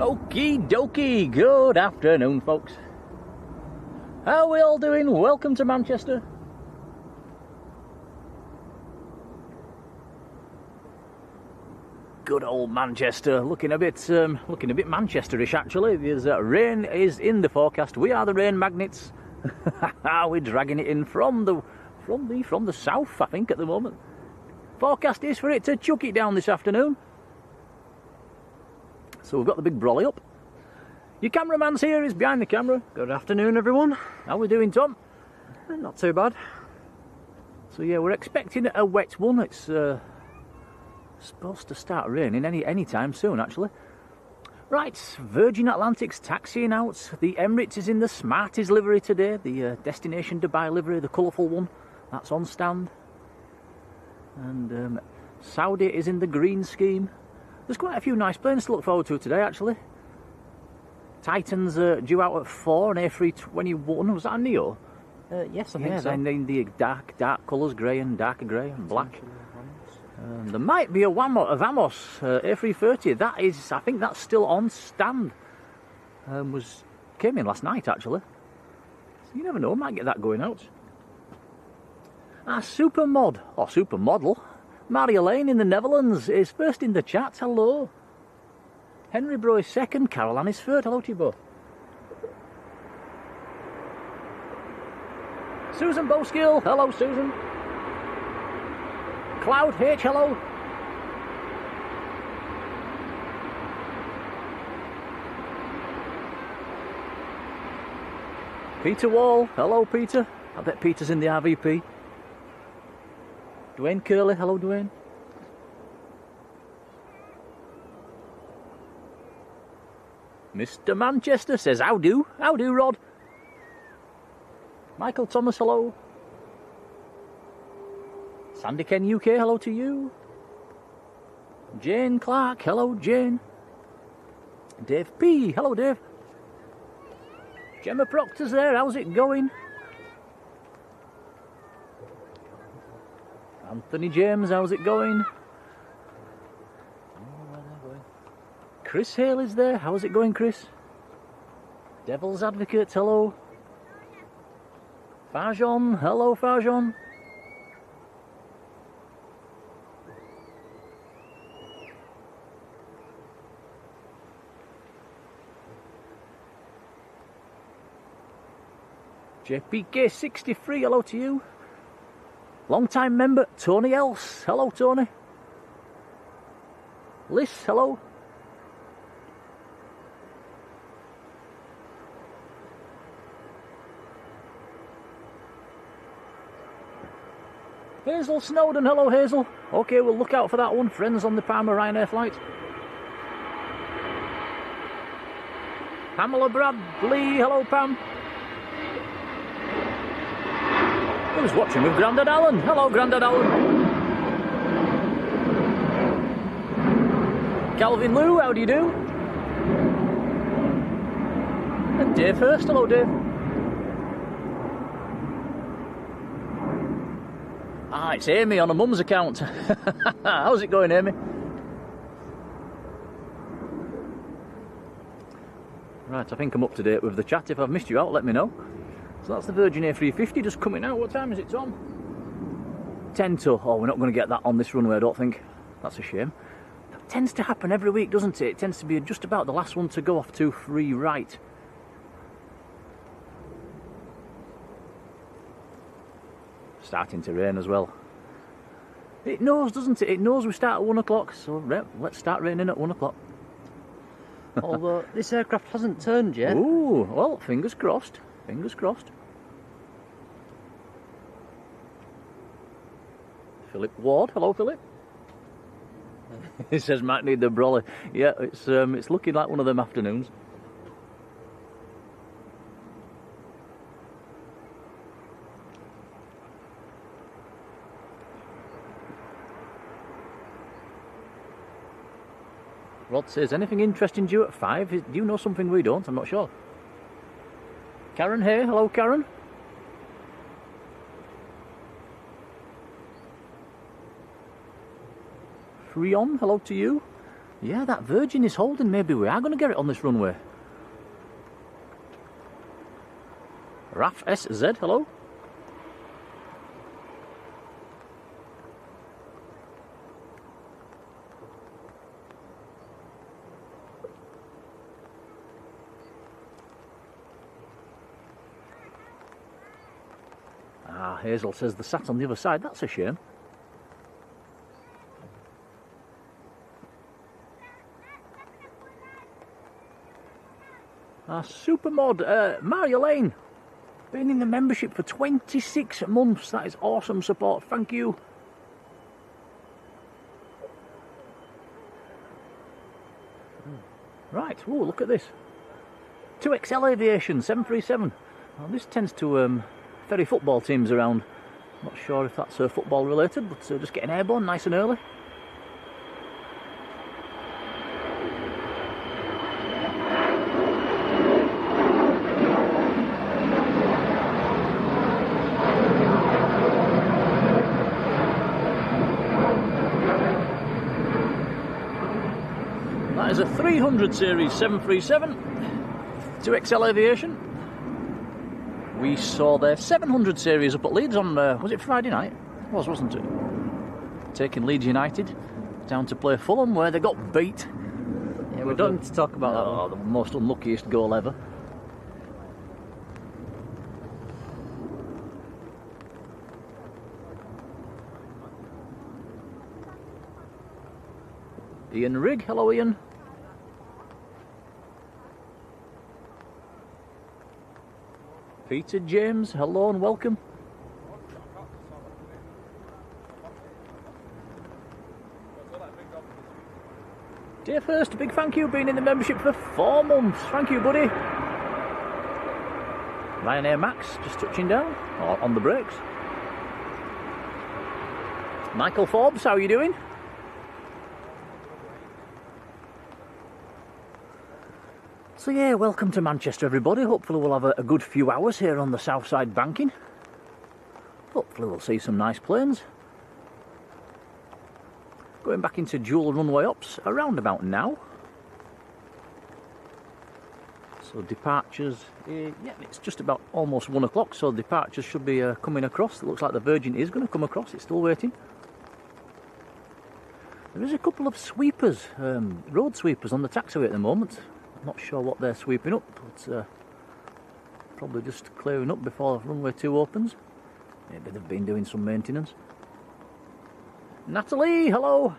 Okie dokie, good afternoon folks. How are we all doing? Welcome to Manchester. Good old Manchester, looking a bit Manchesterish actually. There's rain is in the forecast. We are the rain magnets. We're dragging it in from the south, I think, at the moment. Forecast is for it to chuck it down this afternoon. So we've got the big brolly up. Your cameraman's here, he's behind the camera. Good afternoon, everyone. How we doing, Tom? Not too bad. So yeah, we're expecting a wet one. It's supposed to start raining any time soon, actually. Right, Virgin Atlantic's taxiing out. The Emirates is in the smarties livery today. The Destination Dubai livery, the colourful one. That's on stand. And Saudi is in the green scheme. There's quite a few nice planes to look forward to today, actually. Titan's due out at 4, an A321. Was that a Neo? Yes, I think so. In the dark colours, grey and darker grey and black. There might be a Vamos A330. That is, I think that's still on stand. Came in last night actually. So you never know, might get that going out. Our supermodel, Marjolein in the Netherlands is first in the chat. Hello. Henry Bro is second. Caroline is third. Hello to you both. Susan Bowskill. Hello, Susan. Cloud H. Hello. Peter Wall. Hello, Peter. I bet Peter's in the RVP. Dwayne Curley. Hello, Dwayne. Mr. Manchester says, how do, Rod? Michael Thomas, hello. Sandy Ken UK, hello to you. Jane Clark, hello, Jane. Dave P, hello, Dave. Gemma Proctor's there, how's it going? Anthony James, how's it going? Chris Hale is there. How's it going, Chris? Devil's Advocate, hello. Farjon, hello, Farjon. JPK63, hello to you. Long-time member, Tony Else. Hello, Tony. Liz, hello. Hazel Snowden, hello Hazel. Okay, we'll look out for that one. Friends on the Parma Ryanair flight. Pamela Bradley, hello Pam. Who's watching with Grandad Alan? Hello Grandad Alan. Calvin Lou, how do you do? And Dave Hurst, hello Dave. Ah, it's Amy on a mum's account. How's it going, Amy? Right, I think I'm up to date with the chat. If I've missed you out, let me know. So that's the Virgin A350 just coming out. What time is it, Tom? 10 to. Oh, we're not going to get that on this runway, I don't think. That's a shame. That tends to happen every week, doesn't it? It tends to be just about the last one to go off to free right. Starting to rain as well. It knows, doesn't it? It knows we start at 1 o'clock, so let's start raining at 1 o'clock. Although this aircraft hasn't turned yet. Ooh, well, fingers crossed. Fingers crossed. Philip Ward, hello Philip. He says might need the brolly. Yeah, it's looking like one of them afternoons. Rod says, anything interesting due at 5? Do you know something we don't? I'm not sure. Karen here. Hello, Karen. Freon, hello to you. Yeah, that Virgin is holding. Maybe we are going to get it on this runway. Raf SZ, hello. Ah, Hazel says the sat on the other side. That's a shame. Ah, Supermod, Marjolein, been in the membership for 26 months. That is awesome support. Thank you. Right, oh, look at this. 2XL Aviation 737. Well, this tends to ferry football teams around. Not sure if that's football related, but just getting airborne nice and early. That is a 300 series 737, 2XL Aviation. We saw their 700 series up at Leeds on, was it Friday night? It was, wasn't it? Taking Leeds United down to play Fulham, where they got beat. Yeah, we don't need to talk about that one. The most unluckiest goal ever. Ian Rigg, hello Ian. Peter James, hello and welcome. Dave Hurst, a big thank you, been in the membership for 4 months. Thank you, buddy. Ryanair Max, just touching down, or on the brakes. Michael Forbes, how are you doing? So yeah, welcome to Manchester everybody. Hopefully we'll have a good few hours here on the south side banking. Hopefully we'll see some nice planes. Going back into dual runway ops around about now. So departures, yeah, it's just about almost 1 o'clock, so departures should be coming across. It looks like the Virgin is going to come across, it's still waiting. There is a couple of sweepers, road sweepers on the taxiway at the moment. I'm not sure what they're sweeping up, but probably just clearing up before runway 2 opens. Maybe they've been doing some maintenance. Natalie, hello.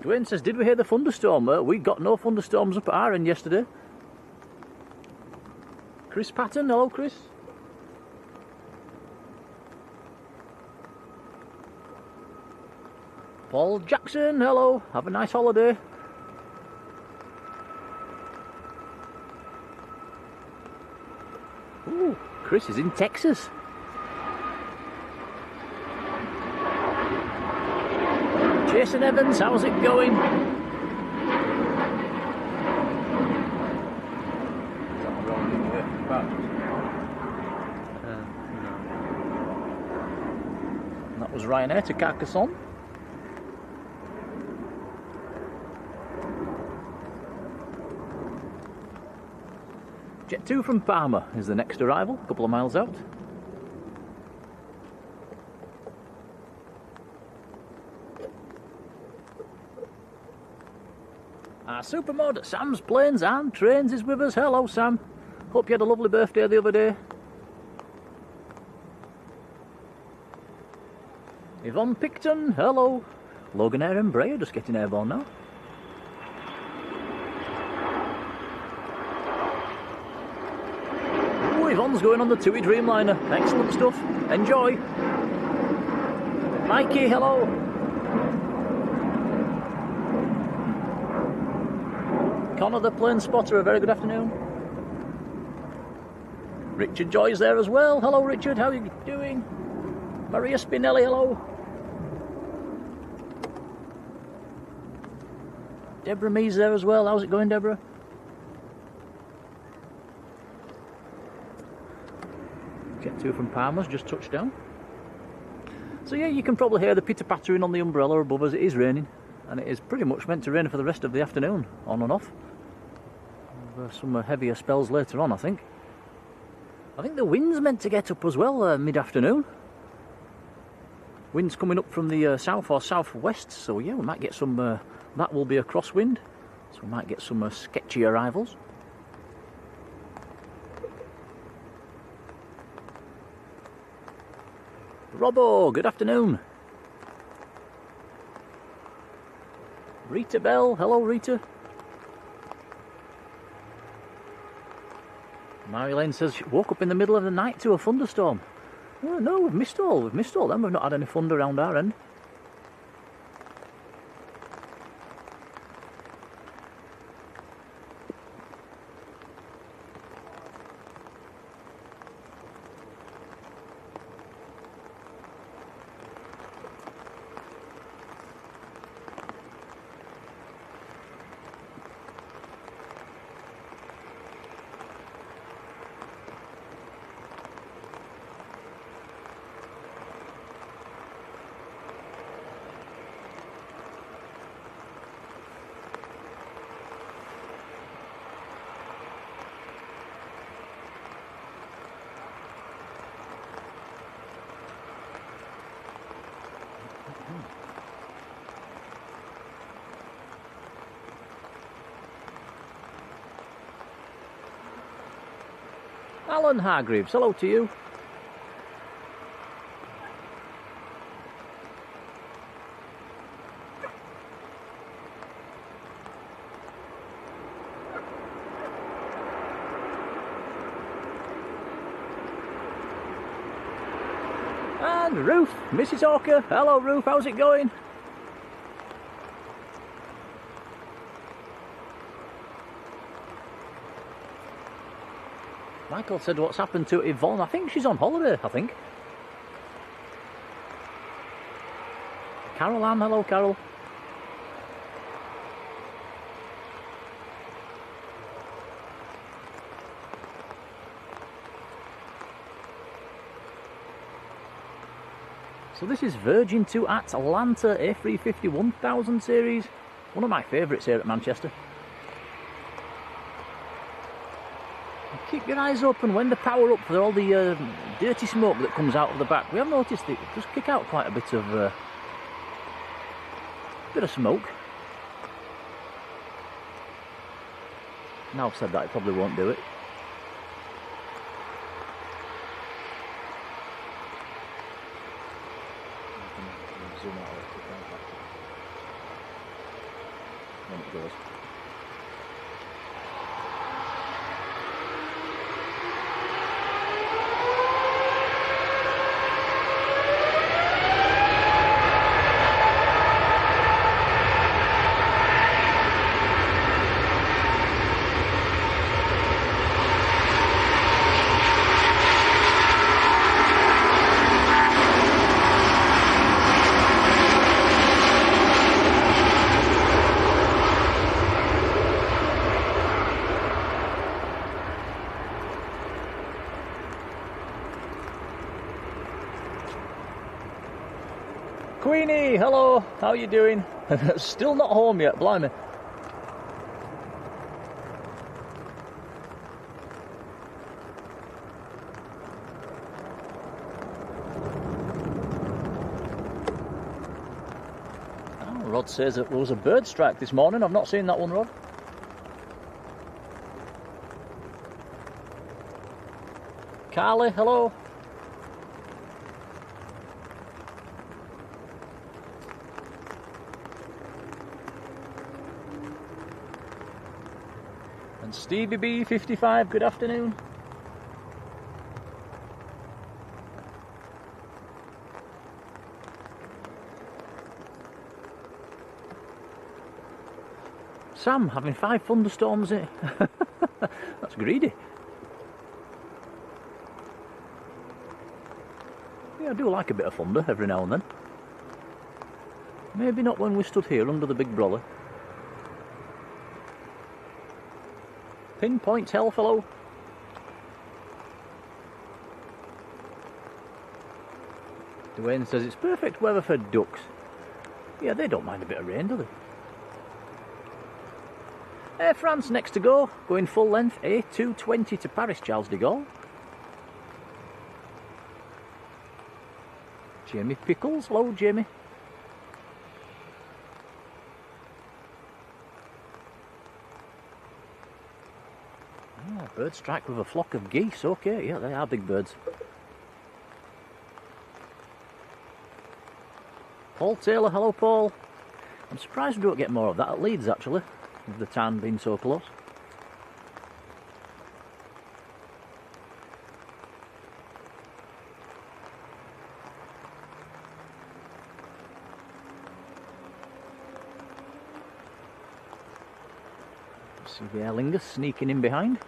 Dwayne says, did we hear the thunderstorm? We got no thunderstorms up at our end yesterday. Chris Patton, hello Chris. Paul Jackson, hello. Have a nice holiday. Ooh, Chris is in Texas. Jason Evans, how's it going? That was Ryanair to Carcassonne. Jet 2 from Parma is the next arrival, a couple of miles out. Our Supermod, Sam's Planes and Trains is with us. Hello Sam, hope you had a lovely birthday the other day. Yvonne Picton, hello. Logan Air Embraer just getting airborne now. Ooh, Yvonne's going on the TUI Dreamliner. Excellent stuff. Enjoy. Mikey, hello. Connor the plane spotter, a very good afternoon. Richard Joy's there as well. Hello Richard, how are you doing? Maria Spinelli, hello. Deborah Mees there as well. How's it going, Deborah? Jet 2 from Parma's just touched down. So yeah, you can probably hear the pitter-pattering on the umbrella above us. It is raining, and it is pretty much meant to rain for the rest of the afternoon, on and off. Some heavier spells later on, I think. I think the wind's meant to get up as well mid-afternoon. Wind's coming up from the south or southwest, so yeah, we might get some, that will be a crosswind, so we might get some sketchy arrivals. Robbo, good afternoon. Rita Bell, hello Rita. Marjolein says she woke up in the middle of the night to a thunderstorm. Oh, no, we've missed all them. We've not had any thunder around our end. Alan Hargreaves, hello to you. And Ruth, Mrs. Hawker, hello Ruth, how's it going? Michael said what's happened to Yvonne. I think she's on holiday, I think. Carol Ann, hello Carol. So this is Virgin to Atlanta A350 1000 series. One of my favourites here at Manchester. Keep your eyes open when the power up for all the dirty smoke that comes out of the back. We have noticed it does kick out quite a bit of smoke. Now I've said that, it probably won't do it. Zoom out when it goes. Queenie, hello, how you doing? Still not home yet, blimey. Oh, Rod says that there was a bird strike this morning. I've not seen that one, Rod. Carly, hello. And Stevie B 55, good afternoon. Sam, having 5 thunderstorms in. That's greedy. Yeah, I do like a bit of thunder every now and then. Maybe not when we stood here under the big brother. Pinpoint Health, hello. Dwayne says it's perfect weather for ducks. Yeah, they don't mind a bit of rain, do they? Air France next to go, going full length, A220 to Paris, Charles de Gaulle. Jamie Pickles, hello Jamie. Oh, bird strike with a flock of geese, okay, yeah, they are big birds. Paul Taylor, hello Paul. I'm surprised we don't get more of that at Leeds actually, with the tan being so close. See the Aer Lingus sneaking in behind.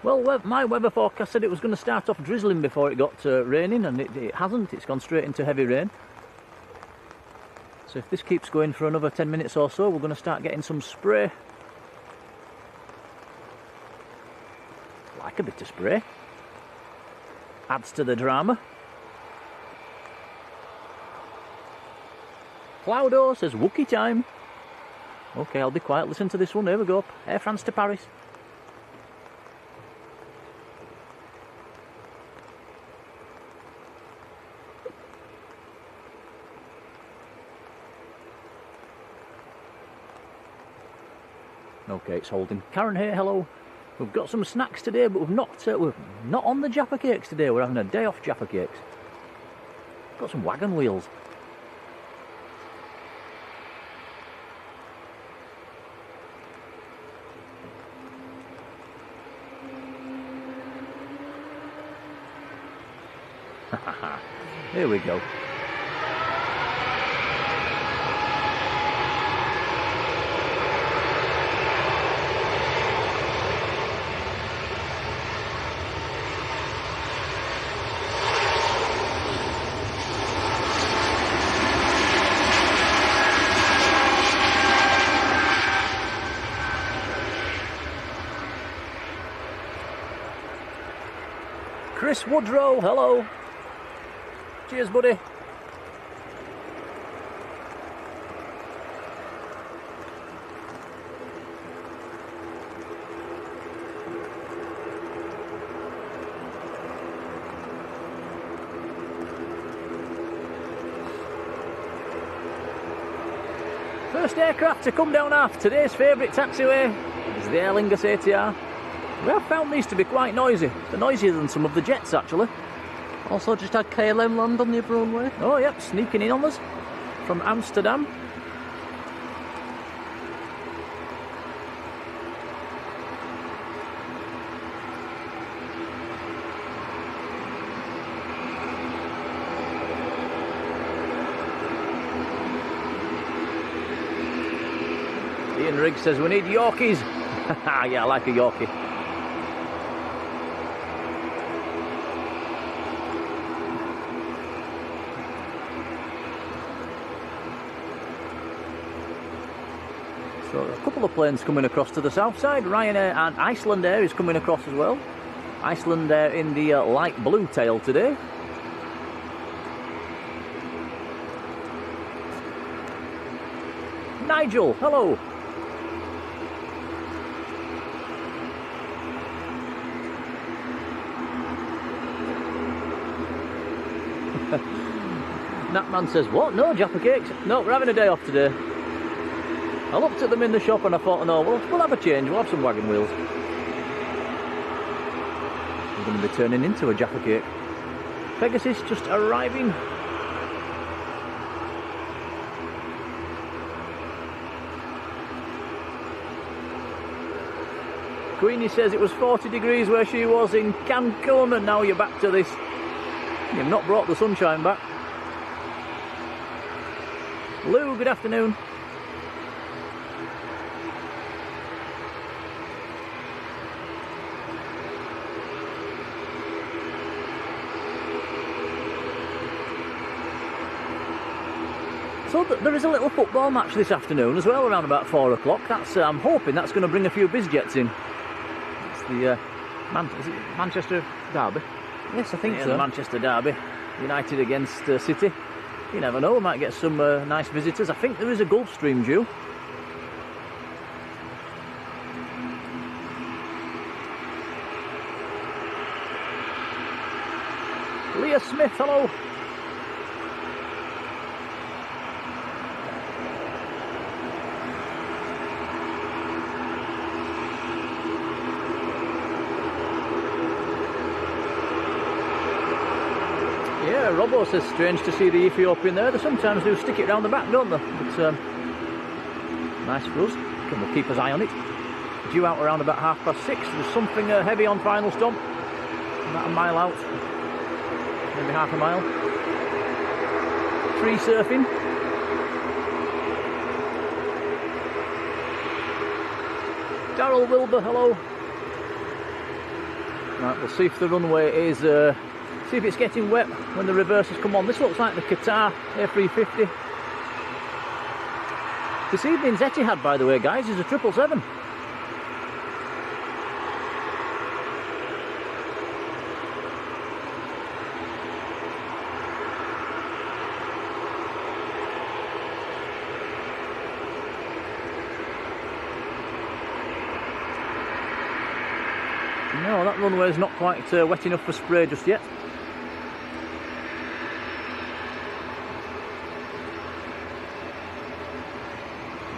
Well, my weather forecast said it was going to start off drizzling before it got raining, and it hasn't. It's gone straight into heavy rain. So if this keeps going for another 10 minutes or so, we're going to start getting some spray. Like a bit of spray. Adds to the drama. Cloudo says Wookie time. Okay, I'll be quiet. Listen to this one. Here we go. Air France to Paris. Okay, it's holding. Karen here, hello. We've got some snacks today, but we're not on the Jaffa cakes today. We're having a day off Jaffa cakes. Got some wagon wheels. Here we go. Chris Woodrow, hello. Cheers, buddy. First aircraft to come down aft, today's favourite taxiway is the Aer Lingus ATR. We have found these to be quite noisy. They're noisier than some of the jets actually. Also just had KLM land on the other runway. Oh yep, sneaking in on us from Amsterdam. Ian Riggs says we need Yorkies. Yeah, I like a Yorkie. So a couple of planes coming across to the south side. Ryanair and Icelandair is coming across as well. Icelandair in the light blue tail today. Nigel, hello. Natman says, what? No Jaffa cakes? No, we're having a day off today. I looked at them in the shop and I thought, no, we'll have a change, we'll have some wagon wheels. We're going to be turning into a Jaffa cake. Pegasus just arriving. Queenie says it was 40 degrees where she was in Cancun and now you're back to this. You've not brought the sunshine back. Lou, good afternoon. So there is a little football match this afternoon as well, around about 4 o'clock. That's I'm hoping that's going to bring a few biz jets in. the is it Manchester derby. Yes, I think Yeah, so. the Manchester derby. United against City. You never know, we might get some nice visitors. I think there is a Gulf Stream due. Leah Smith, hello. Yeah, Robbo says strange to see the Ethiopian there. They sometimes do stick it round the back, don't they? But nice for us. We'll keep an eye on it. Due out around about 6:30. There's something heavy on final stop. About a mile out. Maybe half a mile. Free surfing. Daryl Wilbur, hello. Right, we'll see if the runway is, see if it's getting wet when the reverses come on. This looks like the Qatar A350. This evening's Etihad, by the way, guys, is a 777. No, that runway is not quite wet enough for spray just yet.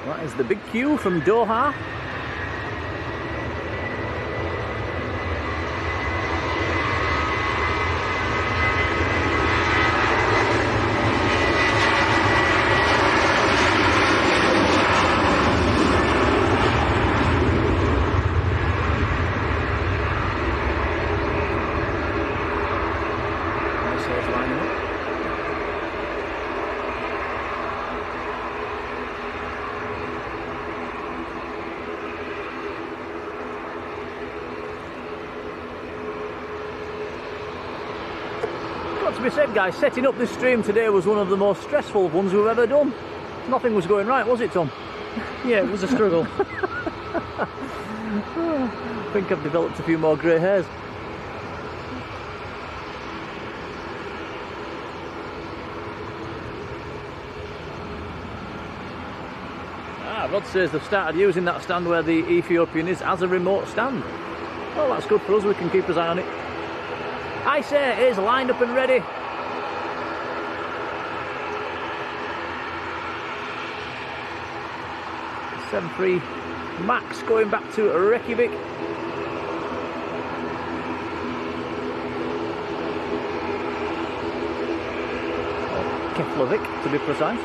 That is the big queue from Doha. To be said, guys, setting up this stream today was one of the most stressful ones we've ever done. Nothing was going right, was it, Tom? Yeah, it was a struggle. I think I've developed a few more grey hairs. Rod says they've started using that stand where the Ethiopian is as a remote stand. Well, that's good for us, we can keep an eye on it. I say it is lined up and ready. The 73 Max going back to Reykjavik. Or Keflavik to be precise.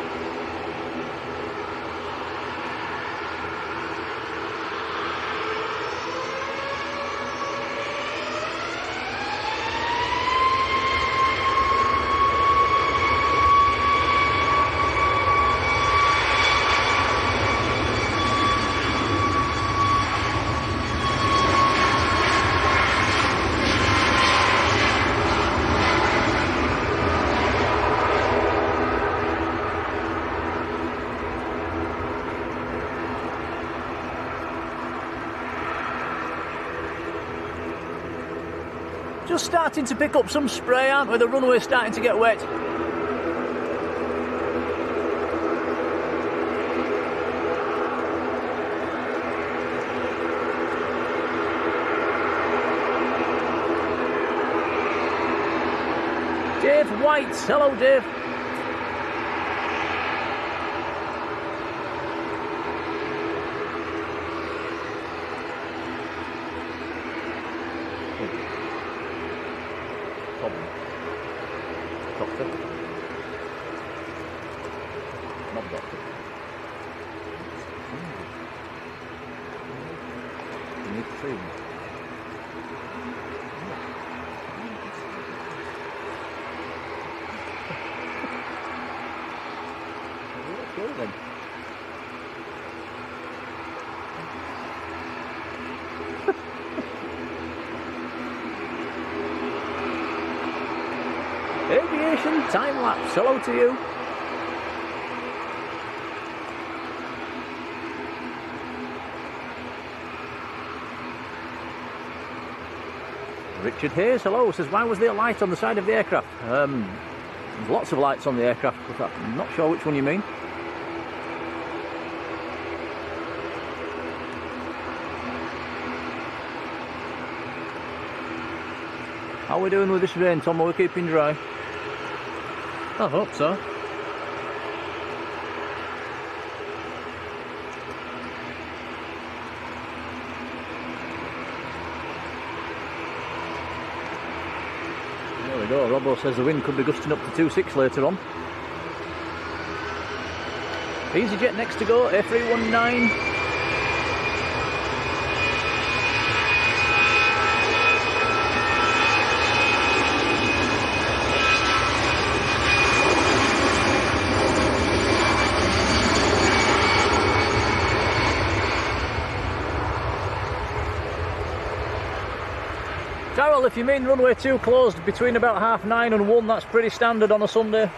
Just starting to pick up some spray, aren't we? The runway's starting to get wet. Dave White, hello Dave. Doctor. Not doctor. You need to see me. Okay then. Aviation time lapse, hello to you. Richard Hayes, hello, says, why was there a light on the side of the aircraft? There's lots of lights on the aircraft, but I'm not sure which one you mean. How are we doing with this rain, Tom? Are we keeping dry? I hope so. There we go. Robbo says the wind could be gusting up to 2.6 later on. EasyJet next to go, A319. Darryl, if you mean runway 2 closed between about 9:30 and 1, that's pretty standard on a Sunday.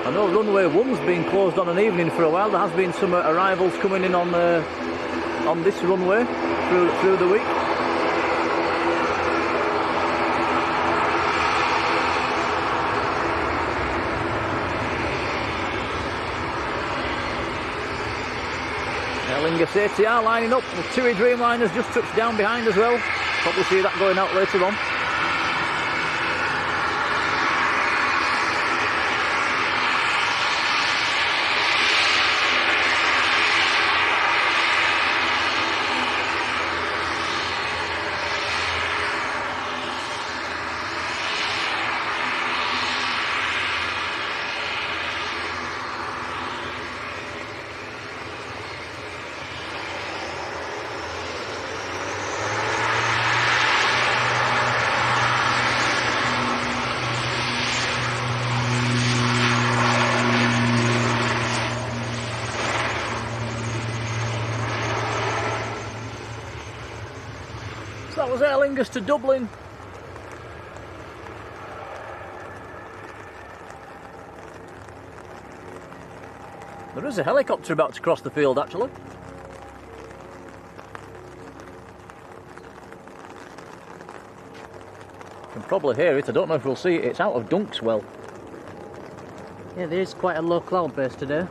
I know runway 1's been closed on an evening for a while. There has been some arrivals coming in on this runway through the week. Erlingus ATR lining up. The TUI Dreamliner's just touched down behind as well. Probably see that going out later on. That was Aer Lingus to Dublin. There is a helicopter about to cross the field, actually. You can probably hear it. I don't know if we'll see it. It's out of Dunkswell. Yeah, there is quite a low cloud base today.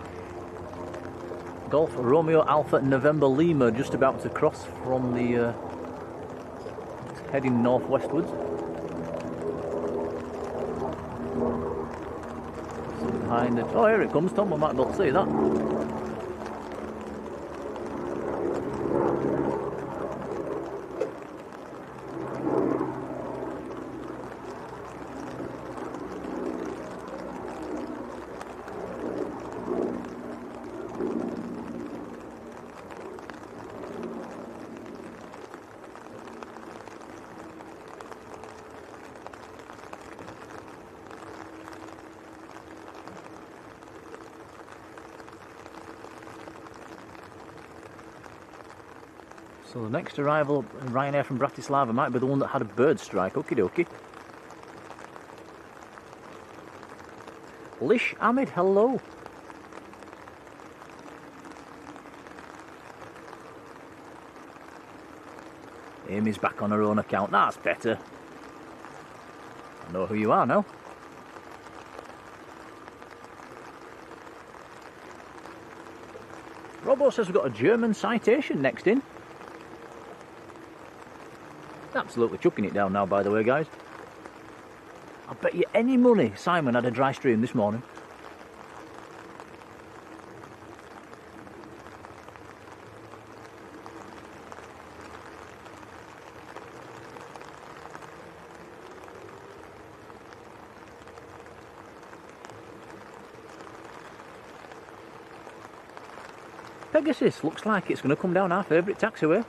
Golf Romeo Alpha November Lima just about to cross from the heading northwestwards. Behind it. Oh, here it comes, Tom. We might be able to see that. So the next arrival, Ryanair from Bratislava, might be the one that had a bird strike. Okie dokie. Lish Ahmed, hello. Amy's back on her own account. That's better. I know who you are now. Robbo says we've got a German citation next in. Absolutely chucking it down now, by the way, guys. I bet you any money Simon had a dry stream this morning. Pegasus looks like it's going to come down our favourite taxiway.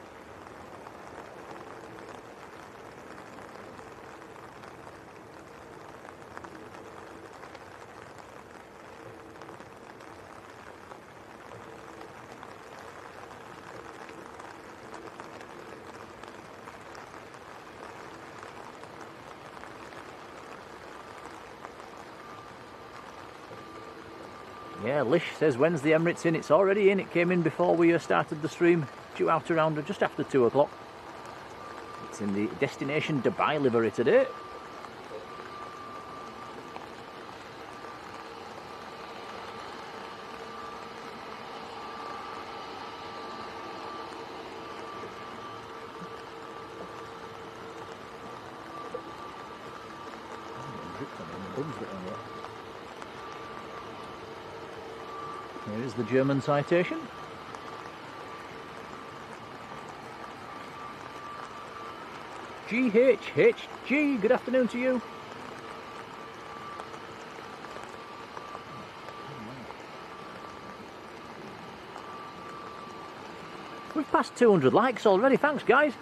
Yeah, Lish says, when's the Emirates in? It's already in. It came in before we started the stream. Due out around just after 2 o'clock. It's in the destination Dubai livery today. Here is the German citation. GHHG, good afternoon to you. We've passed 200 likes already, thanks guys.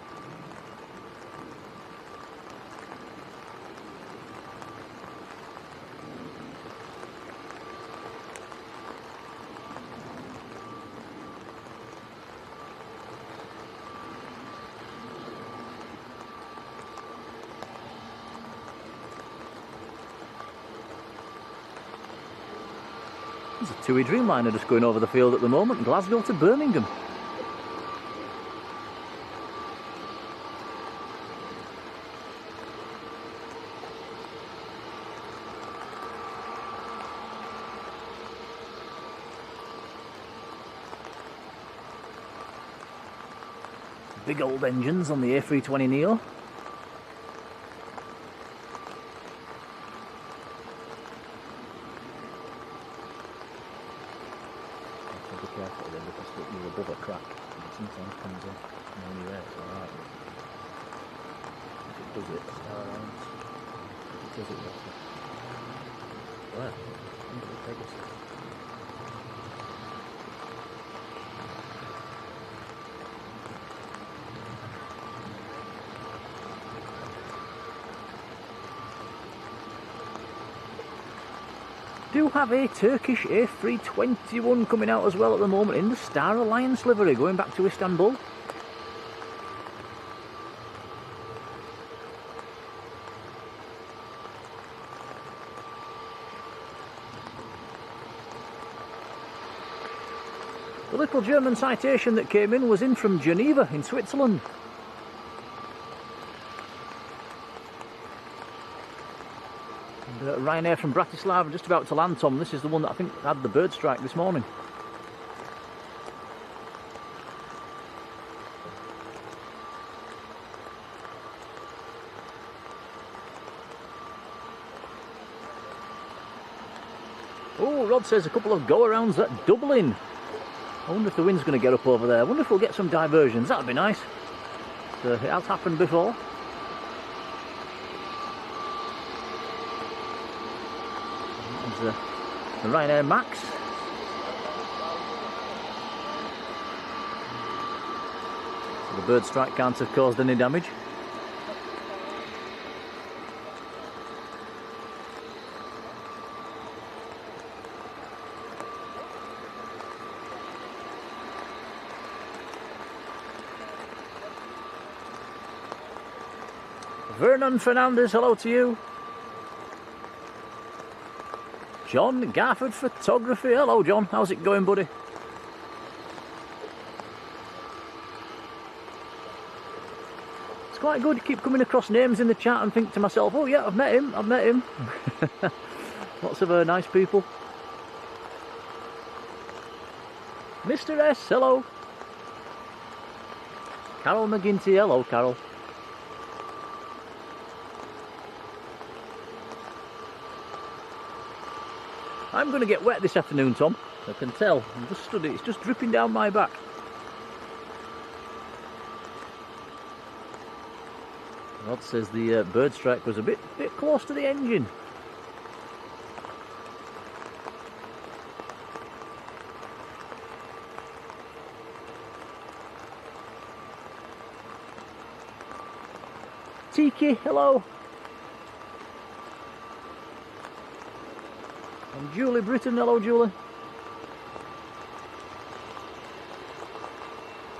There's a TUI Dreamliner just going over the field at the moment, Glasgow to Birmingham. Big old engines on the A320neo. Be careful then, because you're above a crack. It sometimes comes in from anywhere, it's alright. If it does it, star around. If it does it, that's it. Well, under the Pegasus. Do have a Turkish A321 coming out as well at the moment in the Star Alliance livery, going back to Istanbul. The little German citation that came in was in from Geneva in Switzerland. Ryanair from Bratislava just about to land, Tom. This is the one that I think had the bird strike this morning. Oh, Rod says a couple of go-arounds at Dublin. I wonder if the wind's going to get up over there. I wonder if we'll get some diversions. That would be nice. It has happened before. The Ryanair Max. The bird strike can't have caused any damage. Vernon Fernandez, hello to you. John Garford Photography. Hello, John. How's it going, buddy? It's quite good to keep coming across names in the chat and think to myself, oh yeah, I've met him. Lots of nice people. Mr. S, hello. Carol McGinty, hello, Carol. I'm going to get wet this afternoon, Tom. I can tell. I'm just stood it. It's just dripping down my back. Rod says the bird strike was a bit close to the engine. Tiki, hello. And Julie Britton, hello Julie.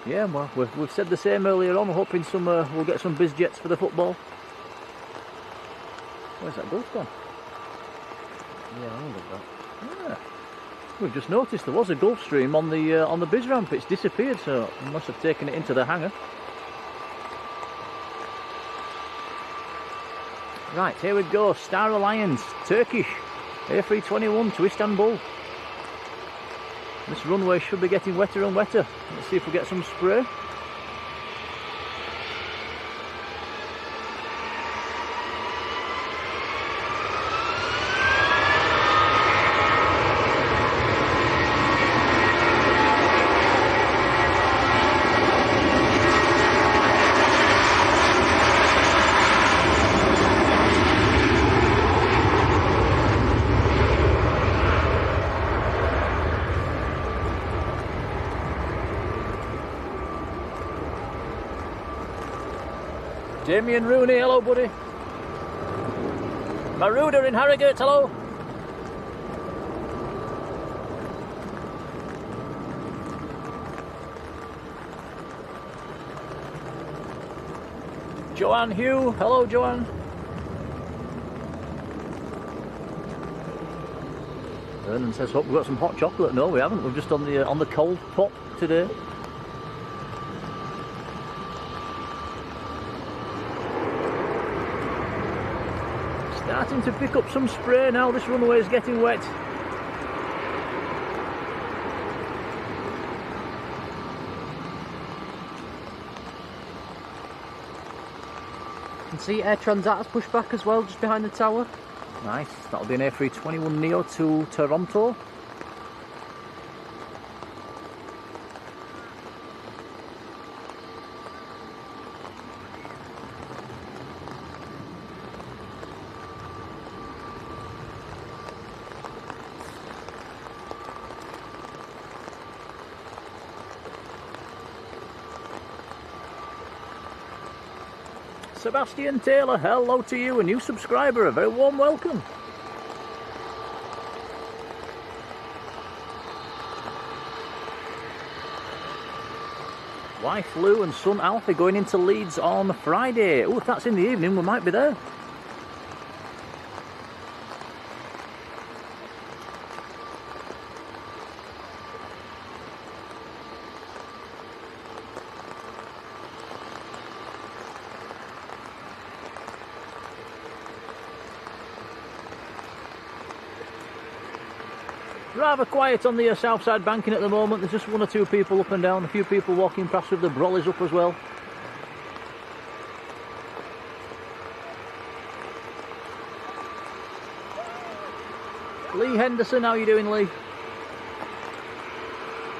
Yeah, well, we've said the same earlier on. We're hoping we'll get some biz jets for the football. Where's that ghost gone? Yeah, I wondered that. Yeah. We've just noticed there was a Gulf Stream on the biz ramp. It's disappeared, so I must have taken it into the hangar. Right, here we go. Star Alliance, Turkish, A321 to Istanbul. This runway should be getting wetter and wetter. Let's see if we get some spray. Damien Rooney, hello buddy. Maruda in Harrogate, hello. Joanne Hugh, hello Joanne. Vernon says, hope we've got some hot chocolate. No, we haven't. We're just on the cold pop today. Starting to pick up some spray now. This runway is getting wet. You can see Air Transat's pushed back as well, just behind the tower. Nice. That'll be an A321 Neo to Toronto. Sebastian Taylor, hello to you, a new subscriber, a very warm welcome. Wife Lou and son Alfie going into Leeds on Friday. Oh, if that's in the evening, we might be there. Rather quiet on the south side banking at the moment. There's just one or two people up and down, a few people walking past with the brollies up as well. Lee Henderson, how you doing, Lee?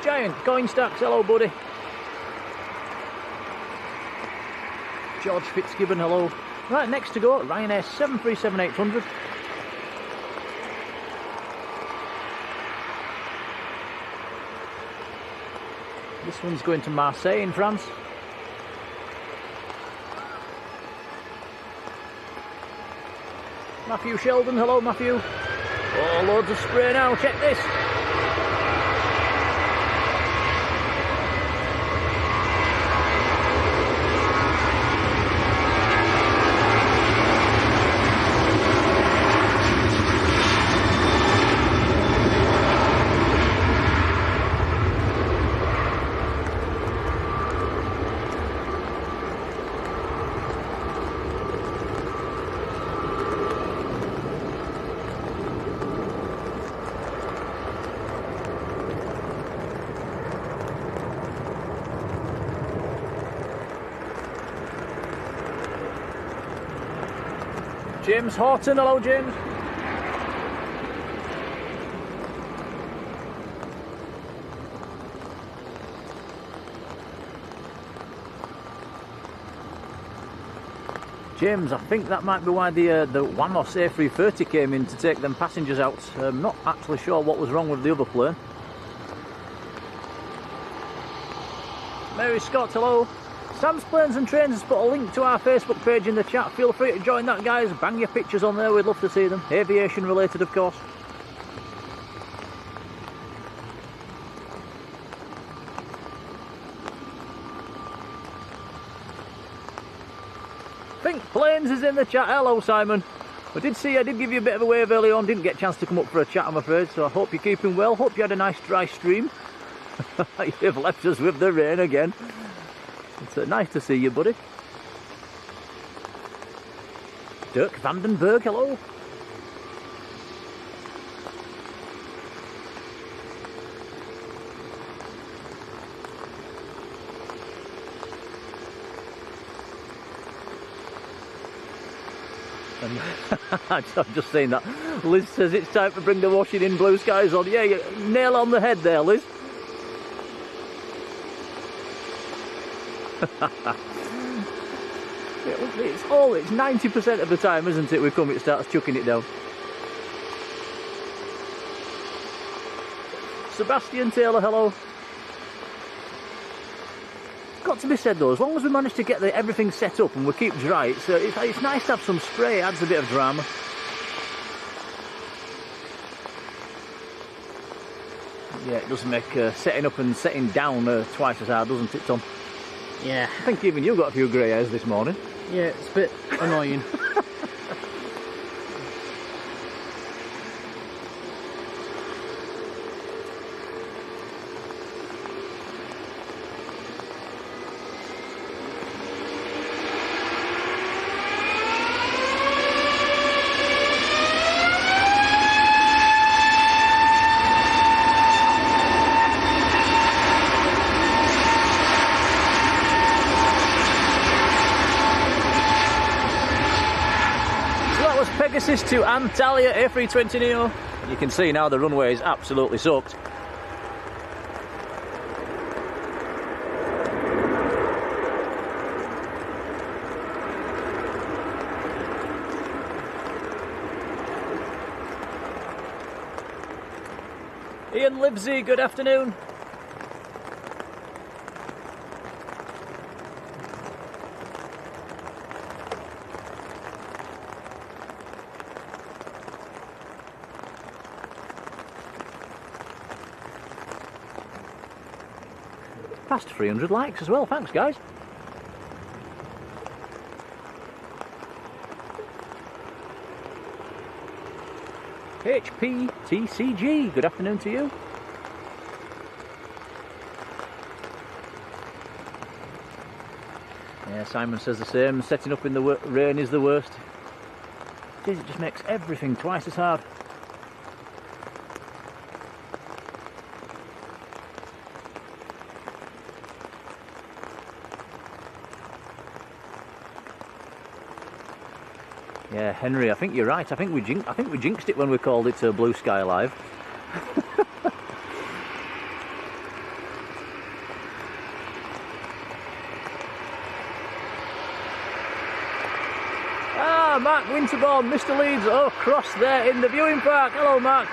Giant Coin Stacks, hello buddy. George Fitzgibbon, hello. Right, next to go, Ryanair 737-800. This one's going to Marseille in France. Matthew Sheldon, hello Matthew. Oh, loads of spray now, check this. James Horton, hello James. James, I think that might be why the Wamos A330 came in to take them passengers out. I'm not actually sure what was wrong with the other plane. Mary Scott, hello. Sam's Planes and Trains has put a link to our Facebook page in the chat. Feel free to join that, guys. Bang your pictures on there, we'd love to see them. Aviation related, of course. Think Planes is in the chat. Hello, Simon. I did give you a bit of a wave early on, didn't get a chance to come up for a chat, I'm afraid, so I hope you're keeping well. Hope you had a nice dry stream. You've left us with the rain again. It's nice to see you, buddy. Dirk Vandenberg, hello. I'm just saying that. Liz says it's time to bring the washing in, blue skies on. Yeah, you nail on the head there, Liz. It's 90% of the time, isn't it? It starts chucking it down. Sebastian Taylor, hello. Got to be said though, as long as we manage to get everything set up and we keep dry, it's nice to have some spray. It adds a bit of drama. Yeah, it does make setting up and setting down twice as hard, doesn't it, Tom? Yeah. I think even you got a few grey hairs this morning. Yeah, it's a bit annoying. To Antalya A320 Neo. You can see now the runway is absolutely soaked. Ian Livesey, good afternoon. Past 300 likes as well, thanks guys. HPTCG, good afternoon to you. Yeah, Simon says the same, setting up in the rain is the worst. It just makes everything twice as hard. Yeah, Henry, I think you're right. I think we jinxed it when we called it Blue Sky Live. Mark Winterbourne, Mr. Leeds, cross there in the viewing park. Hello, Mark.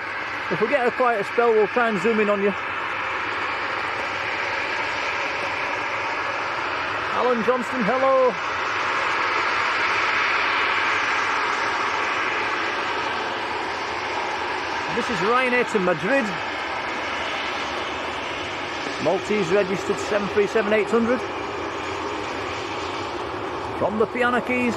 If we get a quiet spell, we'll try and zoom in on you. Alan Johnston, hello. This is Ryanair to Madrid. Maltese registered 737-800. From the Piano Keys.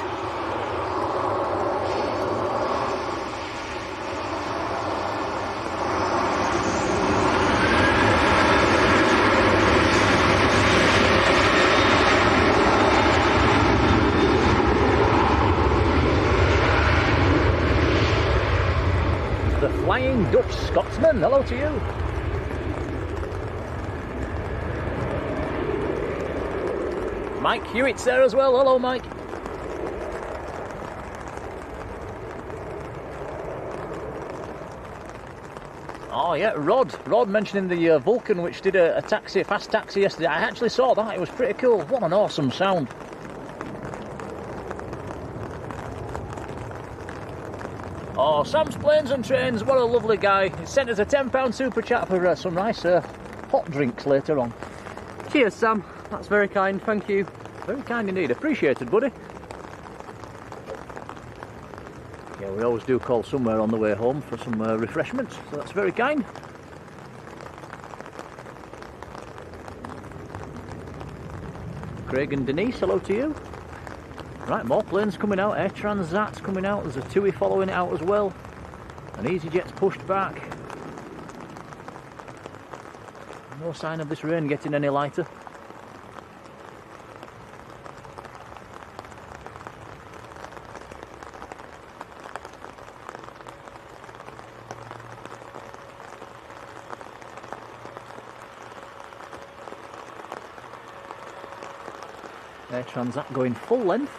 Flying Dutch Scotsman, hello to you. Mike Hewitt's there as well, hello Mike. Oh yeah, Rod mentioning the Vulcan which did a fast taxi yesterday. I actually saw that, it was pretty cool. What an awesome sound. Oh, Sam's Planes and Trains, what a lovely guy. He sent us a £10 super chat for some nice hot drinks later on. Cheers, Sam. That's very kind, thank you. Very kind indeed, appreciated, buddy. Yeah, we always do call somewhere on the way home for some refreshments, so that's very kind. Craig and Denise, hello to you. Right, more planes coming out. Air Transat's coming out. There's a TUI following it out as well. And EasyJet's pushed back. No sign of this rain getting any lighter. Air Transat going full length.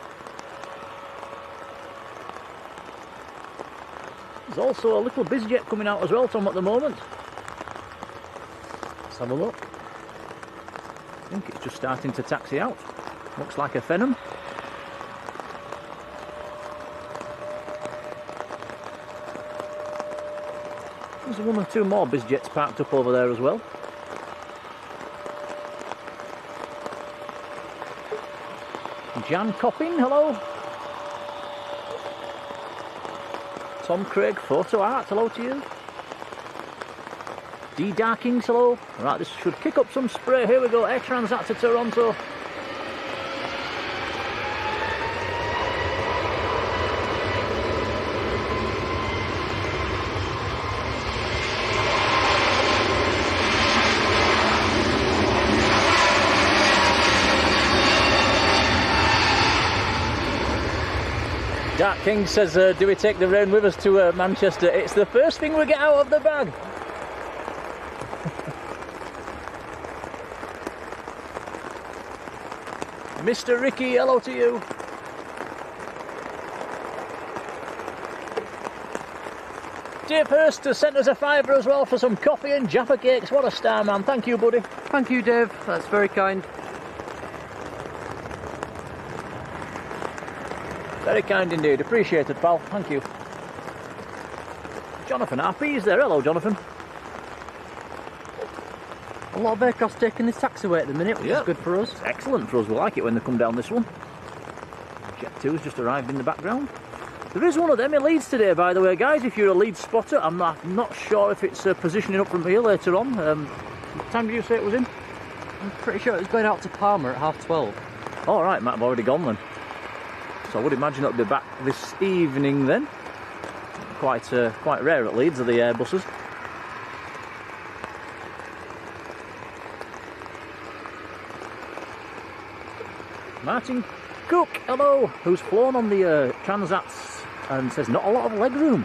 There's also a little EasyJet coming out as well, Tom, at the moment. Let's have a look. I think it's just starting to taxi out. Looks like a Phenom. There's one or two more EasyJets parked up over there as well. Jan Copping, hello. Tom Craig, Photo Art, hello to you. D Darkings, hello. Right, this should kick up some spray. Here we go, Air Transat to Toronto. Dark King says, do we take the rain with us to Manchester? It's the first thing we get out of the bag. Mr. Ricky, hello to you. Dave Hurst has sent us a fiver as well for some coffee and Jaffa cakes. What a star, man. Thank you, buddy. Thank you, Dave. That's very kind. Very kind indeed. Appreciated, pal. Thank you. Jonathan RP is there. Hello, Jonathan. A lot of aircraft taking this taxiway at the minute, which is good for us. It's excellent for us. We like it when they come down this one. Jet 2's just arrived in the background. There is one of them in Leeds today, by the way, guys. If you're a Leeds spotter, I'm not sure if it's positioning up from here later on. What time did you say it was in? I'm pretty sure it was going out to Palmer at 12:30. All right, might have already gone then. So I would imagine it'll be back this evening then. Quite rare at Leeds are the Airbuses. Martin Cook, hello, who's flown on the Transats and says not a lot of leg room.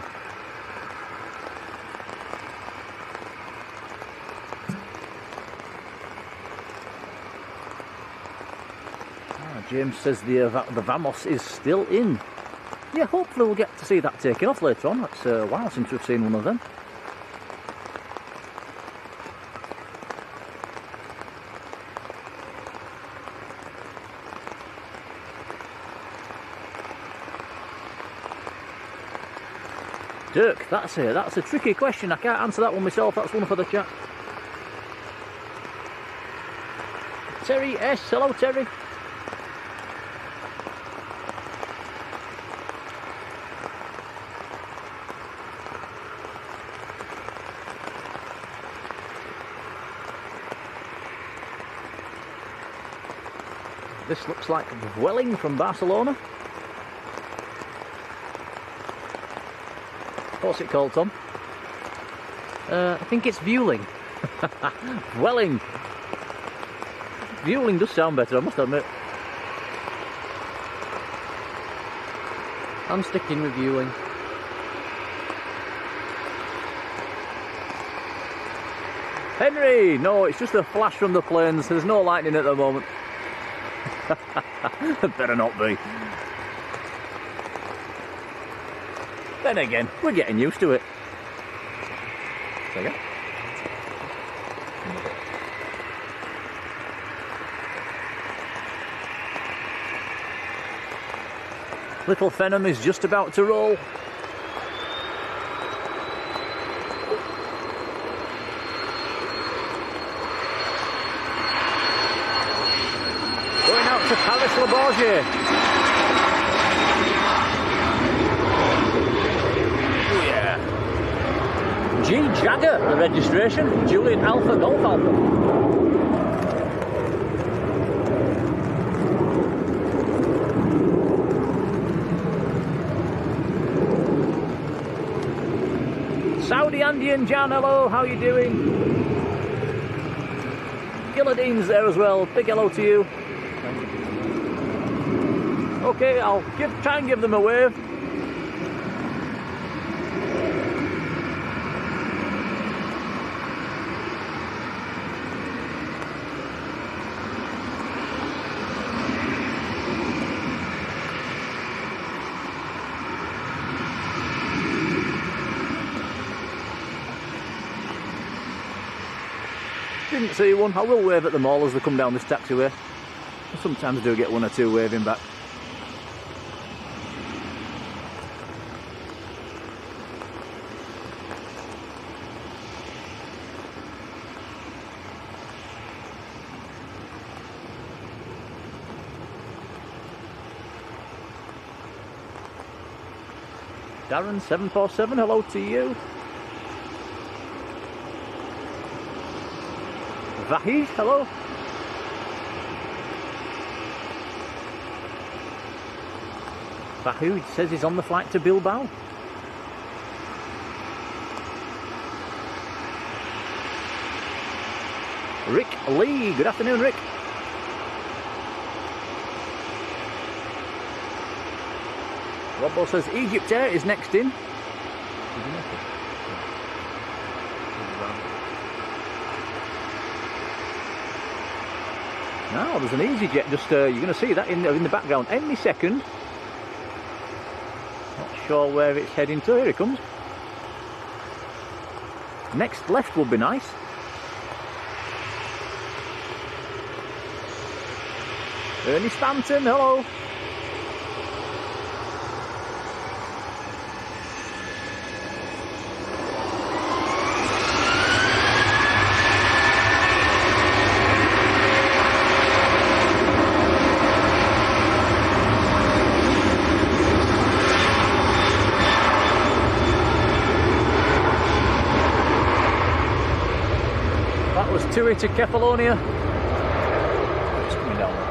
James says the Vamos is still in. Yeah, hopefully we'll get to see that taken off later on. It's a while since we've seen one of them. Dirk, that's a tricky question. I can't answer that one myself. That's one for the chat. Terry S, hello Terry. This looks like Vueling from Barcelona. What's it called, Tom? I think it's Vueling. Vueling. Vueling does sound better, I must admit. I'm sticking with Vueling. Henry! No, it's just a flash from the planes. There's no lightning at the moment. Better not be. Then again, we're getting used to it. There you go. Little Phenom is just about to roll. Going out to Paris Le Bourget. Oh yeah. G Jagger, the registration. Julian Alpha Golf Alpha. Jodie, Andy and Jan, hello, how you doing? Gillardine's there as well, big hello to you. Okay, I'll try and give them a wave. Didn't see one. I will wave at them all as they come down this taxiway. I sometimes do get one or two waving back. Darren 747, hello to you. Vahid, hello. Vahid says he's on the flight to Bilbao. Rick Lee, good afternoon, Rick. Robbo says Egypt Air is next in. Now there's an EasyJet just, you're going to see that in the background any second. Not sure where it's heading to. Here it comes. Next left would be nice. Ernie Stanton, hello. TUI to Kefalonia. It's coming down there.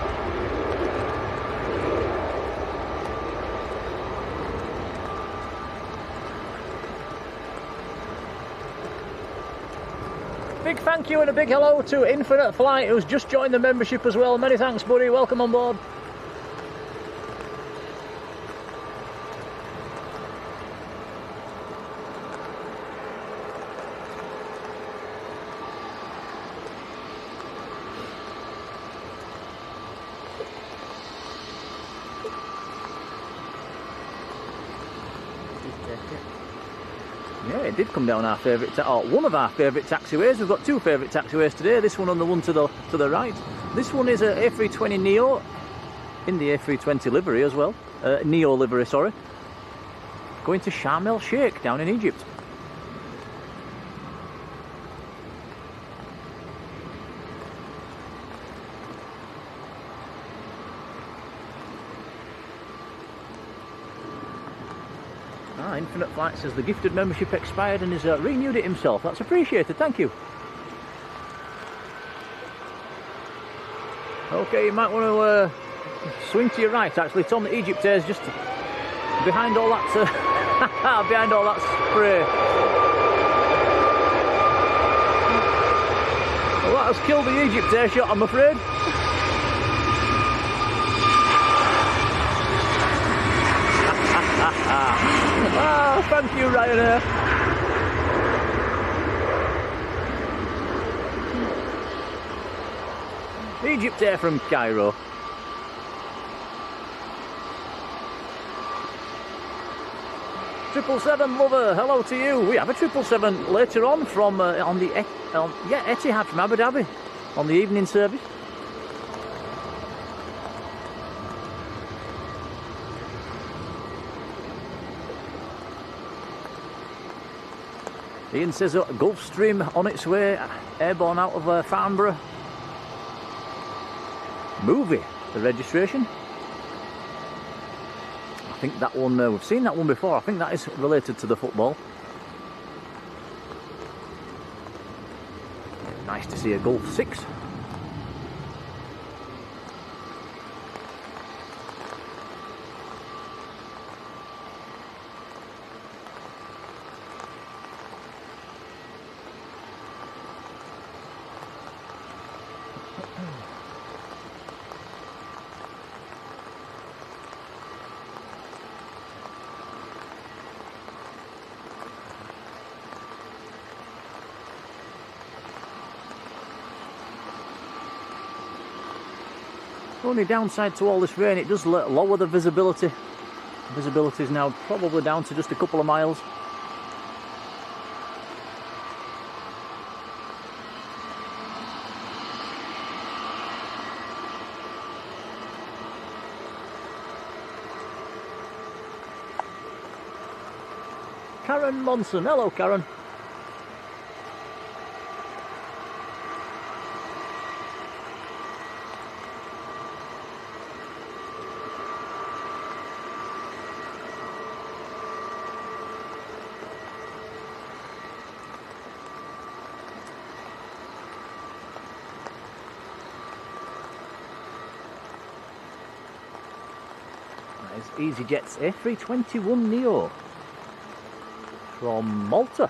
Big thank you and a big hello to Infinite Flight, who's just joined the membership as well. Many thanks, buddy. Welcome on board. Yeah, it did come down our favourite, or one of our favourite taxiways. We've got two favourite taxiways today. This one and the one to the right. This one is a A320 Neo in the A320 livery as well. Neo livery, sorry. Going to Sharm el Sheikh down in Egypt. Infinite Flight says the gifted membership expired and has renewed it himself. That's appreciated, thank you. Okay, you might want to swing to your right actually. Tom, the Egypt Air is just behind all that behind all that spray. Well, that has killed the Egypt Air shot, I'm afraid. Ah, thank you, Ryanair. Egypt Air from Cairo. Triple 7 lover, hello to you. We have a 777 later on from on the Etihad from Abu Dhabi on the evening service. Ian says Gulfstream on its way, airborne out of Farnborough. Movie, the registration. I think that one, we've seen that one before. I think that is related to the football. Nice to see a Gulf 6. Only downside to all this rain, it does lower the visibility. Visibility is now probably down to just a couple of miles. Karen Monson, hello Karen. That is EasyJet's A321neo. From Malta.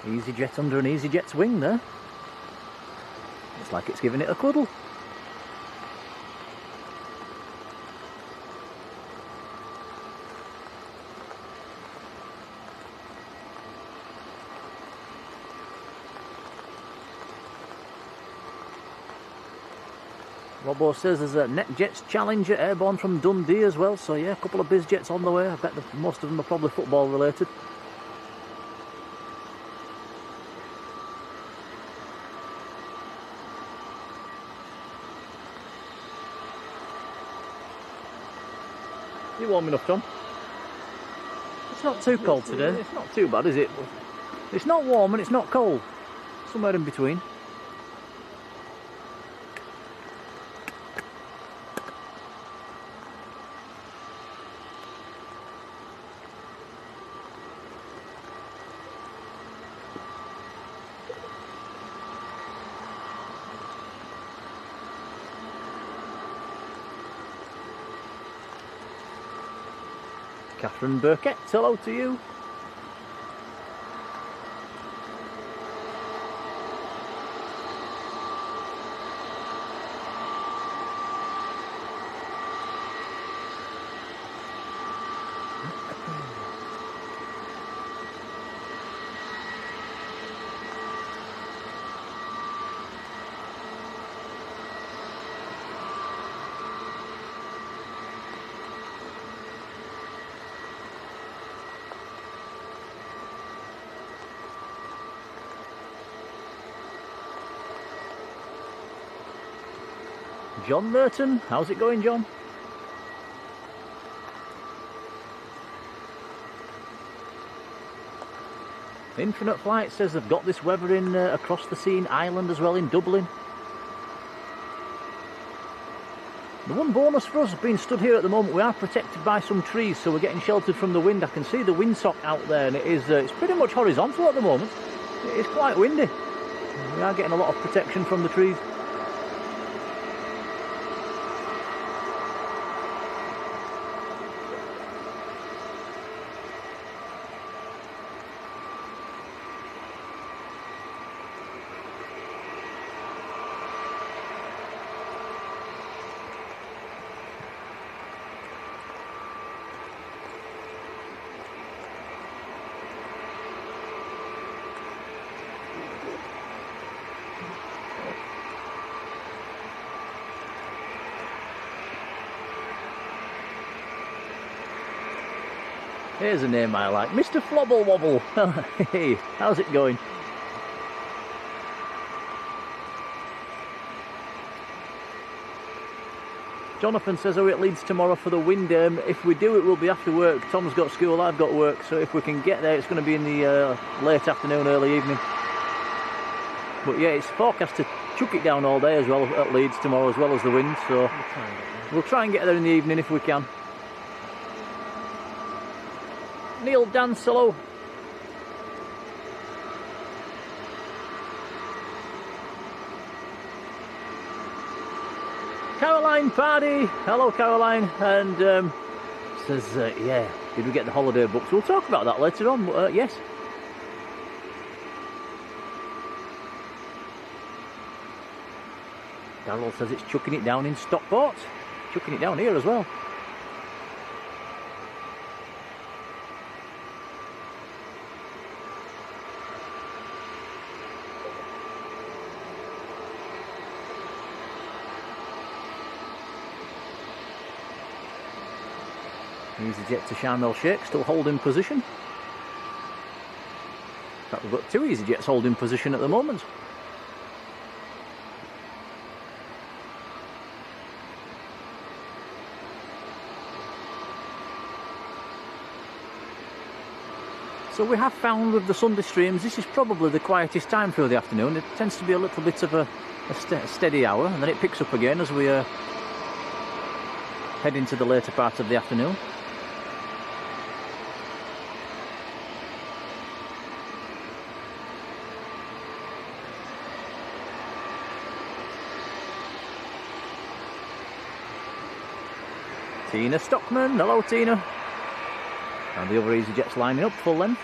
EasyJet under an EasyJet's wing there. Looks like it's giving it a cuddle. Robbo says there's a NetJets Challenger airborne from Dundee as well, so yeah, a couple of BizJets on the way. I bet most of them are probably football related. You warm enough, Tom? It's not too cold today. It's not too bad, is it? It's not warm and it's not cold. Somewhere in between. Catherine Burkett, hello to you. John Merton, how's it going, John? Infinite Flight says they've got this weather in across the sea in Ireland as well, in Dublin. The one bonus for us being stood here at the moment, we are protected by some trees, so we're getting sheltered from the wind. I can see the windsock out there, and it's pretty much horizontal at the moment. It is quite windy. We are getting a lot of protection from the trees. Here's a name I like, Mr. Flobble Wobble. Hey, how's it going? Jonathan says, are we at Leeds tomorrow for the wind? If we do, it will be after work. Tom's got school, I've got work, so if we can get there, it's going to be in the late afternoon, early evening. But yeah, it's forecast to chuck it down all day as well at Leeds tomorrow, as well as the wind, so we'll try and get there in the evening if we can. Neil Dance, hello. Caroline Pardy. Hello, Caroline. And says, yeah, did we get the holiday books? We'll talk about that later on. Yes. Darryl says it's chucking it down in Stockport. Chucking it down here as well. EasyJet to Sharm el Sheikh, still holding position. In fact, we've got two EasyJets holding position at the moment. So we have found with the Sunday streams, this is probably the quietest time through the afternoon. It tends to be a little bit of a steady hour, and then it picks up again as we head into the later part of the afternoon. Tina Stockman, hello Tina. And the other EasyJet's lining up full length.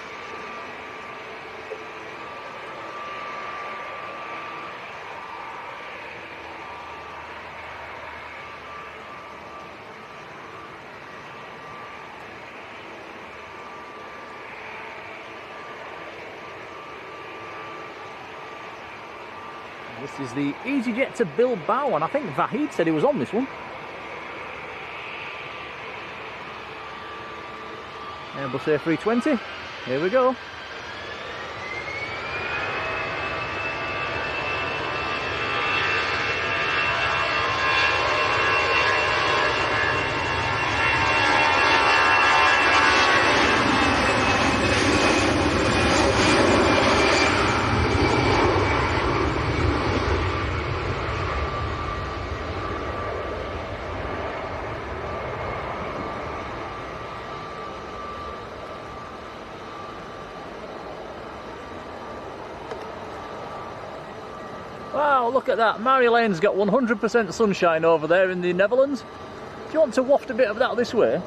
This is the EasyJet to Bilbao, and I think Vahid said he was on this one. Airbus A320, here we go. Wow, look at that. Marjolein's got 100% sunshine over there in the Netherlands. Do you want to waft a bit of that this way?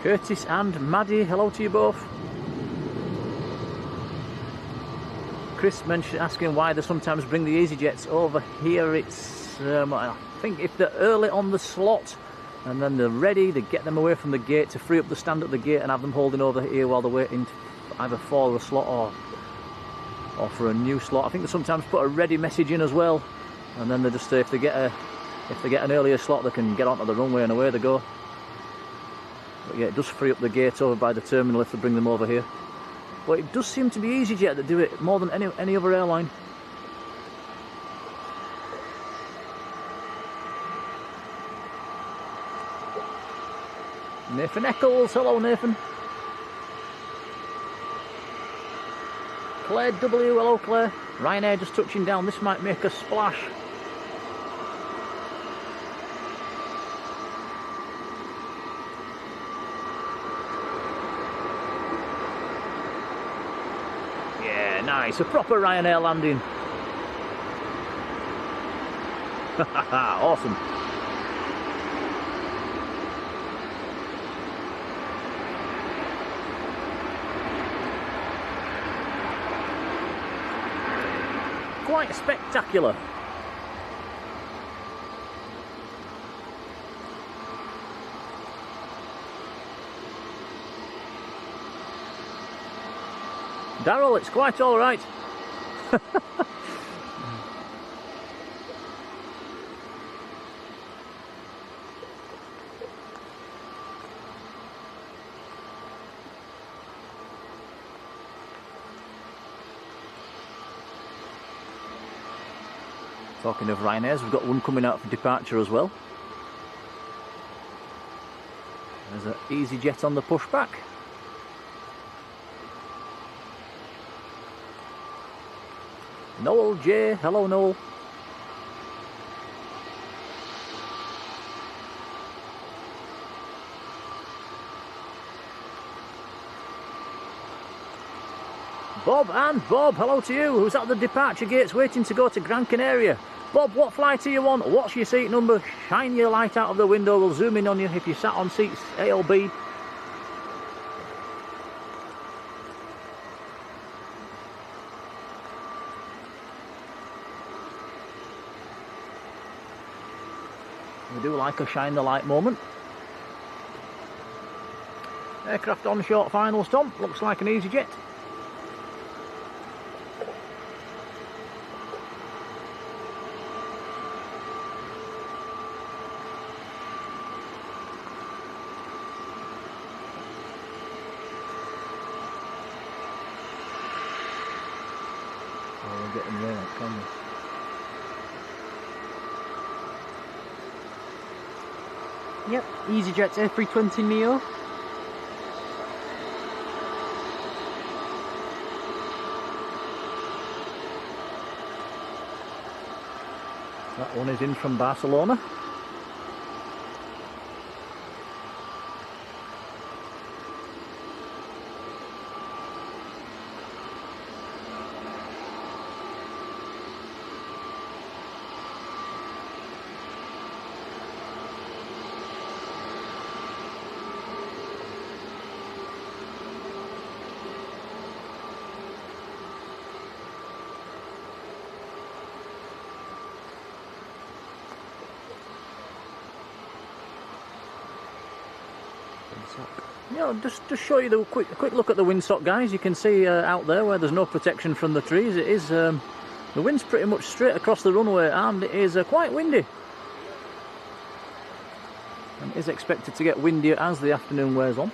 Curtis and Maddie, hello to you both. Chris mentioned asking why they sometimes bring the EasyJets over here. It's I think if they're early on the slot and then they're ready, they get them away from the gate to free up the stand at the gate and have them holding over here while they're waiting either for a slot or for a new slot. I think they sometimes put a ready message in as well, and then they just say if they get an earlier slot, they can get onto the runway and away they go. But yeah, it does free up the gate over by the terminal if they bring them over here. But it does seem to be EasyJet that do it more than any other airline. Nathan Eccles, hello Nathan. Claire W, hello Claire. Ryanair just touching down, this might make a splash. Nice, a proper Ryanair landing. Awesome. Quite spectacular. Darryl, it's quite all right. Talking of Ryanairs, we've got one coming out for departure as well. There's an EasyJet on the pushback. Noel J, hello Noel. Bob and Bob, hello to you, who's at the departure gates waiting to go to Gran Canaria. Bob, what flight are you on? What's your seat number? Shine your light out of the window, we'll zoom in on you if you sat on seats A or B. We do like a shine the light moment. Aircraft on short finals, Tom. Looks like an EasyJet. Oh, we're getting there, can we? Yep, EasyJet's A320 Neo. That one is in from Barcelona. You know, just show you the quick look at the windsock, guys. You can see out there where there's no protection from the trees. It is the wind's pretty much straight across the runway, and it is quite windy. And is expected to get windier as the afternoon wears on.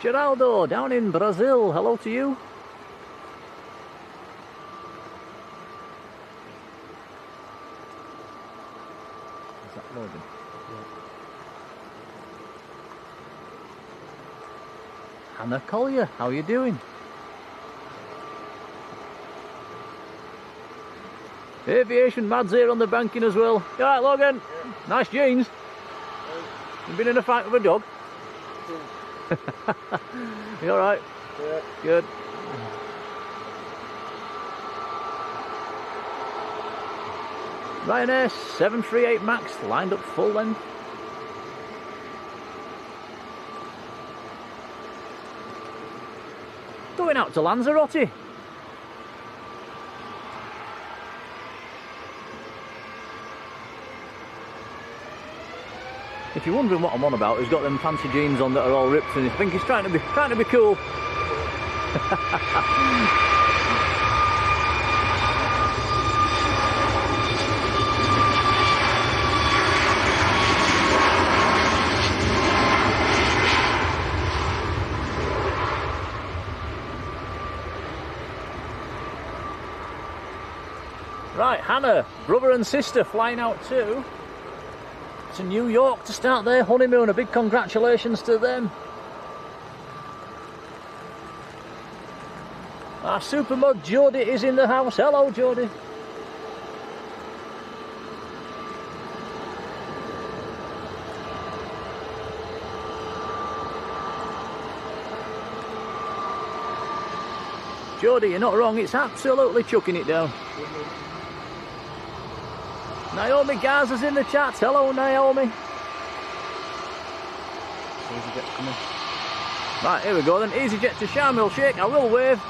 Geraldo, down in Brazil, hello to you. Is that loading? Yeah. Hannah Collier, how are you doing? Aviation Mads here on the banking as well. You alright, Logan? Yeah. Nice jeans. Yeah. You been in a fight with a dog? Yeah. You alright? Yeah. Good. Ryanair 738 Max lined up full length. Going out to Lanzarote. If you're wondering what I'm on about, he's got them fancy jeans on that are all ripped, and I think he's trying to be cool. Right, Hannah, brother and sister flying out too. To New York to start their honeymoon. A big congratulations to them. Our supermod Jodie is in the house. Hello, Jodie. Jodie, you're not wrong. It's absolutely chucking it down. Naomi Garza's in the chat. Hello, Naomi. EasyJet's coming. Right, here we go then. EasyJet to Sharm el Sheikh. I will wave.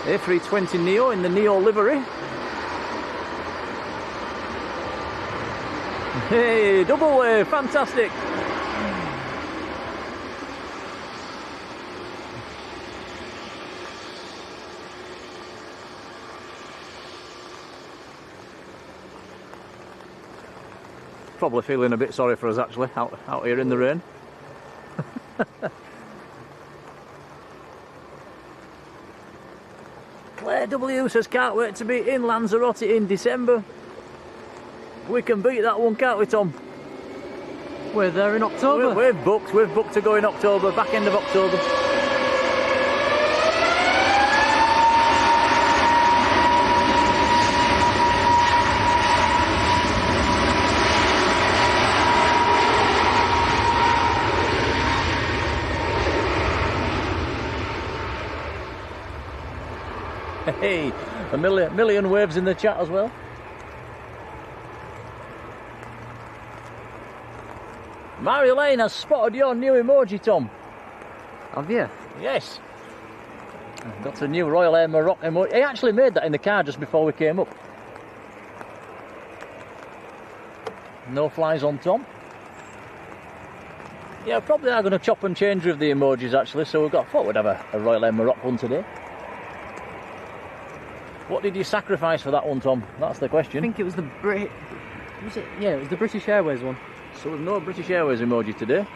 A320 Neo in the Neo livery. Hey, double wave, fantastic! Probably feeling a bit sorry for us actually, out here in the rain. Claire W says, can't wait to be in Lanzarote in December. We can beat that one, can't we, Tom? We're there in October. We've booked to go in October, back end of October. Hey, a million waves in the chat as well. Marjolein has spotted your new emoji, Tom. Have you? Yes. Got a new Royal Air Maroc emoji. He actually made that in the car just before we came up. No flies on Tom. Yeah, probably are going to chop and change with the emojis actually, so I thought we'd have a Royal Air Maroc one today. What did you sacrifice for that one, Tom? That's the question. I think it was the was it? Yeah, it was the British Airways one. So with no British Airways emoji today.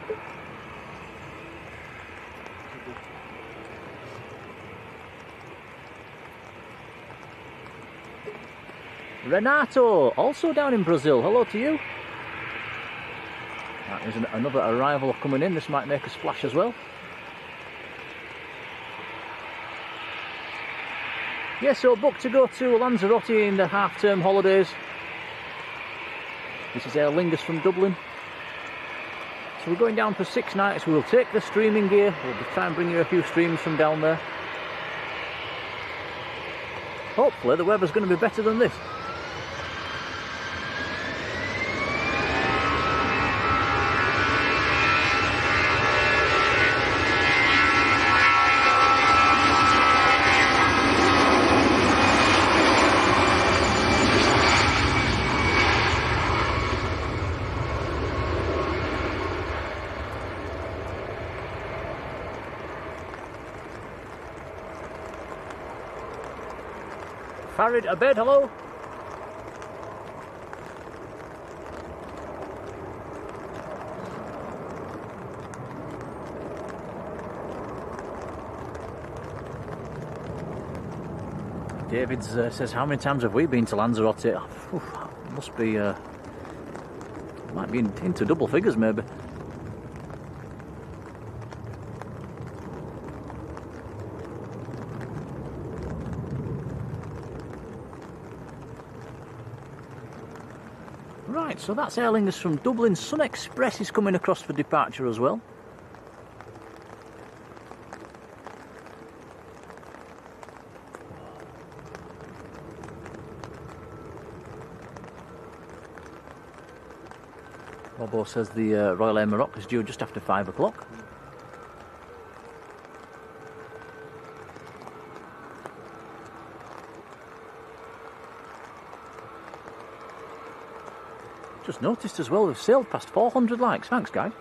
Renato, also down in Brazil. Hello to you. That is another arrival coming in. This might make a splash as well. Yeah, so booked to go to Lanzarote in the half-term holidays. This is Aer Lingus from Dublin. So we're going down for 6 nights. We'll take the streaming gear. We'll try and bring you a few streams from down there. Hopefully the weather's going to be better than this. Farid Abed, hello. David says, how many times have we been to Lanzarote? Must be, might be into double figures maybe. Right, so that's Aer Lingus from Dublin. Sun Express is coming across for departure as well. Bobo says the Royal Air Maroc is due just after 5 o'clock. Just noticed as well, we've sailed past 400 likes. Thanks, guys.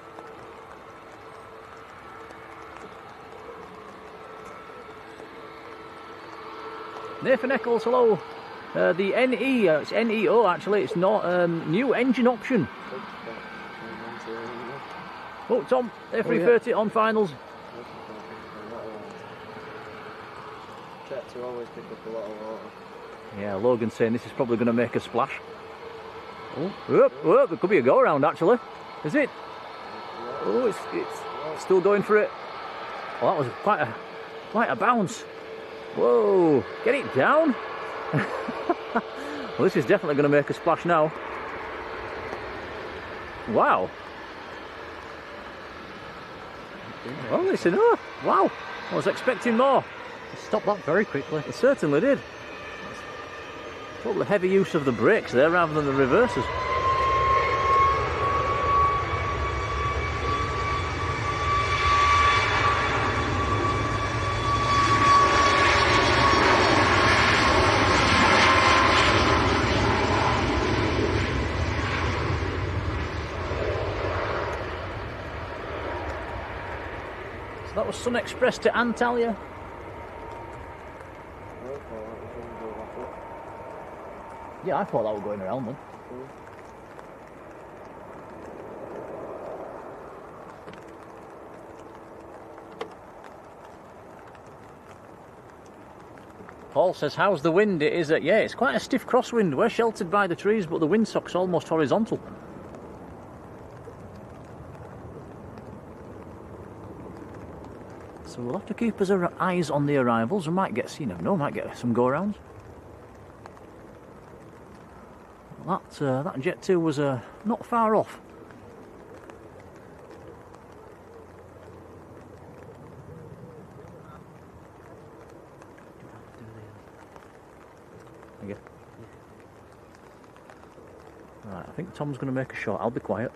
Nathan Eccles, hello. The NE, it's NEO actually, it's not new engine option. Oh, Tom, A330 on finals. Jets are always pick up a lot of water. Yeah, Logan's saying this is probably going to make a splash. Oh, there could be a go around actually. Is it? Oh, it's still going for it. Well, that was quite a bounce. Whoa, get it down. Well, this is definitely going to make a splash now. Wow. Well, listen, oh, wow. I was expecting more. Stopped that very quickly. It certainly did. Probably heavy use of the brakes there rather than the reversers. That was Sun Express to Antalya. Yeah, I thought that was going around then. Paul says, how's the wind? It is, yeah, it's quite a stiff crosswind. We're sheltered by the trees, but the windsock's almost horizontal. So we'll have to keep our eyes on the arrivals. We might get, you never know, might get some go-arounds. That Jet 2 was not far off. Yeah. Right, I think Tom's going to make a shot. I'll be quiet.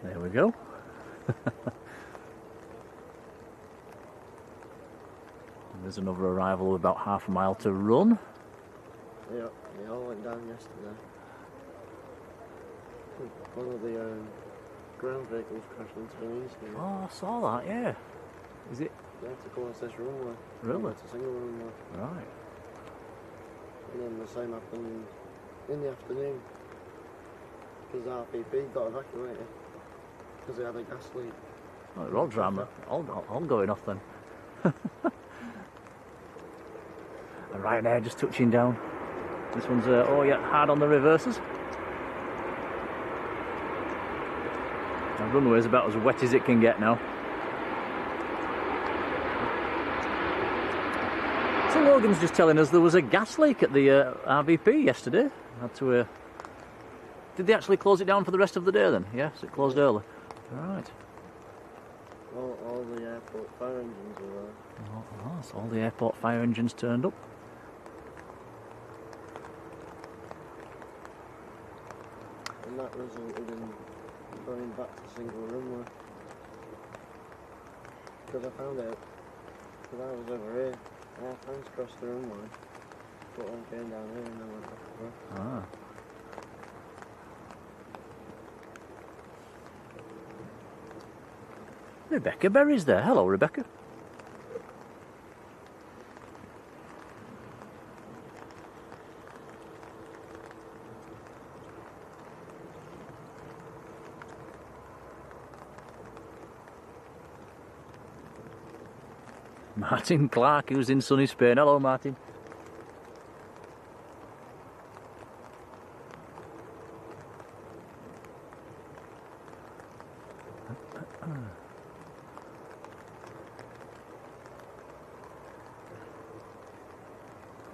There we go. There's another arrival with about half a mile to run. Yeah, they all went down yesterday. One of the ground vehicles crashed into an easy. Oh, I saw that, yeah. Is it? They had to go on this runway. Really? It's a single runway. Right. And then the same happened in the afternoon. Because RPP got evacuated. Because they had a gas leak. Oh, the road drama. All going off then. And Ryanair just touching down. This one's, oh yeah, hard on the reverses. The runway's about as wet as it can get now. So Logan's just telling us there was a gas leak at the RVP yesterday. Had to, did they actually close it down for the rest of the day then? Yes, it closed early. Right. All the airport fire engines were there. Oh, so all the airport fire engines turned up. And that resulted in going back to single runway. Because I found out, because I was over here, airplanes crossed the runway, but one came down here and then went back across. Ah. Rebecca Berry's there. Hello, Rebecca. Martin Clark, who's in sunny Spain. Hello, Martin.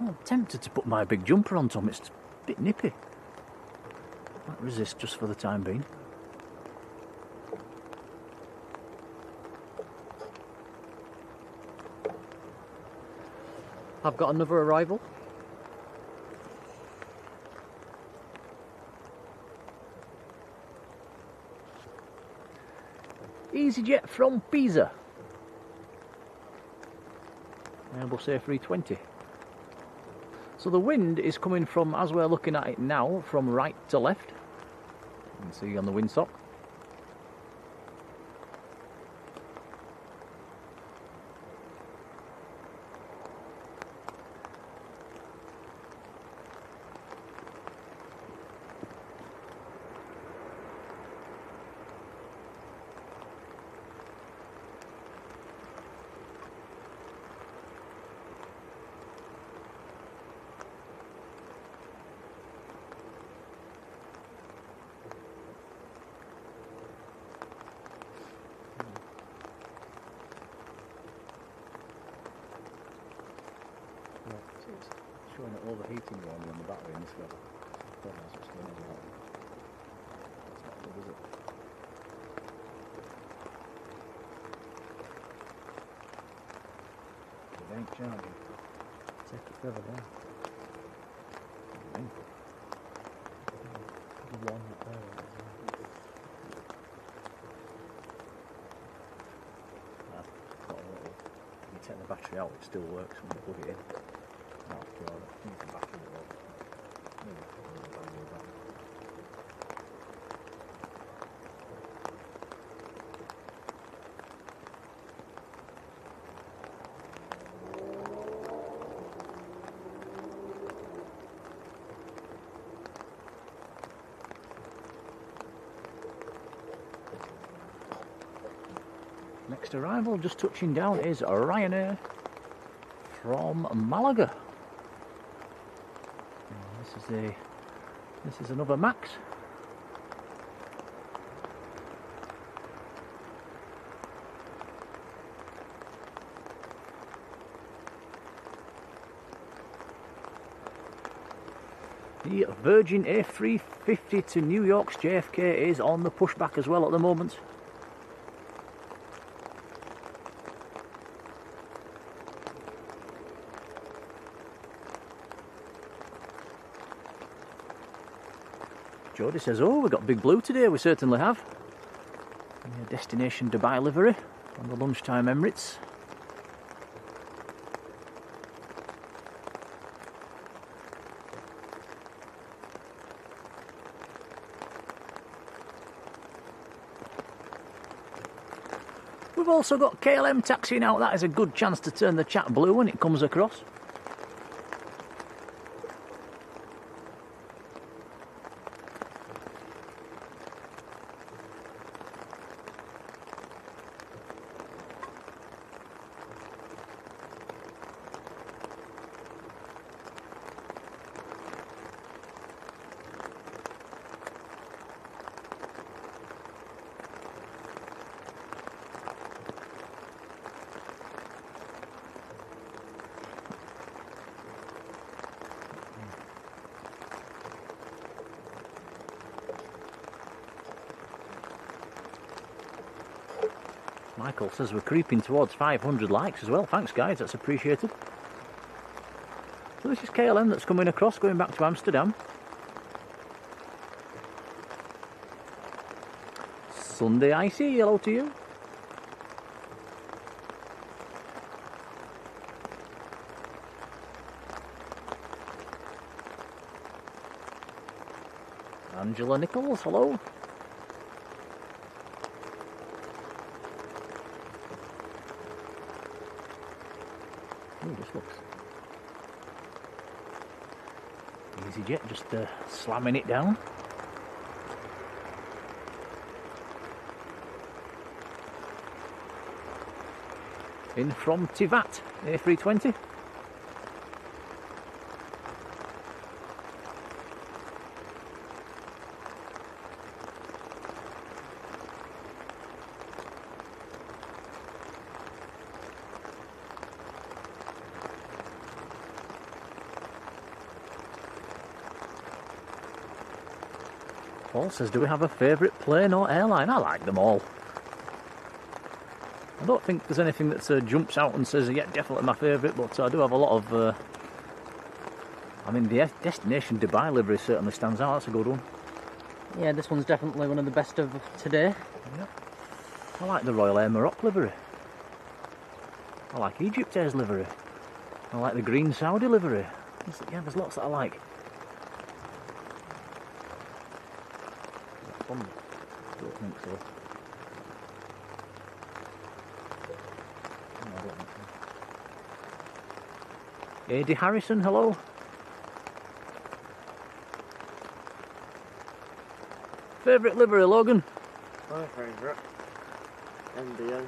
I'm tempted to put my big jumper on, Tom. It's a bit nippy. Might resist just for the time being. I've got another arrival. EasyJet from Pisa. Airbus A320. So the wind is coming from, as we're looking at it now, from right to left. You can see on the windsock. Showing it overheating warning on the battery in this one. God knows what's going on with that. That's not good, is it? It ain't charging. Take it further down. The one up there. That's got a take the battery out, it still works when you plug it in. Not sure. I think the battery will work. Maybe the battery will work. Next arrival, just touching down, is Ryanair from Malaga. This is another Max. The Virgin A350 to New York's JFK is on the pushback as well at the moment. Jodie says, oh, we've got Big Blue today. We certainly have. Destination Dubai livery on the lunchtime Emirates. We've also got KLM taxi now. That is a good chance to turn the chat blue when it comes across. Michael says we're creeping towards 500 likes as well. Thanks guys, that's appreciated. So this is KLM that's coming across, going back to Amsterdam. Sunday Icy, hello to you. Angela Nichols, hello. Oh, this looks EasyJet, just slamming it down. In from Tivat, A320. Paul says, do we have a favourite plane or airline? I like them all. I don't think there's anything that jumps out and says, yeah, definitely my favourite, but I do have a lot of... I mean, the destination Dubai livery certainly stands out. That's a good one. Yeah, this one's definitely one of the best of today. Yeah. I like the Royal Air Morocco livery. I like Egypt Air's livery. I like the Green Saudi livery. Yeah, there's lots that I like. I don't think so. No, I don't think so. Eddie Harrison, hello. Favourite livery, Logan? My favourite. NBA.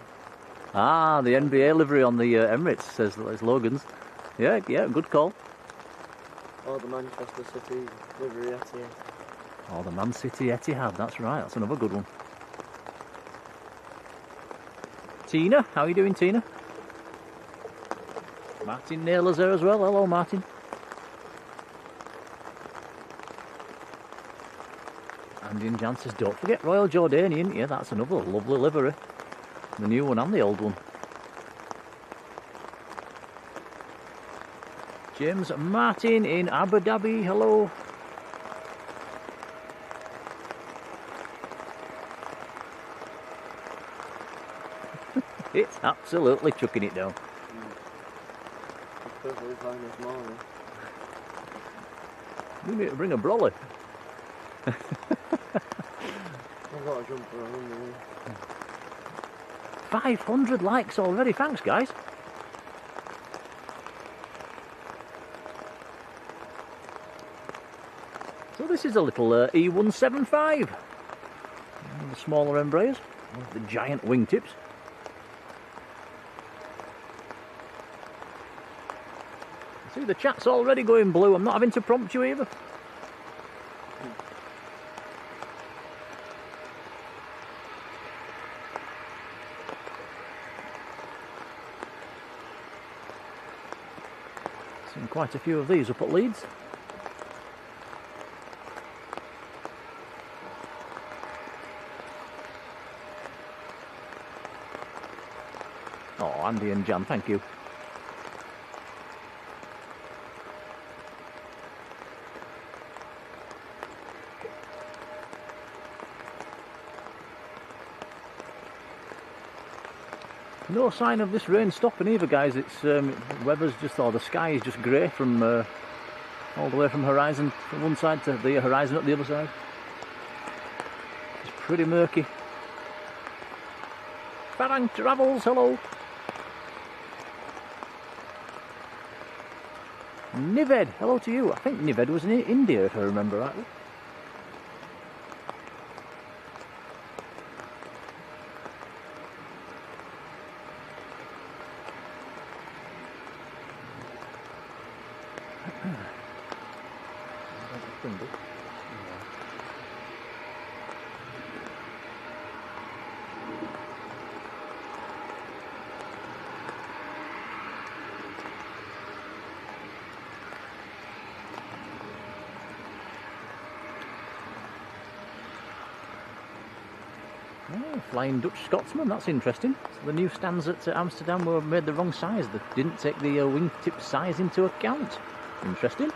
Ah, the NBA livery on the Emirates, says that it's Logan's. Yeah, good call. Or the Manchester City livery Etihad. Oh, the Man City Etihad, that's right, that's another good one. Tina, how are you doing, Tina? Martin Naylor's there as well. Hello, Martin. Andy and Jan says, don't forget Royal Jordanian. Yeah, that's another lovely livery. The new one and the old one. James Martin in Abu Dhabi, hello. It's absolutely chucking it down. perfectly fine this morning. You need to bring a brolly. I've got a jumper on me. 500 likes already, thanks guys. So this is a little E175. The smaller Embraers, the giant wingtips. See, the chat's already going blue. I'm not having to prompt you either. Seen quite a few of these up at Leeds. Oh, Andy and Jan, thank you. No sign of this rain stopping either, guys. It's weather's just, or the sky is just grey from all the way from horizon from one side to the horizon at the other side. It's pretty murky. Farang Travels, hello. Nived, hello to you. I think Nived was in India, if I remember rightly. Oh, Flying Dutch Scotsman, that's interesting. So the new stands at Amsterdam were made the wrong size. They didn't take the wingtip size into account. Interesting.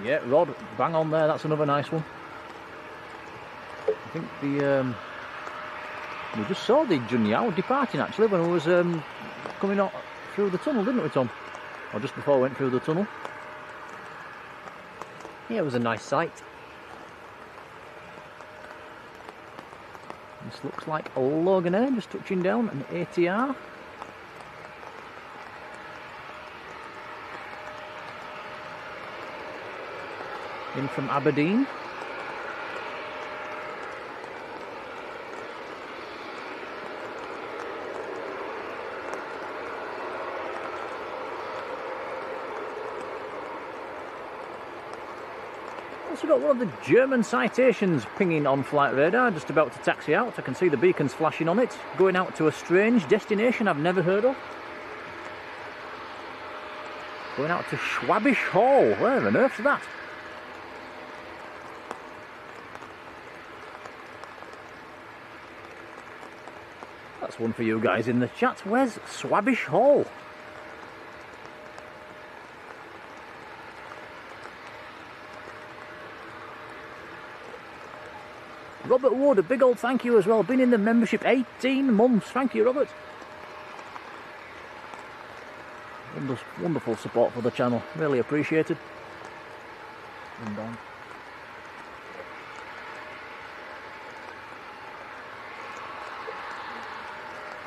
Yeah, Rod, bang on there, that's another nice one. I think the... we just saw the Junyao departing actually when we was coming out through the tunnel, didn't we, Tom? Or just before we went through the tunnel. Yeah, it was a nice sight. This looks like a Loganair just touching down, an ATR. In from Aberdeen. Also got one of the German citations pinging on flight radar, just about to taxi out. I can see the beacons flashing on it, going out to a strange destination I've never heard of. Going out to Schwabisch Hall. Where on earth's that? That's one for you guys in the chat. Where's Schwabisch Hall? Robert Wood, a big old thank you as well. Been in the membership 18 months. Thank you, Robert. Wonderful support for the channel. Really appreciated. And on.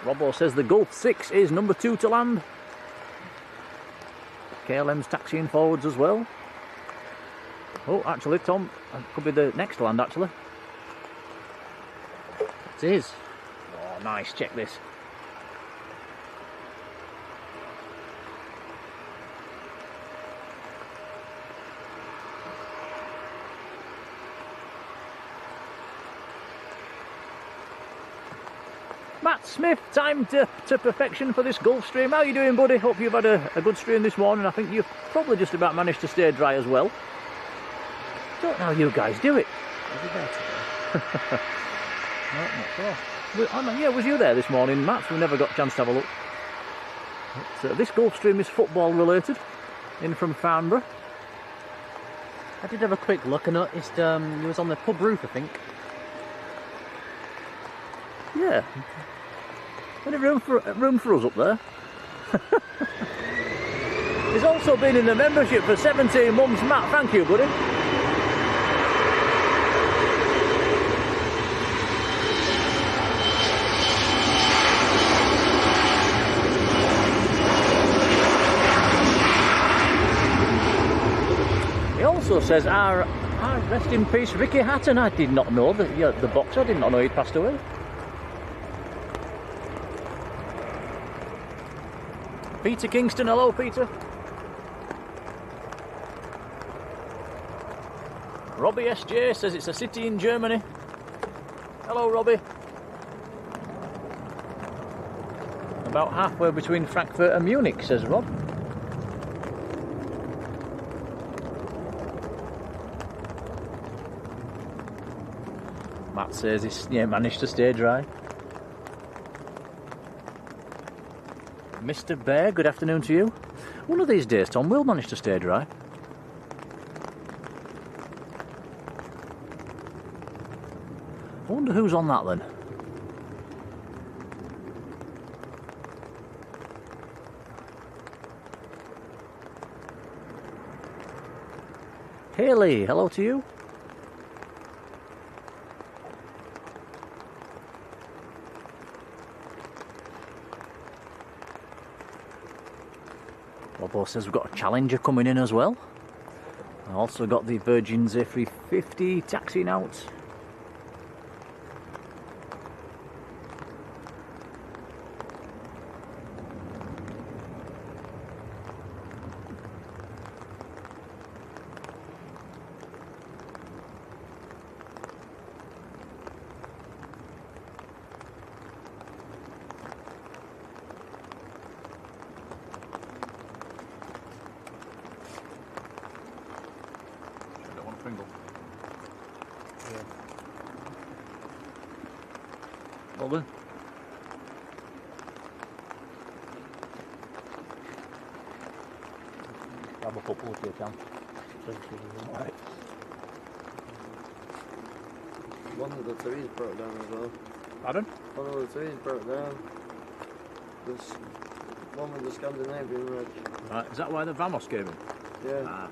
Robbo says the Gulf 6 is number 2 to land. KLM's taxiing forwards as well. Oh, actually, Tom, could be the next to land, actually. It is. Oh, nice. Check this. Matt Smith, time to perfection for this Gulf stream. How you doing, buddy? Hope you've had a good stream this morning. I think you've probably just about managed to stay dry as well. Don't know how you guys do it. Was he there today? No, not sure. Yeah, was you there this morning, Matt? We never got a chance to have a look. But, this Gulf stream is football related. In from Farnborough. I did have a quick look and noticed you was on the pub roof, I think. Yeah. Any room for us up there? He's also been in the membership for 17 months. Matt, thank you, buddy. He also says, our rest in peace, Ricky Hatton. I did not know that the boxer. I did not know he'd passed away. Peter Kingston, hello Peter. Robbie SJ says it's a city in Germany. Hello Robbie. About halfway between Frankfurt and Munich, says Rob. Matt says he's managed to stay dry. Mr. Bear, good afternoon to you. One of these days, Tom will manage to stay dry. I wonder who's on that then. Haley, hello to you. Bobo says we've got a Challenger coming in as well. I also got the Virgin's A380 taxiing out. Well done. Grab a couple if you can. Right. One of the trees broke down as well. Pardon? One of the trees broke down. This one with the Scandinavian ridge. Right, is that why the Vamos came in? Yeah. Ah.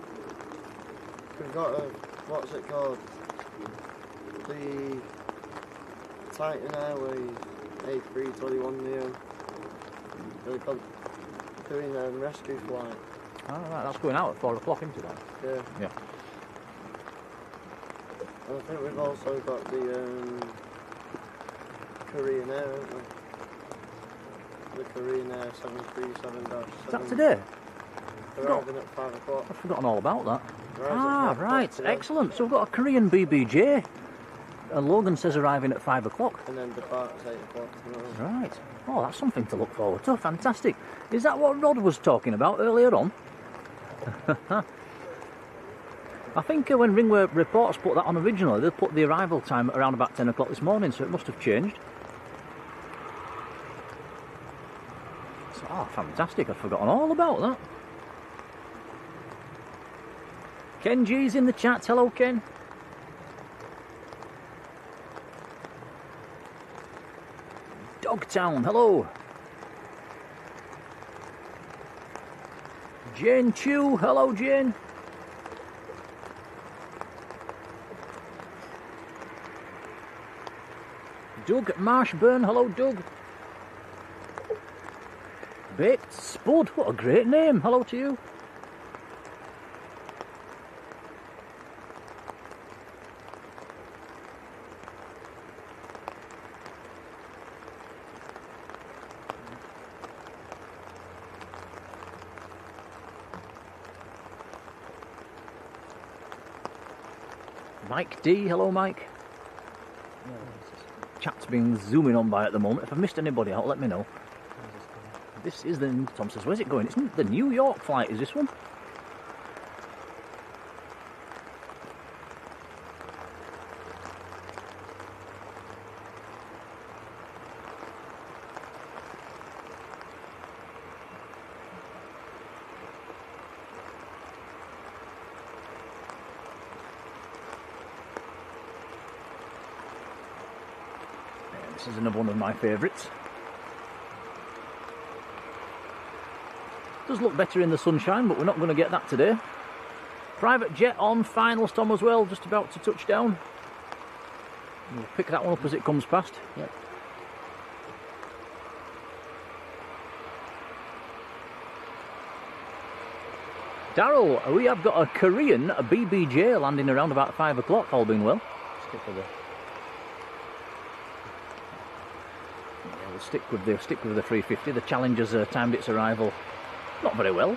We've got a, what's it called? The Titan Airways A321 Neo. They're doing a rescue flight. Oh, right, that's going out at 4 o'clock into that. Yeah. Yeah. And I think we've also got the Korean Air, haven't we? The Korean Air 737-7. Is that today? They're arriving at 5 o'clock. I've forgotten all about that. Ah, right, excellent. So we've got a Korean BBJ. And Logan says arriving at 5 o'clock. And then depart at 8 o'clock tomorrow. Right. Oh, that's something to look forward to. Fantastic. Is that what Rod was talking about earlier on? I think when Ringway Reports put that on originally, they put the arrival time around about 10 o'clock this morning, so it must have changed. So, oh, fantastic. I've forgotten all about that. Ken G's in the chat. Hello, Ken. Dogtown, hello. Jane Chu, hello Jane. Doug Marshburn, hello Doug. Baked Spud, what a great name, hello to you. Mike D, hello Mike. Chat's been zooming on by at the moment. If I've missed anybody out, let me know. This is the, Tom says, where's it going? It's the New York flight, is this one? This is another one of my favourites. Does look better in the sunshine, but we're not going to get that today. Private jet on final, Tom, as well, just about to touch down. We'll pick that one up as it comes past. Yep. Daryl, we have got a Korean BBJ landing around about 5 o'clock, all being well. Stick with it. Yeah, we'll stick with the 350. The Challenger's timed its arrival not very well.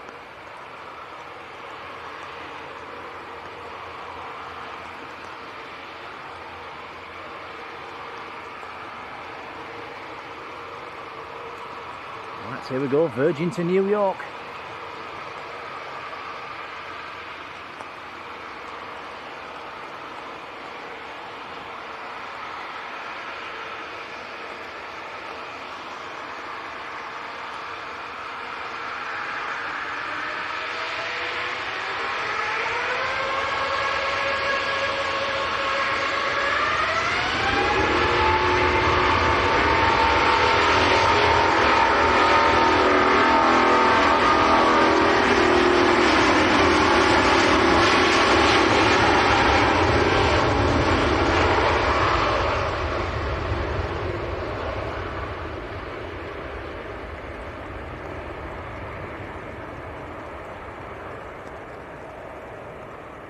Right, here we go, Virgin to New York.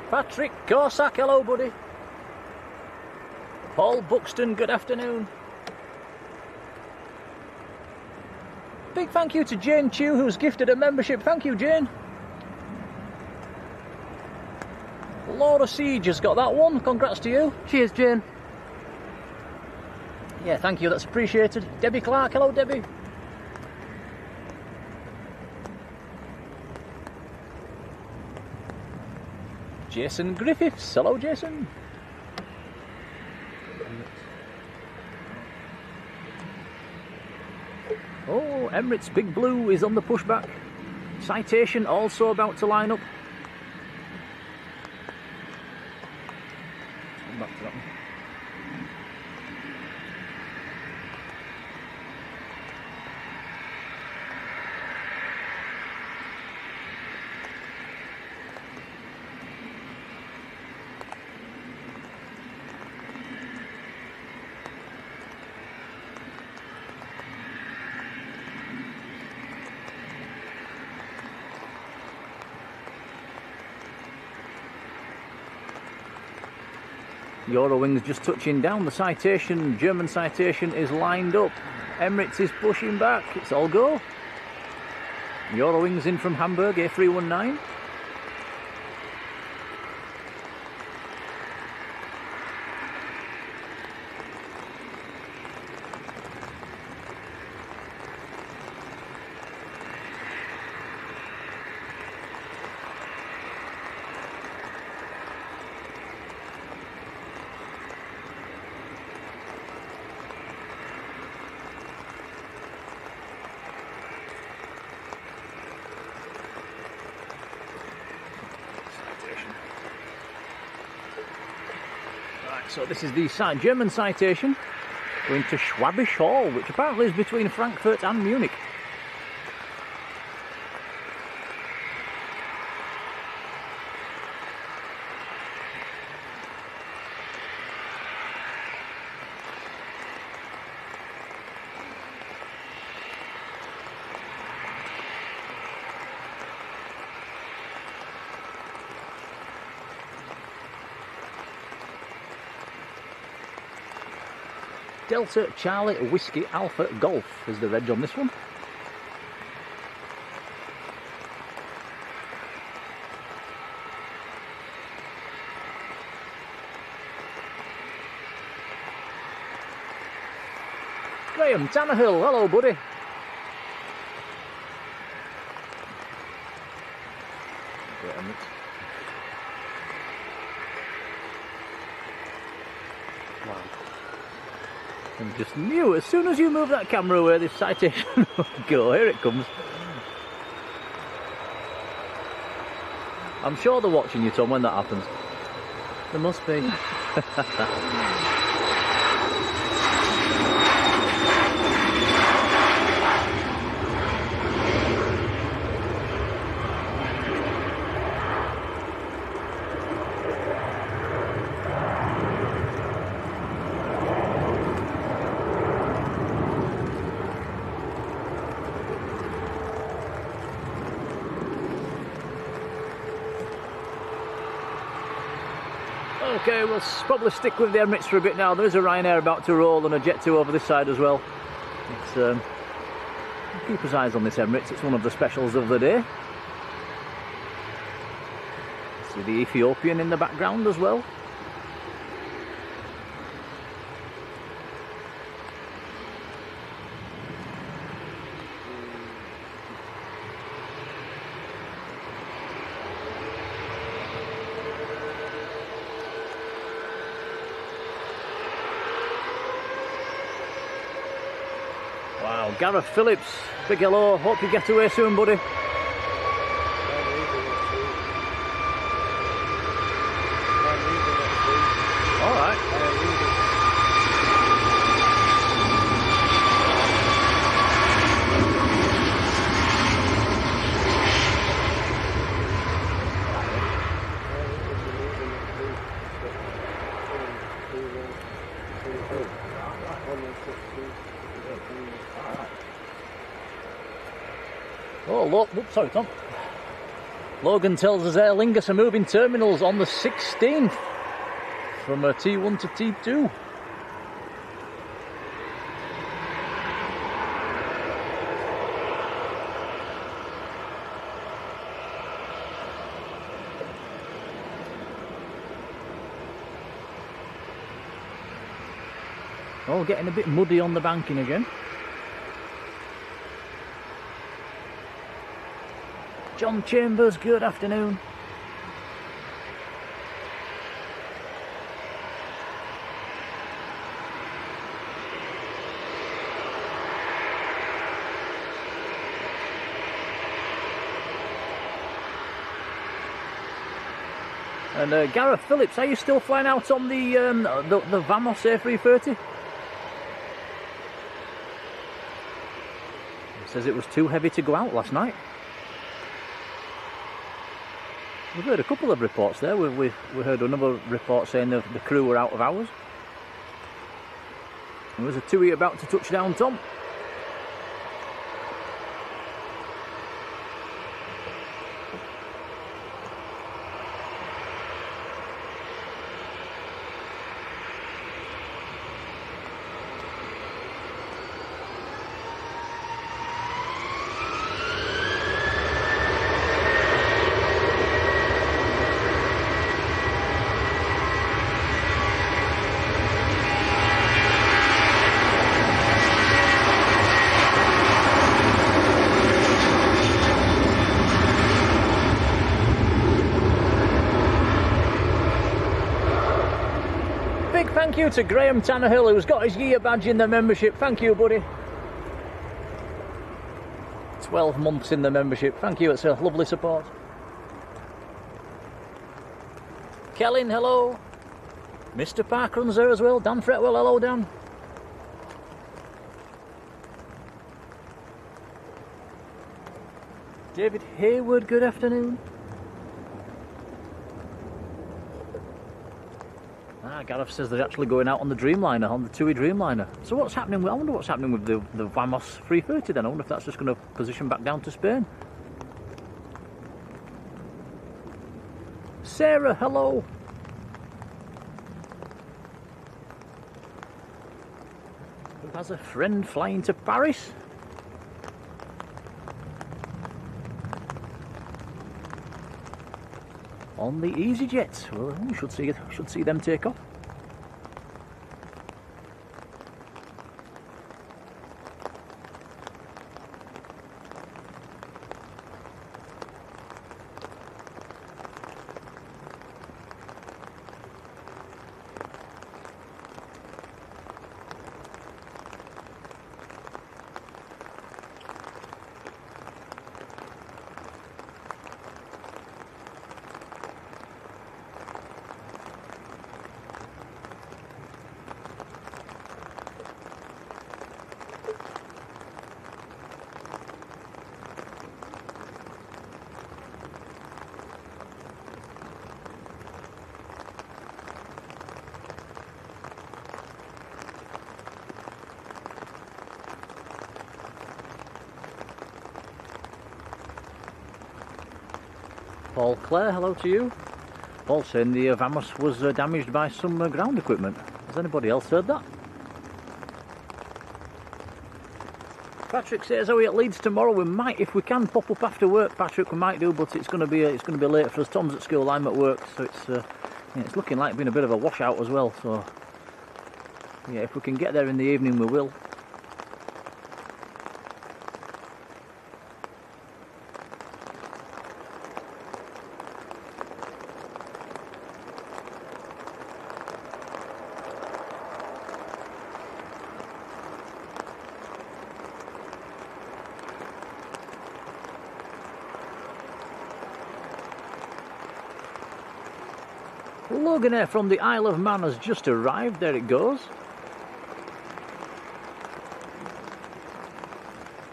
Patrick Corsack, hello buddy. Paul Buxton, good afternoon. Big thank you to Jane Chew, who's gifted a membership. Thank you, Jane. Laura Siege has got that one. Congrats to you. Cheers, Jane. Yeah, thank you, that's appreciated. Debbie Clark, hello Debbie. Jason Griffiths, hello Jason. Oh, Emirates Big Blue is on the pushback. Citation also about to line up. Back to that one. Eurowings just touching down. The citation, German citation, is lined up. Emirates is pushing back. It's all go. Eurowings in from Hamburg, A319. So this is the German citation going to Schwabisch Hall, which apparently is between Frankfurt and Munich. Delta Charlie Whiskey Alpha Golf is the reg on this one. Graham Tannehill, hello buddy. Wow. And just knew as soon as you move that camera away, this citation will go. Here it comes. I'm sure they're watching you, Tom, when that happens. There must be. Okay, we'll probably stick with the Emirates for a bit now. There is a Ryanair about to roll and a Jet 2 over this side as well. It's, keep his eyes on this Emirates, it's one of the specials of the day. See the Ethiopian in the background as well. Wow, Gareth Phillips, big hello, hope you get away soon, buddy. Alright. Oh, look, oops, sorry, Tom. Logan tells us Aer Lingus are moving terminals on the 16th from T1 to T2. Oh, getting a bit muddy on the banking again. John Chambers, good afternoon. And Gareth Phillips, are you still flying out on the Vamos A380? He says it was too heavy to go out last night. We've heard a couple of reports there. We heard another report saying the crew were out of hours. There was a TUI about to touch down, Tom. Thank you to Graham Tannehill, who's got his year badge in the membership. Thank you, buddy. 12 months in the membership. Thank you, it's a lovely support. Colin, hello. Mr. Parkrun's there as well. Dan Fretwell, hello, Dan. David Hayward, good afternoon. Gareth says they're actually going out on the Dreamliner, on the TUI Dreamliner. So what's happening? I wonder what's happening with the Vamos 330 then. I wonder if that's just going to position back down to Spain. Sarah, hello. Who has a friend flying to Paris? On the EasyJet. Well, we should see them take off. Paul Clare, hello to you. Paul's saying the Vamos was damaged by some ground equipment. Has anybody else heard that? Patrick says, "Are we at Leeds tomorrow?" We might, if we can, pop up after work. Patrick, we might do, but it's going to be late for us. Tom's at school, I'm at work, so it's looking like being a bit of a washout as well. So yeah, if we can get there in the evening, we will. Logan Air from the Isle of Man has just arrived. There it goes.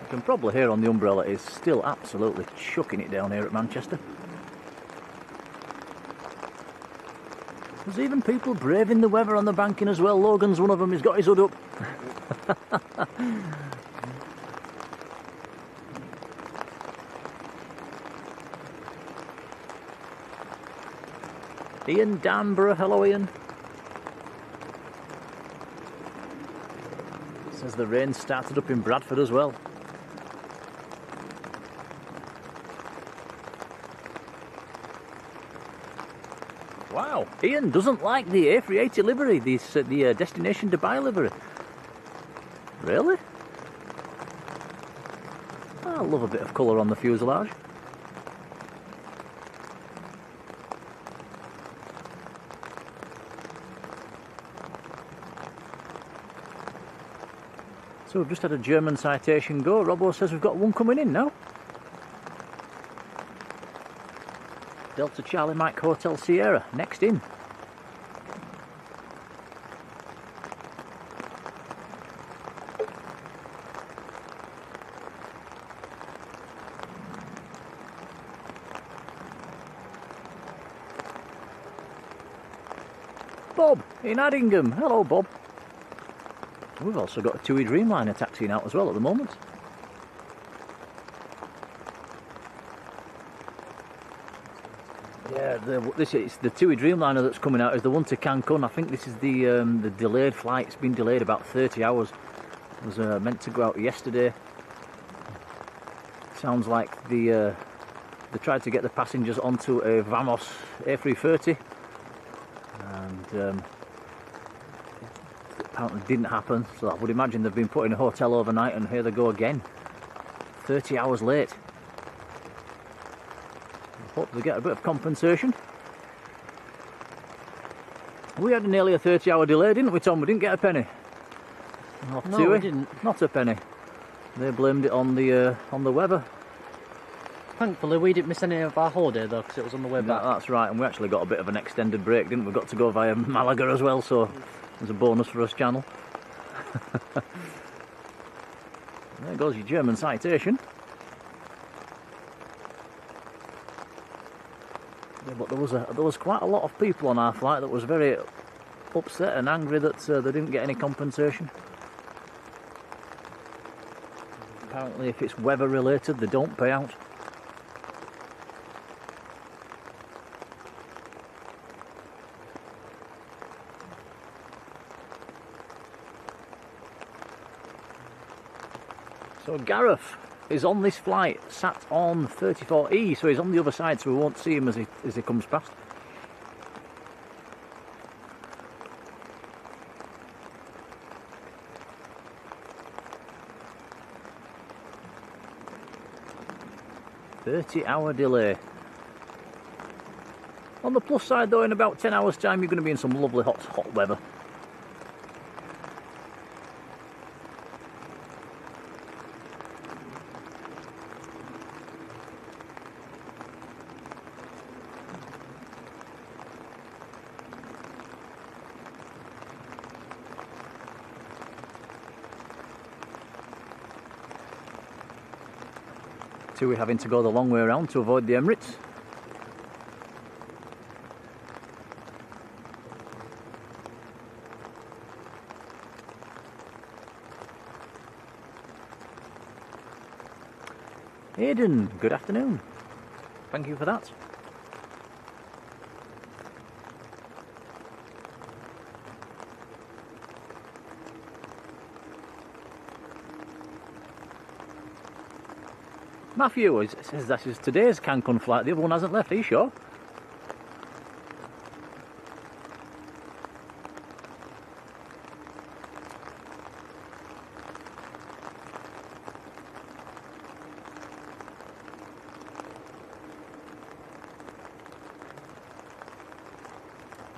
You can probably hear on the umbrella it's still absolutely chucking it down here at Manchester. There's even people braving the weather on the banking as well. Logan's one of them. He's got his hood up. Ian Danborough, hello Ian. Says the rain started up in Bradford as well. Wow, Ian doesn't like the A380 livery, the Destination Dubai livery. Really? I love a bit of colour on the fuselage. So we've just had a German citation go. Robbo says we've got one coming in now. Delta Charlie Mike Hotel Sierra, next in. Bob in Addingham. Hello, Bob. We've also got a TUI Dreamliner taxiing out as well at the moment. Yeah, this is the TUI Dreamliner that's coming out is the one to Cancun. I think this is the delayed flight. It's been delayed about 30 hours. It was meant to go out yesterday. Sounds like they tried to get the passengers onto a Vamos A380 and apparently didn't happen, so I would imagine they've been put in a hotel overnight and here they go again. 30 hours late. I hope they get a bit of compensation. We had nearly a 30-hour delay, didn't we, Tom? We didn't get a penny. No, we didn't. Not a penny. They blamed it on the weather. Thankfully, we didn't miss any of our holiday though, because it was on the way back. That's right, and we actually got a bit of an extended break, didn't we? We got to go via Malaga as well, so there's a bonus for us, channel. There goes your German citation. Yeah, but there was quite a lot of people on our flight that was very upset and angry that they didn't get any compensation. Apparently, if it's weather related, they don't pay out. So Gareth is on this flight, sat on 34E, so he's on the other side, so we won't see him as he comes past. "30-hour delay. On the plus side though, in about 10 hours time you're going to be in some lovely hot weather. TUI having to go the long way around to avoid the Emirates. Aidan, good afternoon. Thank you for that. Matthew, it says this is today's Cancun flight. The other one hasn't left. Are you sure?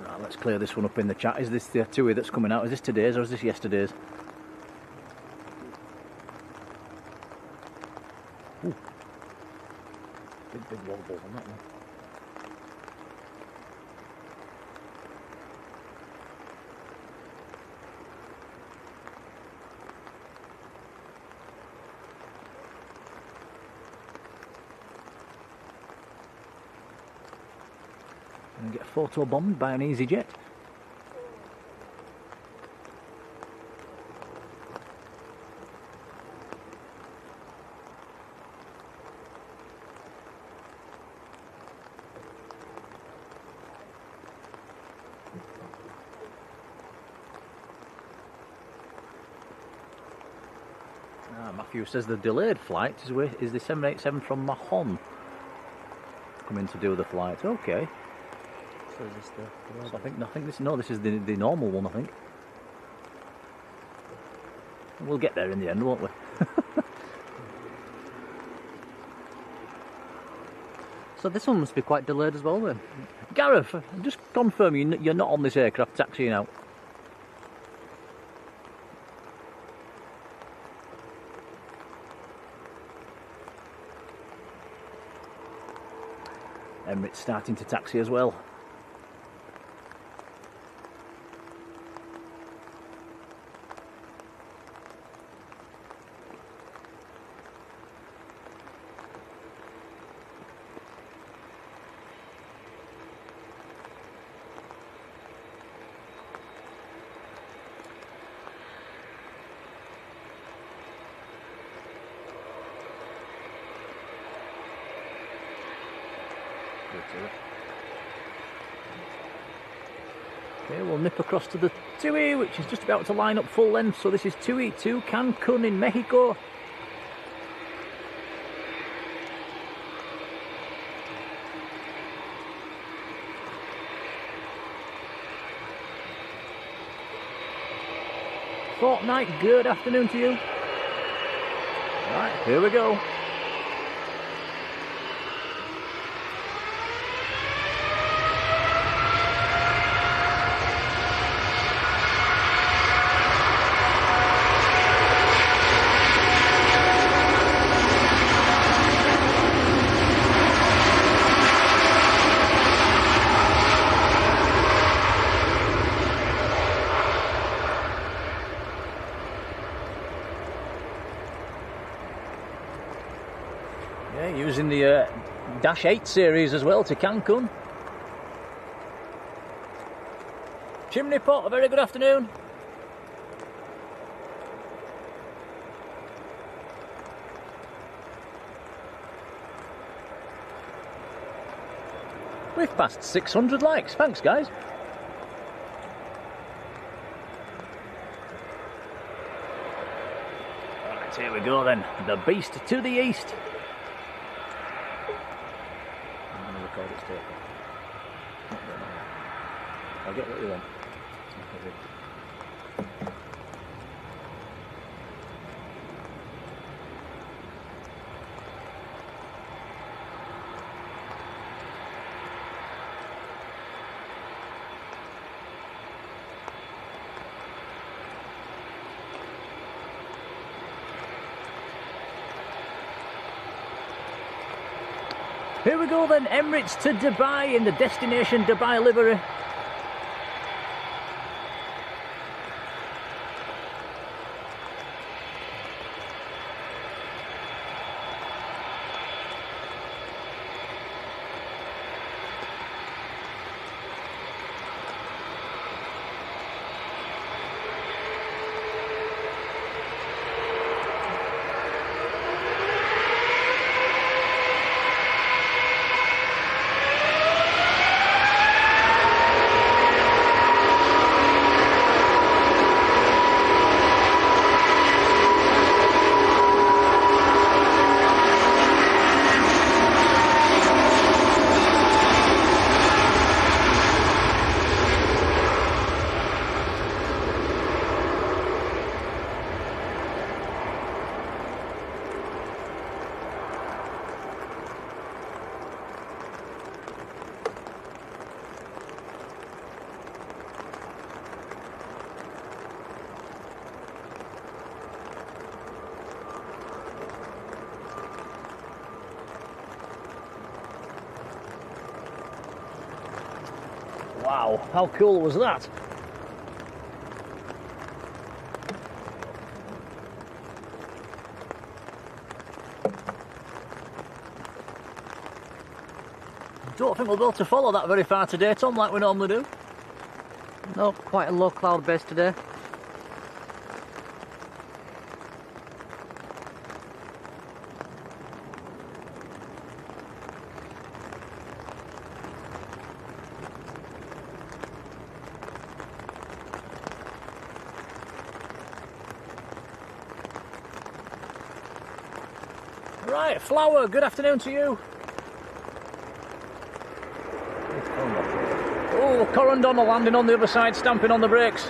Right, let's clear this one up in the chat. Is this the TUI that's coming out? Is this today's or is this yesterday's? Ooh. Big wobble on that one. And get photo bombed by an EasyJet. Matthew says the delayed flight is the 787 from Mahon coming to do the flight. Okay. So is this the So I think this is the normal one, I think. We'll get there in the end, won't we? So this one must be quite delayed as well then. Gareth, just confirm you're not on this aircraft taxiing out. Emirates starting to taxi as well. Okay, we'll nip across to the TUI, which is just about to line up full length. So this is TUI to Cancun in Mexico. Fortnight, good afternoon to you. Right, here we go. Yeah, using the Dash 8 series as well to Cancun. Chimney Pot, a very good afternoon. We've passed 600 likes, thanks guys. Right, here we go then, the beast to the east. I'm going to record its tape. I'll get what you want. Here we go then, Emirates to Dubai in the destination Dubai livery. Wow, how cool was that? Don't think we'll be able to follow that very far today, Tom, like we normally do. No, quite a low cloud base today. Right, Flower, good afternoon to you. Oh, Corendon landing on the other side, stamping on the brakes.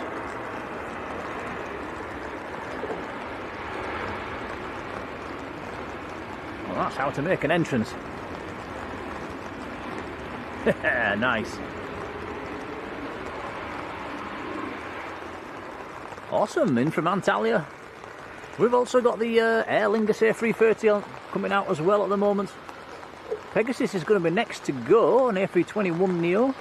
Well, that's how to make an entrance. Nice. Awesome, in from Antalya. We've also got the Aer Lingus A380 coming out as well at the moment. Pegasus is going to be next to go on A321neo.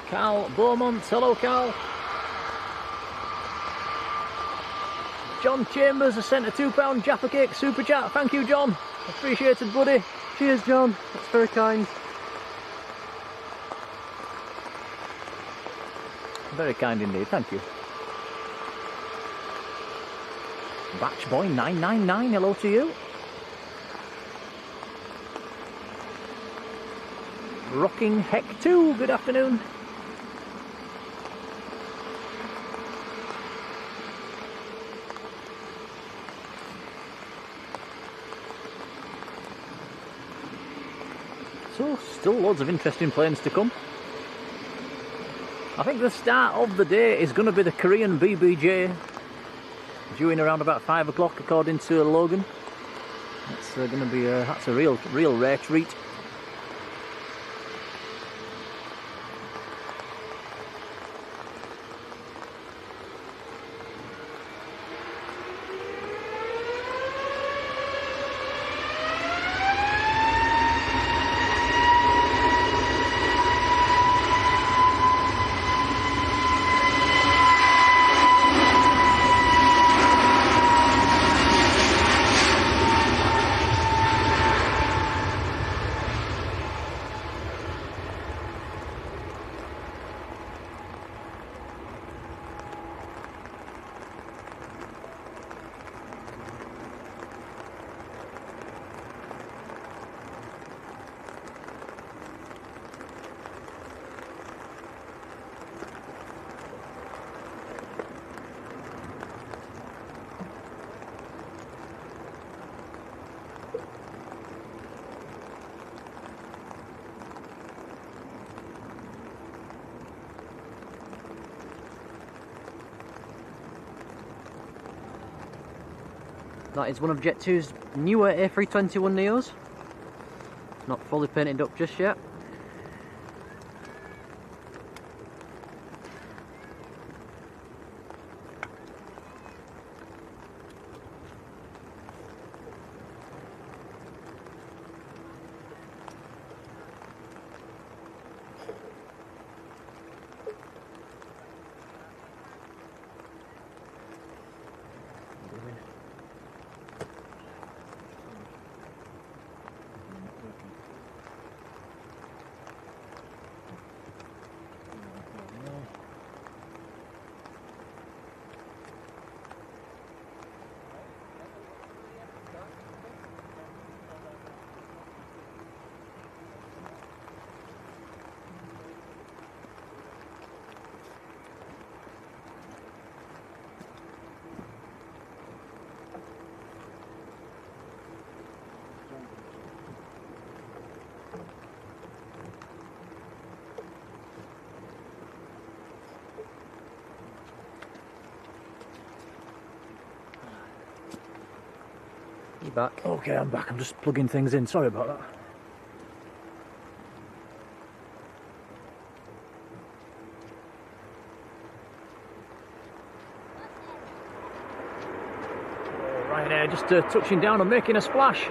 Carl Beaumont, hello Carl. John Chambers has sent a £2 Jaffa Cake super chat. Thank you, John. Appreciated, buddy. Cheers, John. That's very kind. Very kind indeed, thank you. Batch Boy 999, hello to you. Rocking Heck 2, good afternoon. So, still loads of interesting planes to come. I think the start of the day is going to be the Korean BBJ, due in around about 5 o'clock according to Logan. That's going to be that's a real rare treat. That is one of Jet2's newer A321neos. Not fully painted up just yet. You back? Okay, I'm back. I'm just plugging things in. Sorry about that. Ryanair just touching down and making a splash.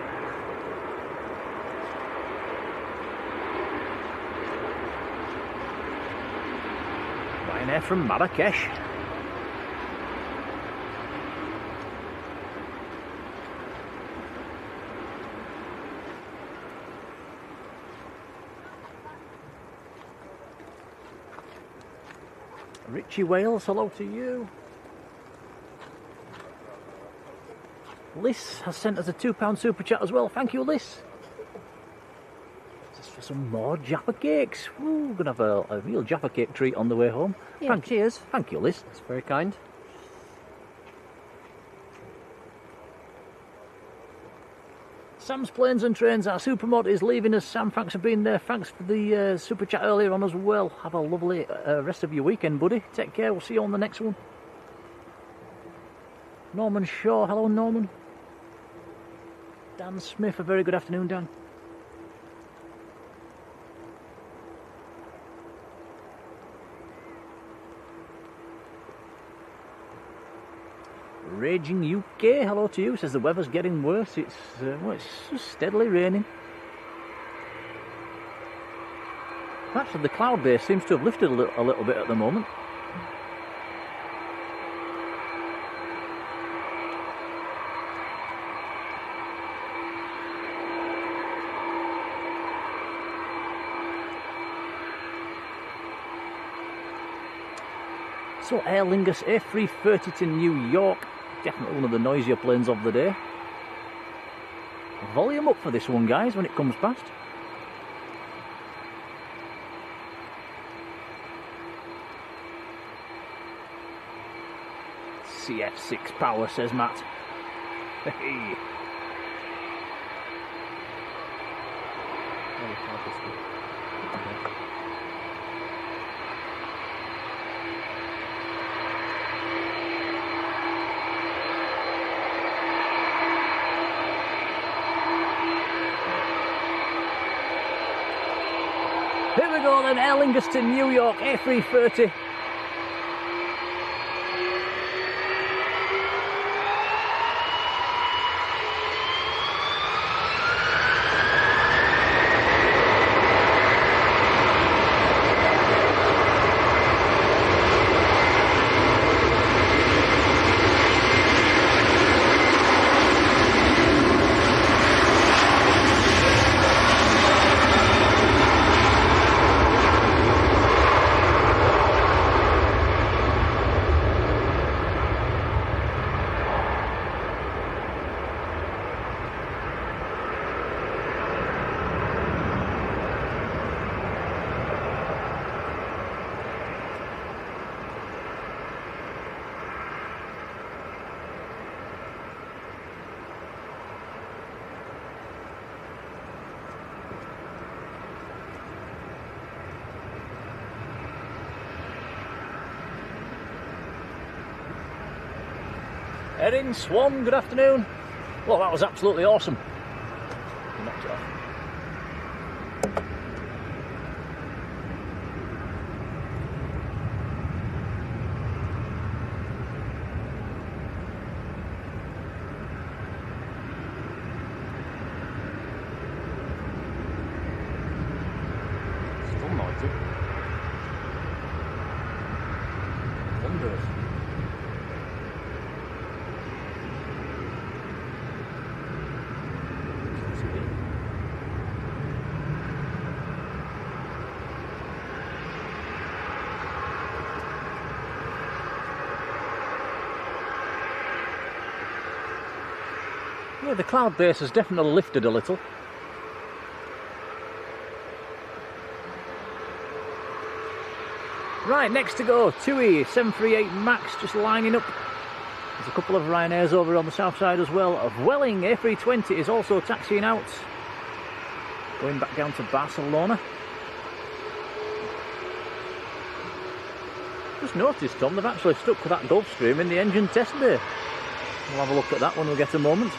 Ryanair from Marrakesh. Richie Wales, hello to you. Liz has sent us a £2 super chat as well. Thank you, Liz. Just for some more Jaffa cakes. Ooh, we're going to have a real Jaffa cake treat on the way home. Yeah, cheers. Thank you, Liz. That's very kind. Sam's Planes and Trains, our supermod, is leaving us. Sam, thanks for being there. Thanks for the super chat earlier on as well. Have a lovely rest of your weekend, buddy. Take care. We'll see you on the next one. Norman Shaw. Hello, Norman. Dan Smith. A very good afternoon, Dan. Raging UK, hello to you. Says the weather's getting worse. It's just steadily raining. Actually, the cloud base seems to have lifted a little bit at the moment. So Aer Lingus A330 to New York, definitely one of the noisier planes of the day. Volume up for this one, guys, when it comes past. CF6 power, says Matt. Hey. Here we go then, Aer Lingus to New York, A330. Erin Swan, good afternoon. Well, that was absolutely awesome. Knocked it off. Still noisy. Thunderous. Yeah, the cloud base has definitely lifted a little. Right, next to go, TUI 738 MAX just lining up. There's a couple of Ryanairs over on the south side as well. Of Welling A320 is also taxiing out, going back down to Barcelona. Just noticed, Tom, they've actually stuck that Gulfstream in the engine test bay. We'll have a look at that when we get a moment.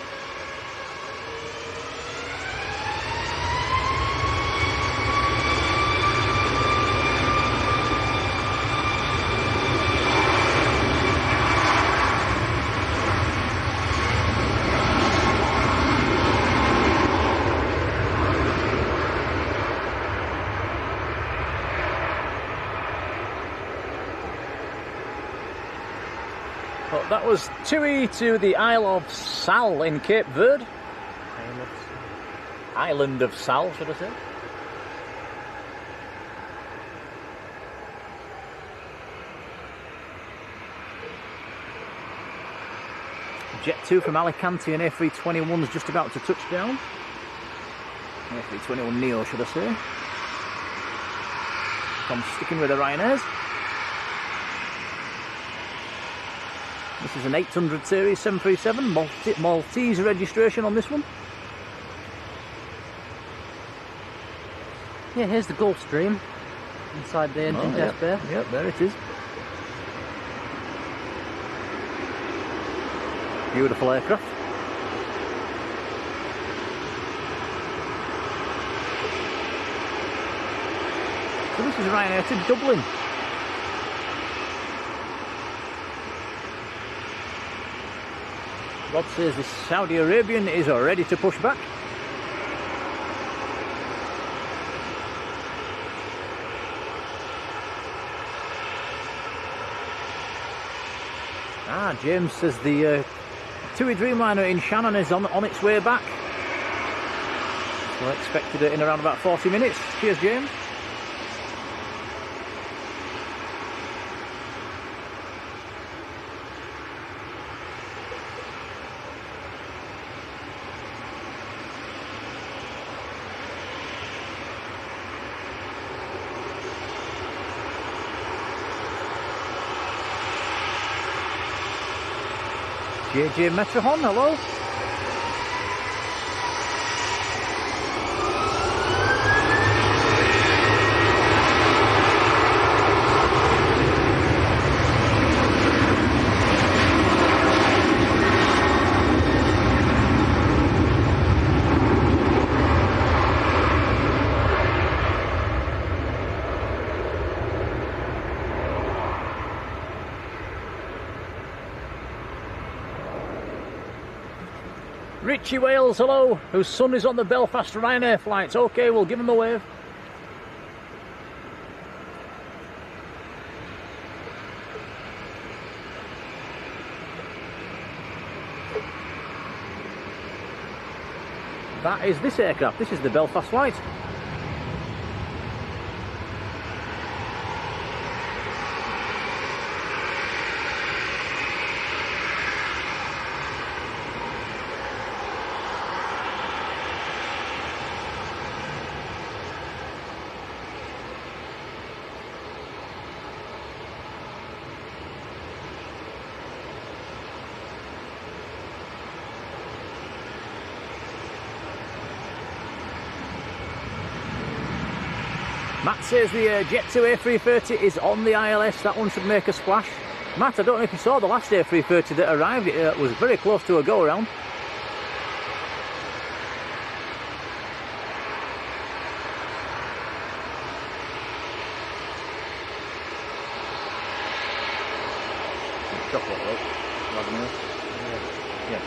that was TUI to the Isle of Sal in Cape Verde. Island of Sal, should I say. Jet 2 from Alicante and A321 is just about to touch down. A321 Neo, should I say. I'm sticking with the Ryanairs. This is an 800 series 737, Maltese registration on this one. Yeah, here's the Gulfstream inside the engine test bay. Yep, there it is. Beautiful aircraft. So this is Ryanair to Dublin. Rod says the Saudi Arabian is ready to push back. James says the TUI Dreamliner in Shannon is on its way back. So I expected it in around about 40 minutes. Cheers, James. JJ Metrohon, hello. Richie Wales, hello, whose son is on the Belfast Ryanair flights. Okay, we'll give him a wave. That is this aircraft. This is the Belfast flight. Matt says the Jet 2 A330 is on the ILS. That one should make a splash. Matt, I don't know if you saw the last A330 that arrived. It was very close to a go-around. Chocolate, right? Yeah.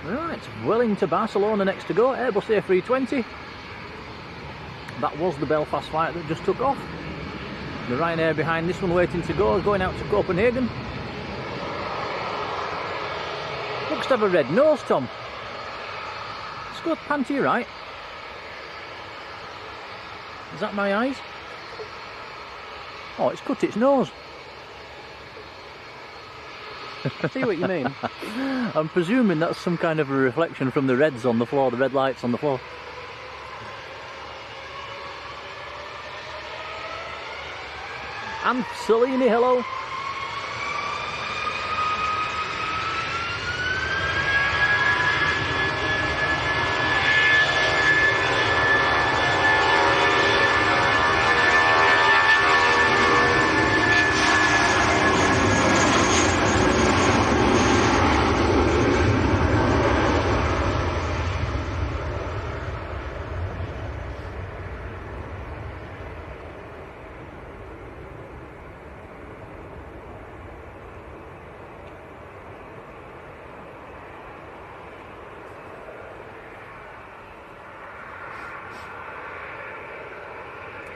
Right, well into Barcelona next to go, Airbus A320. That was the Belfast flight that just took off. The Ryanair behind this one waiting to go, going out to Copenhagen. Looks to have a red nose, Tom. Let's go pan to your right. Is that my eyes? Oh, it's cut its nose. I see what you mean. I'm presuming that's some kind of a reflection from the reds on the floor, the red lights on the floor. And Salini, hello.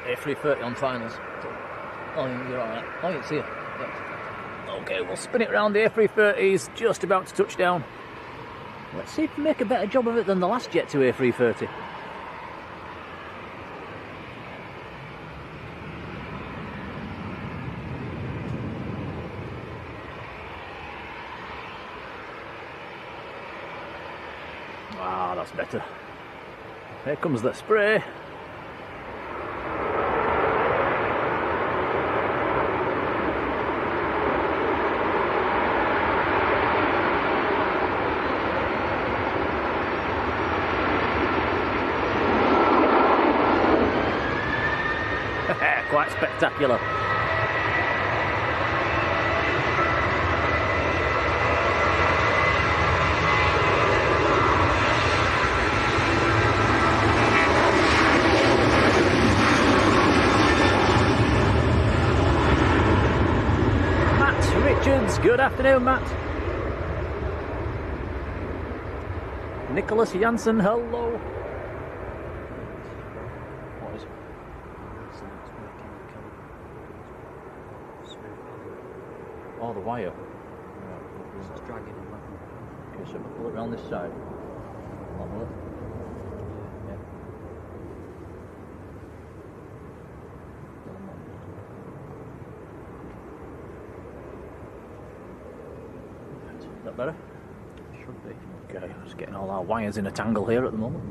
A330 on finals. Oh, you're alright. Oh, it's here. Yep. Okay, we'll spin it round. The A330 is just about to touch down. Let's see if we make a better job of it than the last Jet 2 A330. Ah, that's better. Here comes the spray. Quite spectacular. Matt Richards, good afternoon, Matt. Nicholas Janssen, hello. What is it? Oh, the wire. It's dragging on that. Okay, so we'll pull it around this side. That will it? Yeah. Is that better? Should be. Okay, just getting all our wires in a tangle here at the moment.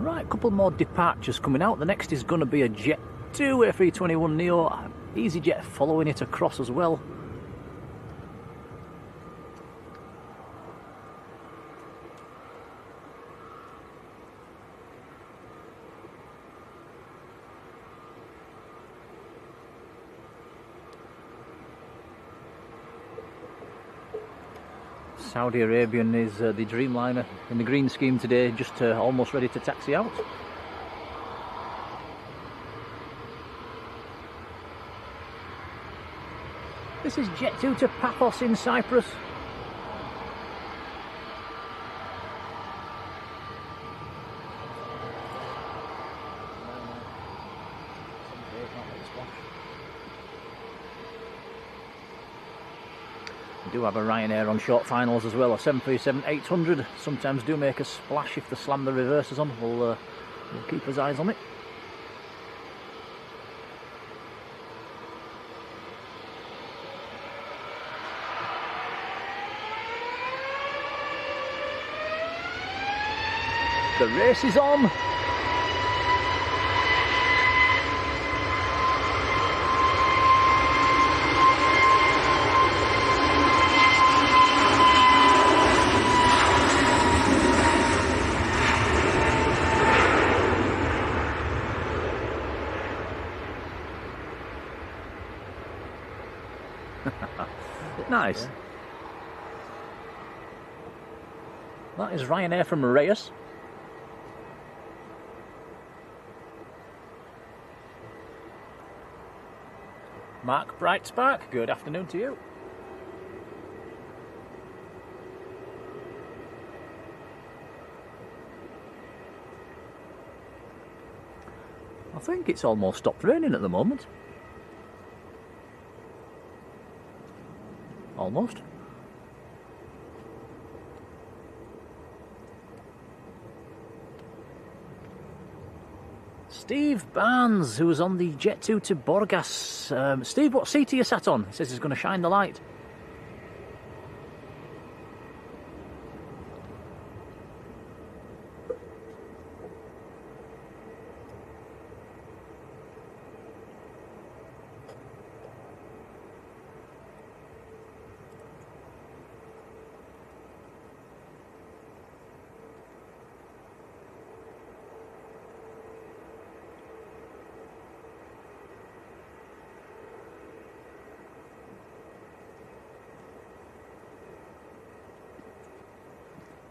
Right, a couple more departures coming out. The next is going to be a Jet 2 A321neo. EasyJet following it across as well. Saudi Arabian is the Dreamliner in the green scheme today, just almost ready to taxi out. This is Jet 2 to Paphos in Cyprus. We do have a Ryanair on short finals as well, a 737-800. Sometimes do make a splash if they slam the reversers on. We'll keep his eyes on it. The race is on. Nice. That is Ryanair from Reyes. Mark Brightspark, good afternoon to you. I think it's almost stopped raining at the moment. Almost. Steve Barnes, who was on the Jet 2 to Borgas. Steve, what seat are you sat on? He says he's going to shine the light.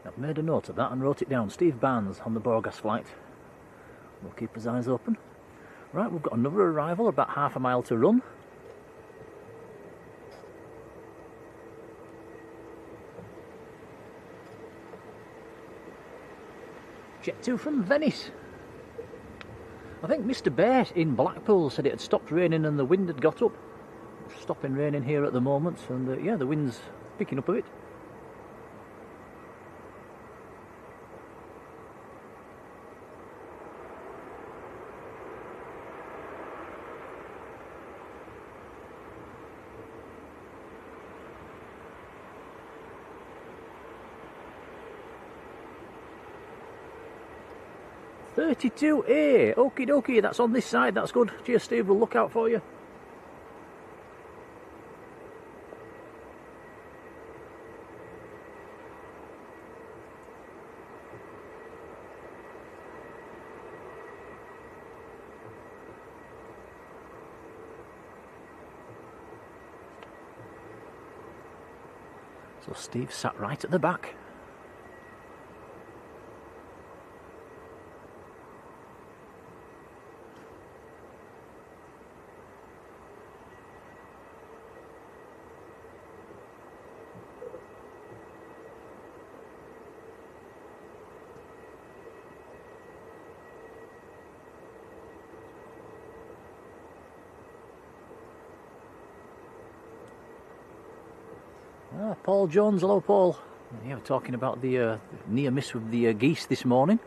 I've made a note of that and wrote it down. Steve Barnes on the Borgas flight. We'll keep his eyes open. Right, we've got another arrival, about half a mile to run. Jet 2 from Venice. I think Mr. Bear in Blackpool said it had stopped raining and the wind had got up. It's stopping raining here at the moment, and yeah, the wind's picking up a bit. "32A, okie dokie, that's on this side, that's good. Cheers Steve, we'll look out for you." So Steve sat right at the back. Paul Jones, hello Paul. Yeah, we're talking about the near miss with the geese this morning.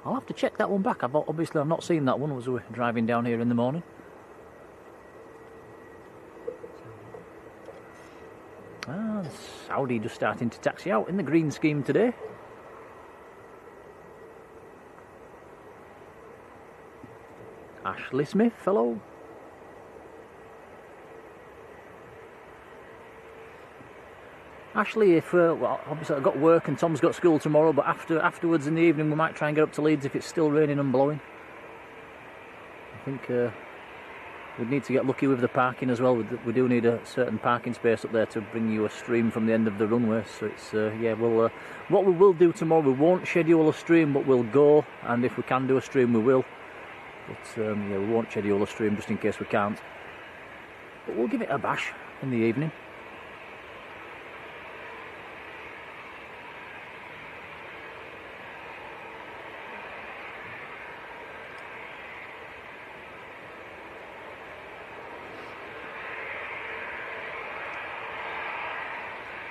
I'll have to check that one back. Obviously I've not seen that one as we were driving down here in the morning. Saudi just starting to taxi out in the green scheme today. Ashley Smith, hello. Actually, if well, obviously I've got work and Tom's got school tomorrow, but afterwards in the evening we might try and get up to Leeds if it's still raining and blowing. I think we'd need to get lucky with the parking as well. We do need a certain parking space up there to bring you a stream from the end of the runway. So it's yeah, we'll what we will do tomorrow, we won't schedule a stream, but we'll go, and if we can do a stream, we will. But yeah, we won't schedule a stream just in case we can't. But we'll give it a bash in the evening.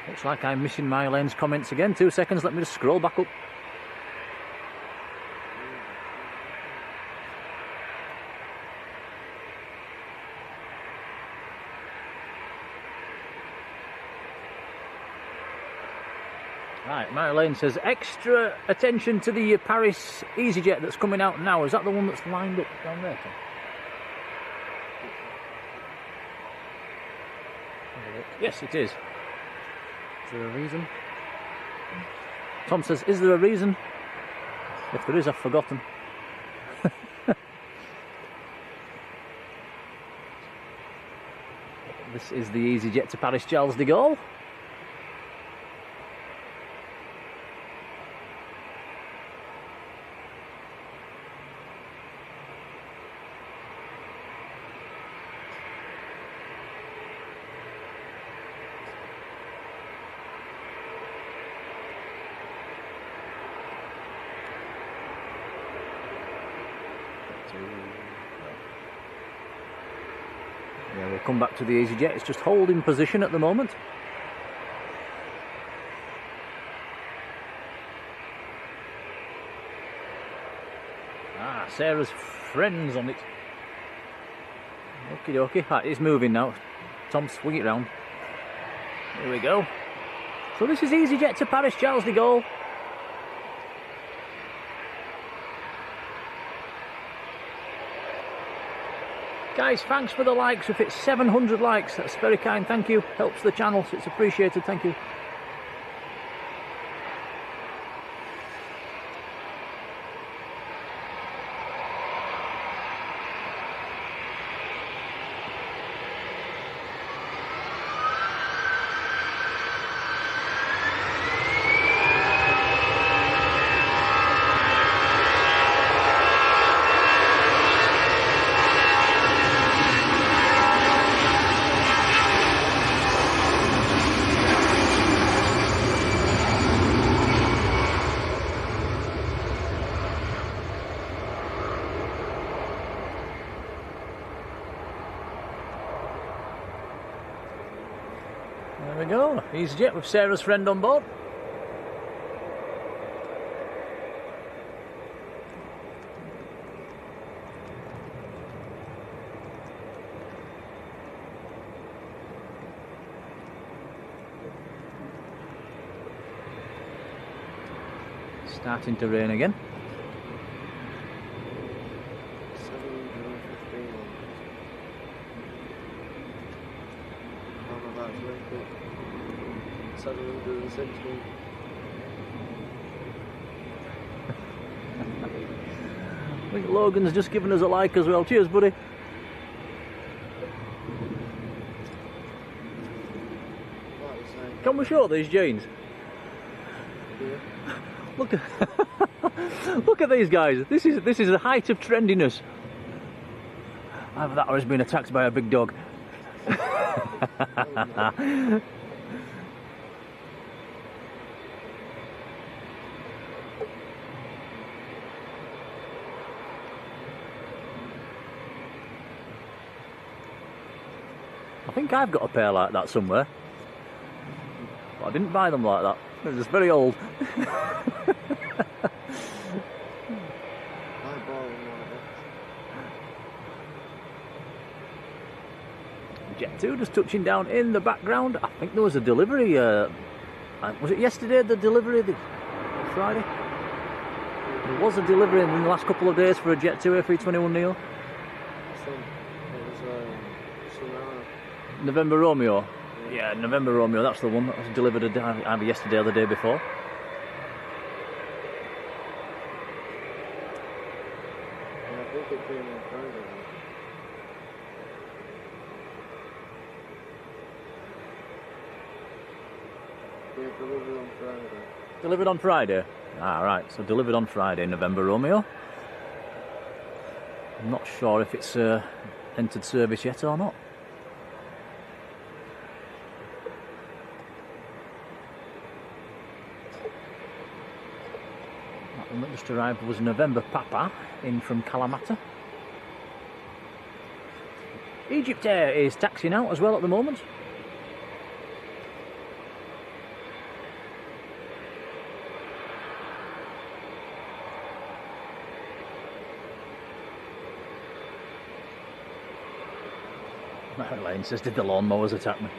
Looks like I'm missing Marjoleine's comments again. 2 seconds, let me just scroll back up. Right, Marjolein says, extra attention to the Paris EasyJet that's coming out now. Is that the one that's lined up down there, Tom? Yes, it is. Is there a reason? Tom says, is there a reason? If there is, I've forgotten. This is the EasyJet to Paris Charles de Gaulle. Yeah, we'll come back to the EasyJet. It's just holding position at the moment. Ah, Sarah's friends on it. Okie dokie. Right, it's moving now. Tom, swing it round. Here we go. So this is EasyJet to Paris Charles de Gaulle. Guys, thanks for the likes. If it's 700 likes, that's very kind. Thank you. Helps the channel, so it's appreciated. Thank you. There we go, EasyJet with Sarah's friend on board. Starting to rain again. 715. I'm about to make it. 716. I think Logan's just given us a like as well. Cheers, buddy. Can we show these jeans? Yeah. Look at look at these guys. This is the height of trendiness. Either that or has been attacked by a big dog. I think I've got a pair like that somewhere. But I didn't buy them like that. They're just very old. I bought them like that. Jet 2 just touching down in the background. I think there was a delivery. Was it yesterday, the delivery? Friday? There was a delivery in the last couple of days for a Jet 2 A321neo. November Romeo. Yeah, November Romeo, that's the one that was delivered either yesterday or the day before. Yeah, I think it came on Friday. Yeah, delivered on Friday. Delivered on Friday? Ah, right, so delivered on Friday, November Romeo. I'm not sure if it's entered service yet or not. That one that just arrived was November Papa, in from Kalamata. Egypt Air is taxiing out as well at the moment. Marjolein says, did the lawnmowers attack me?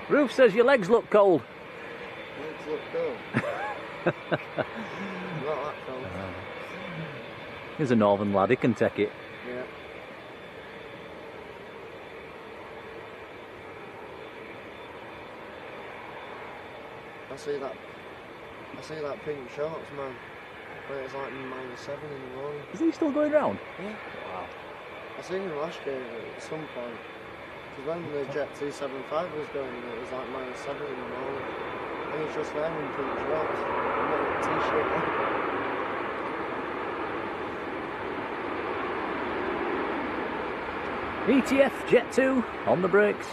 Ruth says, your legs look cold. Legs look cold. Not that cold. He's a northern lad, he can take it. Yeah. I see that pink shorts, man. But it's like -7 in the morning. Is he still going round? Yeah. Wow. I seen him last year at some point. Because when the Jet 275 was going, it was like -7 in the morning. And he's just there in pink shorts. And then a t-shirt on. ETF Jet 2 on the brakes.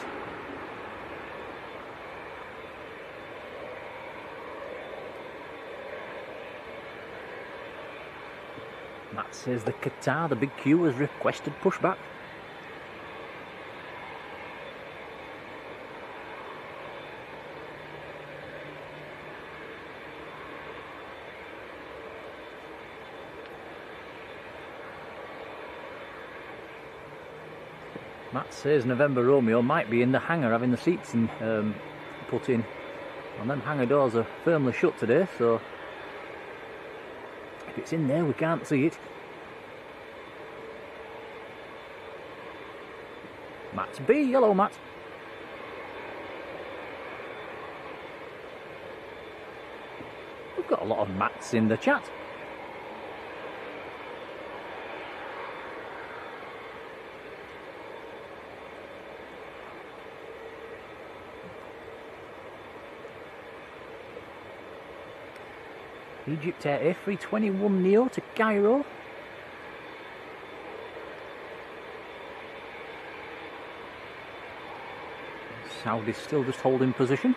Matt says the Qatar, the big queue, has requested pushback. Matt says November Romeo might be in the hangar having the seats put in. And them hangar doors are firmly shut today, so if it's in there we can't see it. Matt's B, hello Matt. We've got a lot of Matts in the chat. Egypt Air A321 Neo to Cairo. Saudi's still just holding position.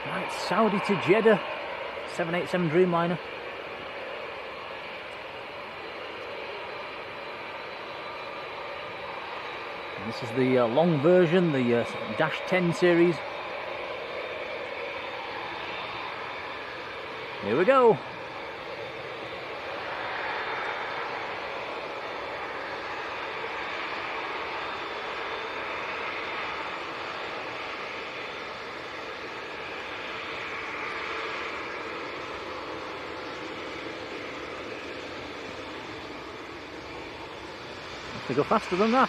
Right, Saudi to Jeddah, 787 Dreamliner. And this is the long version, the Dash 10 series. Here we go. To go faster than that.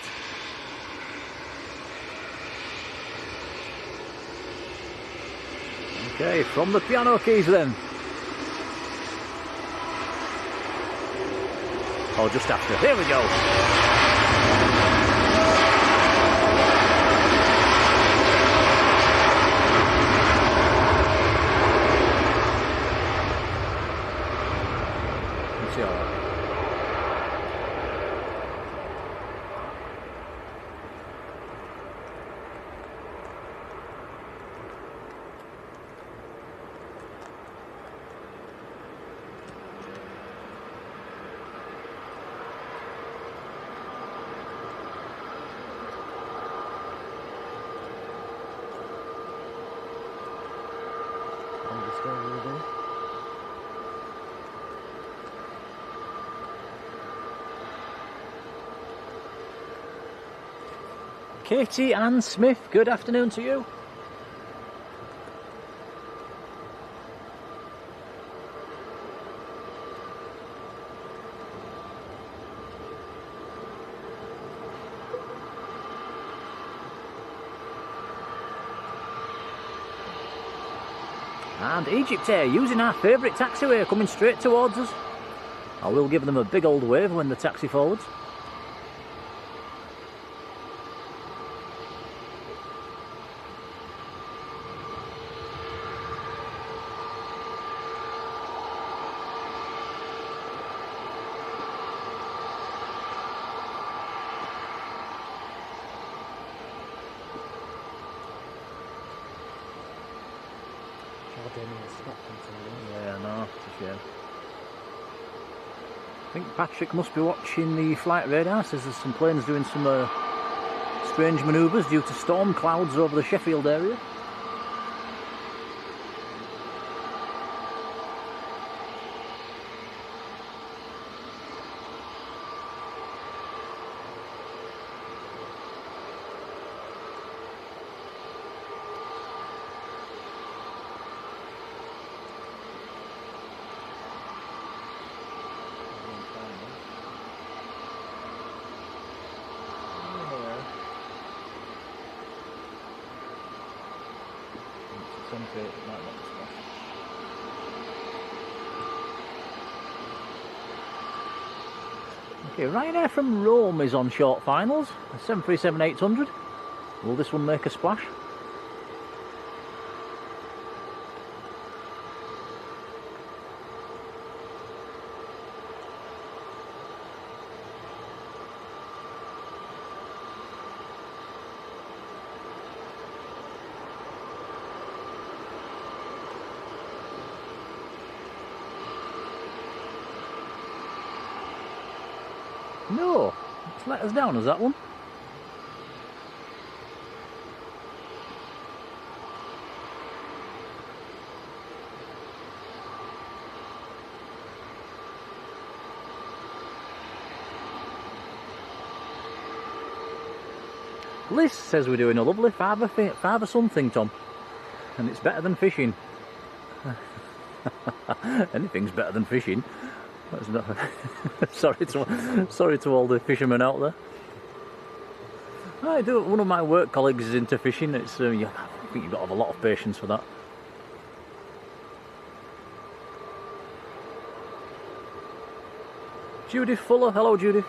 Okay, from the piano keys then. Oh, just after. Here we go. Let's see all right. Katie Ann Smith, good afternoon to you. And Egypt Air using our favourite taxiway coming straight towards us. I will give them a big old wave when they taxi forwards. Yeah, no, it's a shame. I think Patrick must be watching the flight radar. Says there's some planes doing some strange manoeuvres due to storm clouds over the Sheffield area. Concentrate, it might not be splash. Okay, Ryanair from Rome is on short finals. 737-800. Will this one make a splash? No, it's let us down as that one. Liz says we're doing a lovely five or something, Tom, and it's better than fishing. Anything's better than fishing. That's not sorry to all the fishermen out there. I do. One of my work colleagues is into fishing. It's yeah, I think you've got to have a lot of patience for that. Judith Fuller, hello Judith.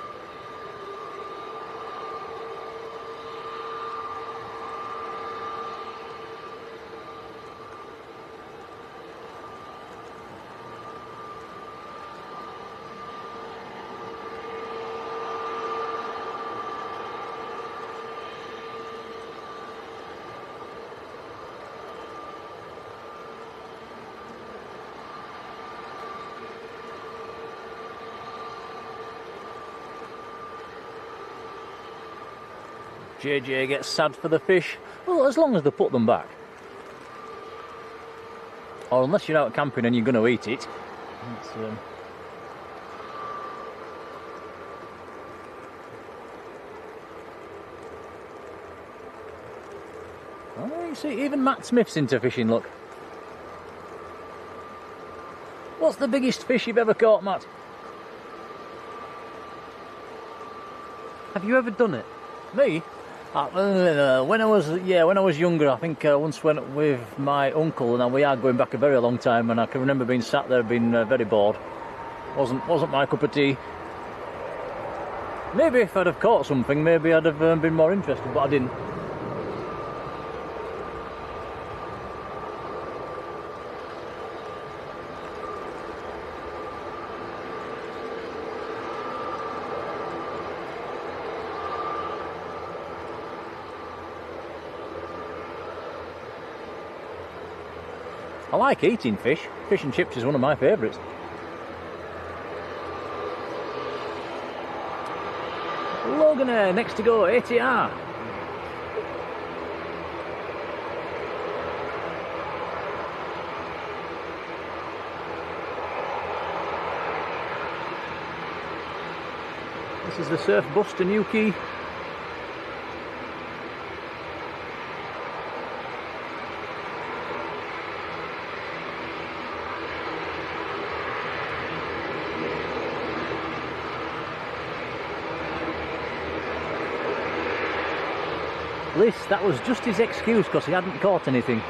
JJ gets sad for the fish. Well, as long as they put them back. Or unless you're out camping and you're going to eat it. Oh, you see, even Matt Smith's into fishing, look. What's the biggest fish you've ever caught, Matt? Have you ever done it? Me? When I was younger, I think I once went with my uncle, and we are going back a very long time, and I can remember being sat there being very bored. Wasn't my cup of tea. Maybe if I'd have caught something, maybe I'd have been more interested, but I didn't. I like eating fish. Fish and chips is one of my favourites. Logan next to go, ATR. This is the Surf bus to Newquay. Liz, that was just his excuse because he hadn't caught anything.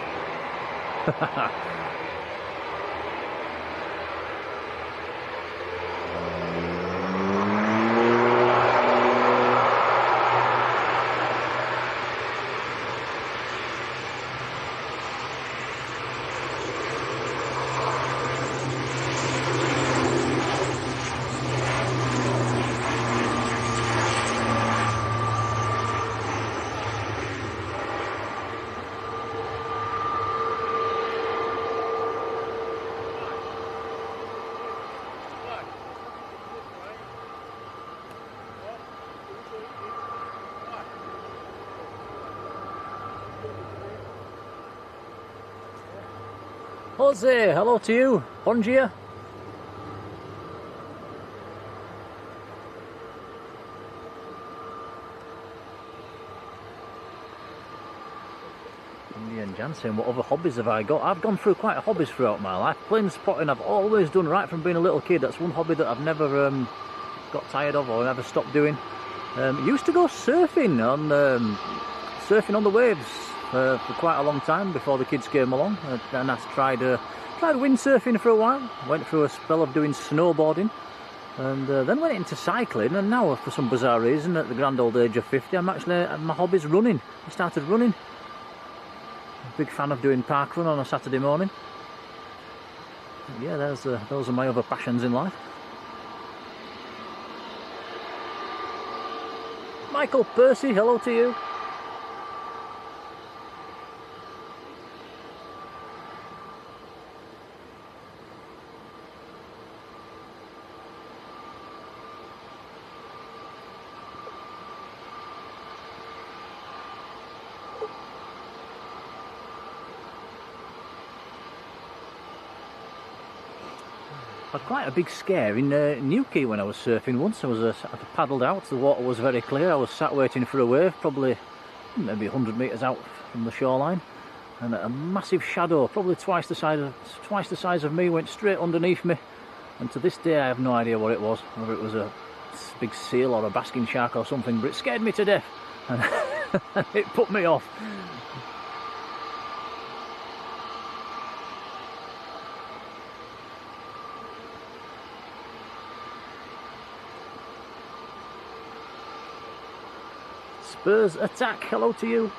Jose, hello to you. Bon dia. Indian Jansen, what other hobbies have I got? I've gone through quite a hobbies throughout my life. Plane spotting I've always done right from being a little kid. That's one hobby that I've never got tired of or never stopped doing. Used to go surfing on the waves for quite a long time before the kids came along, and I tried windsurfing for a while. Went through a spell of doing snowboarding, and then went into cycling. And now, for some bizarre reason, at the grand old age of 50, my hobby's running. I started running. Big fan of doing parkrun on a Saturday morning. Yeah, those are my other passions in life. Michael Percy, hello to you. I had quite a big scare in Newquay when I was surfing once. I paddled out, the water was very clear, I was sat waiting for a wave, probably maybe 100 metres out from the shoreline, and a massive shadow, probably twice the size of me, went straight underneath me, and to this day I have no idea what it was, whether it was a big seal or a basking shark or something, but it scared me to death, and it put me off. Spurs Attack, hello to you.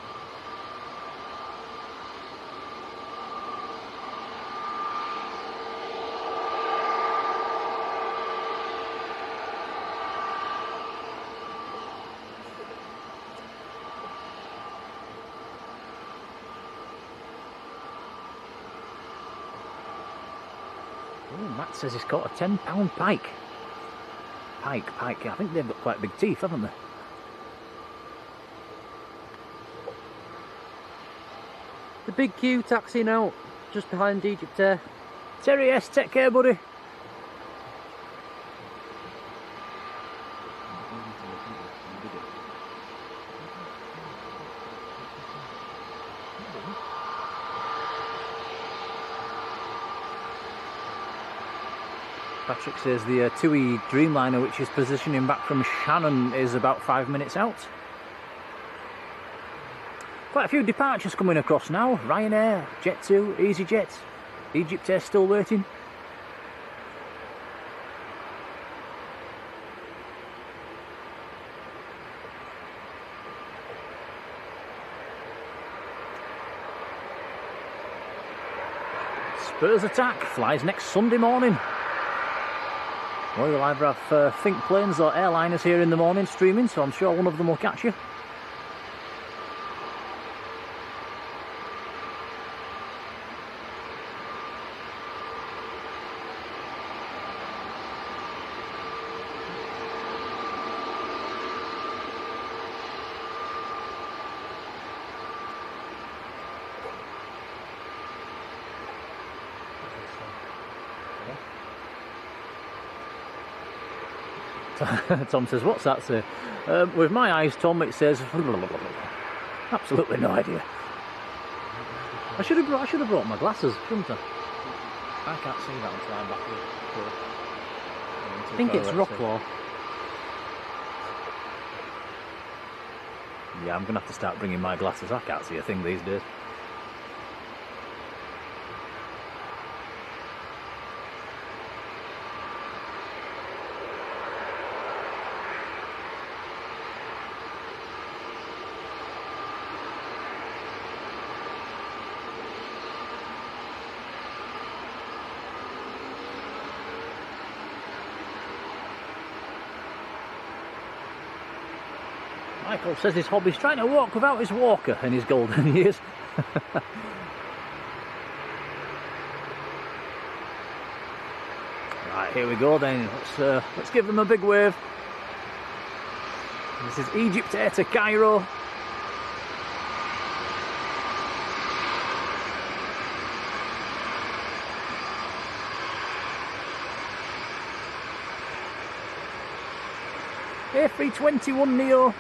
Oh, Matt says he's caught a 10-pound pike. Pike, I think they've got quite big teeth, haven't they? The big queue taxi now, just behind EasyJet. Terry S, take care, buddy. Patrick says the TUI Dreamliner, which is positioning back from Shannon, is about 5 minutes out. Quite a few departures coming across now. Ryanair, Jet2, EasyJet, Egypt Air still waiting. Spurs Attack flies next Sunday morning. Well, you'll either have Think Planes or airliners here in the morning streaming, so I'm sure one of them will catch you. Tom says, what's that say? With my eyes, Tom, it says absolutely no idea. I should have brought my glasses, shouldn't I? I can't see that until I'm back here. I think it's Rocklaw. Yeah, I'm going to have to start bringing my glasses. I can't see a thing these days. Michael says his hobby's trying to walk without his walker in his golden years. Right, here we go then. Let's give them a big wave. This is Egypt Air to Cairo. A321neo.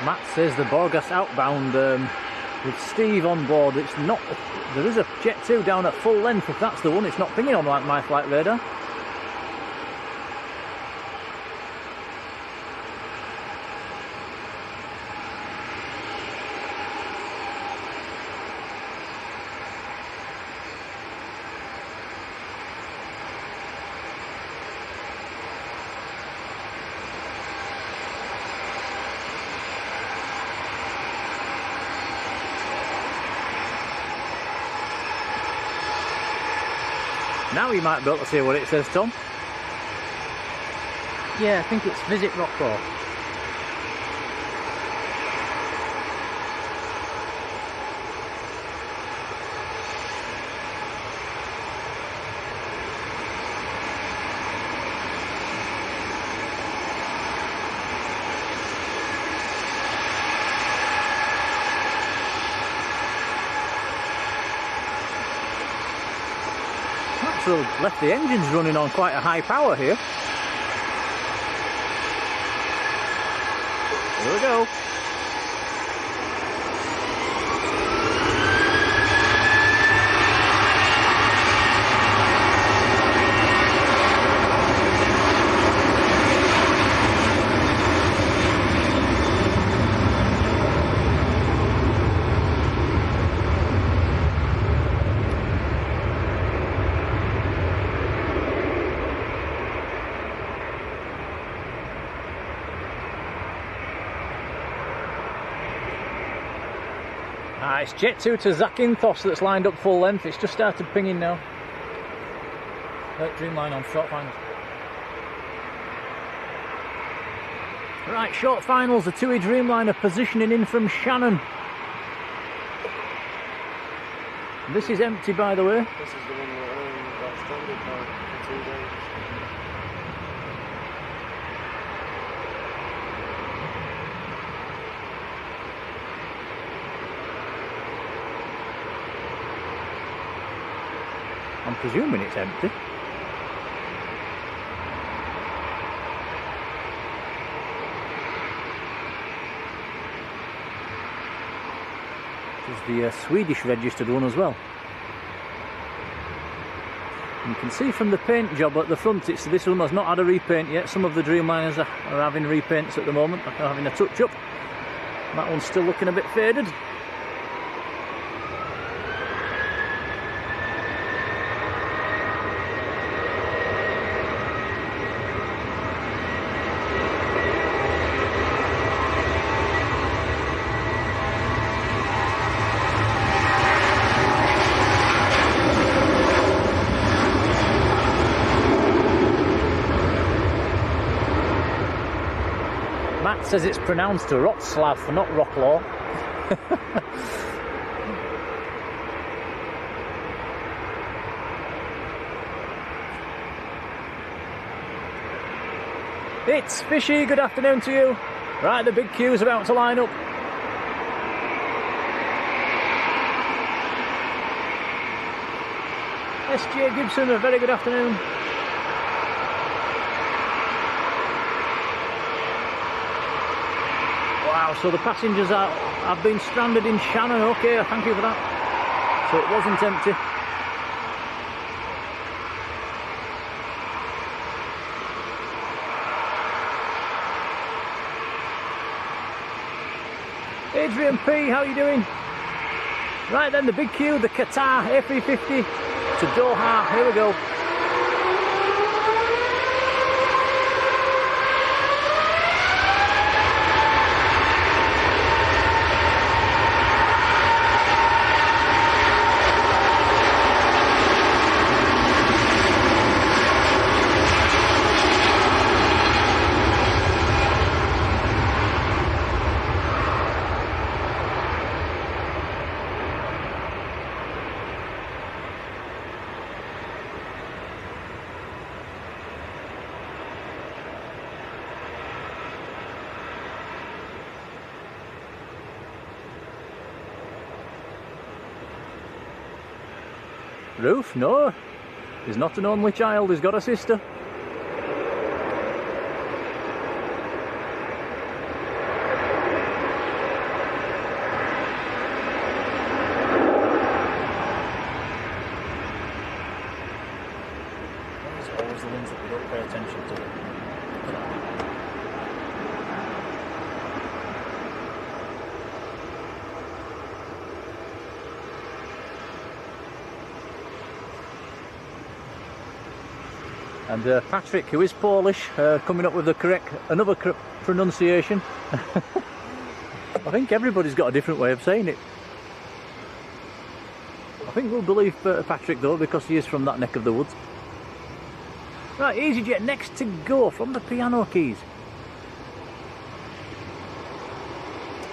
Matt says the Borgas outbound with Steve on board. It's not. There is a Jet 2 down at full length. If that's the one, it's not pinging on like my flight radar. Now you might be able to see what it says, Tom. Yeah, I think it's Visit Rockport. Left the engines running on quite a high power here. Here we go. It's Jet 2 to Zakynthos that's lined up full length. It's just started pinging now. Dreamliner on short finals. Right, short finals. The TUI Dreamliner positioning in from Shannon. This is empty, by the way. This is the one that got stranded for 2 days. I'm presuming it's empty. There's the Swedish registered one as well. You can see from the paint job at the front, this one has not had a repaint yet. Some of the Dreamliners are having repaints at the moment, are having a touch up. That one's still looking a bit faded. Says it's pronounced a Wroclaw, not Rocklaw. It's Fishy, good afternoon to you. Right, the big queue's about to line up. SJ Gibson, a very good afternoon. Wow, so the passengers have been stranded in Shannon. Okay, thank you for that. So it wasn't empty. Adrian P, how are you doing? Right then, the big queue, the Qatar A350 to Doha. Here we go. Ruth? No, he's not an only child, he's got a sister. And Patrick, who is Polish, coming up with the another pronunciation. I think everybody's got a different way of saying it. I think we'll believe Patrick though, because he is from that neck of the woods. Right, EasyJet next to go from the piano keys.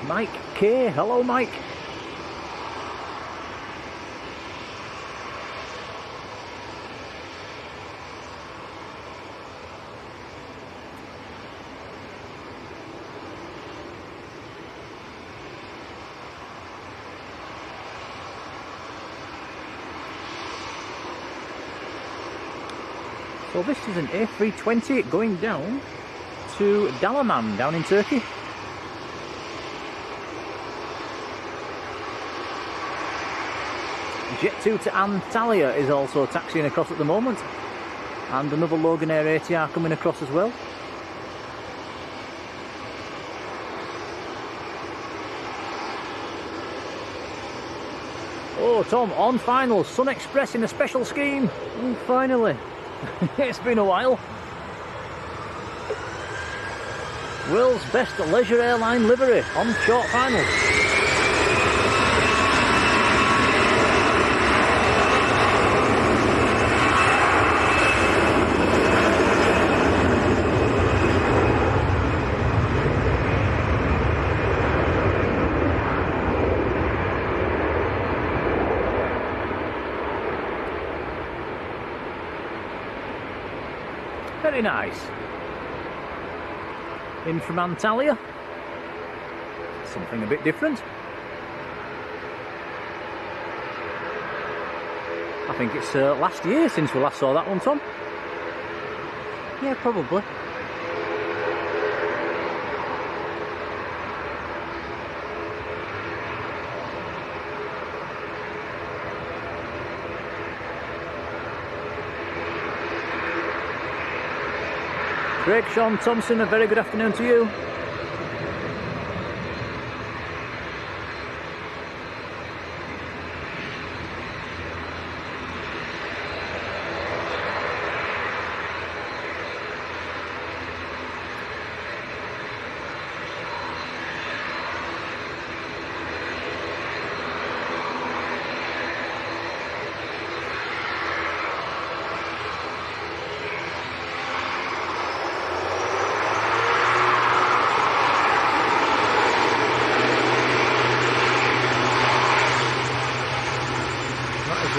Mike K. Hello, Mike. So this is an A320 going down to Dalaman down in Turkey. Jet2 to Antalya is also taxiing across at the moment, and another Logan Air ATR coming across as well. Oh Tom, on final, Sun Express in a special scheme. Oh, finally. It's been a while. World's best leisure airline livery on short finals. Very nice. In from Antalya. Something a bit different. I think it's last year since we last saw that one, Tom. Yeah, probably. Craig Sean Thompson, a very good afternoon to you.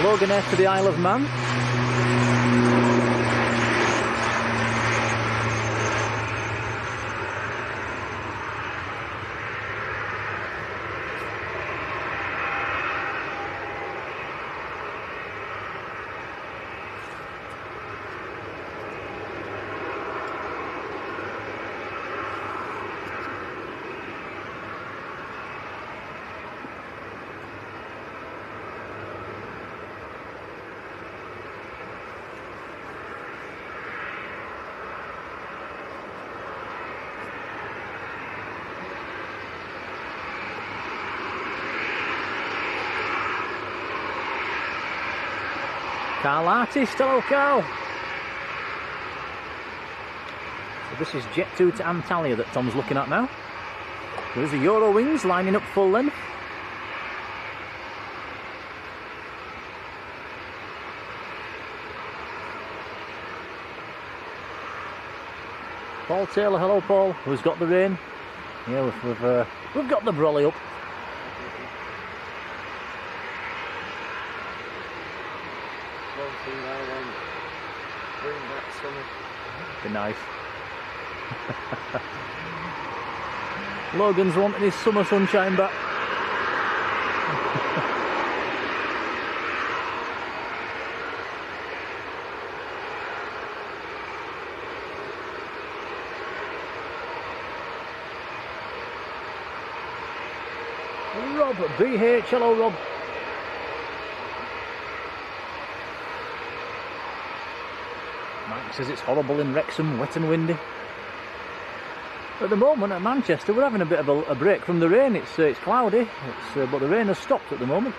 Logan Air to the Isle of Man. Carl Artist, hello Carl. So this is Jet2 to Antalya that Tom's looking at now. There's the Eurowings lining up full length. Paul Taylor, hello Paul, who's got the rain. Yeah, we've got the brolly up. Bring back summer. Be nice. Logan's wanting his summer sunshine back. Rob BH, hello Rob. Mike says it's horrible in Wrexham, wet and windy. At the moment at Manchester we're having a bit of a break from the rain. It's cloudy, but the rain has stopped at the moment.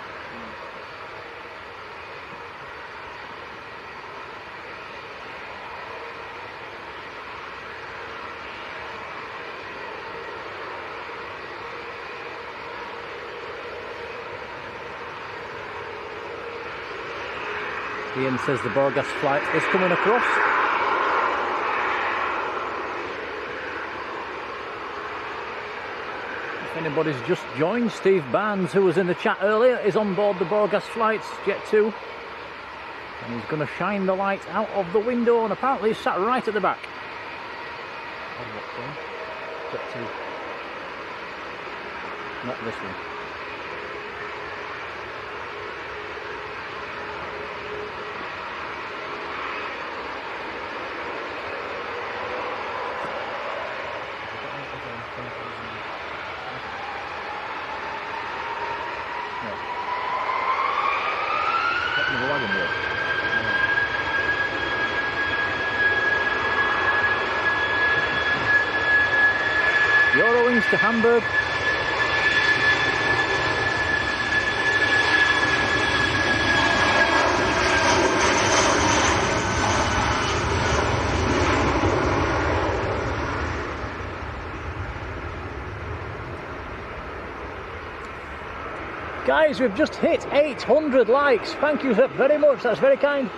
Ian says the Borgas flight is coming across. If anybody's just joined, Steve Barnes, who was in the chat earlier, is on board the Borgas flights, Jet 2. And he's going to shine the light out of the window, and apparently he's sat right at the back. On what plane? Jet 2. Not this one. Eurowings to Hamburg. Guys, we've just hit 800 likes. Thank you very much. That's very kind.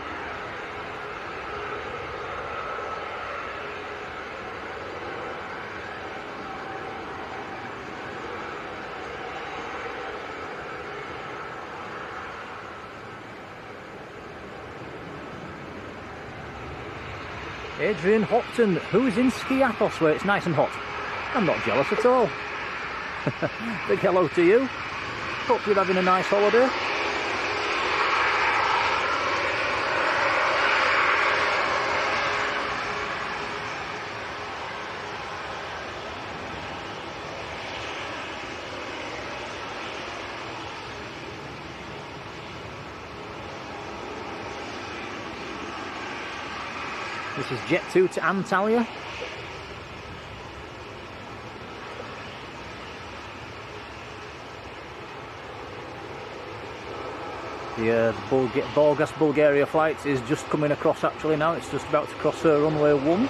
Adrian Hopton, who's in Skiathos where it's nice and hot. I'm not jealous at all. Big hello to you. Hope you're having a nice holiday. This is Jet 2 to Antalya. The Borgas Bulgaria flight is just coming across actually now. It's just about to cross runway 1.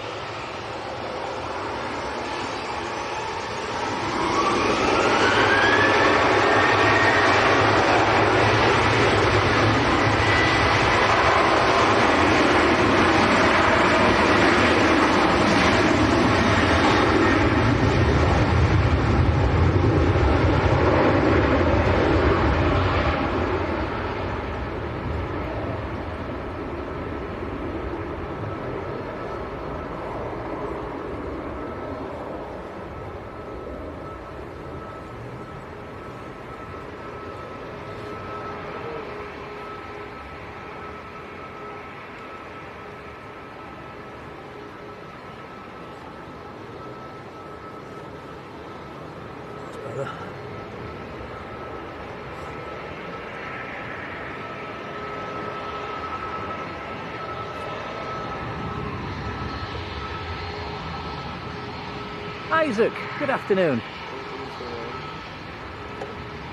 Isaac, good afternoon.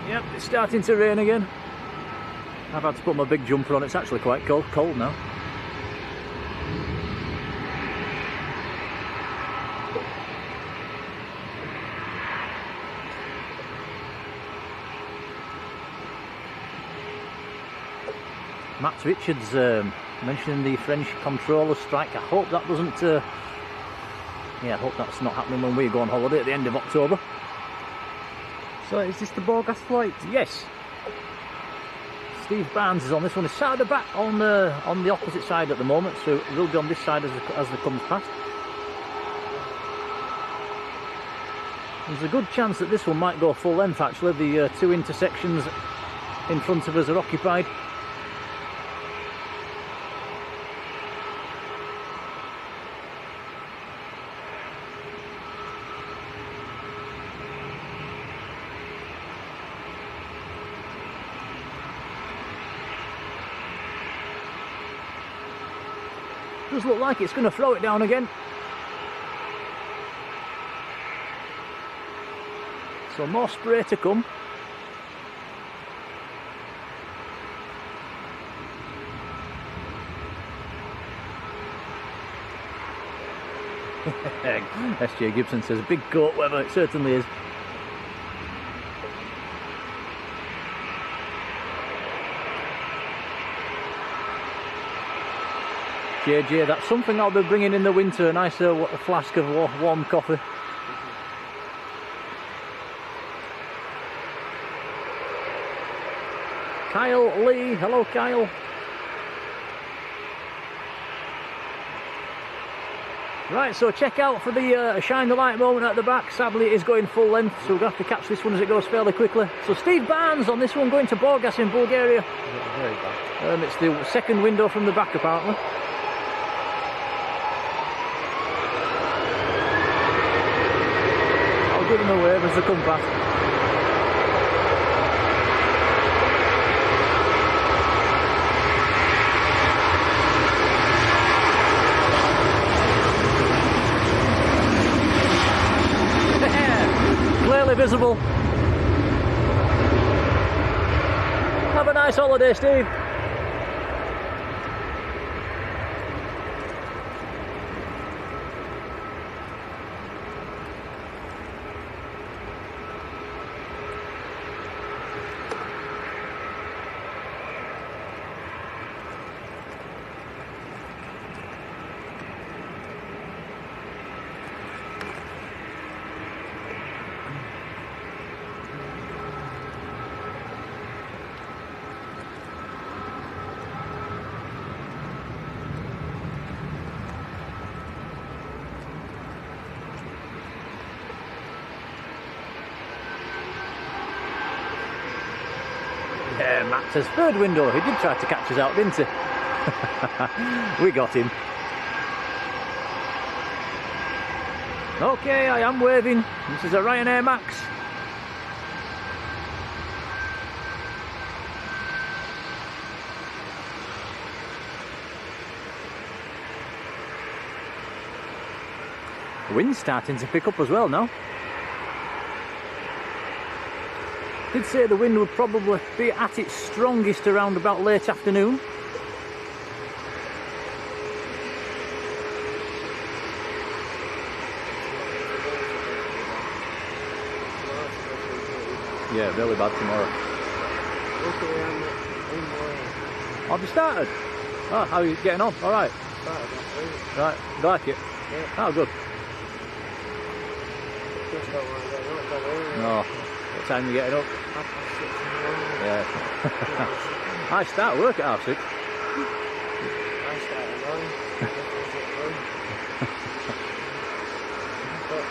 Yep, it's starting to rain again. I've had to put my big jumper on, it's actually quite cold now. Matt Richards mentioning the French controller strike. I hope that doesn't... yeah, I hope that's not happening when we go on holiday at the end of October. So is this the Borgas flight? Yes. Steve Barnes is on this one. He's sat at the back on the opposite side at the moment, so it will be on this side as it comes past. There's a good chance that this one might go full length actually. The two intersections in front of us are occupied. Does look like it's going to throw it down again. So more spray to come. SJ Gibson says big coat weather, it certainly is. JJ, that's something I'll be bringing in the winter, a nice flask of warm coffee. Kyle Lee, hello Kyle. Right, so check out for the shine the light moment at the back. Sadly it is going full length, so we're going to have to catch this one as it goes fairly quickly. So Steve Barnes on this one, going to Burgas in Bulgaria. Yeah, very bad. It's the second window from the back apparently. I'll give them a wave as they come past. Clearly visible. Have a nice holiday, Steve. Yeah, Matt says third window. He did try to catch us out, didn't he? We got him. Okay, I am waving. This is a Ryanair Max. The wind's starting to pick up as well now. Did say the wind would probably be at its strongest around about late afternoon. Yeah, really bad tomorrow. Have you started? Oh, how are you getting on? All right. Right, you like it? Yeah. Oh, good. Just don't want to get up, No. What time are you getting up? 6:30 in the morning. Yeah. I start work at 6:30. I start at 9. But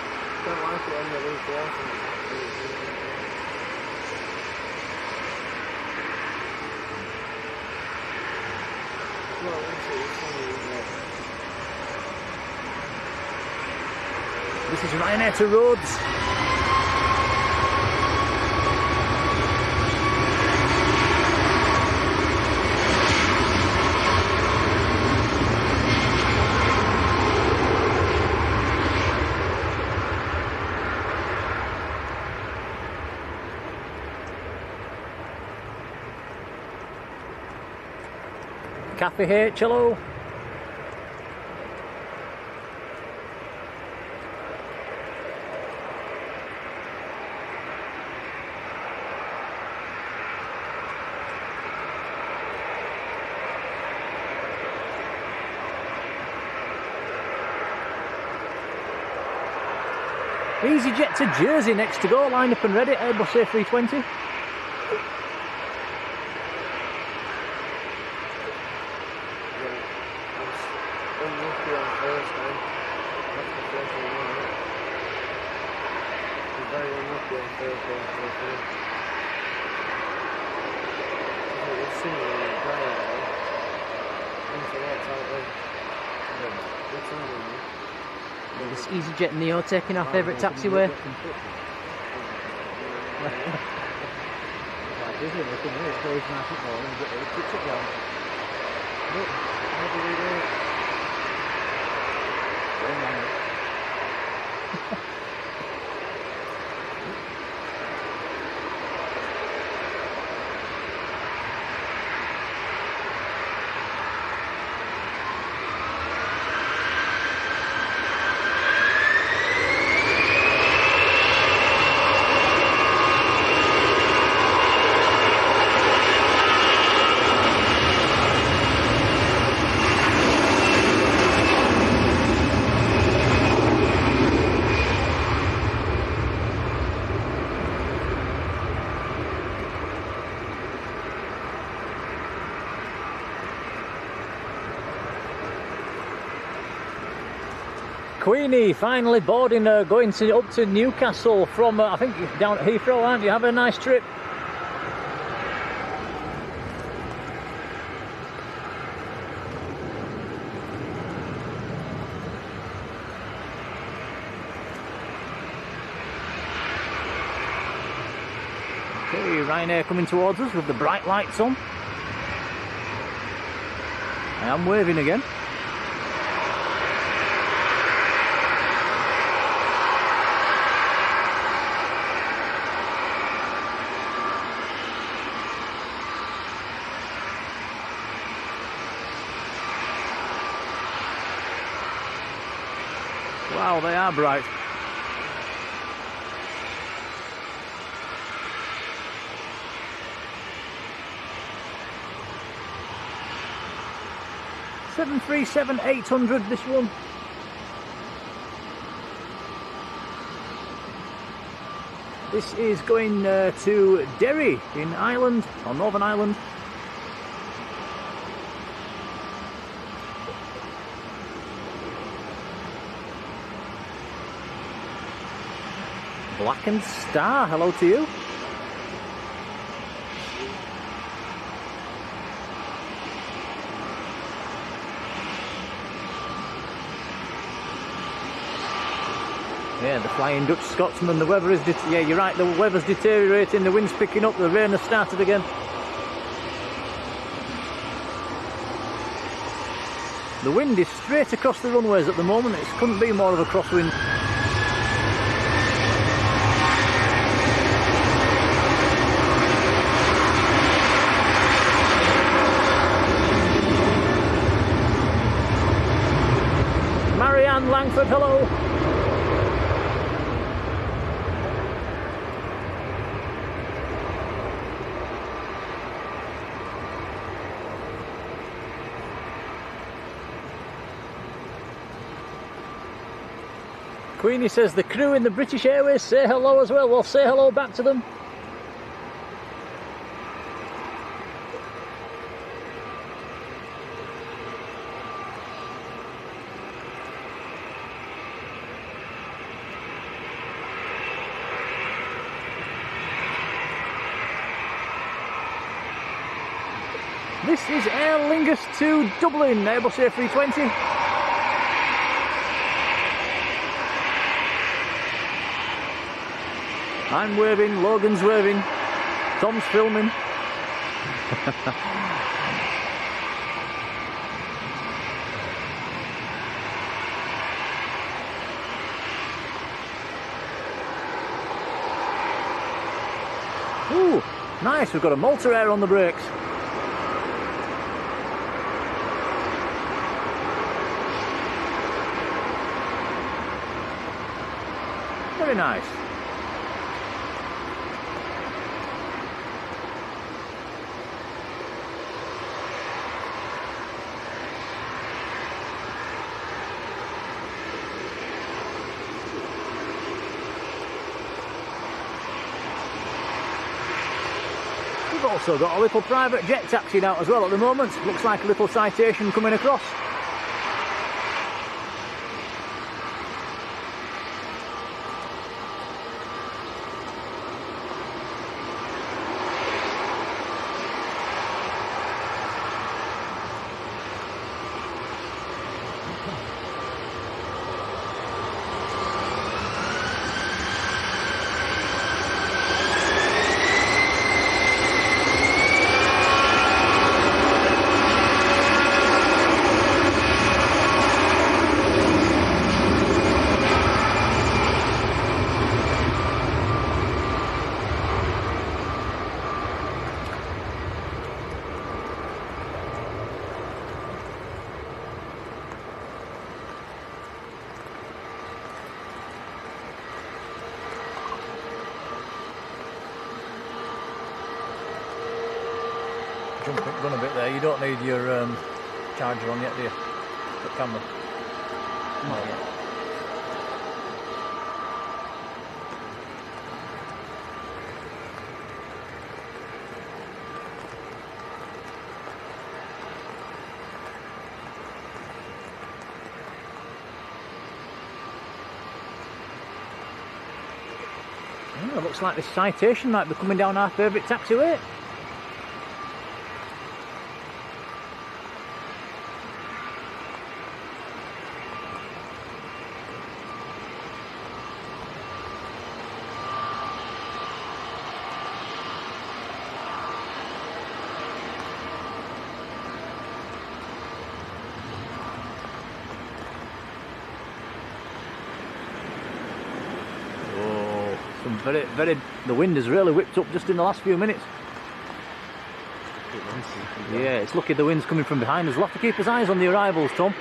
don't like it when you leave the house and it's absolutely well, it's funny, isn't it? This is Ryanair to Rhodes. Cafe H, hello. EasyJet to Jersey next to go, lined up and ready, Airbus A320. Unlucky on Thursday. That's the first thing I know. He's very unlucky on Thursday. It was similar in the day, into that type of... Good time, This EasyJet Neo taking our favourite taxiway. Queenie finally boarding, going up to Newcastle from, I think you're down at Heathrow, aren't you? Have a nice trip. Okay, Ryanair coming towards us with the bright lights on. I am waving again. Wow, they are bright. $737-800 this one. This is going to Derry in Ireland, or Northern Ireland. Blackened Star, hello to you. Yeah, the Flying Dutch Scotsman, the weather is... Yeah, you're right, the weather's deteriorating, the wind's picking up, the rain has started again. The wind is straight across the runways at the moment, it couldn't be more of a crosswind. Marianne Langford, hello. Queenie says the crew in the British Airways say hello as well. Well, say hello back to them. This is Aer Lingus to Dublin, Airbus A320. I'm waving, Logan's waving, Tom's filming. Ooh, nice, we've got a Malta Air on the brakes. Very nice. We've also got a little private jet taxiing out as well at the moment. Looks like a little Citation coming across. Run a bit there. You don't need your charger on yet, do you? The camera. Not yet. Well, looks like this Citation might be coming down our favourite taxiway. The wind has really whipped up just in the last few minutes. Yeah, it's lucky the wind's coming from behind us. We'll have to keep his eyes on the arrivals, Tom.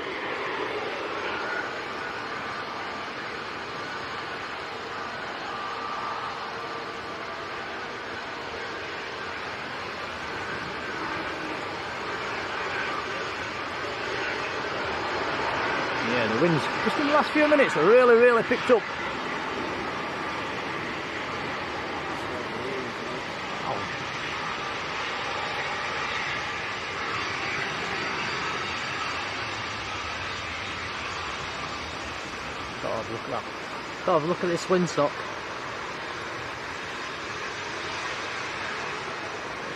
Yeah, the wind's just in the last few minutes really picked up. Look at that. God, look at this windsock.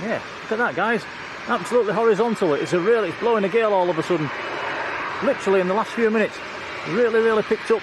Yeah, look at that, guys. Absolutely horizontal. It's blowing a gale all of a sudden. Literally in the last few minutes. Really picked up.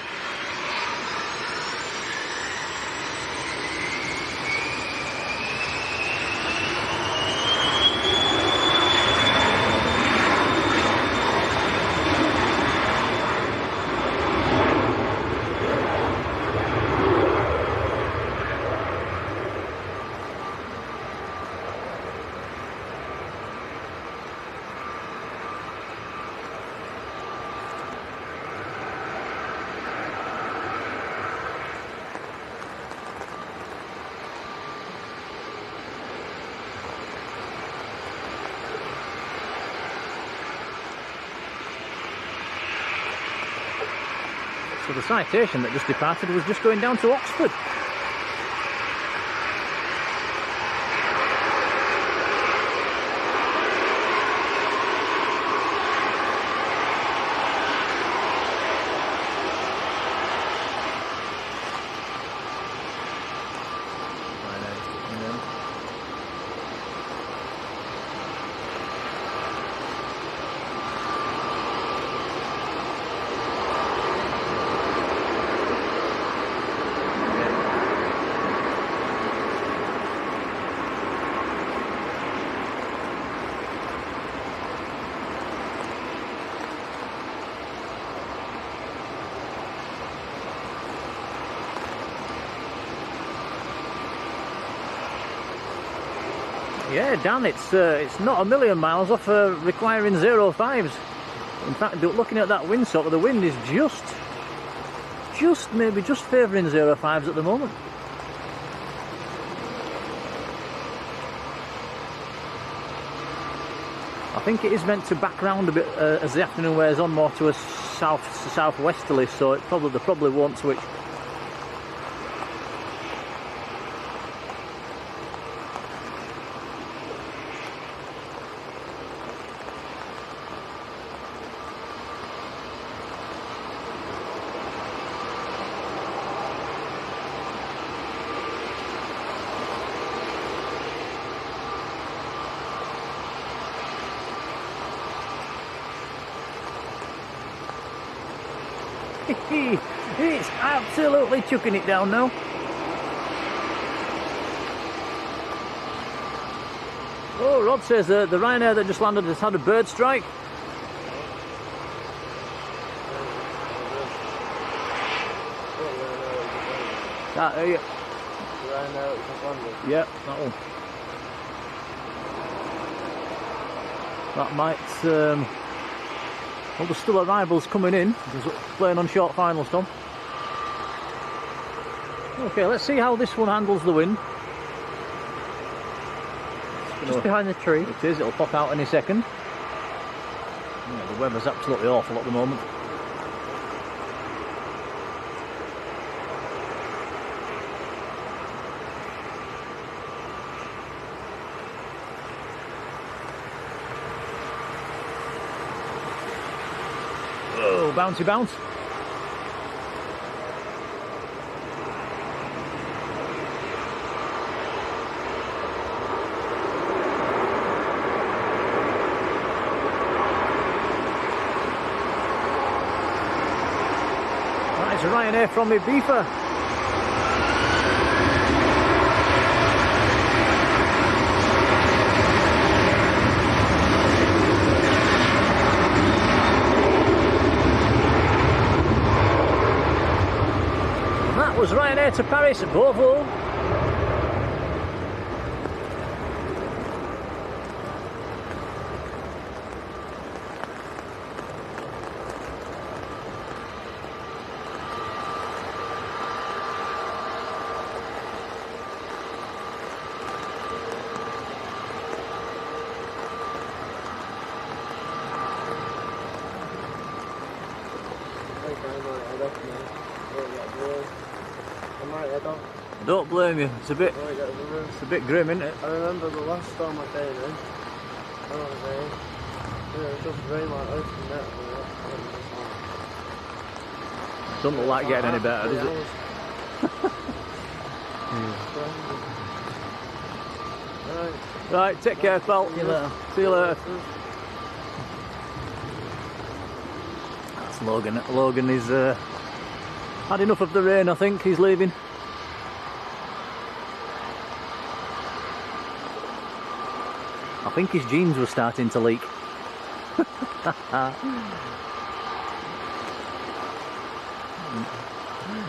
So the Citation that just departed was just going down to Oxford. Yeah, Dan, it's not a million miles off requiring 05s. In fact, looking at that windsock, the wind is maybe just favouring 05s at the moment. I think it is meant to back round a bit as the afternoon wears on, more to a southwesterly, so they probably won't switch. It's absolutely chucking it down now. Oh, Rod says the Ryanair that just landed has had a bird strike. Yeah, that one. That might... well, there's still arrivals coming in. There's playing on short finals, Tom. Okay, let's see how this one handles the wind. Just behind the tree. It is, it'll pop out any second. Yeah, the weather's absolutely awful at the moment. Oh, bouncy bounce. That's Ryanair from Ibiza. And that was Ryanair to Paris at Beauvau. Don't blame you. It's a bit grim, isn't it? I remember the last time I came in, when I was here, it was just very like open net. Doesn't look like getting any better, does it? Right, take care, pal. See you later. See you later. That's Logan. Logan is had enough of the rain, I think. He's leaving. I think his jeans were starting to leak.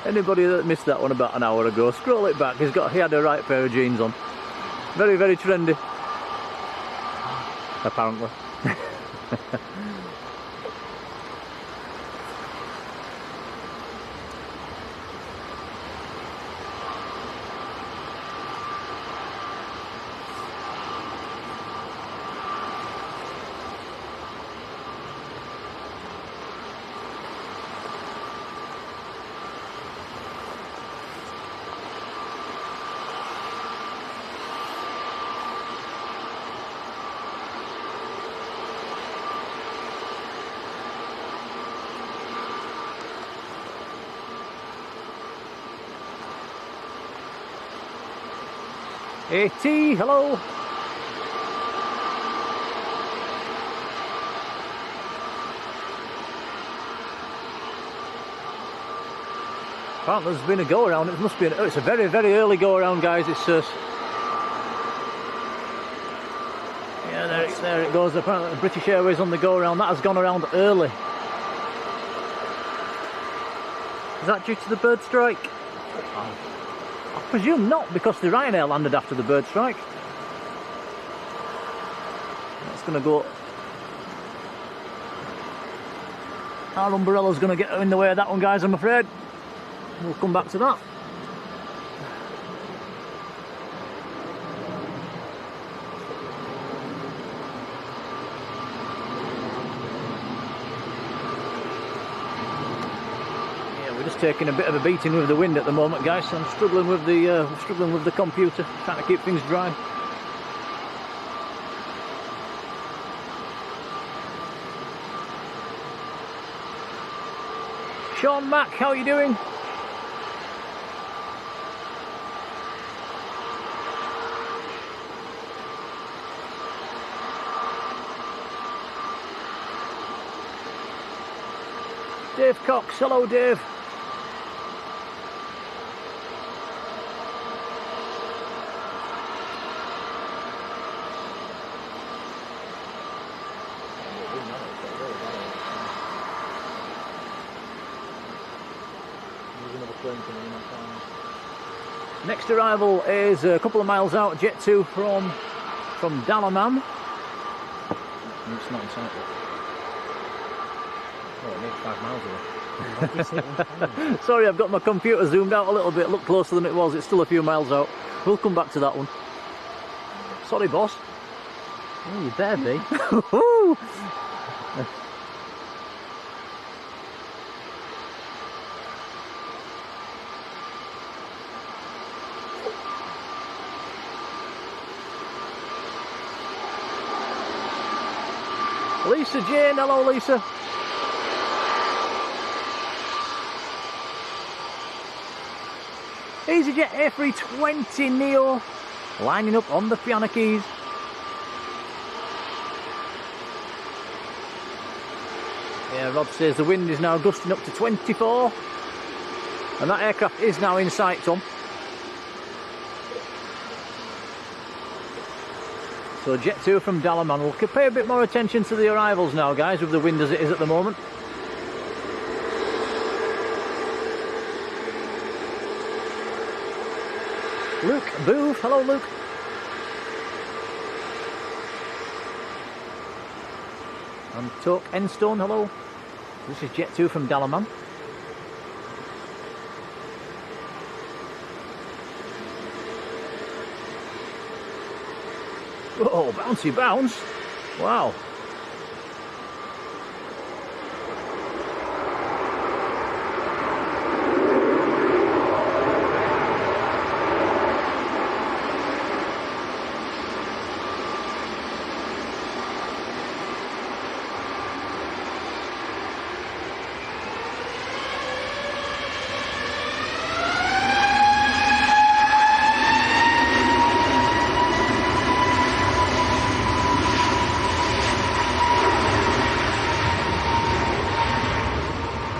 Anybody that missed that one about an hour ago, scroll it back. He had a right pair of jeans on. Very, very trendy. Apparently. AT, hello. Apparently there's been a go around. It must be. It's a very, very early go around, guys. It's yeah, there it goes. Apparently British Airways on the go around. That has gone around early. Is that due to the bird strike? I presume not, because the Ryanair landed after the bird strike. That's going to go. Our umbrella's going to get in the way of that one, guys, I'm afraid. We'll come back to that. We're just taking a bit of a beating with the wind at the moment, guys. So I'm struggling with the computer, trying to keep things dry. Sean Mack, how are you doing? Dave Cox, hello Dave. Next arrival is a couple of miles out, Jet 2 from Dalaman. It's not in sight yet. Oh, it needs 5 miles away. Sorry, I've got my computer zoomed out a little bit, look closer than it was. It's still a few miles out. We'll come back to that one. Sorry, boss. Oh, you better be. Lisa Jane, hello Lisa. EasyJet A380 Neo lining up on the piano keys. Yeah, Rod says the wind is now gusting up to 24. And that aircraft is now in sight, Tom. So Jet 2 from Dalaman. We'll pay a bit more attention to the arrivals now, guys, with the wind as it is at the moment. Luke Booth, hello Luke. And Toke Enstone, hello. This is Jet 2 from Dalaman. Oh, bouncy bounce. Wow.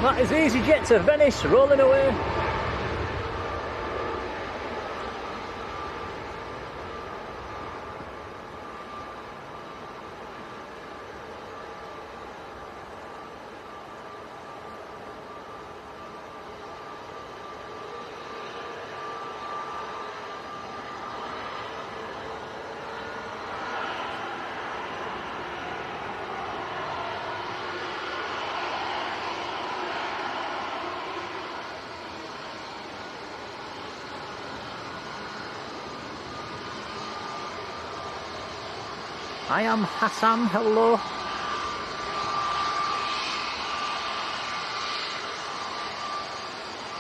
That is EasyJet to Venice, rolling away. I am Hassan, hello.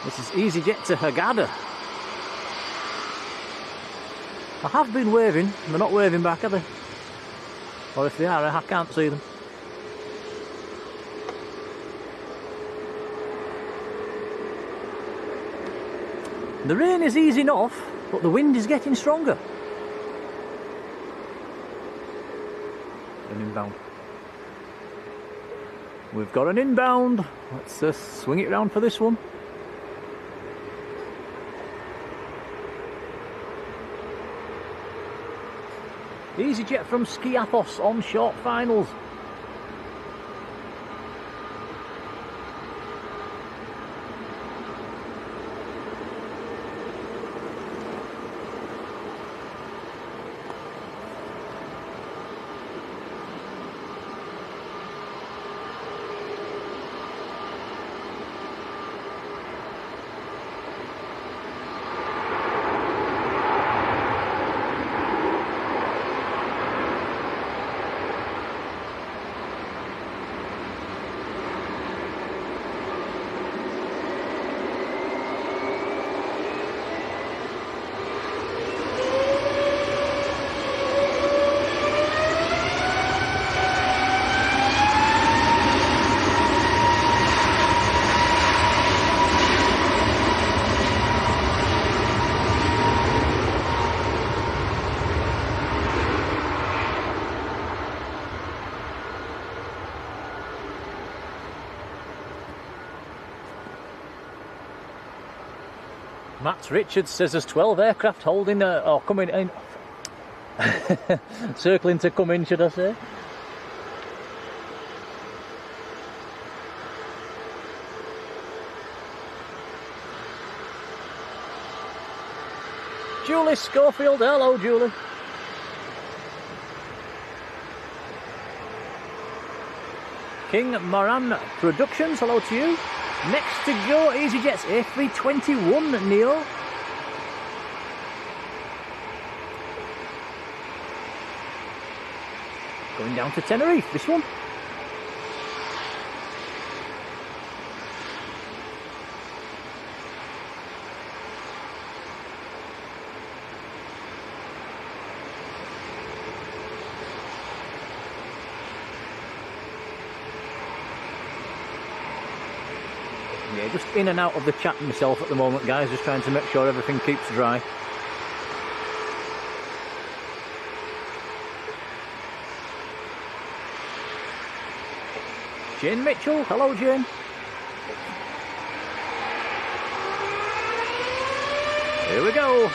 This is EasyJet to Hurghada. I have been waving, they're not waving back, are they? Or if they are, I can't see them. The rain is easing off, but the wind is getting stronger. An inbound. We've got an inbound. Let's swing it round for this one. EasyJet from Skiathos on short finals. Matt Richards says there's 12 aircraft holding or coming in, circling to come in, should I say? Julie Schofield, hello Julie. King Moran Productions, hello to you. Next to go, EasyJet's A321 Neo. Going down to Tenerife, this one. Yeah, just in and out of the chat myself at the moment, guys, just trying to make sure everything keeps dry. Jane Mitchell, hello Jane. Here we go.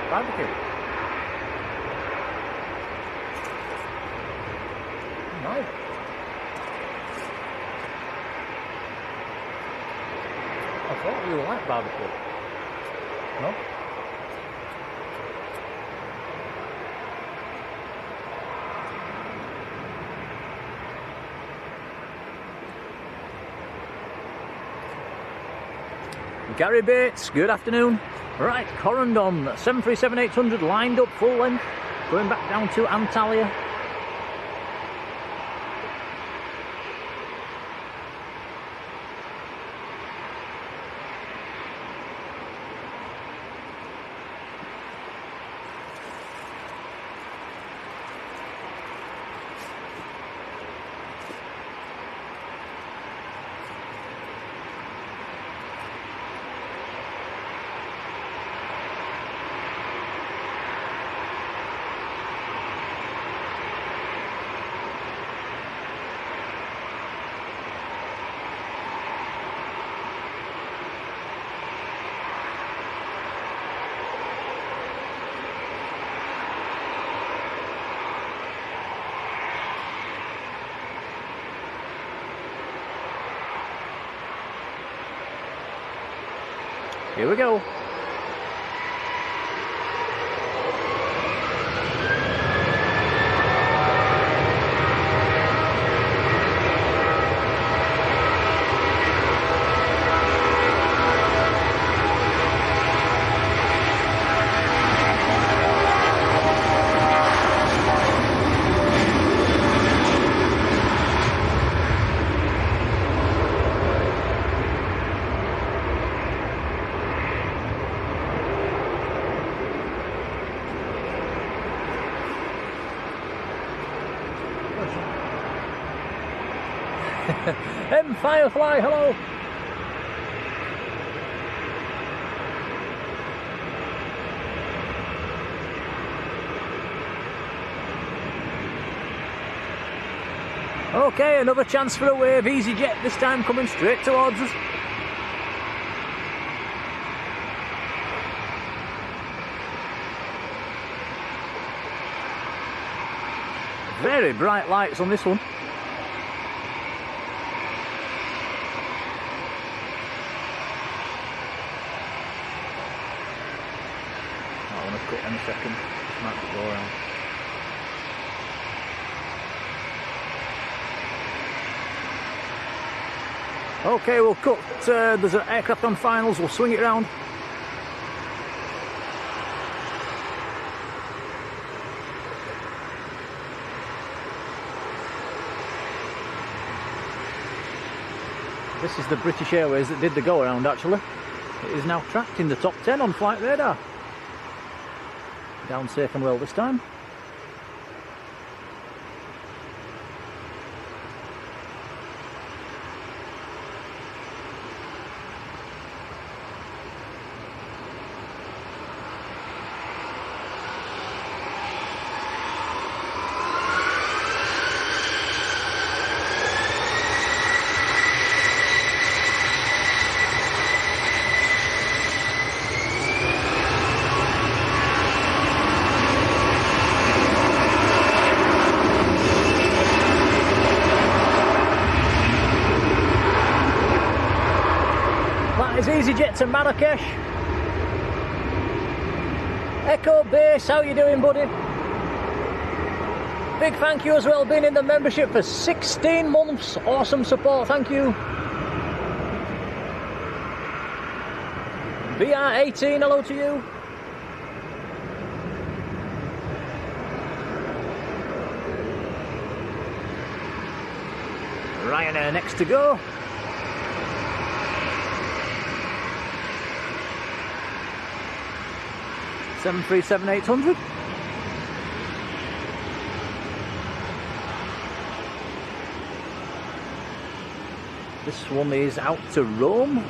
Barbecue. Nice. I thought you liked barbecue. No? Gary Bates, good afternoon. Right, Corendon, 737-800 lined up full length, going back down to Antalya. Here we go. Firefly, hello. Okay, another chance for a wave. EasyJet this time coming straight towards us. Very bright lights on this one. I want to quit in a second. Just might go around. Okay, we'll cut. There's an aircraft on finals. We'll swing it round. This is the British Airways that did the go around actually. It is now tracked in the top 10 on flight radar. Down safe and well this time. EasyJet to Marrakesh. Echo Base, how you doing, buddy? Big thank you as well, been in the membership for 16 months. Awesome support, thank you. BR18, hello to you. Ryanair next to go. $737-800. This one is out to Rome.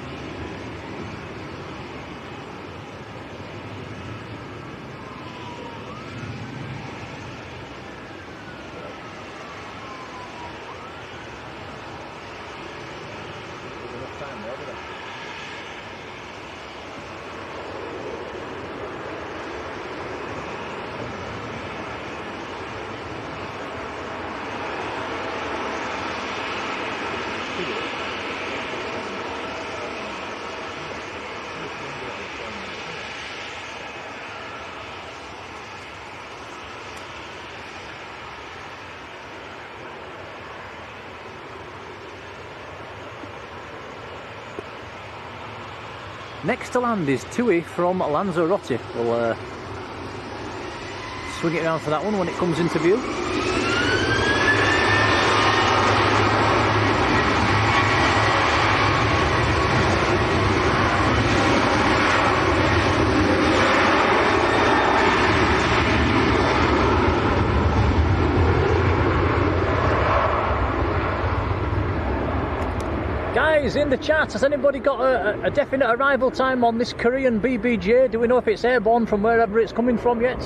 Next to land is TUI from Lanzarote. We'll swing it around for that one when it comes into view. Guys, in the chat, has anybody got a definite arrival time on this Korean BBJ? Do we know if it's airborne from wherever it's coming from yet?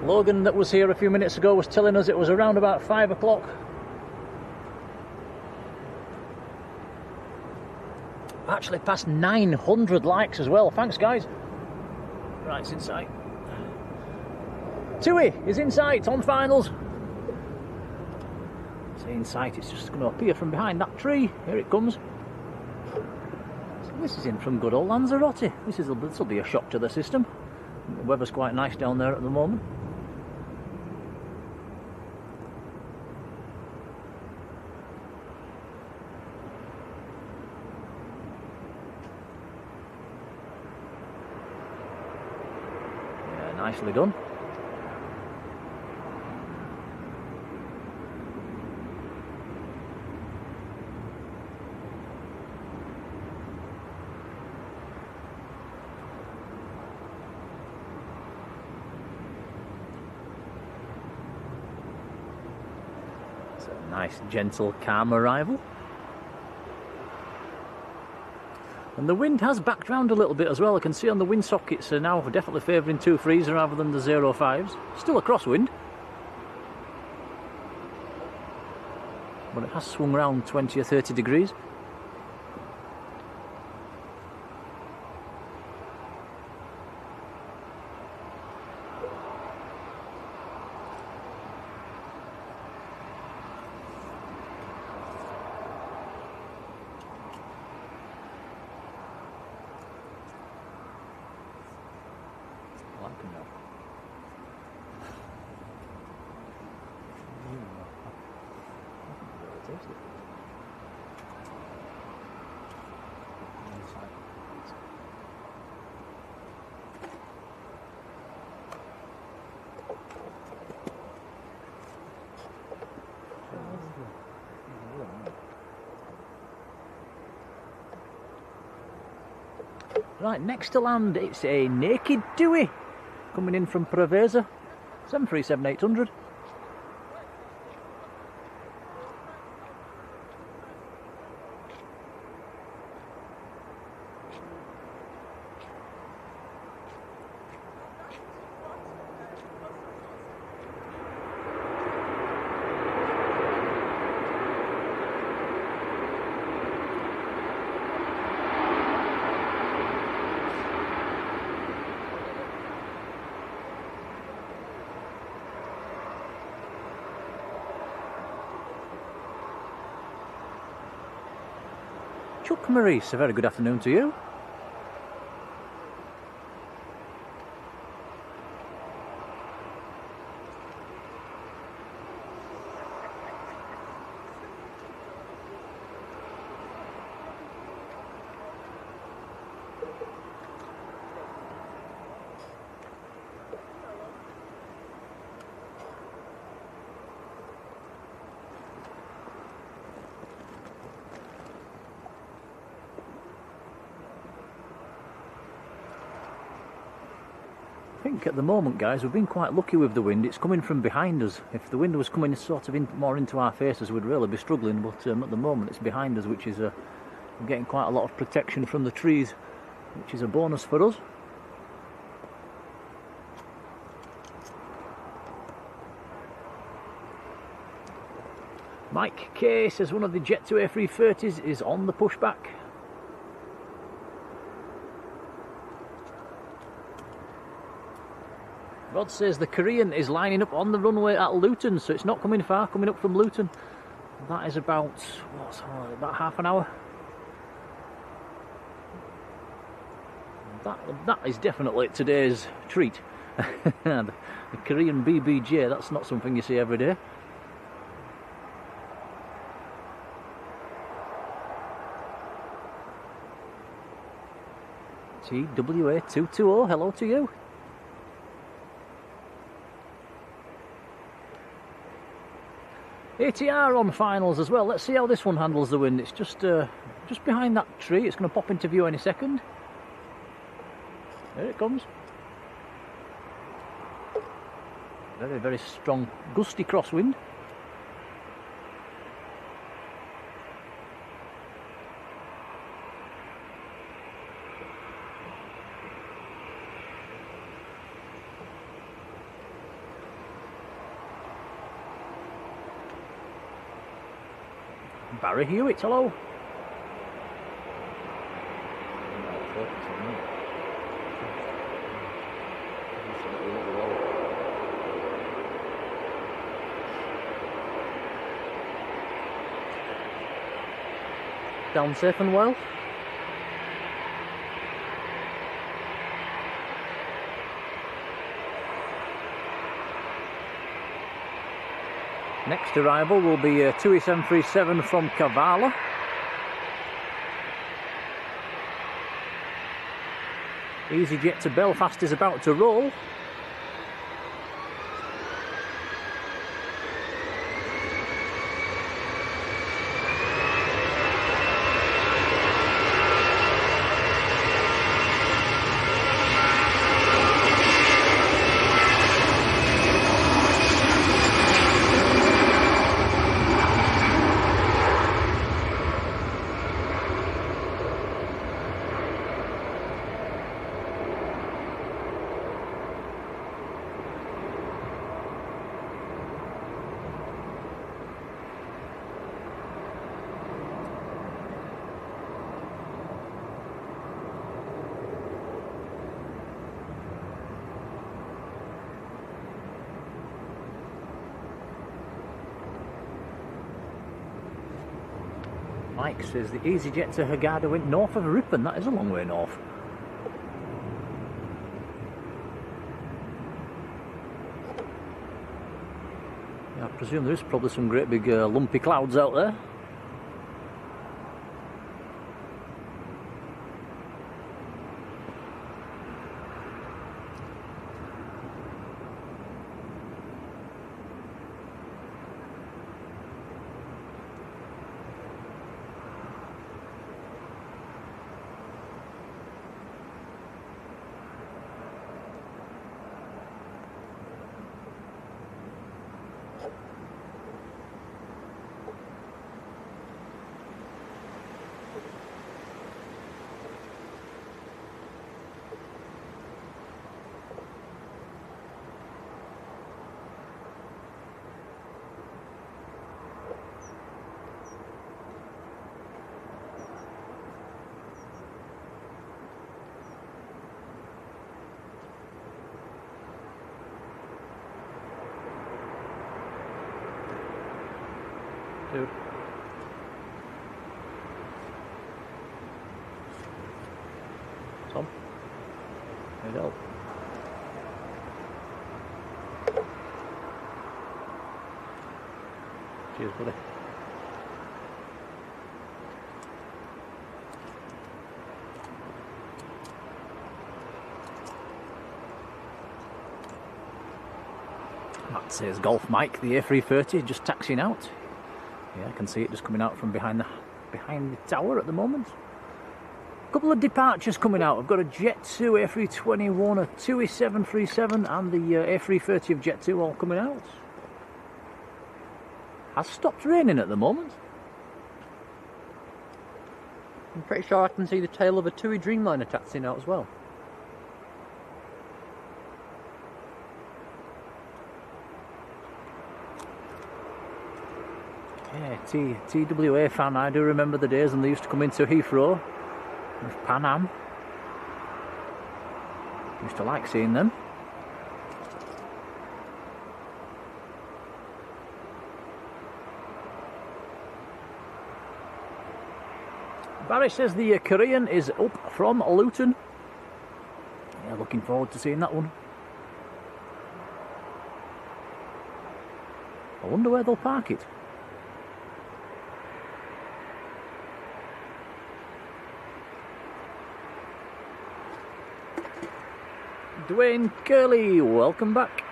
Logan, that was here a few minutes ago, was telling us it was around about 5 o'clock. Actually passed 900 likes as well. Thanks, guys. Right, it's in sight. TUI is in sight on finals. In sight, it's just going to appear from behind that tree. Here it comes. So this is in from good old Lanzarote. This will be a shock to the system. The weather's quite nice down there at the moment. Yeah, nicely done. Nice, gentle, calm arrival. And the wind has backed round a little bit as well. I can see on the wind sockets are now definitely favouring 2.3s rather than the 0.5s. Still a crosswind, but it has swung around 20 or 30 degrees. Right, next to land, it's a naked TUI coming in from Preveza, 737-800. Chuck Maurice, a very good afternoon to you. I think at the moment, guys, we've been quite lucky with the wind. It's coming from behind us. If the wind was coming sort of more into our faces, we'd really be struggling. But at the moment, it's behind us, which is we're getting quite a lot of protection from the trees, which is a bonus for us. Mike K says one of the Jet 2 A330s is on the pushback. Rod says the Korean is lining up on the runway at Luton, so it's not coming far, coming up from Luton. That is about, about half an hour. That is definitely today's treat. The Korean BBJ, that's not something you see every day. TWA220, hello to you. ATR on finals as well. Let's see how this one handles the wind. It's just behind that tree. It's going to pop into view any second. There it comes. Very, very strong, gusty crosswind. Barry Hewitt, hello. Down safe and well. Next arrival will be a TUI 737 from Kavala. EasyJet to Belfast is about to roll. Mike says the EasyJet to Hurghada went north of Ripon. That is a long way north. Yeah, I presume there is probably some great big lumpy clouds out there. Dude. Tom, need help. Cheers, buddy. That says Golf Mike, the A330, just taxiing out. Yeah, I can see it just coming out from behind the tower at the moment. couple of departures coming out. I've got a Jet 2 A321, a TUI 737 and the A330 of Jet 2 all coming out. Has stopped raining at the moment. I'm pretty sure I can see the tail of a TUI Dreamliner taxiing out as well. Yeah, TWA fan, I do remember the days when they used to come into Heathrow with Pan Am. Used to like seeing them. Barry says the Korean is up from Luton. Yeah, looking forward to seeing that one. I wonder where they'll park it. Dwayne Curley, welcome back.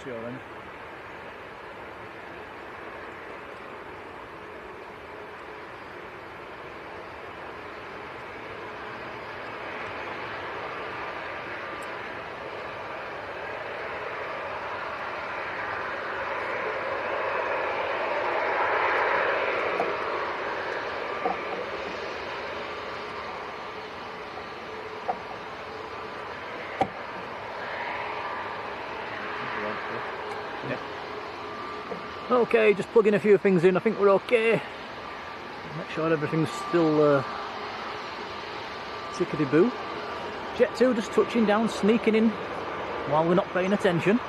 Then. Okay, just plugging a few things in. I think we're okay. Make sure everything's still tickety-boo. Jet 2 just touching down, sneaking in while we're not paying attention.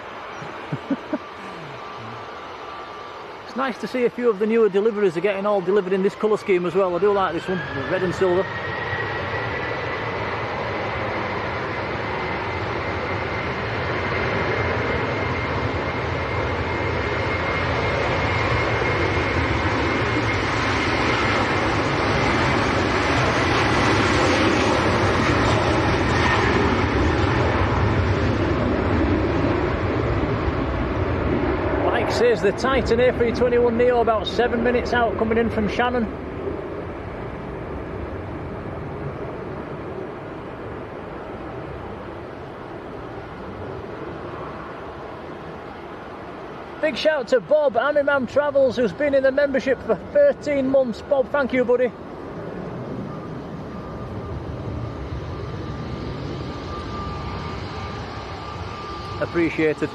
It's nice to see a few of the newer deliveries are getting all delivered in this colour scheme as well. I do like this one, the red and silver. Says the Titan A321neo about 7 minutes out, coming in from Shannon. Big shout to Bob, Amimam Travels, who's been in the membership for 13 months. Bob, thank you, buddy. Appreciated.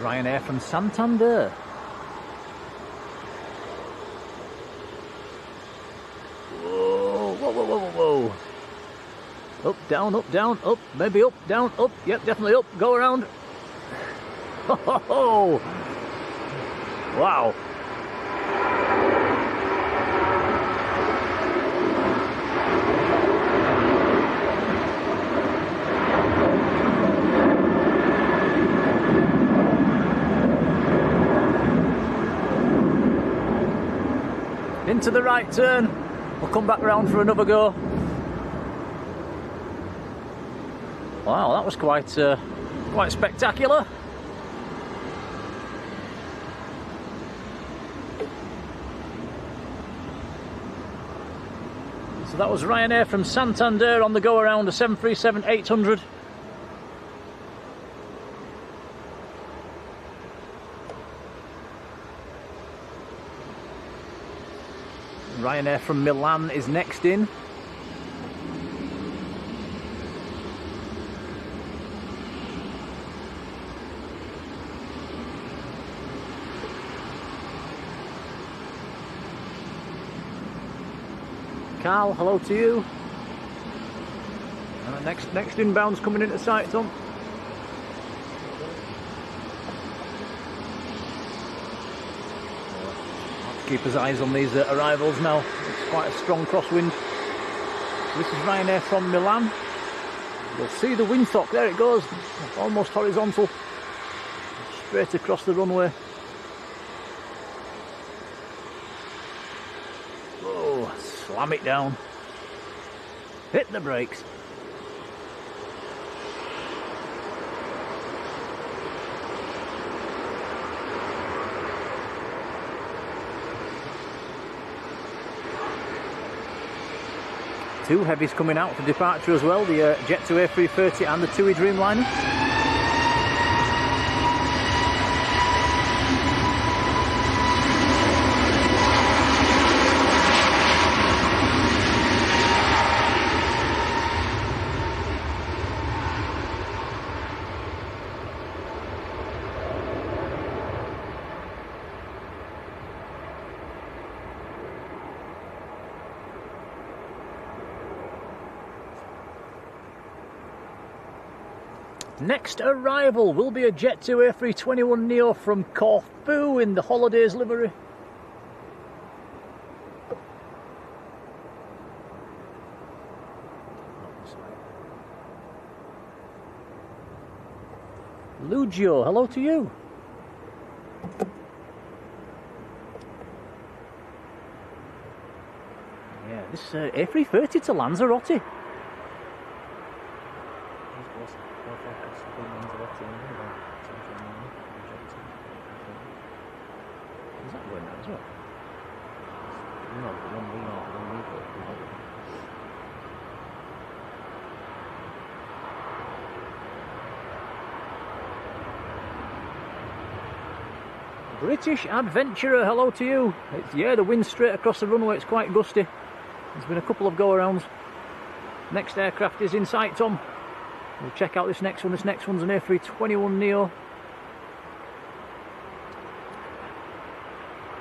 Ryanair from Santander. Whoa, whoa, whoa, whoa, whoa. Up, down, up, maybe up, down, up. Yep, definitely up. Go around. Ho, ho, ho. Wow. Into the right turn. We'll come back round for another go. Wow, that was quite spectacular. So that was Ryanair from Santander on the go around, a 737-800. Ryanair from Milan is next in. Carl, hello to you. Next inbound's coming into sight, Tom. Keep his eyes on these arrivals now. It's quite a strong crosswind. This is Ryanair from Milan. You'll see the windsock, there it goes, almost horizontal, straight across the runway. Oh, slam it down. Hit the brakes. Two heavies coming out for departure as well, the Jet2 A380 and the TUI Dreamliner. Next arrival will be a Jet2 A321neo from Corfu in the Holidays livery. Lugio, hello to you. Yeah, this A330 to Lanzarote. Is that going now as well? No, the one we British Adventurer, hello to you. Yeah, the wind's straight across the runway, it's quite gusty. There's been a couple of go-arounds. Next aircraft is in sight, Tom. We'll check out this next one. This next one's an A321neo.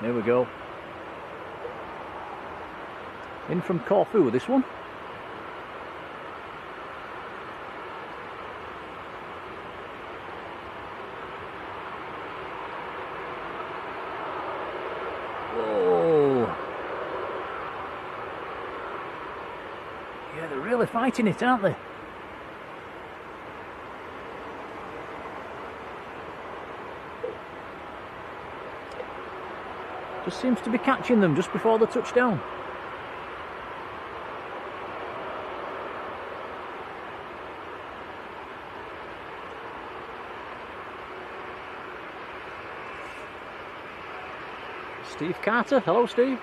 There we go. In from Corfu, this one. Whoa. Yeah, they're really fighting it, aren't they? Just seems to be catching them just before the touchdown. Steve Carter, hello Steve.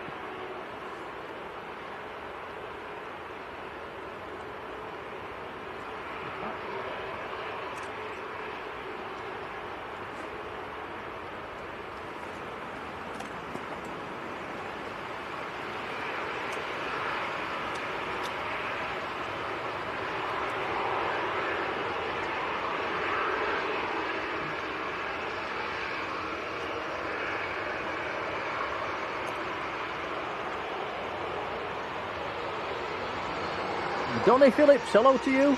Donny Phillips, hello to you.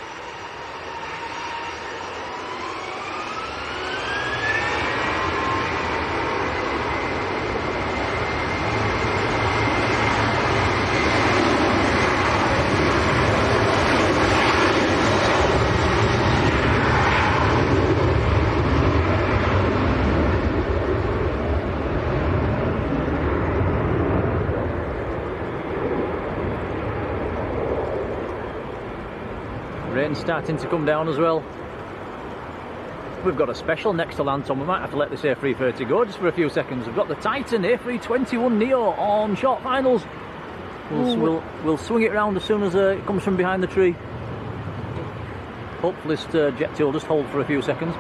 Rain's starting to come down as well. We've got a special next to land, Tom. We might have to let this A330 go just for a few seconds. We've got the Titan A321neo on short finals. We'll swing it round as soon as it comes from behind the tree. Hopefully this Jet2 will just hold for a few seconds.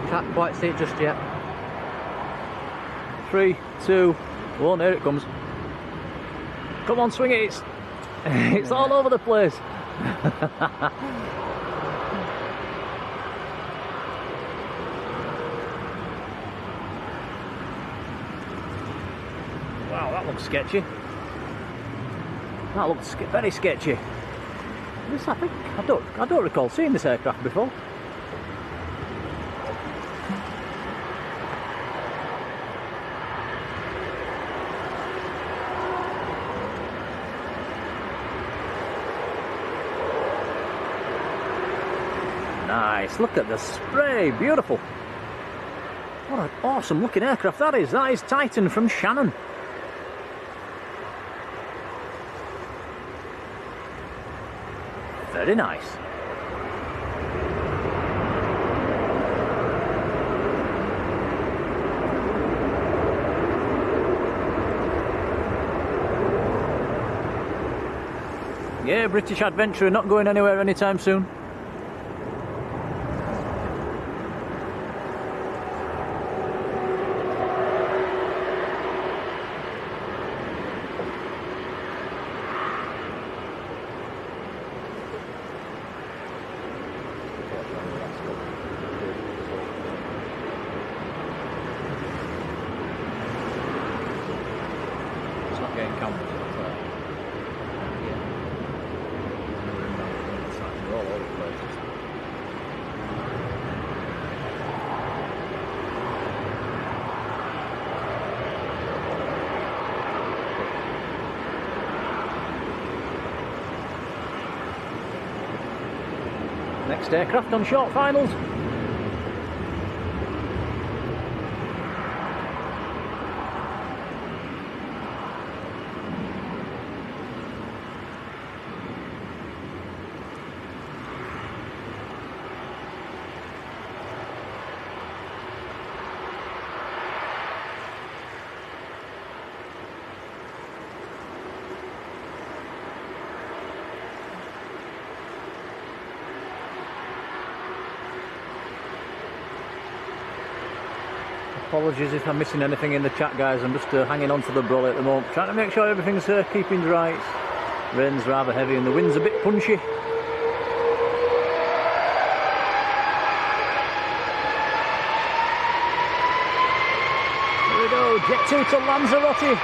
Can't quite see it just yet. 3, 2, 1, there it comes. Come on, swing it. It's all over the place. Wow, that looks sketchy. That looks very sketchy. This, I think, I don't recall seeing this aircraft before. Nice, look at the spray, beautiful. What an awesome looking aircraft that is. That is Titan from Shannon. Very nice. Yeah, British Adventurer not going anywhere anytime soon. Next aircraft on short finals. Apologies if I'm missing anything in the chat, guys. I'm just hanging on to the brolly at the moment, trying to make sure everything's keeping dry. Rain's rather heavy and the wind's a bit punchy. Here we go, Jet 2 to Lanzarote.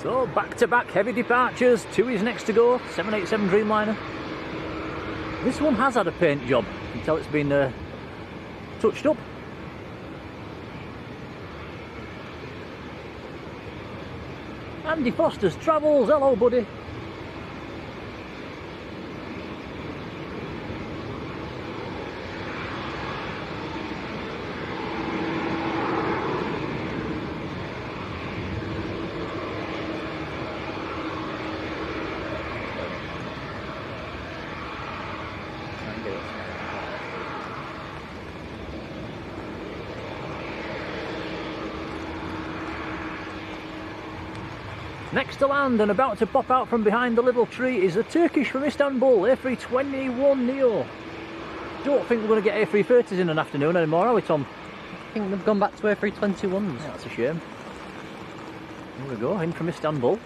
So back-to-back heavy departures. TUI's next to go. 787 Dreamliner. This one has had a paint job. You can tell it's been touched up. Andy Foster's Travels. Hello, buddy. Next to land and about to pop out from behind the little tree is the Turkish from Istanbul, A321neo. Don't think we're going to get A330s in an afternoon anymore, are we, Tom? I think they've gone back to A321s. Yeah, that's a shame. Here we go, in from Istanbul.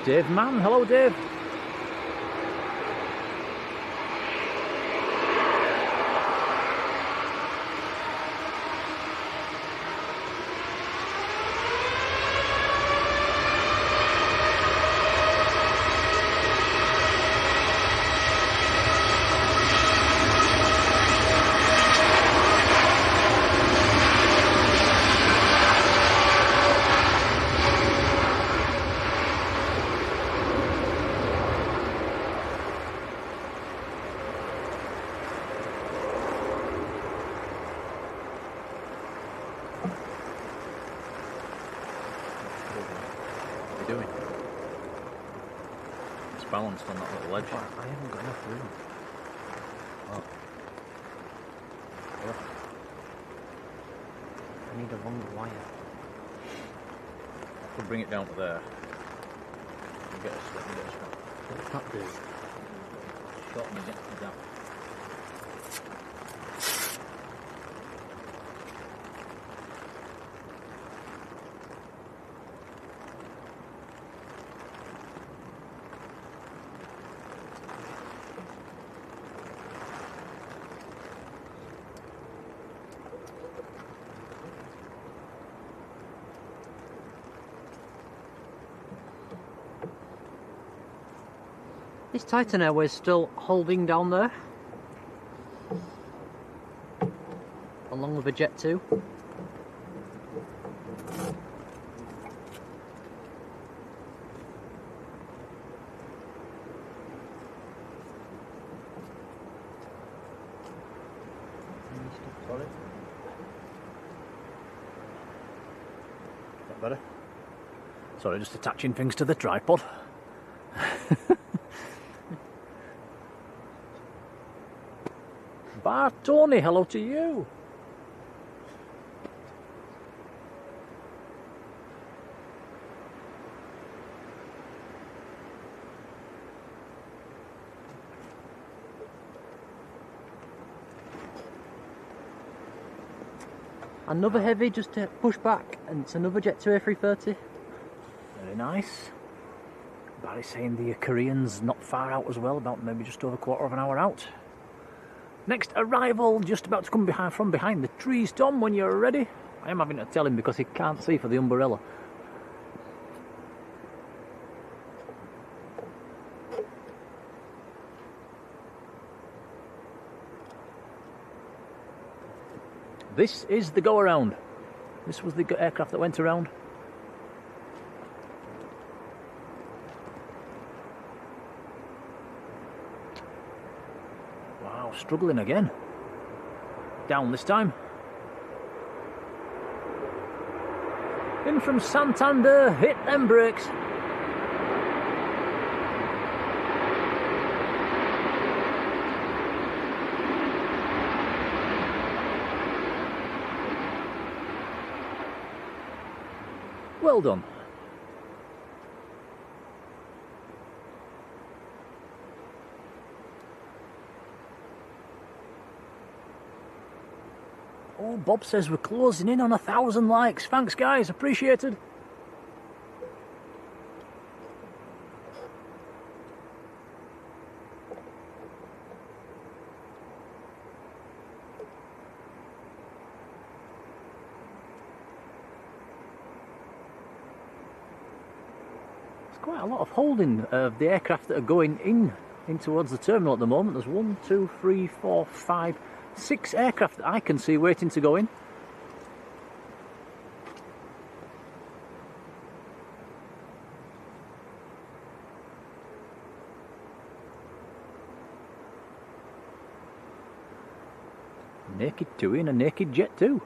Dave Mann, hello Dave. balanced on that little ledge. I haven't got enough room. Oh. Yeah. I need a longer wire. I could bring it down to there. And get a strap. What's that do? Shorten it down. Is Titan Airways still holding down there? Along with a Jet 2? Sorry. That better? Sorry, just attaching things to the tripod. Bar Tony, hello to you. Another heavy just to push back, and it's another Jet 2 A330. Very nice. Barry's saying the Korean's not far out as well, about maybe just over a quarter of an hour out. Next arrival, just about to come from behind the trees. Tom, when you're ready. I am having to tell him because he can't see for the umbrella. This is the go around. This was the aircraft that went around. Wow, struggling again. Down this time. In from Santander, hit them brakes. Well done. Oh, Bob says we're closing in on 1,000 likes. Thanks, guys. Appreciated. Quite a lot of holding of the aircraft that are going in towards the terminal at the moment. There's 1, 2, 3, 4, 5, 6 aircraft that I can see waiting to go in. Naked 2 in a naked Jet 2.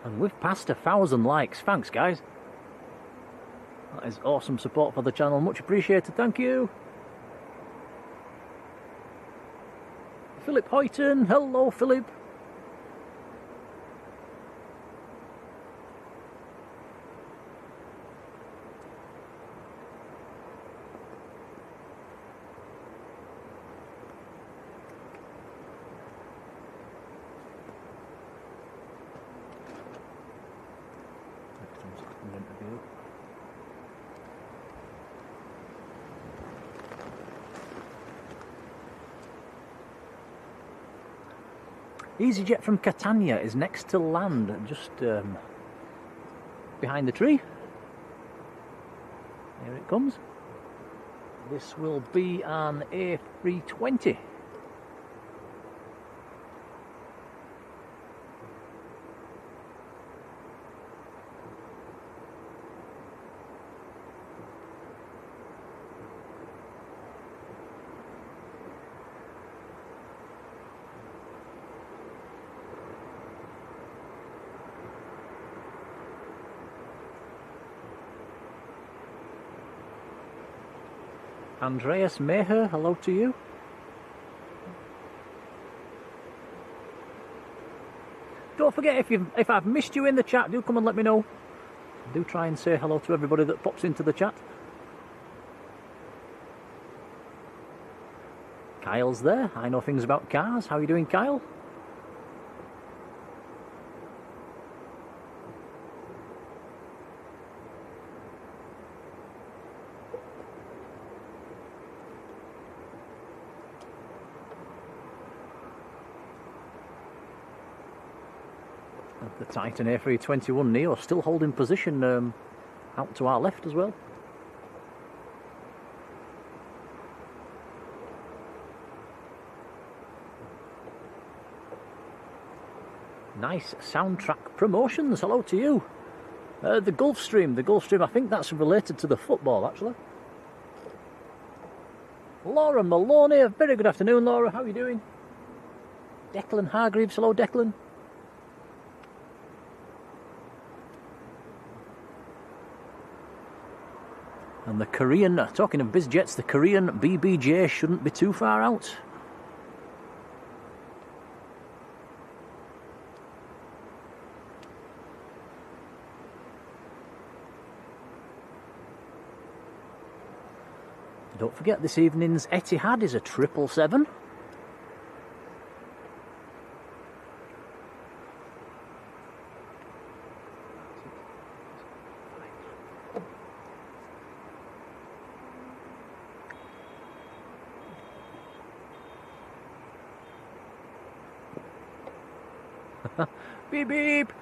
And we've passed 1,000 likes. Thanks, guys. That is awesome support for the channel. Much appreciated. Thank you. Philip Hoyton. Hello, Philip. EasyJet from Catania is next to land, just behind the tree. Here it comes. This will be an A320. Andreas Meher, hello to you. Don't forget, if I've missed you in the chat, do come and let me know. Do try and say hello to everybody that pops into the chat. Kyle's there. I know things about cars. How are you doing, Kyle? The Titan A321 Neo still holding position out to our left as well. Nice soundtrack promotions, hello to you. The Gulfstream, I think that's related to the football actually. Laura Maloney, a very good afternoon Laura, how are you doing? Declan Hargreaves, hello Declan. And the Korean, talking of BizJets, the Korean BBJ shouldn't be too far out. Don't forget, this evening's Etihad is a 777. Beep beep!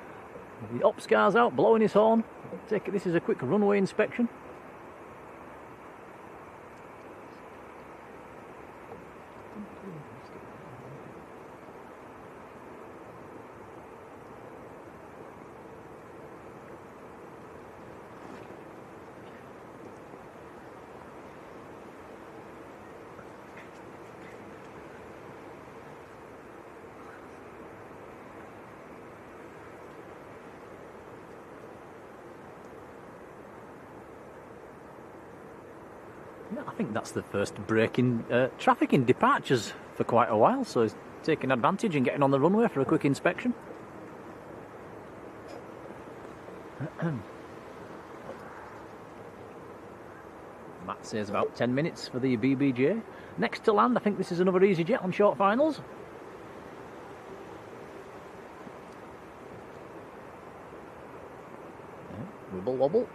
The ops car's out, blowing his horn. Take it, this is a quick runway inspection. I think that's the first break in traffic in departures for quite a while, so he's taking advantage and getting on the runway for a quick inspection. Matt says about 10 minutes for the BBJ. Next to land, I think this is another EasyJet on short finals. Wibble wobble.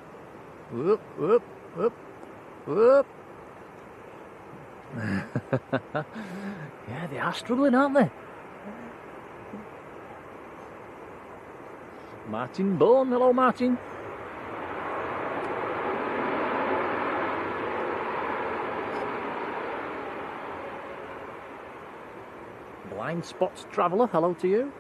Whoop, whoop, whoop, whoop. Yeah, they are struggling, aren't they? Martin Bone, hello Martin. Blind Spots Traveller, hello to you.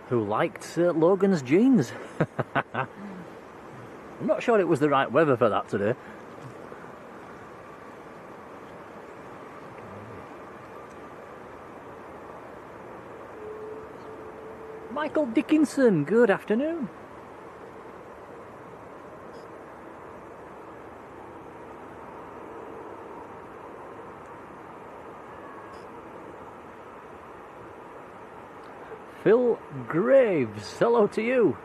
Who liked Logan's jeans. I'm not sure it was the right weather for that today. Michael Dickinson, good afternoon. Phil Graves, hello to you.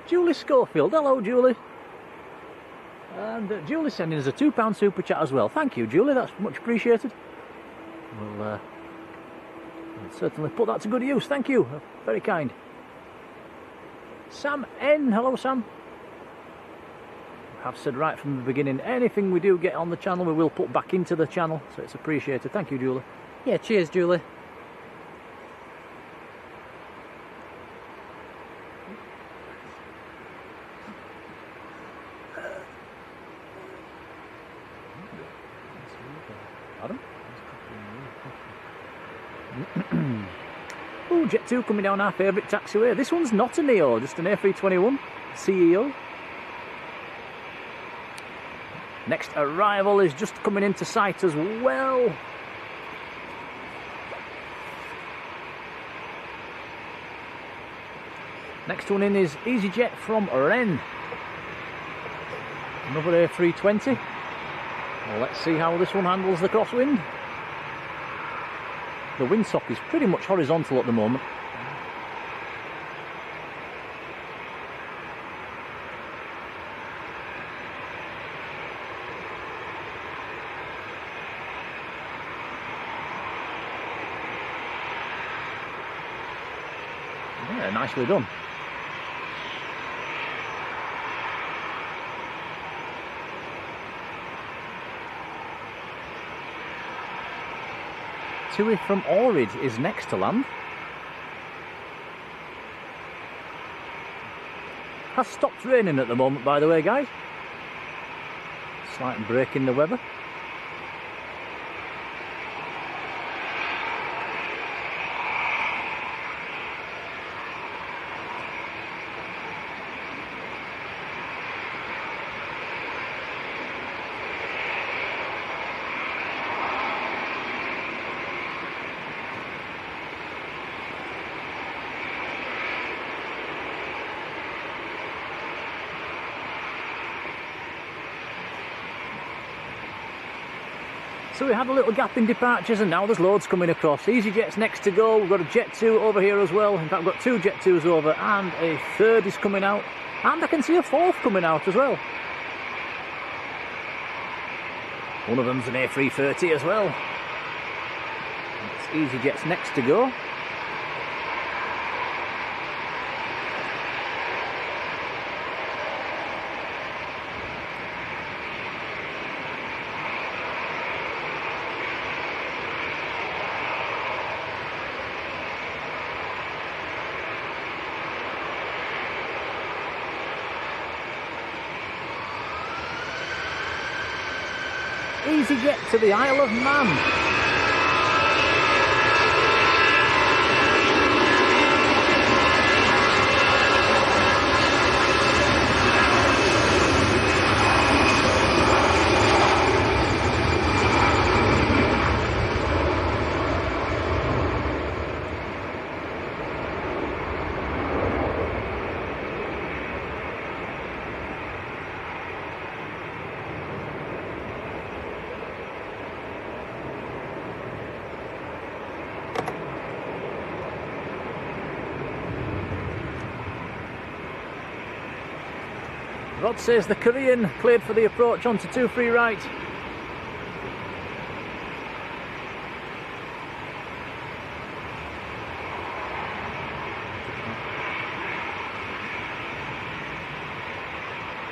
Julie Schofield, hello Julie. And Julie sending us a £2 super chat as well. Thank you Julie, that's much appreciated. We'll certainly put that to good use, thank you, very kind. Sam N, hello Sam. I've said right from the beginning, anything we do get on the channel we will put back into the channel, so it's appreciated. Thank you Julie. Yeah, cheers Julie. Adam? Oh, Jet 2 coming down our favourite taxiway. This one's not a Neo, just an A321 CEO. Next arrival is just coming into sight as well. Next one in is EasyJet from Rennes. Another A320. Well, let's see how this one handles the crosswind. The windsock is pretty much horizontal at the moment. Yeah, nicely done. TUI from Orridge is next to land. Has stopped raining at the moment, by the way, guys. Slight break in the weather. So we had a little gap in departures and now there's loads coming across. EasyJet's next to go, we've got a Jet 2 over here as well. In fact, we've got 2 Jet 2s over and a third is coming out. And I can see a fourth coming out as well. One of them's an A330 as well. It's EasyJet's next to go. EasyJet to the Isle of Man. Rod says the Korean cleared for the approach onto 2-3 right.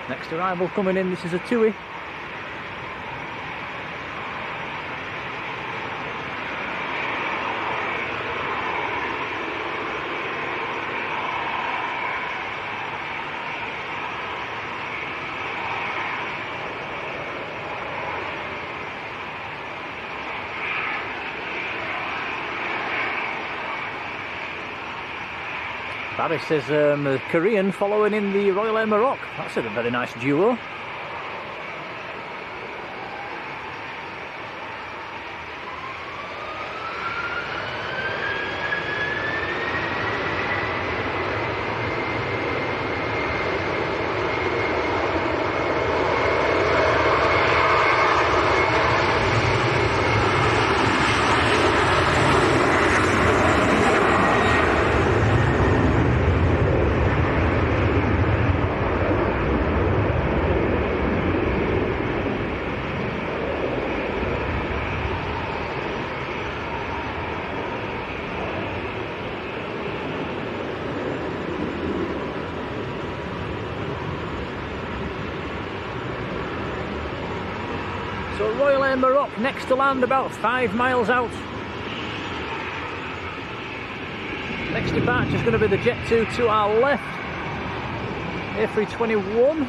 Next arrival coming in, this is a TUI. Barry says the Korean following in the Royal Air Maroc. That's a very nice duo. So Royal Air Maroc next to land about 5 miles out. Next departure is going to be the Jet 2 to our left. A321.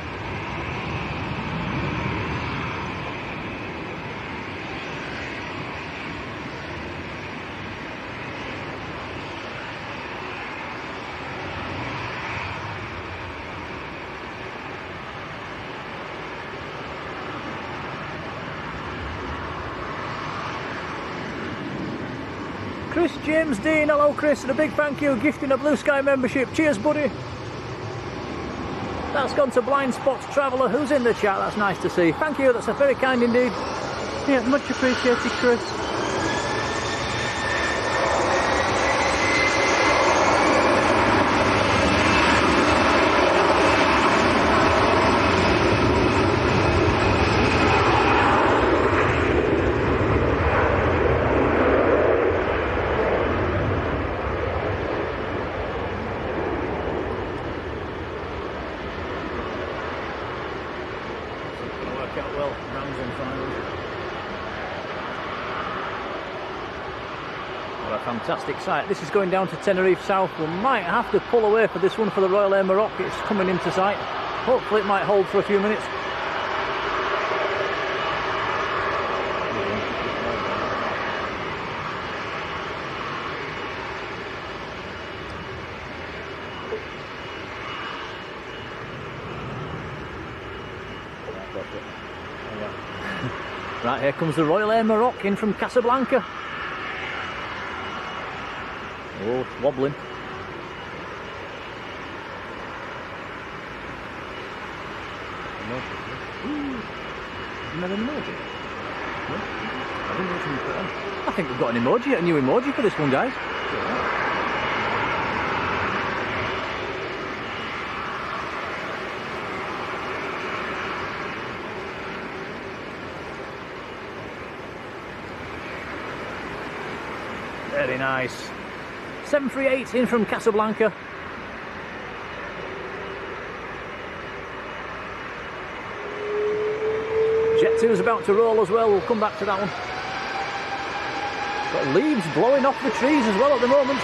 Chris James Dean, hello Chris, and a big thank you, gifting a Blue Sky membership. Cheers, buddy. That's gone to Blind Spots Traveller, who's in the chat. That's nice to see. Thank you, that's a very kind indeed. Yeah, much appreciated, Chris. Fantastic sight. This is going down to Tenerife South. We might have to pull away for this one for the Royal Air Maroc. It's coming into sight. Hopefully it might hold for a few minutes. Right, here comes the Royal Air Maroc in from Casablanca. Oh, it's wobbling. Isn't that an emoji? No? I didn't know if you put on. I think we've got an emoji, a new emoji for this one, guys. Very nice. 738 in from Casablanca. Jet 2 is about to roll as well. We'll come back to that one. Got leaves blowing off the trees as well at the moment.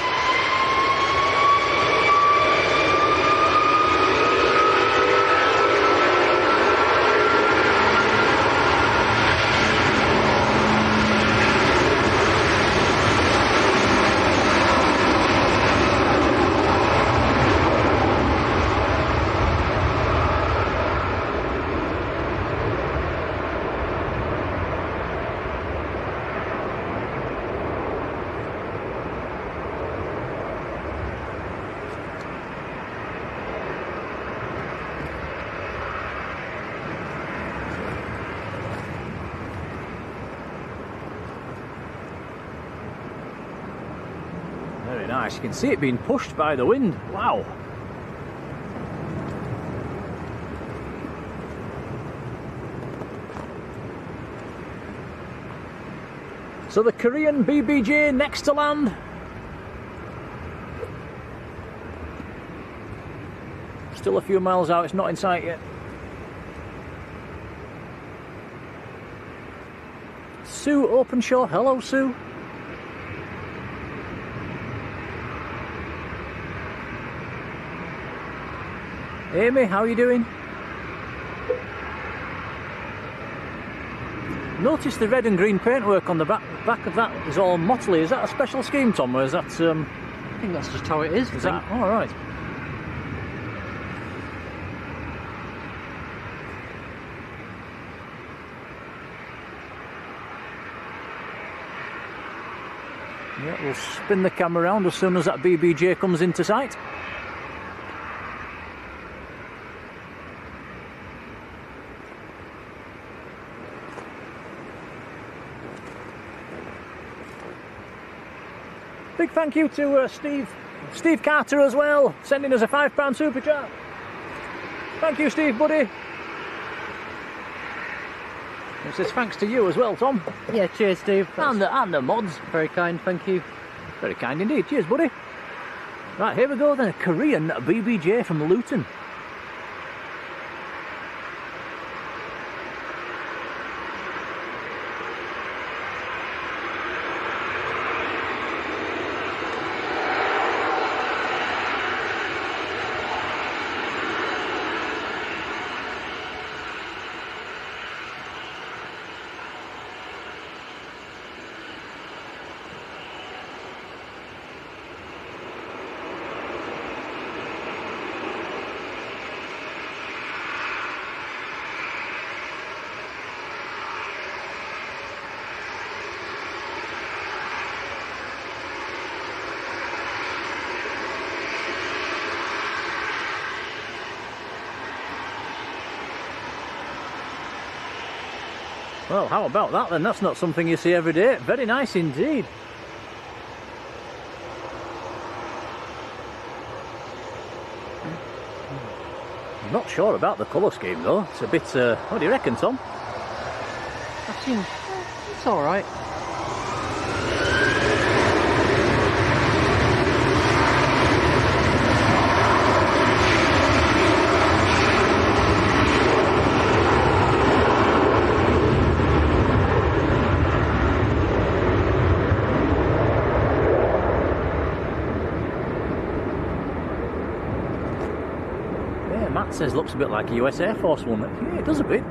Very nice. You can see it being pushed by the wind. Wow. So the Korean BBJ next to land. Still a few miles out, it's not in sight yet. Sue Openshaw, hello Sue. Amy, how are you doing? Notice the red and green paintwork on the back of that is all motley. Is that a special scheme, Tom, or is that... I think that's just how it is. Is that... all right. Yeah, we'll spin the camera around as soon as that BBJ comes into sight. Big thank you to Steve Carter as well, sending us a £5 super chat. Thank you, Steve, buddy. It says thanks to you as well, Tom. Yeah, cheers, Steve. And the mods. Very kind, thank you. Very kind indeed. Cheers, buddy. Right, here we go then. A Korean BBJ from Luton. Well, how about that then? That's not something you see every day. Very nice indeed. Not sure about the colour scheme though. It's a bit, what do you reckon, Tom? I've seen, it's alright. Matt says looks a bit like a US Air Force one. Yeah, it does a bit.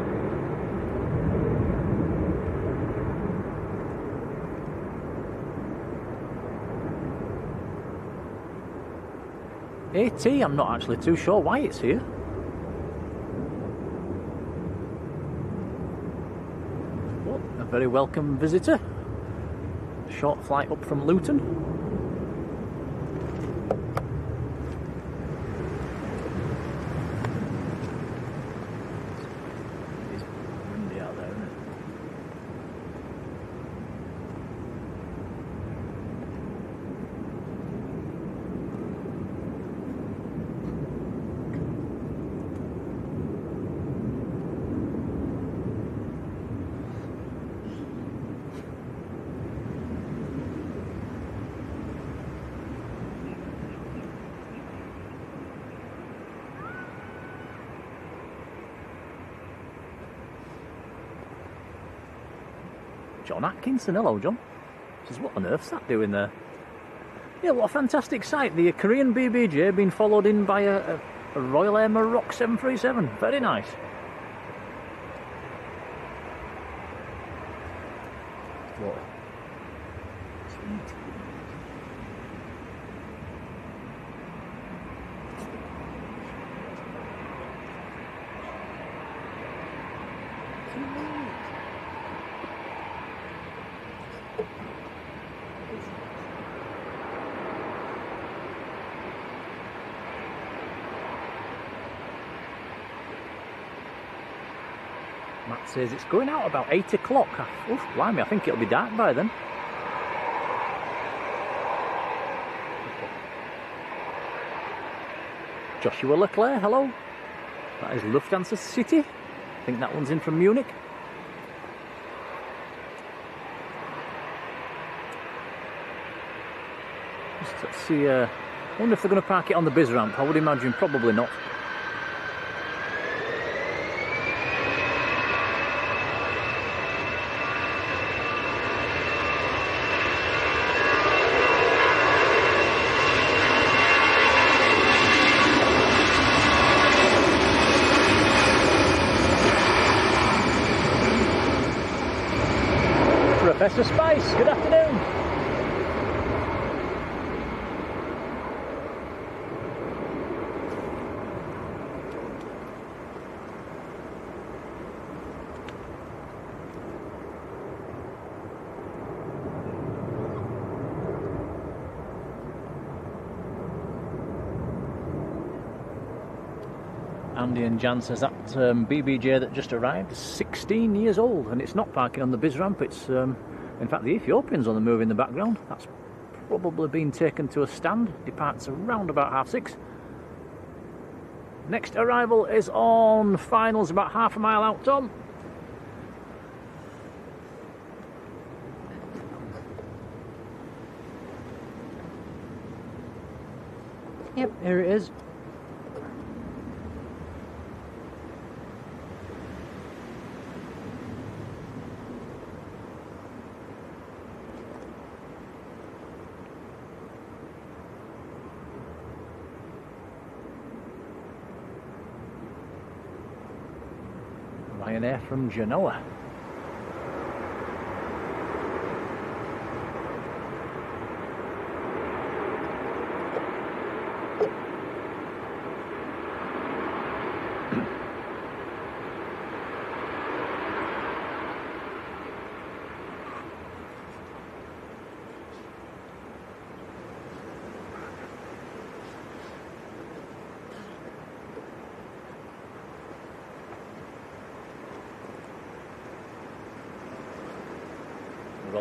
AT, I'm not actually too sure why it's here. Oh, a very welcome visitor. Short flight up from Luton. John Atkinson, hello John. Says, what on earth's that doing there? Yeah, what a fantastic sight. The Korean BBJ being followed in by a Royal Air Maroc 737. Very nice. What? Matt says it's going out about 8 o'clock. Oof, blimey, I think it'll be dark by then. Joshua Leclerc, hello. That is Lufthansa City. I think that one's in from Munich. Let's see, I wonder if they're going to park it on the biz ramp. I would imagine probably not. Professor Spice, good afternoon. Andy and Jan says that BBJ that just arrived is 16 years old and it's not parking on the biz ramp. It's in fact the Ethiopian's on the move in the background. That's probably been taken to a stand. Departs around about 6:30. Next arrival is on finals about half a mile out, Tom. Yep, here it is. Ryanair from Genoa.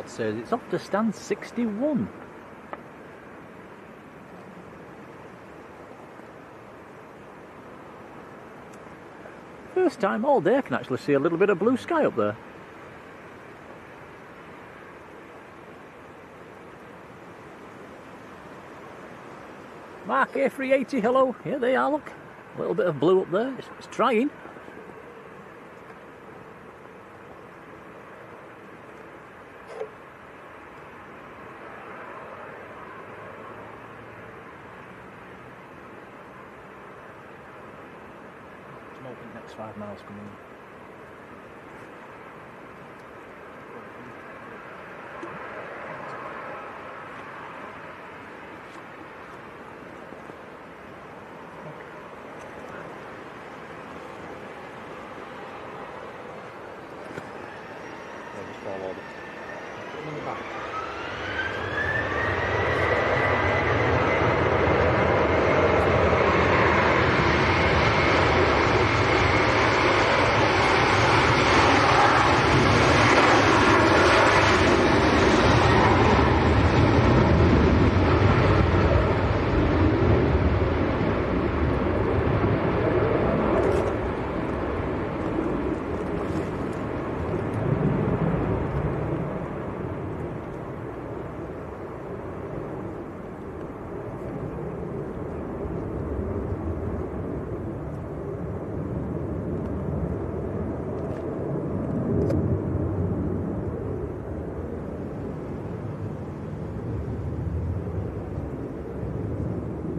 pilot says it's off to stand 61. First time all day I can actually see a little bit of blue sky up there. Mark A380, hello. Here they are, look. A little bit of blue up there. It's trying. Next 5 miles coming in. Just follow the in the back.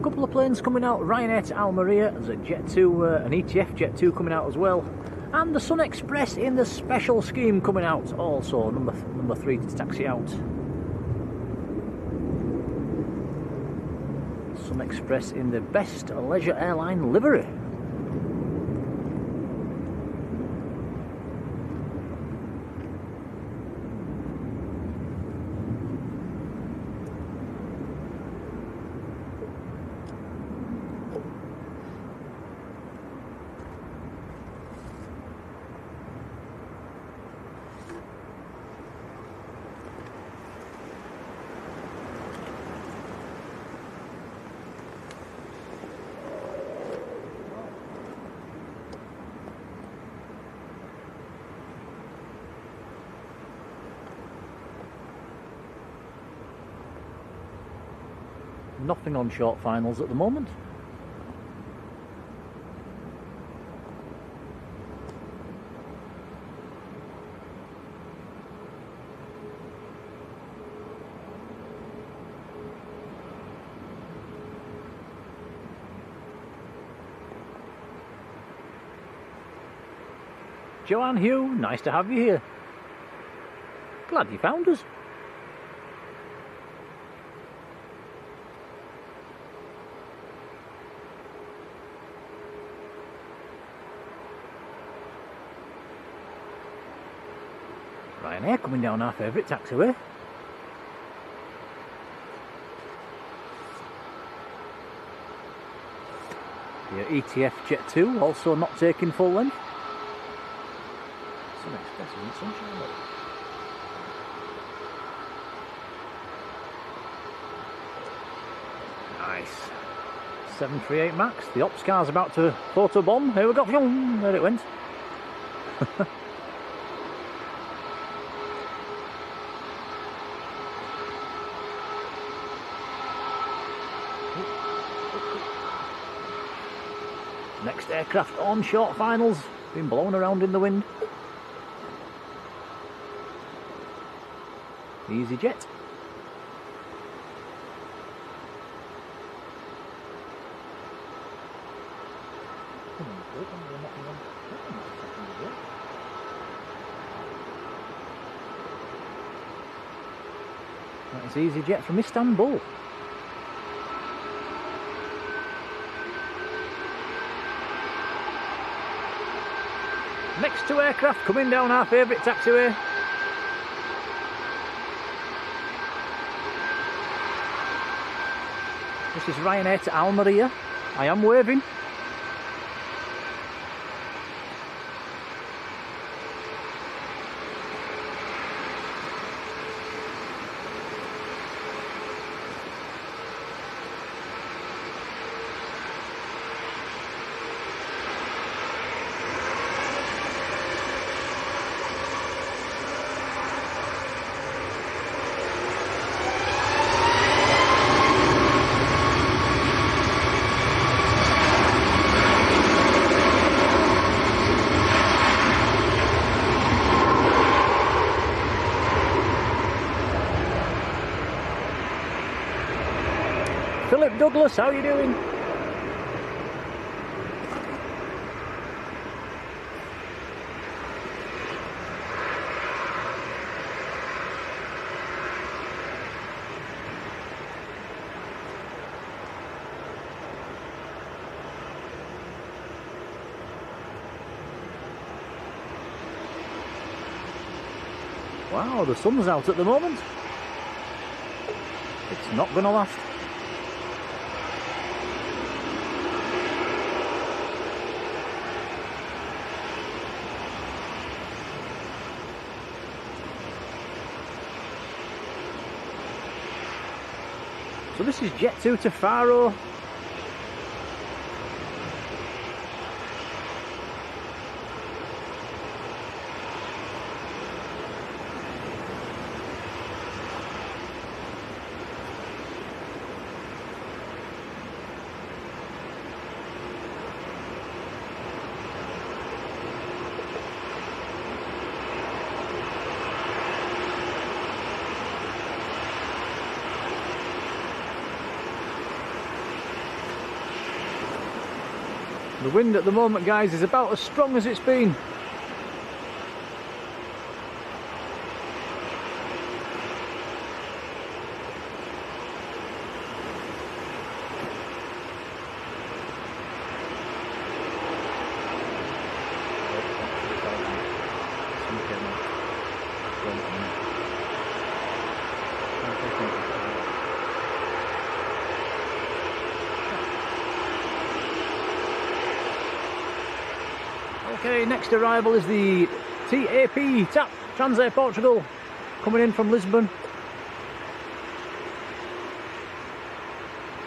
Couple of planes coming out, Ryanair to Almeria, there's a Jet 2, an ETF Jet 2 coming out as well, and the Sun Express in the special scheme coming out, also number 3 to taxi out. Sun Express in the best leisure airline livery. Nothing on short finals at the moment. Joanne Hugh, nice to have you here. Glad you found us. Ryanair coming down our favourite taxiway. Your ETF Jet 2 also not taking full length. Sun Express isn't sunshine, but nice. 738 Max. The ops car's about to photo bomb. Here we go. There it went. Next aircraft on short finals, been blown around in the wind. EasyJet. That is EasyJet from Istanbul. Next 2 aircraft coming down our favourite taxiway. This is Ryanair to Almeria. I am waving. Philip Douglas, how are you doing? Wow, the sun's out at the moment. It's not going to last. So this is Jet 2 to Faro. The wind at the moment, guys, is about as strong as it's been. Okay, next arrival is the TAP, Transair Portugal, coming in from Lisbon.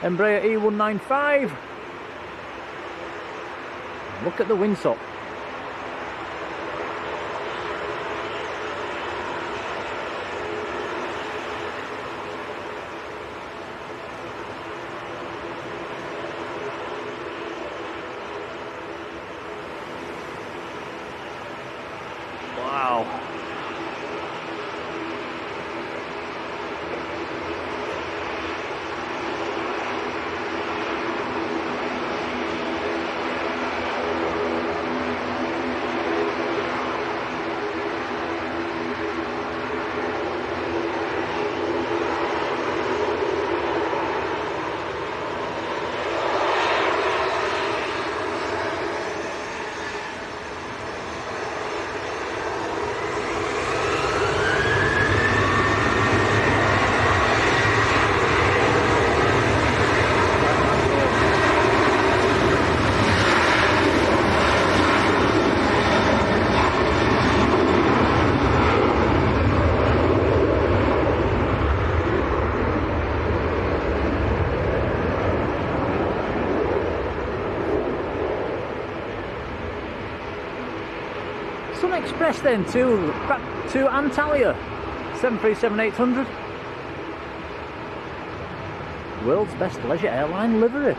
Embraer E195. Look at the windsock. Wow. Sun Express then, back to Antalya, 737-800. World's best leisure airline livery.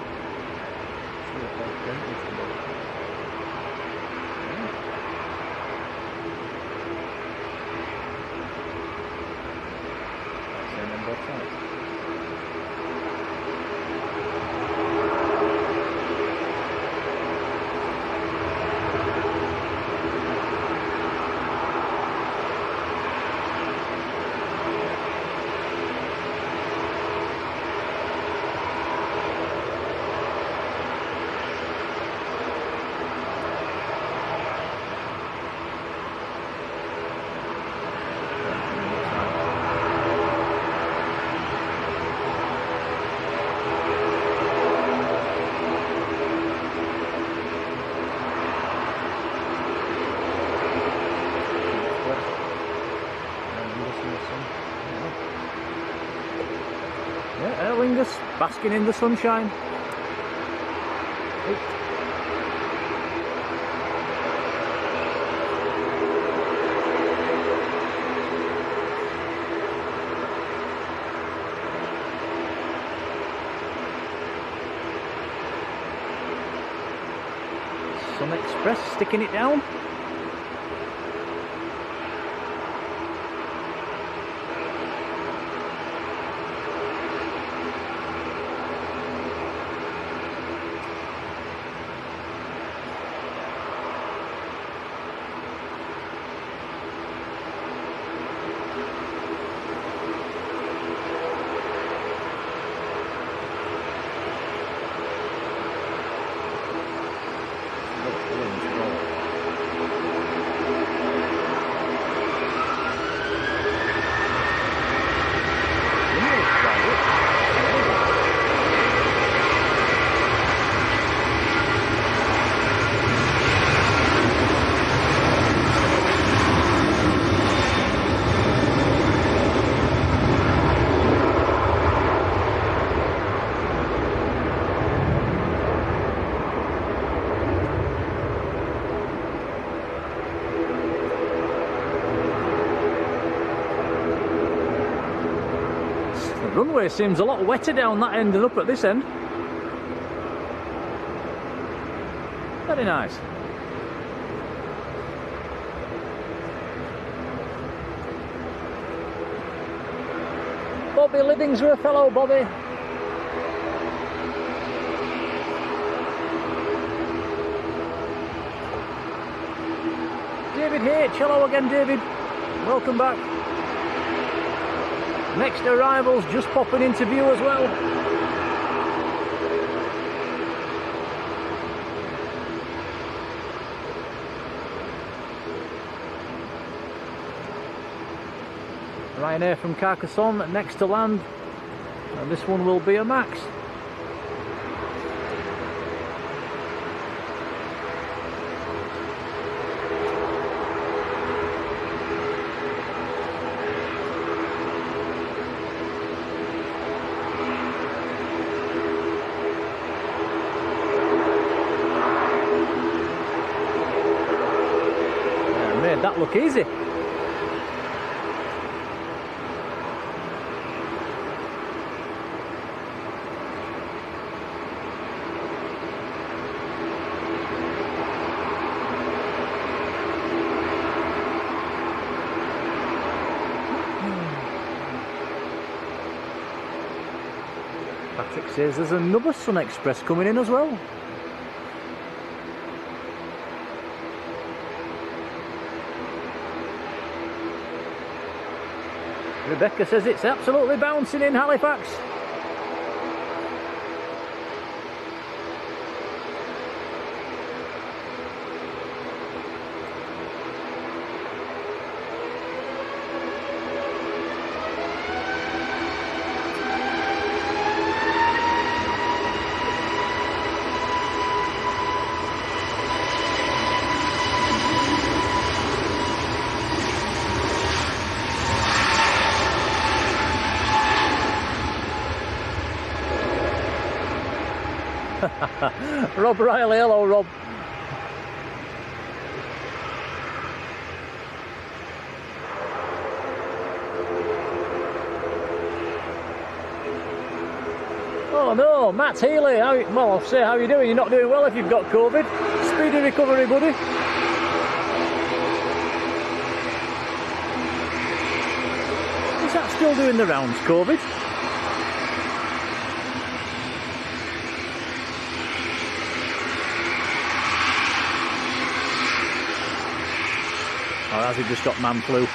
Yeah, Aer Lingus, basking in the sunshine. Sun Express sticking it down. Runway seems a lot wetter down that end than up at this end. Very nice. Bobby Liddingsworth, hello Bobby. David H, hello again David. Welcome back. Next arrivals just popping into view as well. Ryanair from Carcassonne next to land, and this one will be a Max. Yeah, made that look easy. Patrick says there's another Sun Express coming in as well. Rebecca says it's absolutely bouncing in Halifax. Rob Riley, hello Rob. Oh no, Matt Healy, well I'll say how you doing, you're not doing well if you've got COVID. Speedy recovery buddy. Is that still doing the rounds, COVID? Or has he just got man flu?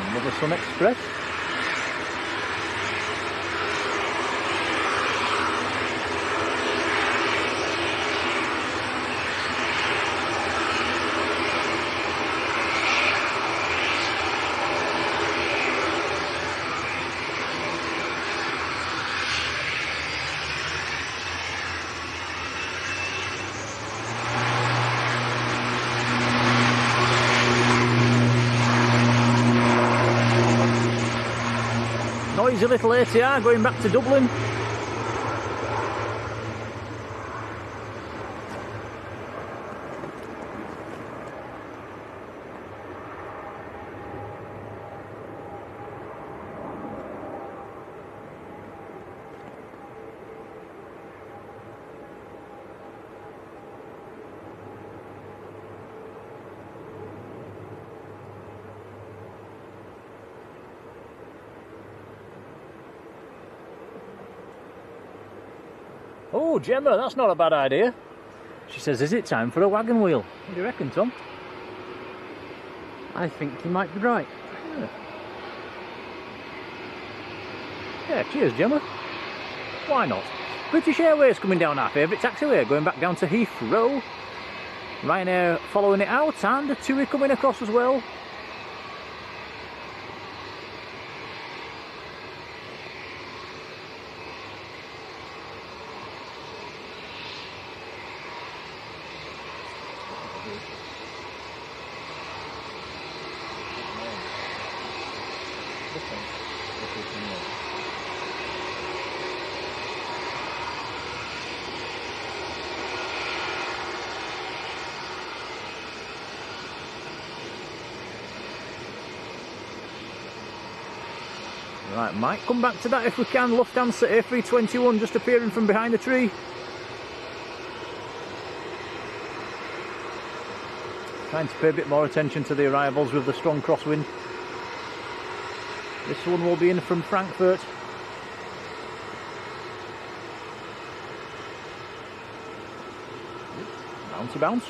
Another Sun Express. Noisy little ATR going back to Dublin. Oh, Gemma, that's not a bad idea. She says, is it time for a wagon wheel? What do you reckon, Tom? I think you might be right. Yeah, cheers, Gemma. Why not? British Airways coming down our favourite taxiway, going back down to Heathrow. Ryanair following it out, and the TUI coming across as well. Right, might come back to that if we can. Lufthansa A321 just appearing from behind the tree. Trying to pay a bit more attention to the arrivals with the strong crosswind. This one will be in from Frankfurt. Bouncy bounce.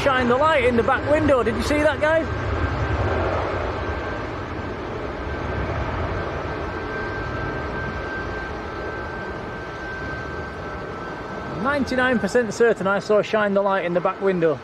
Shine the light in the back window. Did you see that, guys? I'm 99% certain I saw shine the light in the back window.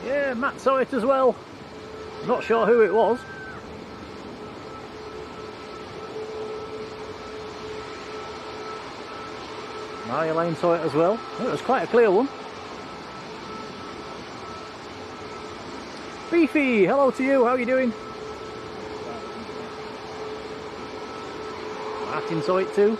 Yeah, Matt saw it as well. Not sure who it was. Marjolein saw it as well. It was quite a clear one. Beefy, hello to you, how are you doing? Martin saw it too.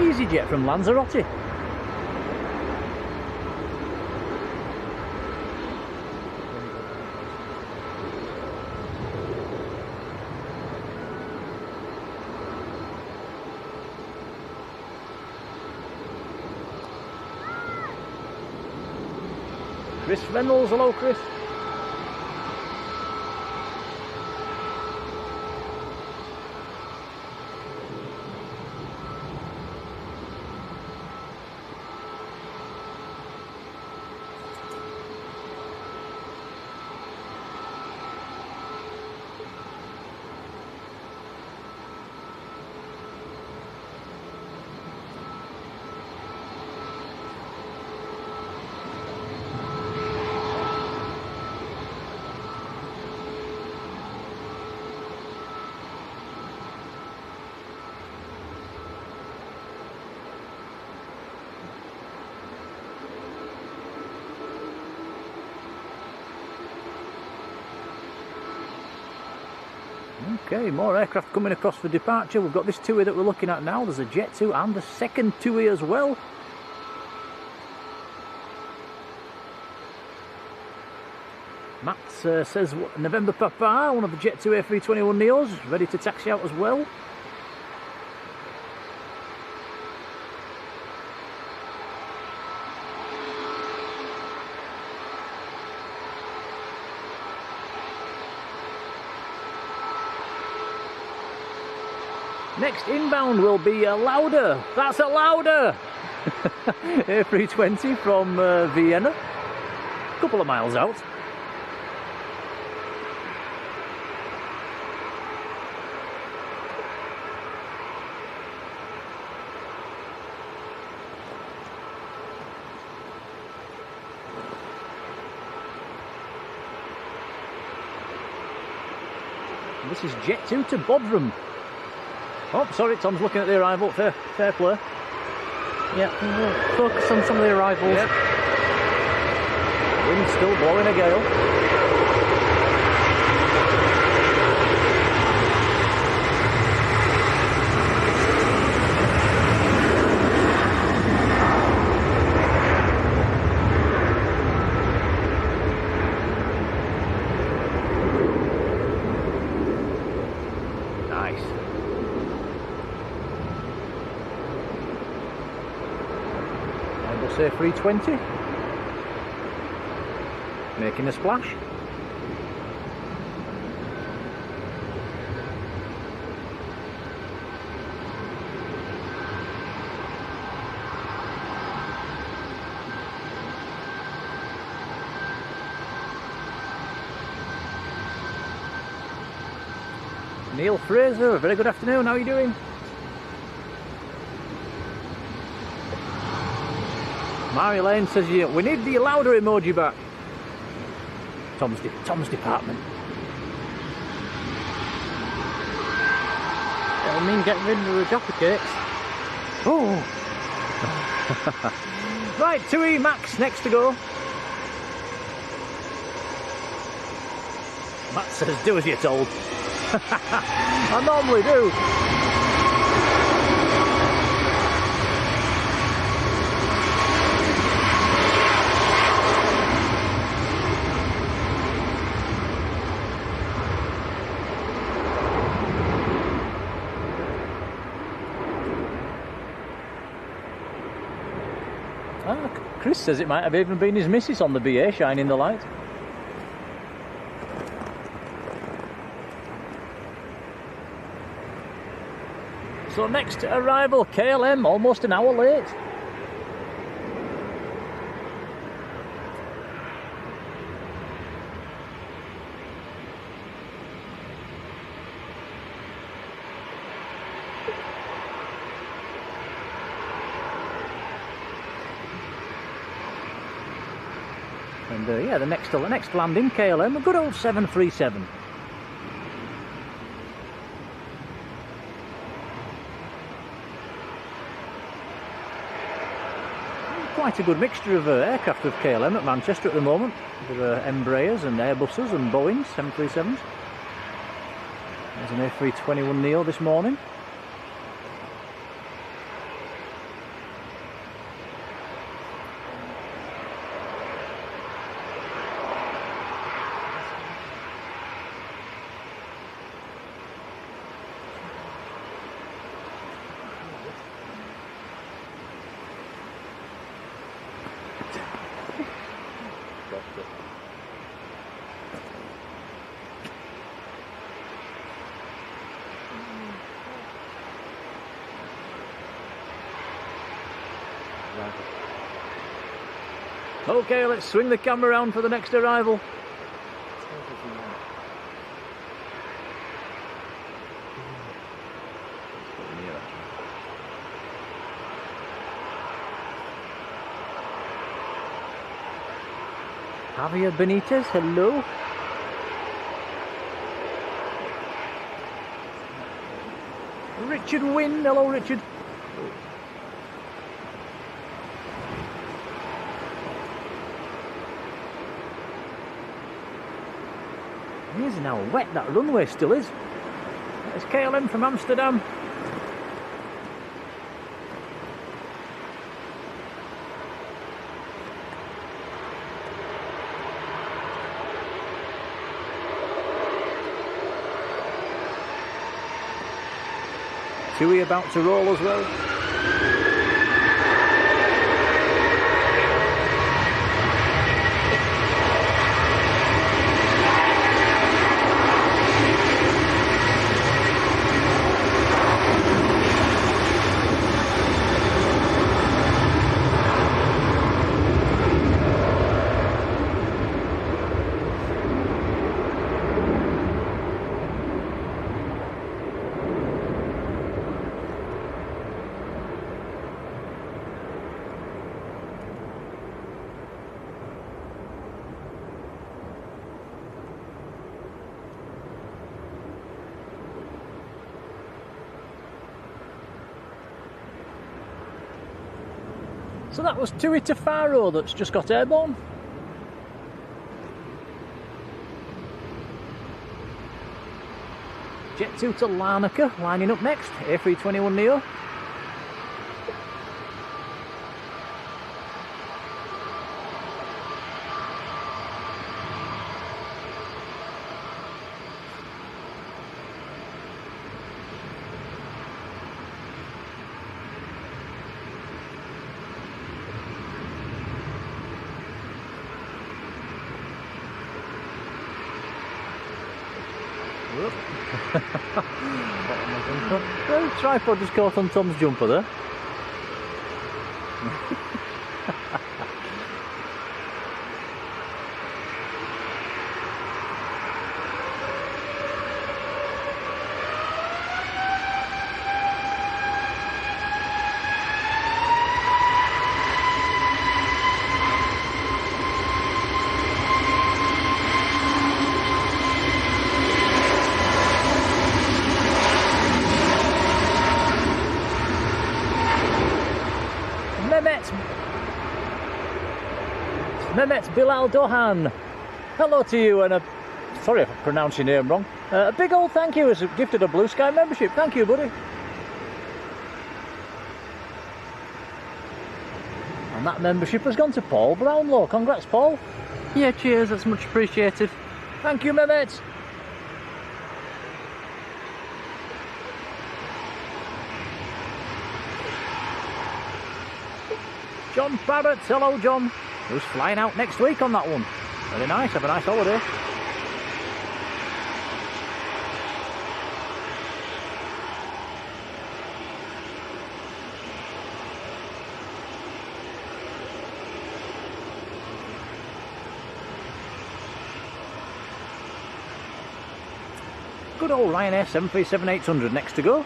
EasyJet from Lanzarote. Chris Reynolds, hello Chris. Okay, more aircraft coming across for departure. We've got this TUI that we're looking at now. There's a Jet 2 and a second TUI as well. Matt says November Papa, one of the Jet 2 A321neos, ready to taxi out as well. Next inbound will be a Lauda. That's a Lauda! A320 from Vienna. A couple of miles out. This is Jet 2 to Bodrum. Oh, sorry, Tom's looking at the arrival. Fair play. Yeah, we'll focus on some of the arrivals. Yep. Wind's still blowing a gale. Emirates A380 making a splash. Neil Fraser, a very good afternoon, how are you doing? Marjolein says, yeah, we need the louder emoji back. Tom's department. That'll mean getting rid of the Joppa cakes. Oh! Right, TUI Max next to go. Matt says, do as you're told. I normally do. Chris says it might have even been his missus on the BA shining the light. So next arrival, KLM, almost an hour late. And yeah, the next landing, KLM, a good old 737. Quite a good mixture of aircraft with KLM at Manchester at the moment. There are Embraers and Airbuses and Boeings, 737s. There's an A321neo this morning. Okay, let's swing the camera around for the next arrival. Javier Benitez, hello. Richard Wynn, hello Richard. Amazing how wet that runway still is. There's KLM from Amsterdam. TUI about to roll as well. So that was TUI to Faro that's just got airborne. Jet 2 to Larnaca, lining up next, A321neo. The tripod just caught on Tom's jumper there. Mehmet Bilal Dohan, hello to you, and sorry if I pronounced your name wrong. A big old thank you as gifted a Blue Sky membership. Thank you, buddy. And that membership has gone to Paul Brownlow. Congrats, Paul. Yeah, cheers, that's much appreciated. Thank you, Mehmet. John Barrett, hello John. Who's flying out next week on that one. Very nice, have a nice holiday. Good old Ryanair 737-800 next to go.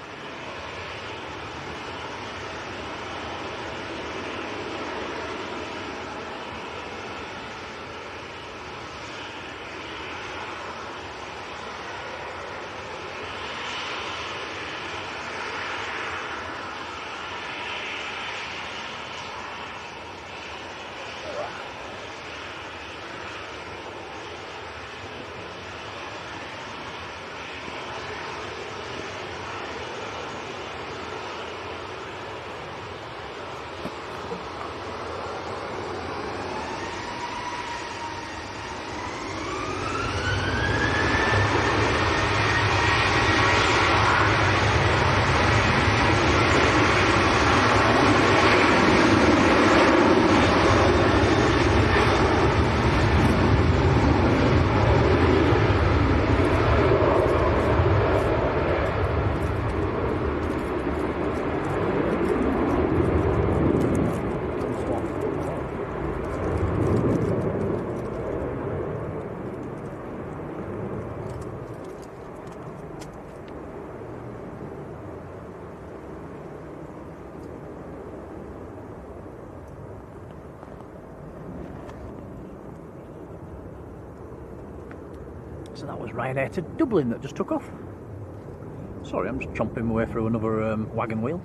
So that was Ryanair to Dublin that just took off. Sorry, I'm just chomping my way through another wagon wheel.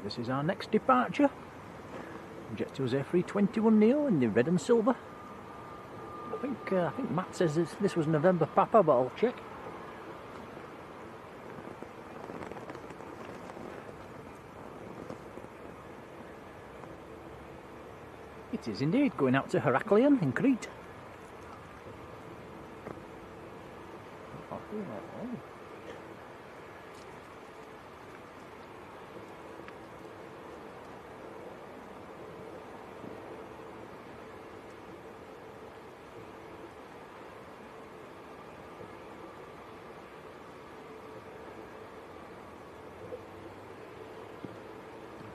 This is our next departure. Jet2's A321neo in the red and silver. I think Matt says this was November Papa, but I'll check. It is indeed going out to Heraklion in Crete.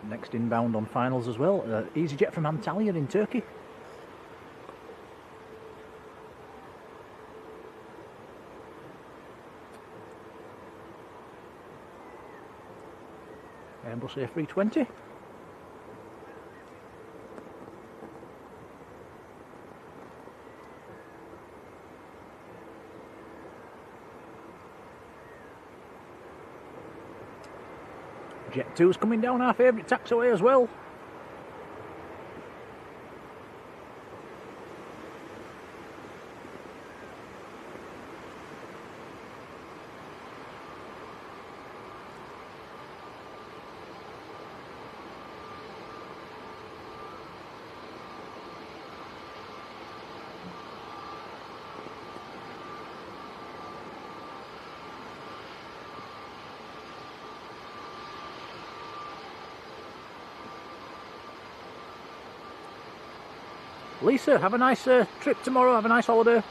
Next inbound on finals as well, EasyJet from Antalya in Turkey. Airbus A320. Jet2's coming down our favourite taxiway as well. Lisa, have a nice trip tomorrow, have a nice holiday.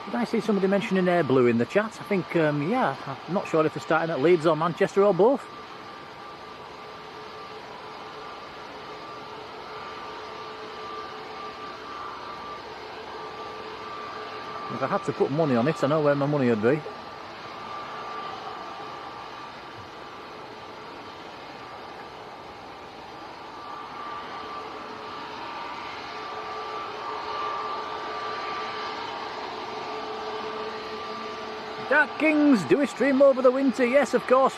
Did I see somebody mentioning Air Blue in the chat? I think, yeah, I'm not sure if they're starting at Leeds or Manchester or both. If I had to put money on it, I know where my money would be. Dark Kings, do we stream over the winter? Yes, of course.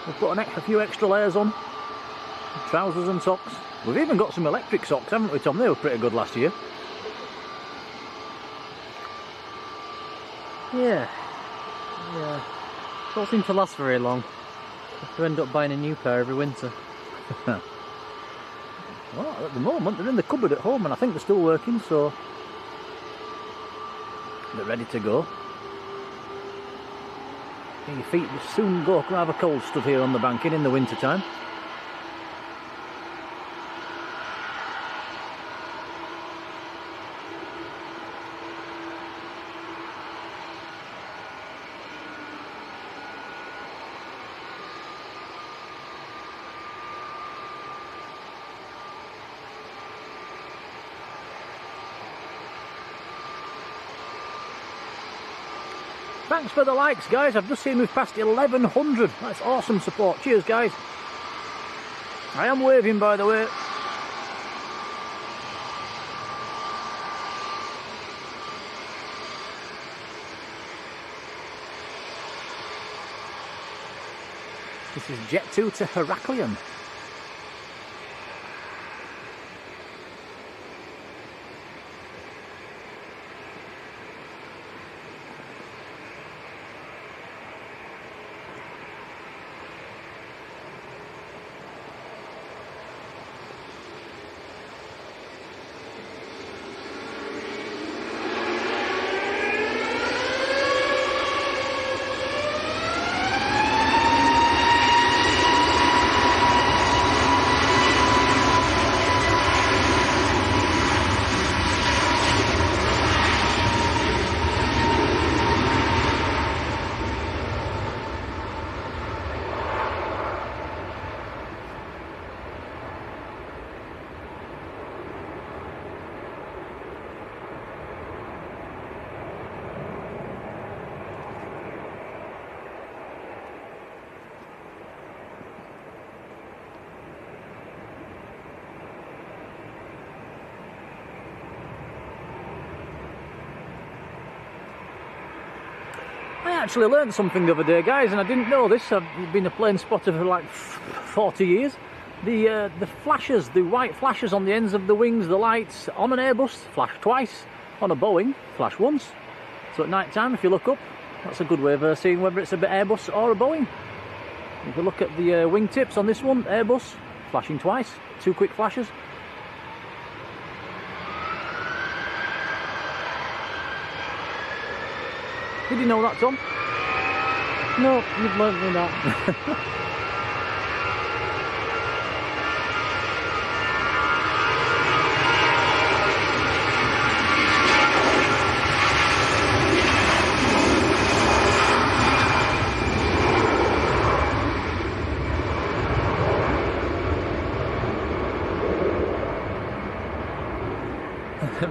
We've put a few extra layers on. Trousers and socks. We've even got some electric socks, haven't we, Tom? They were pretty good last year. Yeah. Don't seem to last very long. Have to end up buying a new pair every winter. Well, at the moment they're in the cupboard at home and I think they're still working, so they're ready to go. Your feet will soon go rather cold stood here on the banking in the winter time. Thanks for the likes, guys. I've just seen we've passed 1100. That's awesome support. Cheers, guys. I am waving, by the way. This is Jet2 to Heraklion. actually learned something the other day, guys, and I didn't know this. I've been a plane spotter for like 40 years. The flashes, the white flashes on the ends of the wings, the lights on an Airbus flash twice, on a Boeing flash once. So at night time, if you look up, that's a good way of seeing whether it's a bit Airbus or a Boeing. If you look at the wing tips on this one, Airbus, flashing twice, 2 quick flashes. Did you know that, Tom? No, you've learnt me that.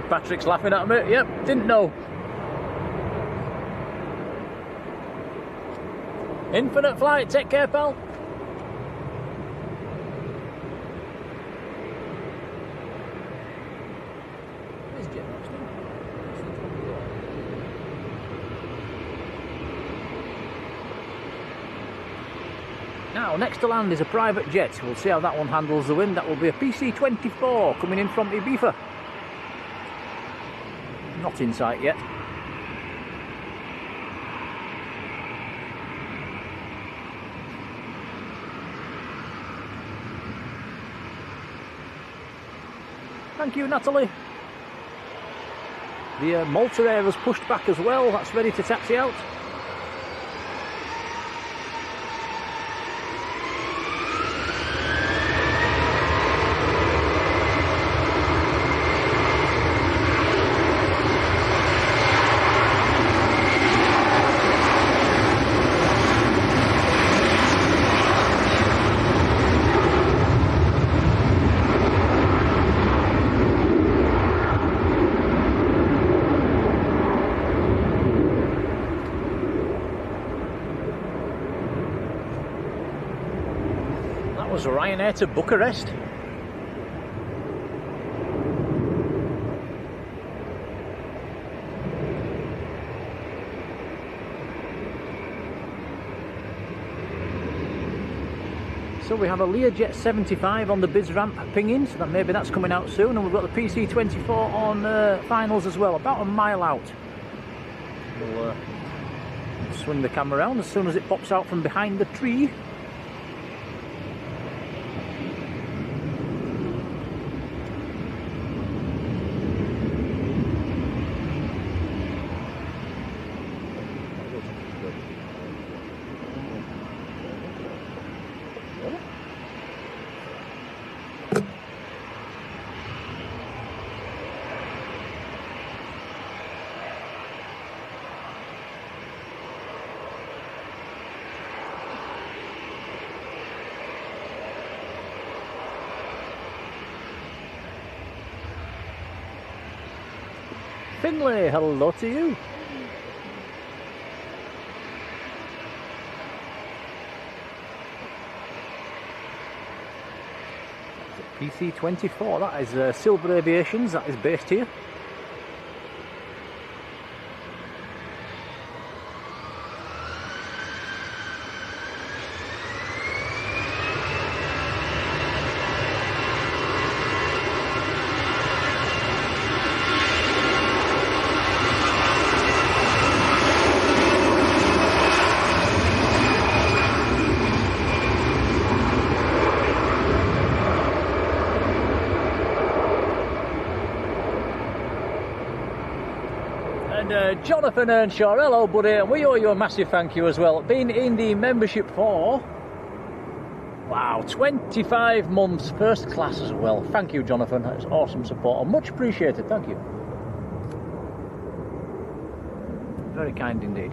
Patrick's laughing at me. Yep, didn't know. Infinite flight, take care, pal. Now, next to land is a private jet. We'll see how that one handles the wind. That will be a PC-24 coming in from Ibiza. Not in sight yet. Thank you, Natalie. The Malta Air has pushed back as well. That's ready to taxi out. Was Ryanair to Bucharest. So we have a Learjet 75 on the biz ramp pinging, so that maybe that's coming out soon, and we've got the PC-24 on finals as well, about a mile out. We'll swing the camera around as soon as it pops out from behind the tree. Finlay, hello to you. PC-24, that is Silver Aviations, that is based here. Jonathan Earnshaw, hello buddy, and we owe you a massive thank you as well. Been in the membership for, wow, 25 months, first class as well. Thank you, Jonathan, that's awesome support, much appreciated, thank you. Very kind indeed.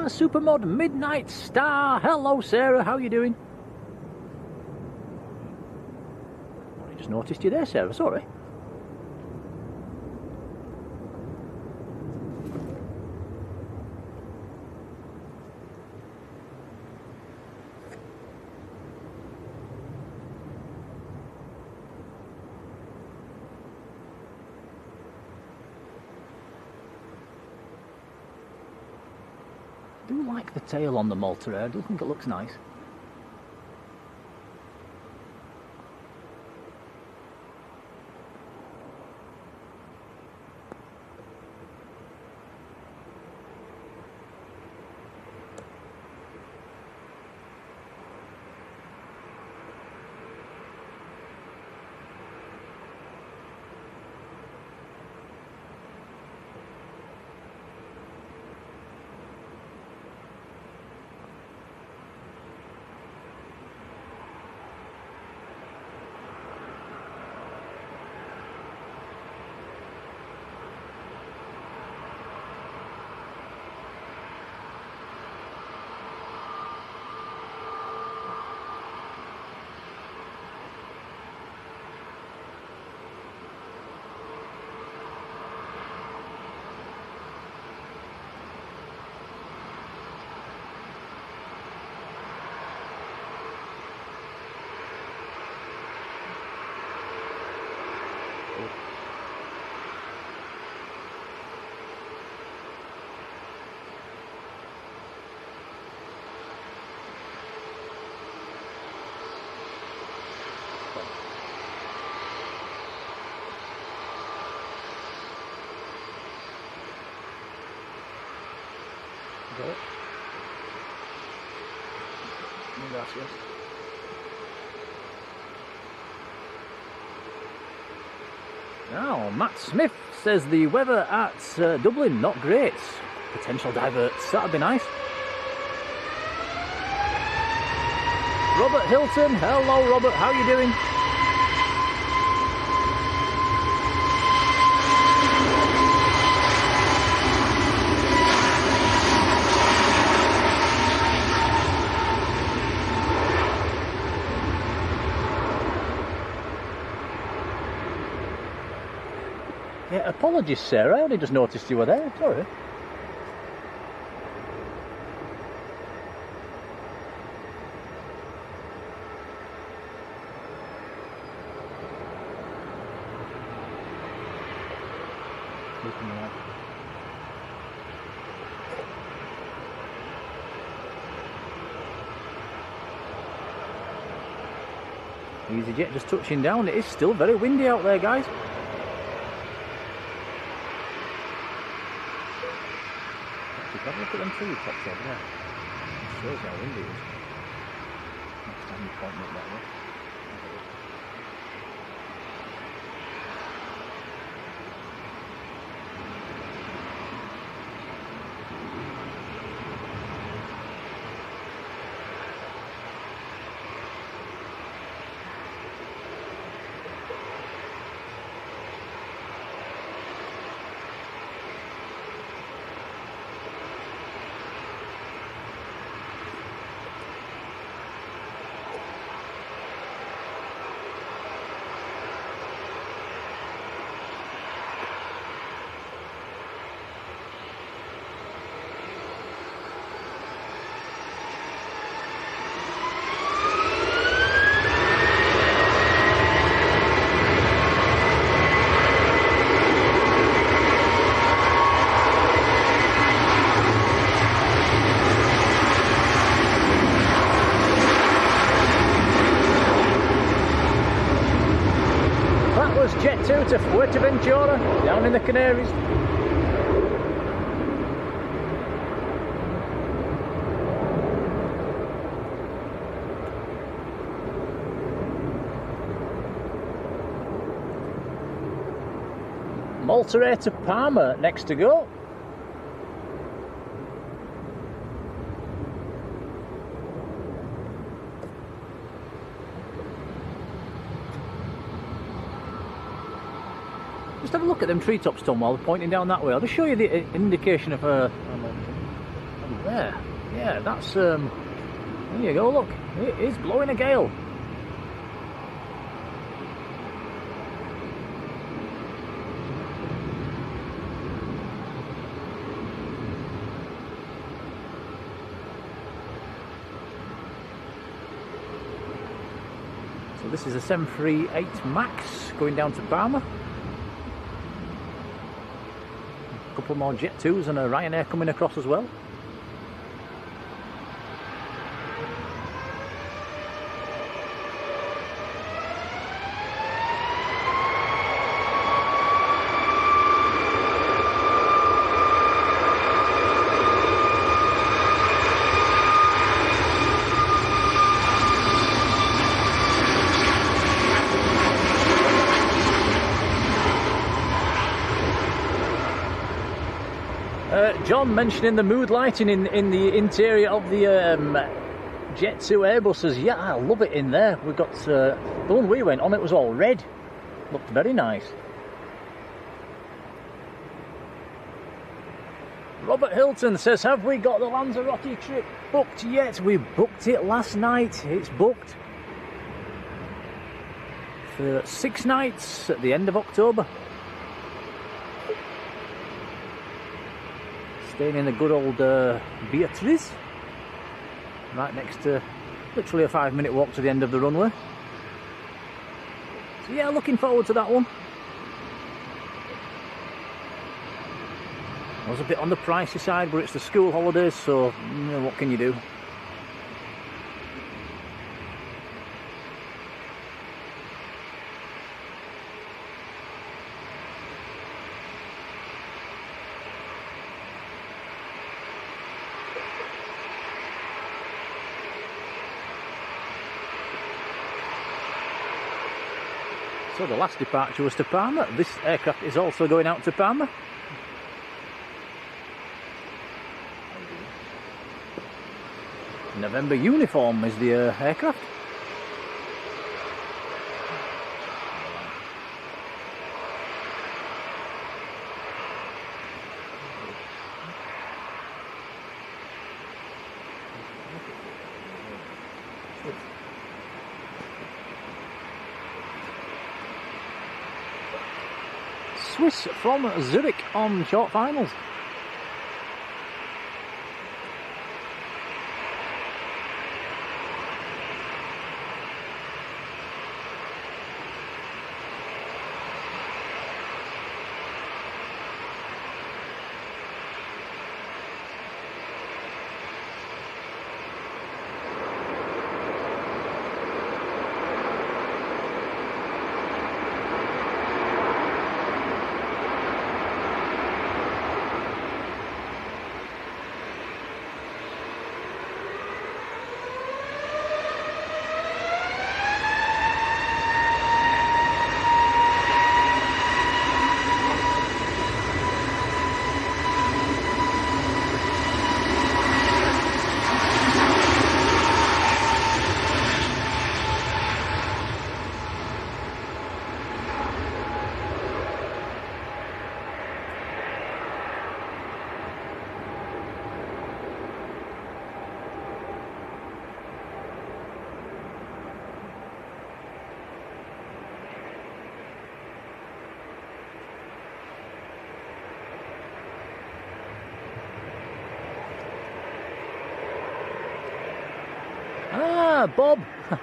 Supermod Midnight Star, hello Sarah, how you doing? Noticed you there, Sarah, sorry. do like the tail on the Malta Air. I do think it looks nice. Gracias. Now, Matt Smith says the weather at Dublin, not great. Potential diverts, that'd be nice. Robert Hilton, hello Robert, how are you doing? Yeah, apologies Sarah, I only just noticed you were there, sorry. EasyJet just touching down, it is still very windy out there guys. Have a look at them tree tops over there. It shows how windy it is. Next time you point it that way. Jet 2 to Fuerteventura, down in the Canaries. Malta Air to Palma next to go. Just have a look at them treetops, Tom, while they're pointing down that way. I'll just show you the indication of there. Yeah, that's there you go, look. It is blowing a gale. So this is a 738 MAX going down to Palma. A couple more Jet 2s and a Ryanair coming across as well. John mentioning the mood lighting in the interior of the Jet 2 Airbuses. Yeah, I love it in there. We've got the one we went on, it was all red. Looked very nice. Robert Hilton says, have we got the Lanzarote trip booked yet? We booked it last night. It's booked for 6 nights at the end of October. Staying in the good old Beatriz, right next to, literally a 5-minute walk to the end of the runway. So yeah, looking forward to that one. I was a bit on the pricey side, but it's the school holidays, so you know, what can you do? So the last departure was to Palma. This aircraft is also going out to Palma. November uniform is the aircraft. Swiss from Zurich on short finals. Ah, Bob.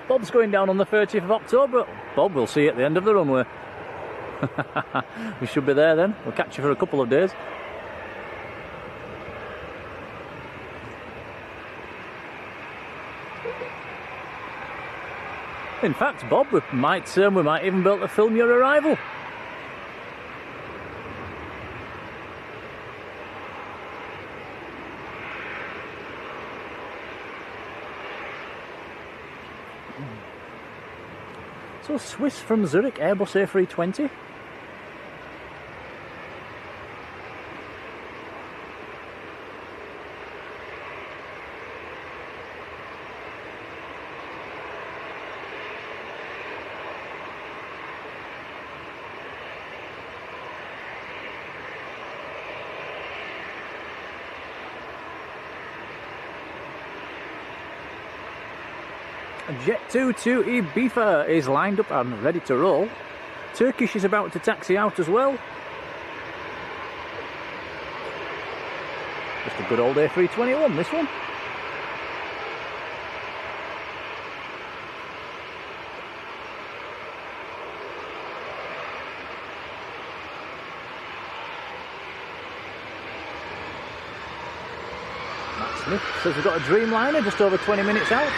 Bob's going down on the 30th of October. Bob, we'll see you at the end of the runway. We should be there then. We'll catch you for a couple of days. In fact, Bob, we might even be able to film your arrival. So Swiss from Zurich, Airbus A320. Jet 2 to Ibiza is lined up and ready to roll. Turkish is about to taxi out as well. Just a good old A321, this one. That's Smith says we've got a Dreamliner just over 20 minutes out.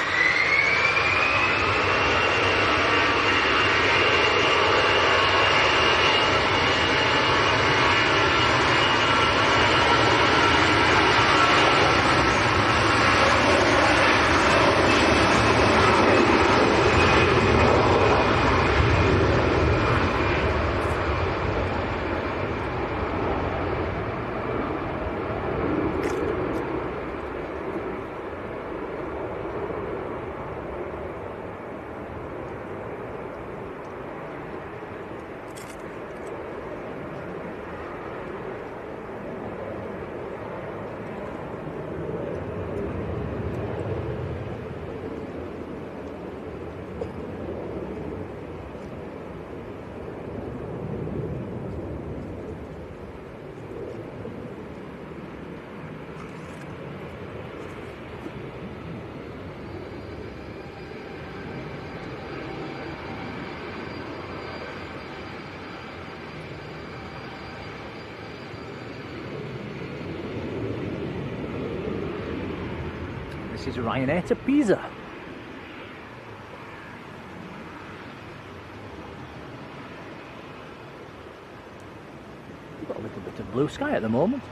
This is Ryanair to Pisa. We've got a little bit of blue sky at the moment.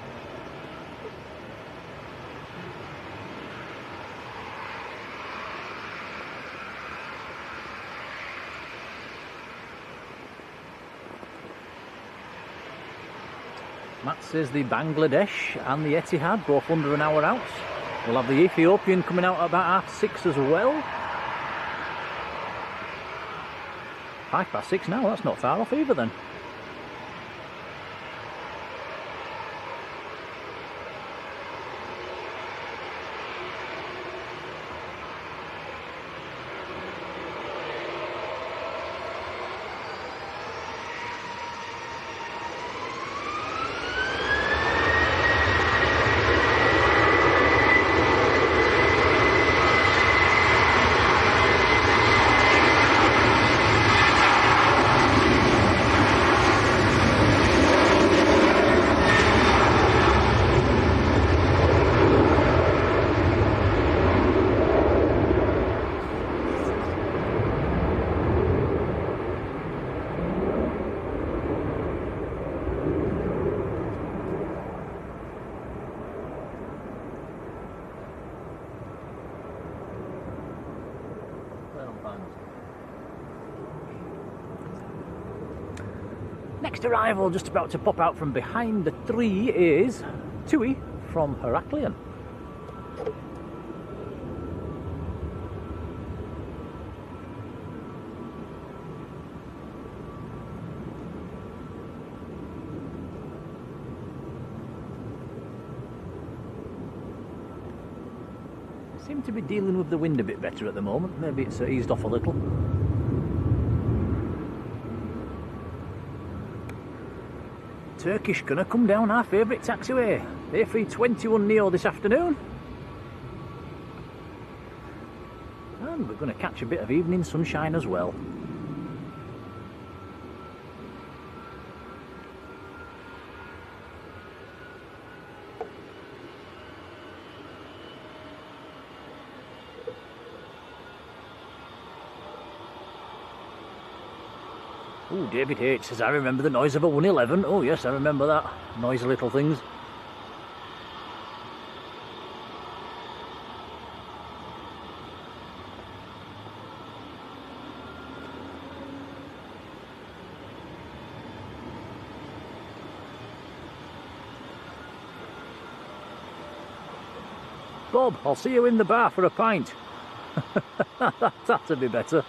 Matt says the Bangladesh and the Etihad both under an hour out. We'll have the Ethiopian coming out at about 6:30 as well. 6:05 now, that's not far off either then. Next arrival, just about to pop out from behind the tree, is TUI from Heraklion. They seem to be dealing with the wind a bit better at the moment. Maybe it's eased off a little. Turkish gonna come down our favourite taxiway, A321neo this afternoon. And we're gonna catch a bit of evening sunshine as well. Oh, David H says, I remember the noise of a 111. Oh yes, I remember that. Noisy little things. Bob, I'll see you in the bar for a pint. That'd be better.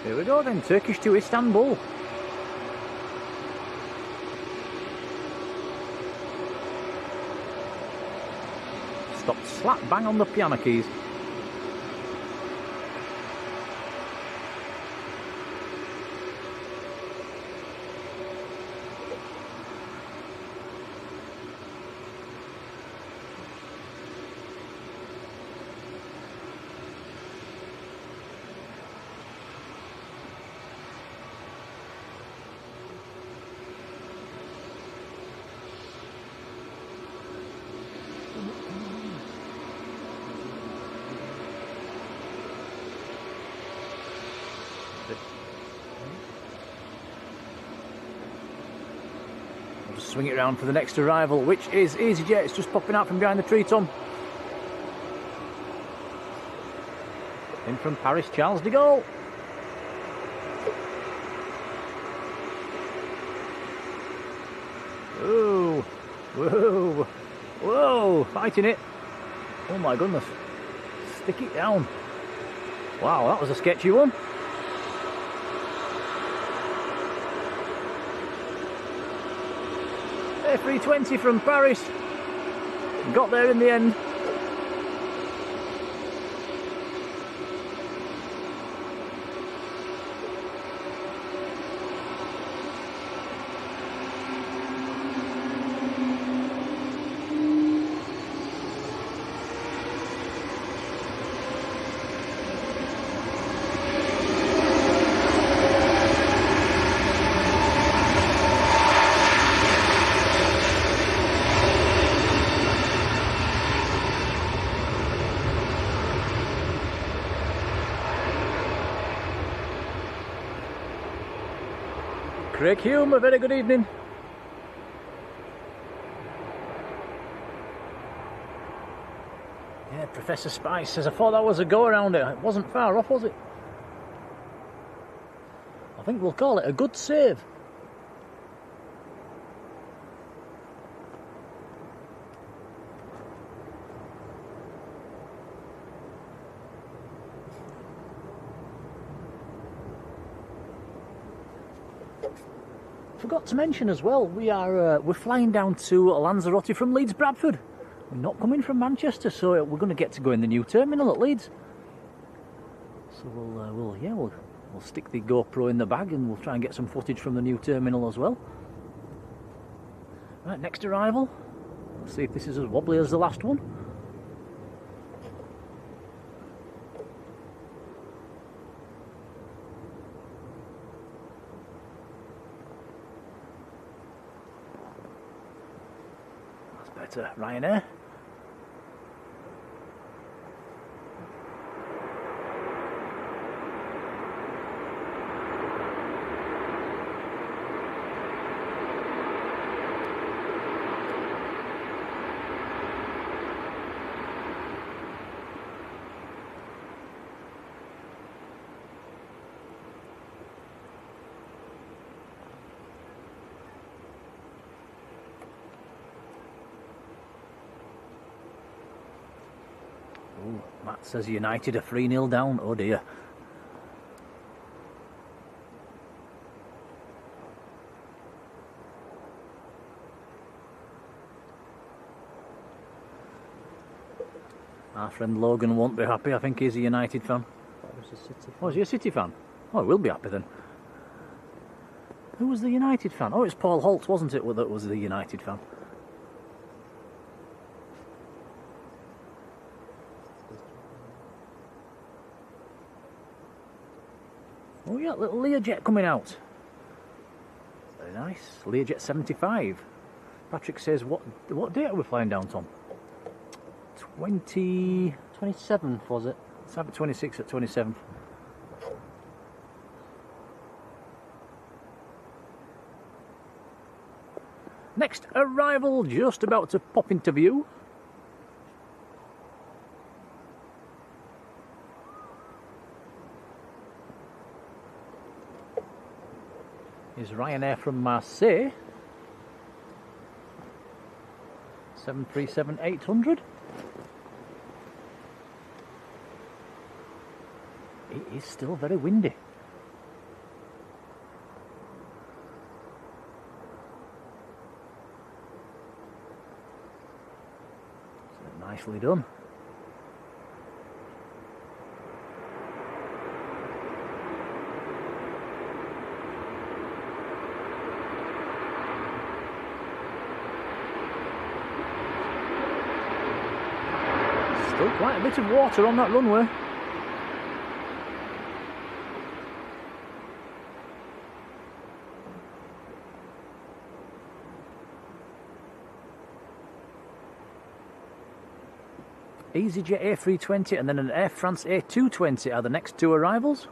Here we go then, Turkish to Istanbul. stopped slap bang on the piano keys. I'll just swing it around for the next arrival, which is EasyJet. It's just popping out from behind the tree tom. In from Paris, Charles de Gaulle. Whoa, whoa, whoa, fighting it. Oh my goodness. Stick it down. Wow, that was a sketchy one. A320 from Paris. Got there in the end. Craig Hume, a very good evening. Yeah, Professor Spice says, I thought that was a go around it. It wasn't far off, was it? I think we'll call it a good save. Forgot to mention as well, we're flying down to Lanzarote from Leeds Bradford. We're not coming from Manchester, so we're going to get to go in the new terminal at Leeds. So we'll stick the GoPro in the bag and we'll try and get some footage from the new terminal as well. Right, next arrival. Let's see if this is as wobbly as the last one. Better, Ryanair. Ooh, Matt says United are 3-0 down. Oh dear. Our friend Logan won't be happy. I think he's a United fan. Oh, is he a City fan? Oh, he will be happy then. Who was the United fan? Oh, it's Paul Holt, wasn't it, that was the United fan? Oh yeah, little Learjet coming out. Very nice. Learjet 75. Patrick says, what date are we flying down, Tom? 27th, was it? Let's have it 26 at 27th. Next arrival, just about to pop into view. Is Ryanair from Marseille. 737-800. It is still very windy. It's a Nicely done. Still quite a bit of water on that runway. EasyJet A320 and then an Air France A220 are the next two arrivals.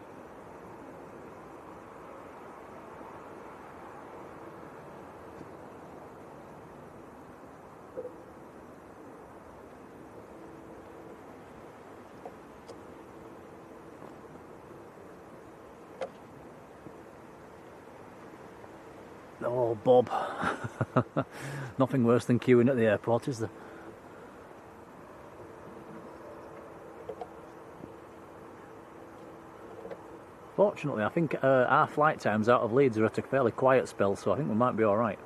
Oh, Bob. Nothing worse than queuing at the airport, is there? Fortunately, I think our flight times out of Leeds are at a fairly quiet spell, so I think we might be alright.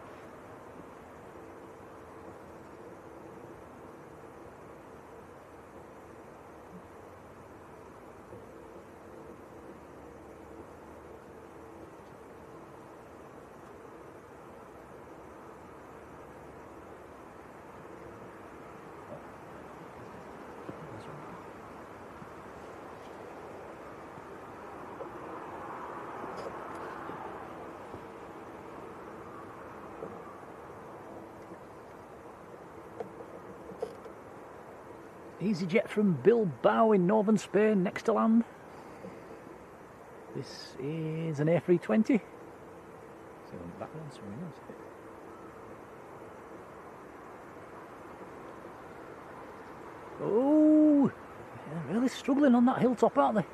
EasyJet from Bilbao in northern Spain, next to land. This is an A320. Oh, they're really struggling on that hilltop, aren't they?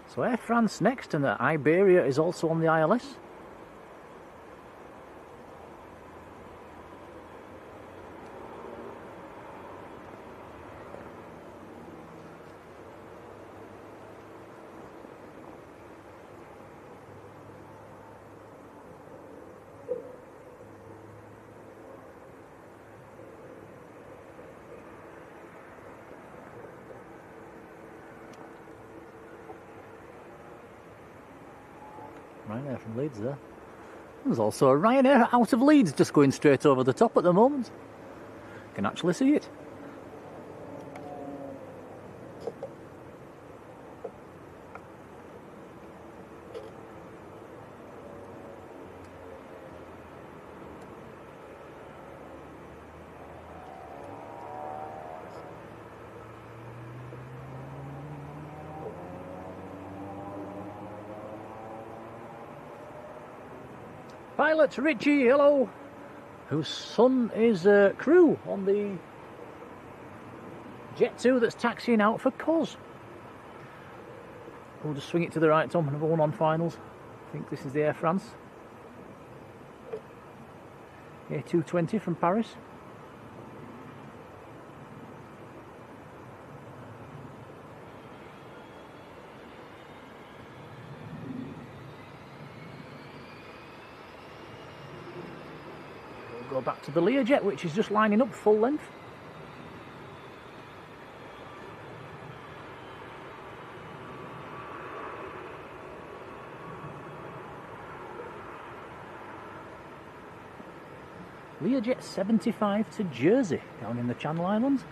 So Air France next, and Iberia is also on the ILS. Ryanair from Leeds there. There's also a Ryanair out of Leeds just going straight over the top at the moment. Can actually see it. Pilot Richie, hello, whose son is crew on the Jet 2 that's taxiing out for Cos. We'll just swing it to the right, Tom, another one on finals. I think this is the Air France. A220 from Paris. Go back to the Learjet, which is just lining up full length. Learjet 75 to Jersey, down in the Channel Islands.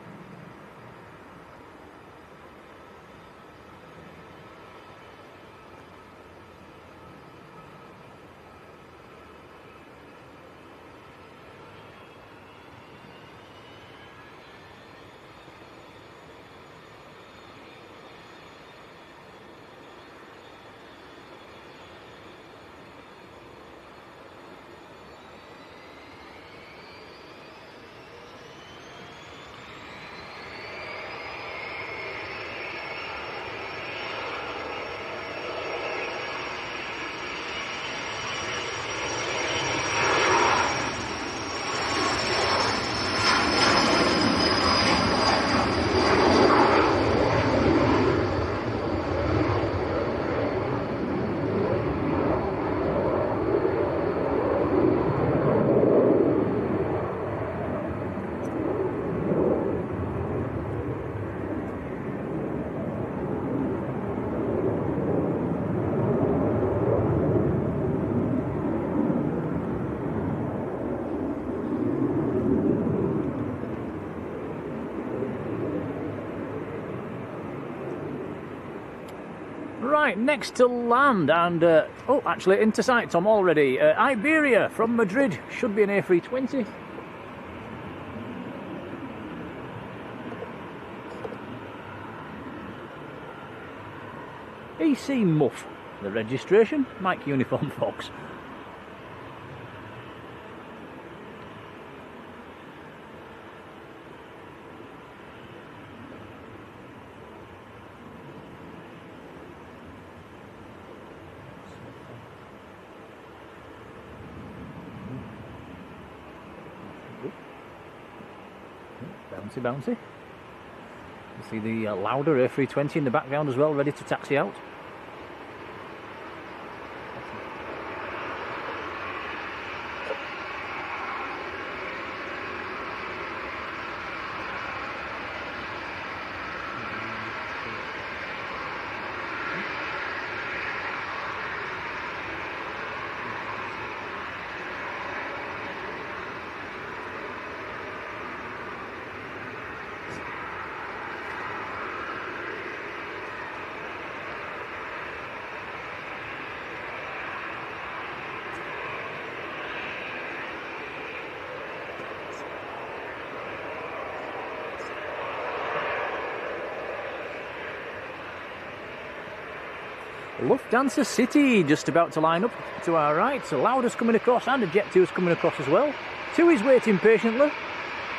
Right, next to land, and oh, actually into sight, Tom, already. Iberia from Madrid, should be an A320. EC Muff, the registration, Mike Uniform Fox. Bouncy, bouncy. You see the louder A320 in the background as well, ready to taxi out. Lufthansa City just about to line up to our right. So Lauda's coming across and a Jet2's coming across as well. TUI's waiting patiently.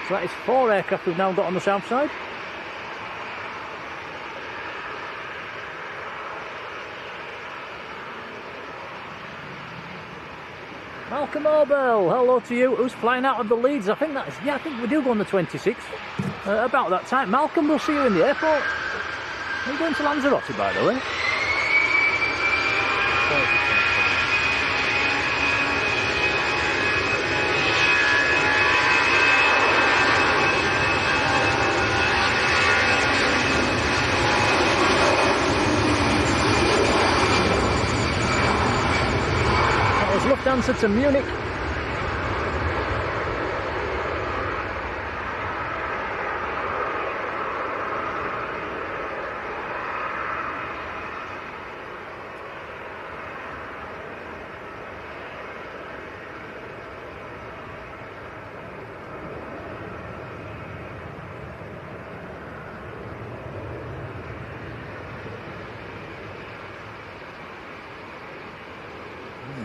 So that is 4 aircraft we've now got on the south side. Malcolm Orbell, hello to you. Who's flying out of the Leeds? I think that's, yeah, I think we do go on the 26th. About that time. Malcolm, we'll see you in the airport. Are you going to Lanzarote, by the way? That was Lufthansa to Munich.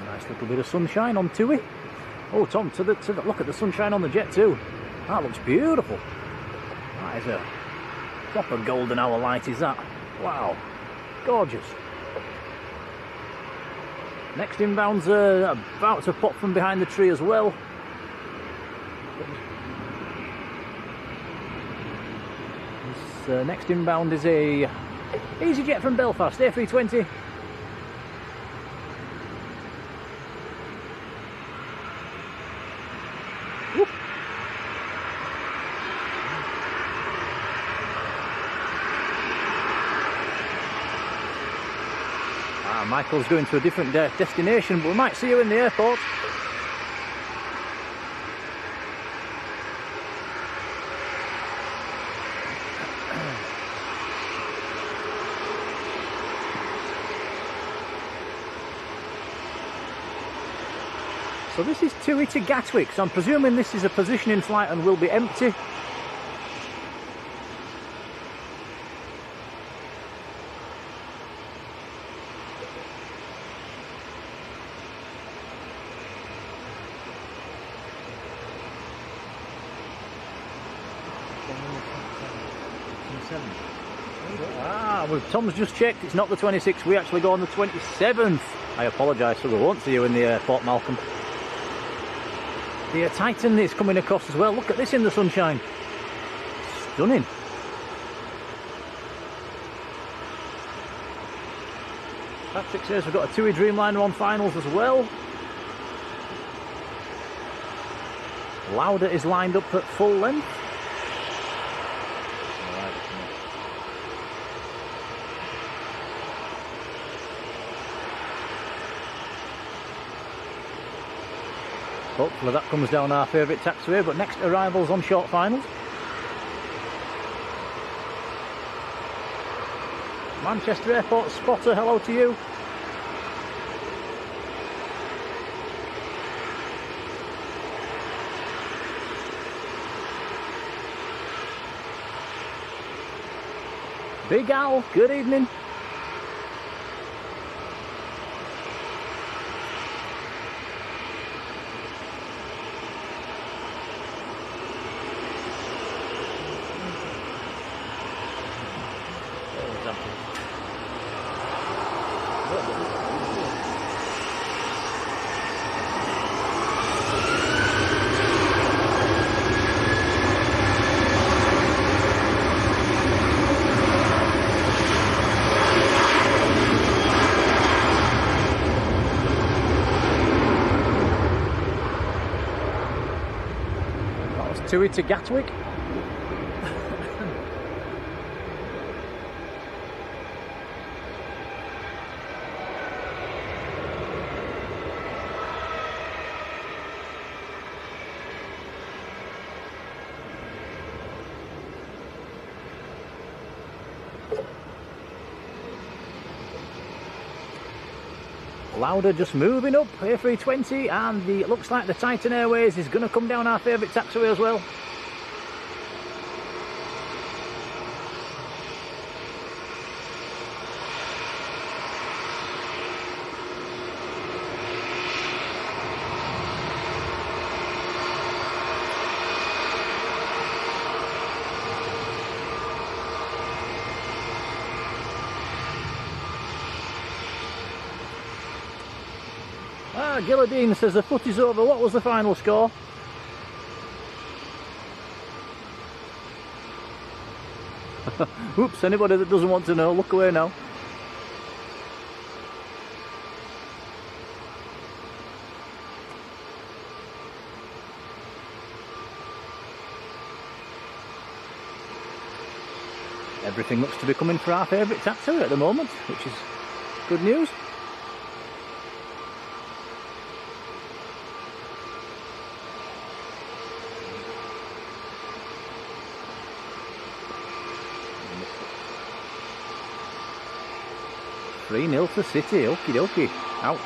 Nice little bit of sunshine on TUI. Oh, Tom, to the look at the sunshine on the Jet2. That looks beautiful. That is a proper golden hour light, is that? Wow, gorgeous. Next inbound's about to pop from behind the tree as well. This next inbound is a EasyJet from Belfast, A320. Michael's going to a different destination, but we might see you in the airport. So this is TUI to Gatwick, so I'm presuming this is a positioning flight and will be empty. Well, Tom's just checked, it's not the 26th, we actually go on the 27th. I apologise, so we won't see you in the airport, Malcolm. The Titan is coming across as well. Look at this in the sunshine. Stunning. Patrick says we've got a TUI Dreamliner on finals as well. Lauda is lined up at full length. Hopefully that comes down our favourite taxiway, but next arrivals on short finals. Manchester Airport spotter, hello to you. Big Al, good evening. TUI to Gatwick. Lauda just moving up A320, and it looks like the Titan Airways is going to come down our favourite taxiway as well. Gilladine says the foot is over. What was the final score? Oops, anybody that doesn't want to know, look away now. Everything looks to be coming for our favourite taxiway at the moment, which is good news. Three 0 to City, okie dokie. Ouch.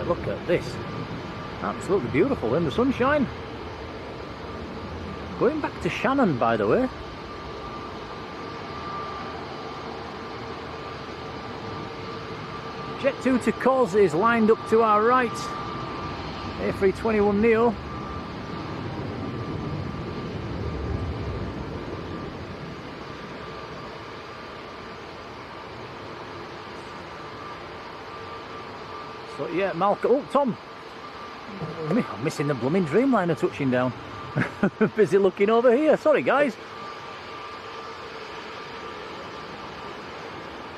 Look at this. Absolutely beautiful in the sunshine. Going back to Shannon, by the way. Jet 2 to Cos is lined up to our right. A321neo. So yeah, Malcolm. Oh, Tom. I'm missing the blooming Dreamliner touching down. Busy looking over here. Sorry, guys.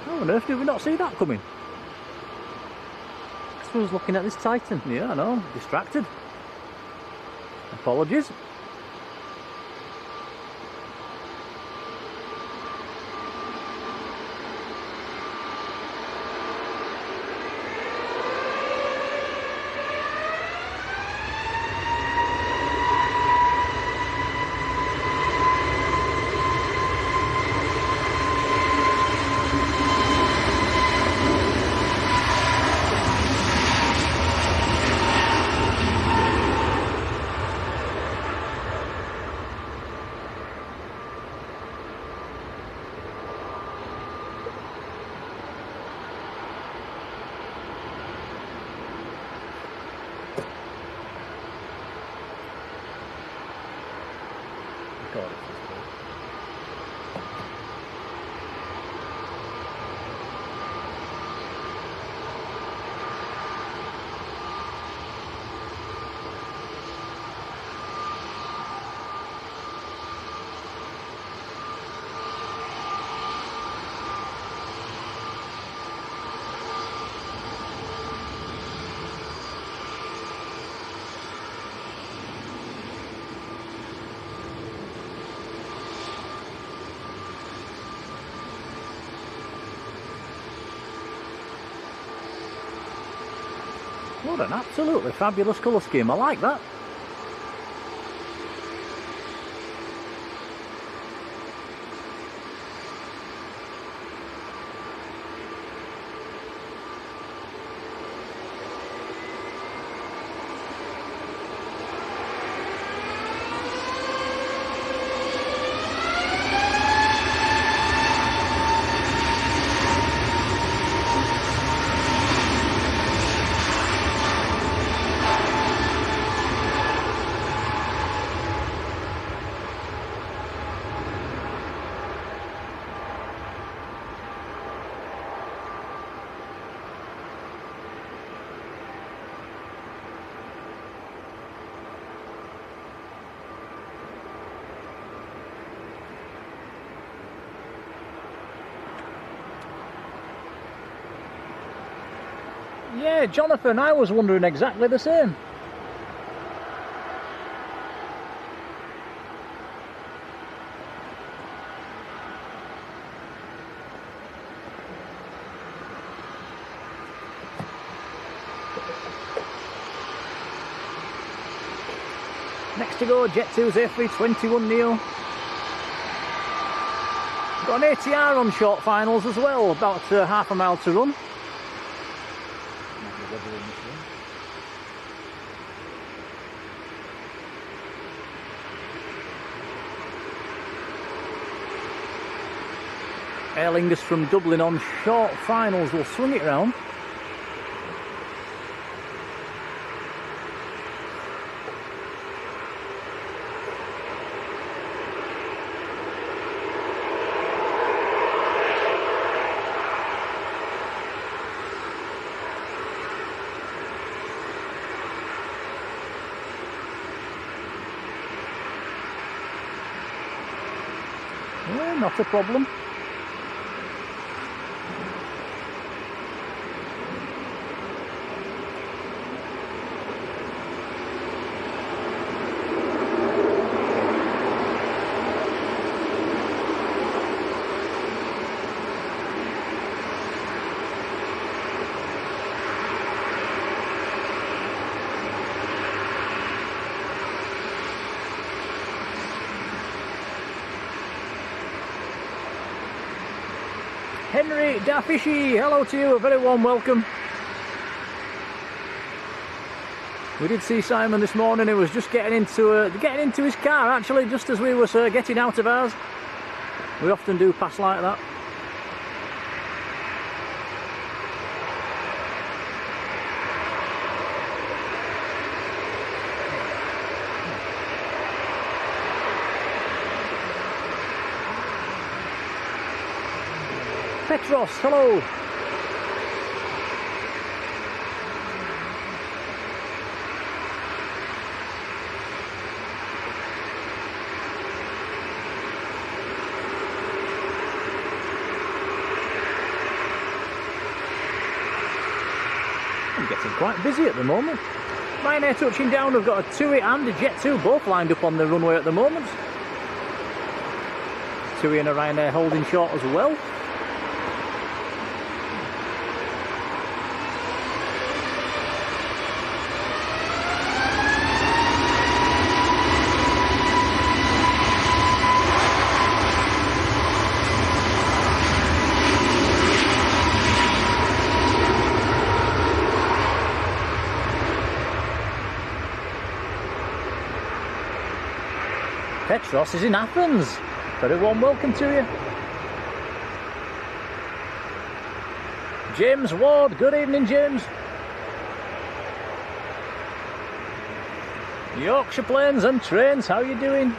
How on earth did we not see that coming? I was looking at this Titan. Yeah, I know. Distracted. Apologies. What an absolutely fabulous colour scheme. I like that. Yeah, Jonathan, I was wondering exactly the same. Next to go, Jet2's A321neo. Got an ATR on short finals as well, about half a mile to run. Aer Lingus from Dublin on short finals will swing it round. Yeah, not a problem. Henry Dafishi, hello to you, a very warm welcome. We did see Simon this morning. He was just getting into his car, actually, just as we were getting out of ours. We often do pass like that. Petros, hello. I'm getting quite busy at the moment. Ryanair touching down, we've got a TUI and a Jet2 both lined up on the runway at the moment. TUI and a Ryanair holding short as well. Petros is in Athens. Very warm welcome to you. James Ward, good evening, James. Yorkshire Planes and Trains, how you doing?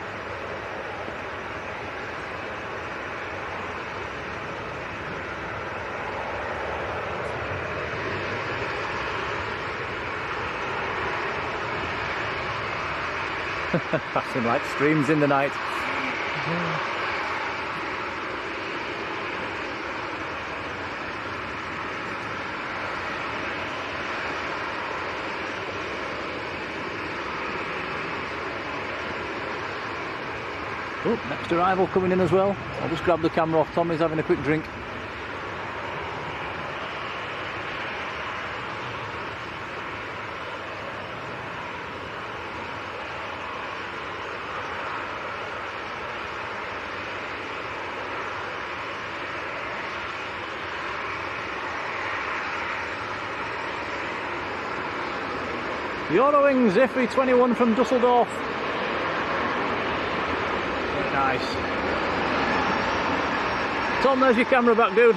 Passing like streams in the night. Oh, next arrival coming in as well. I'll just grab the camera off. Tommy's having a quick drink. Eurowings A321 from Dusseldorf. Very nice. Tom, there's your camera back, dude.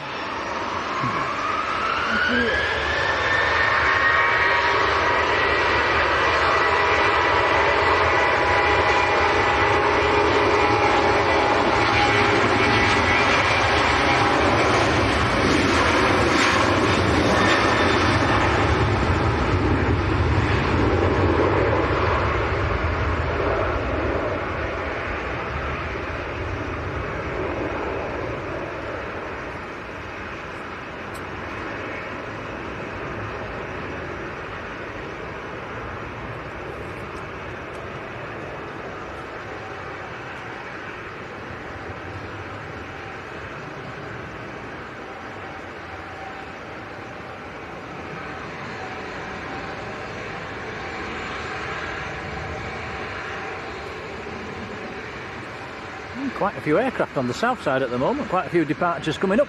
Quite a few aircraft on the south side at the moment, quite a few departures coming up.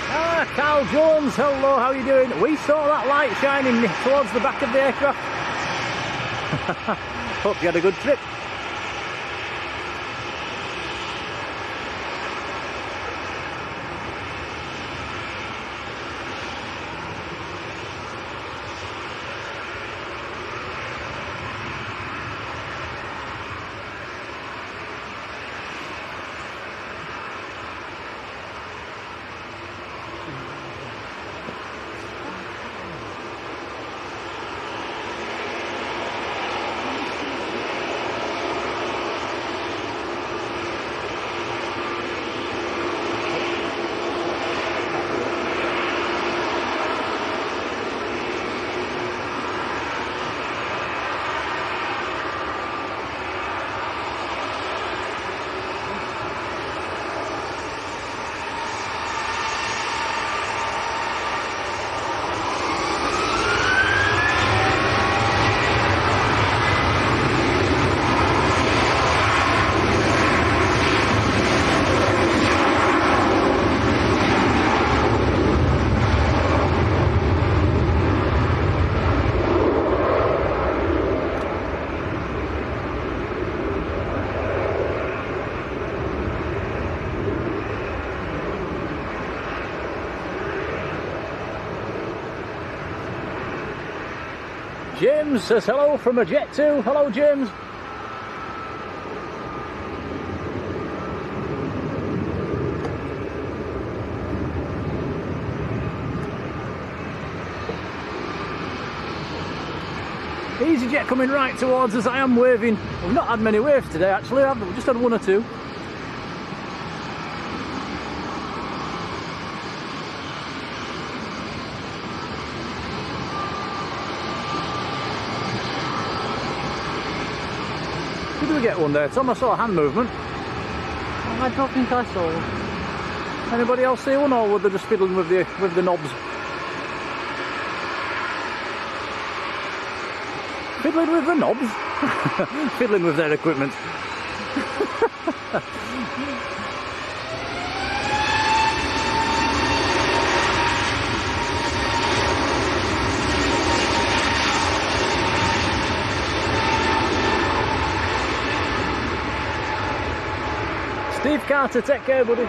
Ah, Carl Jones, hello, how are you doing? We saw that light shining towards the back of the aircraft. Hope you had a good trip. James says hello from a Jet 2. Hello, James. EasyJet coming right towards us. I am waving. We've not had many waves today, actually. We've just had one or two. Did we get one there, Tom? I saw a hand movement. I don't think I saw one. Anybody else see one, or were they just fiddling with the knobs? Fiddling with the knobs? Fiddling with their equipment. Steve Carter, take care, buddy.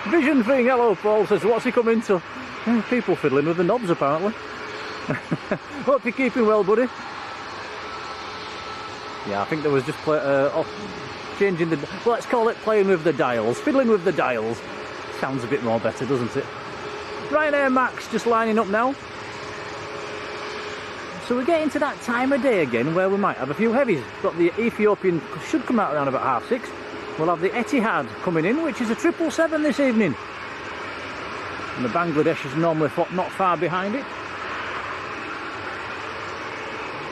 Vision thing, hello Paul, says what's he come into? People fiddling with the knobs apparently. Hope you're keeping well, buddy. Yeah, I think there was just changing the, well, let's call it playing with the dials, fiddling with the dials. Sounds a bit more better, doesn't it? Ryanair Max just lining up now. So we're getting to that time of day again where we might have a few heavies. Got the Ethiopian, should come out around about 6:30. We'll have the Etihad coming in, which is a 777 this evening. And the Bangladesh is normally not far behind it.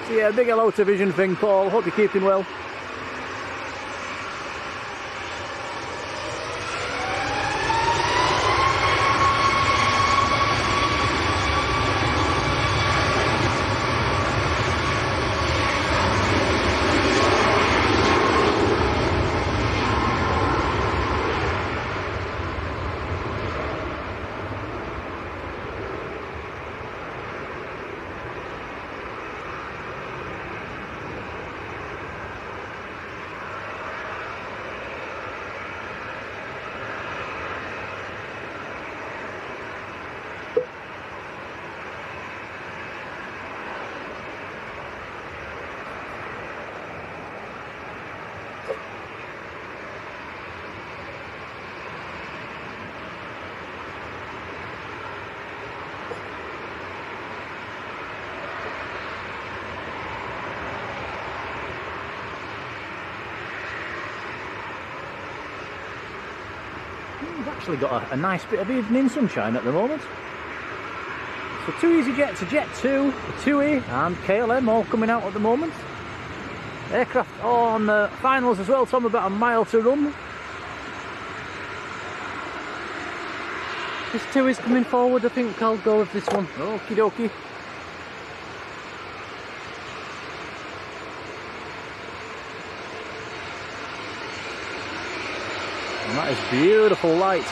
So yeah, big hello to Vision Thing, Paul. Hope you're keeping well. We've actually got a nice bit of evening sunshine at the moment. So 2 EasyJet to Jet 2, the TUI and KLM all coming out at the moment. Aircraft on finals as well, Tom, about a mile to run. This two is coming forward, I think I'll go with this one. Okie dokie. And that is beautiful light.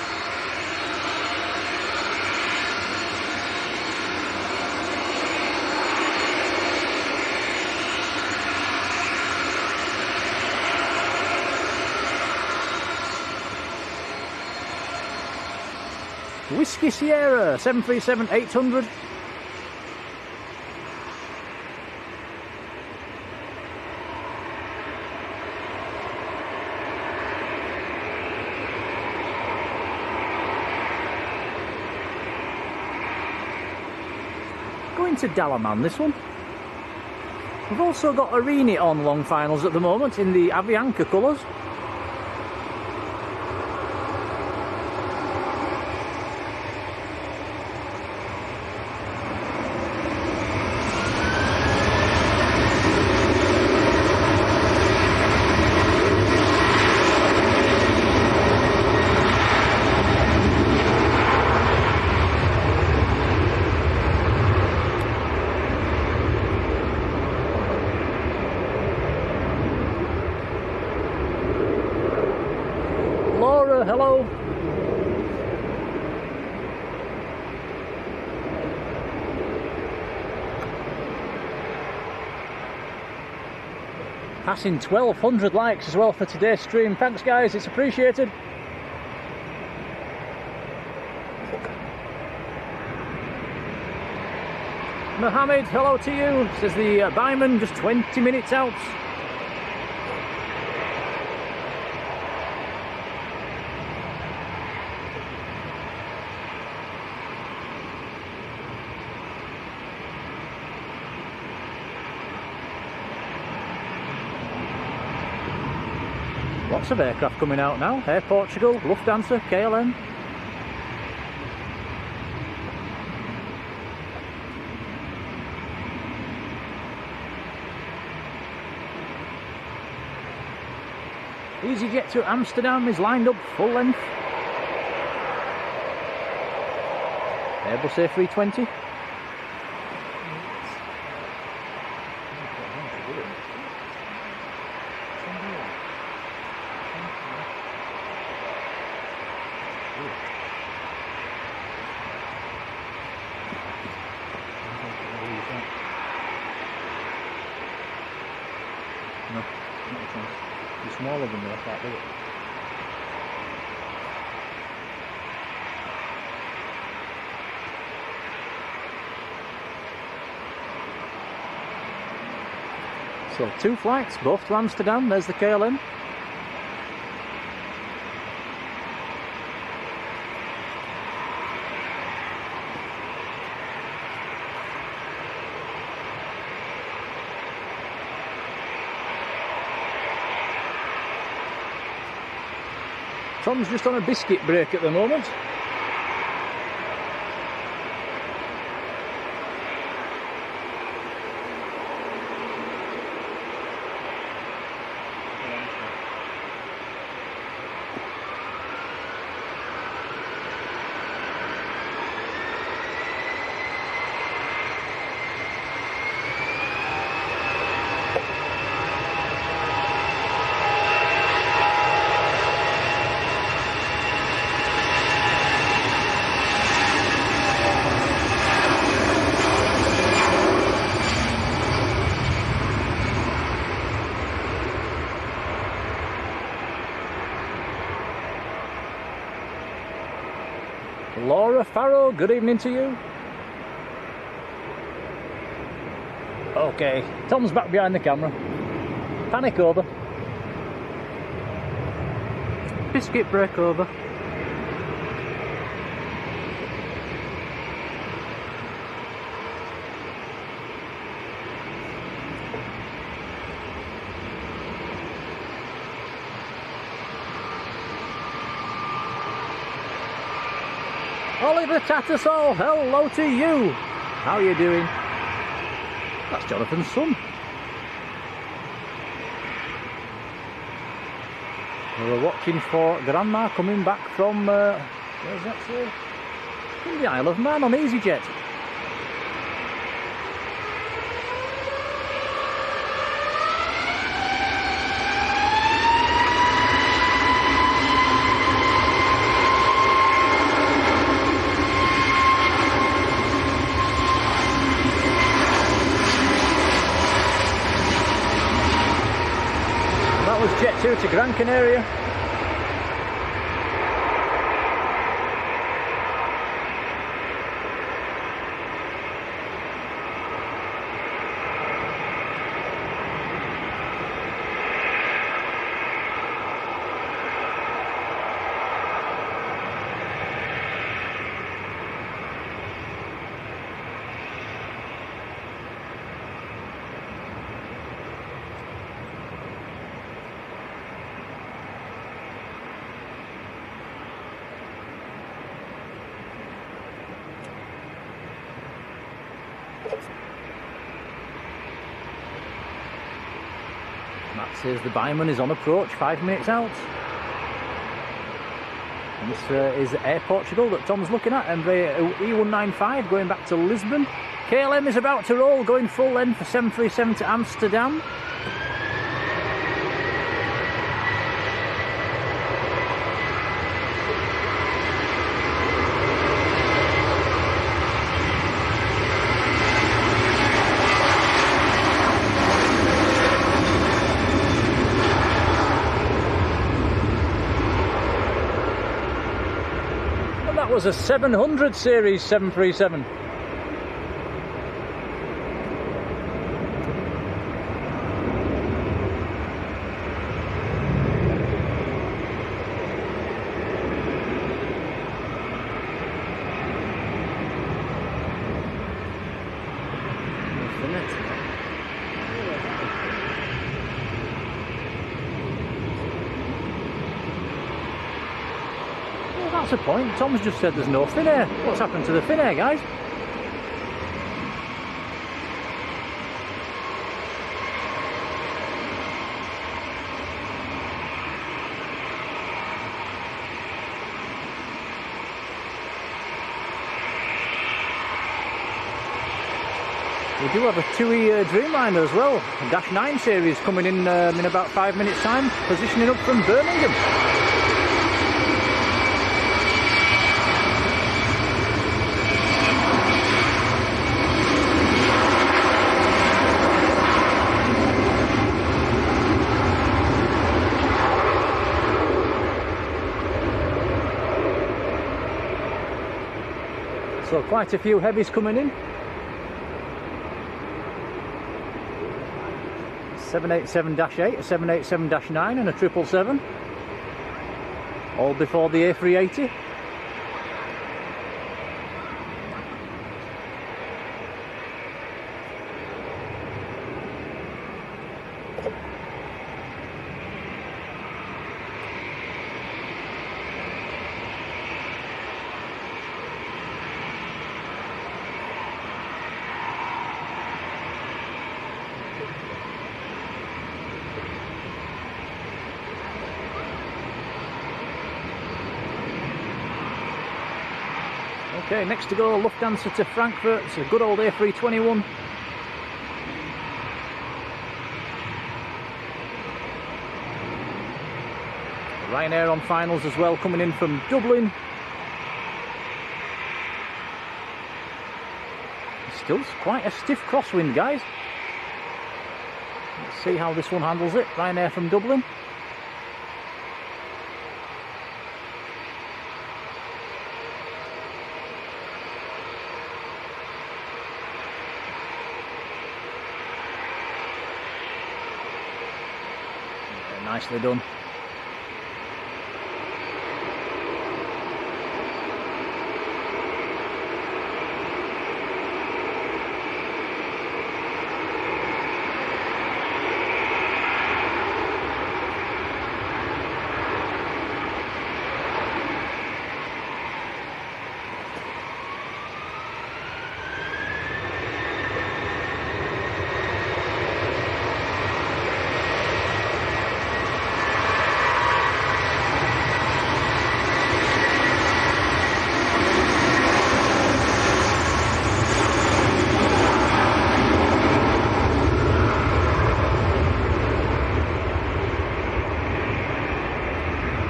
Whiskey Sierra 737-800. Going to Dalaman, this one. We've also got Arini on long finals at the moment in the Avianca colours. Hello. Passing 1,200 likes as well for today's stream. Thanks guys, it's appreciated. Mohammed, hello to you. Says the Byman, just 20 minutes out. Lots of aircraft coming out now. Air Portugal, Lufthansa, KLM. EasyJet to Amsterdam is lined up full length. Airbus A320. No, not a chance. You're smaller than me, I can't do it. So 2 flights, both to Amsterdam. There's the KLM. Tom's just on a biscuit break at the moment. Laura Farrow, good evening to you. Okay, Tom's back behind the camera. Panic over. Biscuit break over. Oliver Tattersall, hello to you. How are you doing? That's Jonathan's son. We were watching for Grandma coming back from, where's that say? From the Isle of Man on EasyJet. Jet 2 to Gran Canaria. Matt says the Buyman is on approach, 5 minutes out. And this is Air Portugal that Tom's looking at, Emirates E195 going back to Lisbon. KLM is about to roll, going full length for 737 to Amsterdam. That was a 700 series 737. That's a point. Tom's just said there's no fin air. What's happened to the fin air, guys? We do have a TUI Dreamliner as well, a Dash 9 series coming in about 5 minutes time, positioning up from Birmingham. So quite a few heavies coming in. 787-8, a 787-9 and a 777. All before the A380. Okay, next to go, Lufthansa to Frankfurt. It's a good old A321. Ryanair on finals as well, coming in from Dublin. Still quite a stiff crosswind, guys. Let's see how this one handles it. Ryanair from Dublin. Nicely done.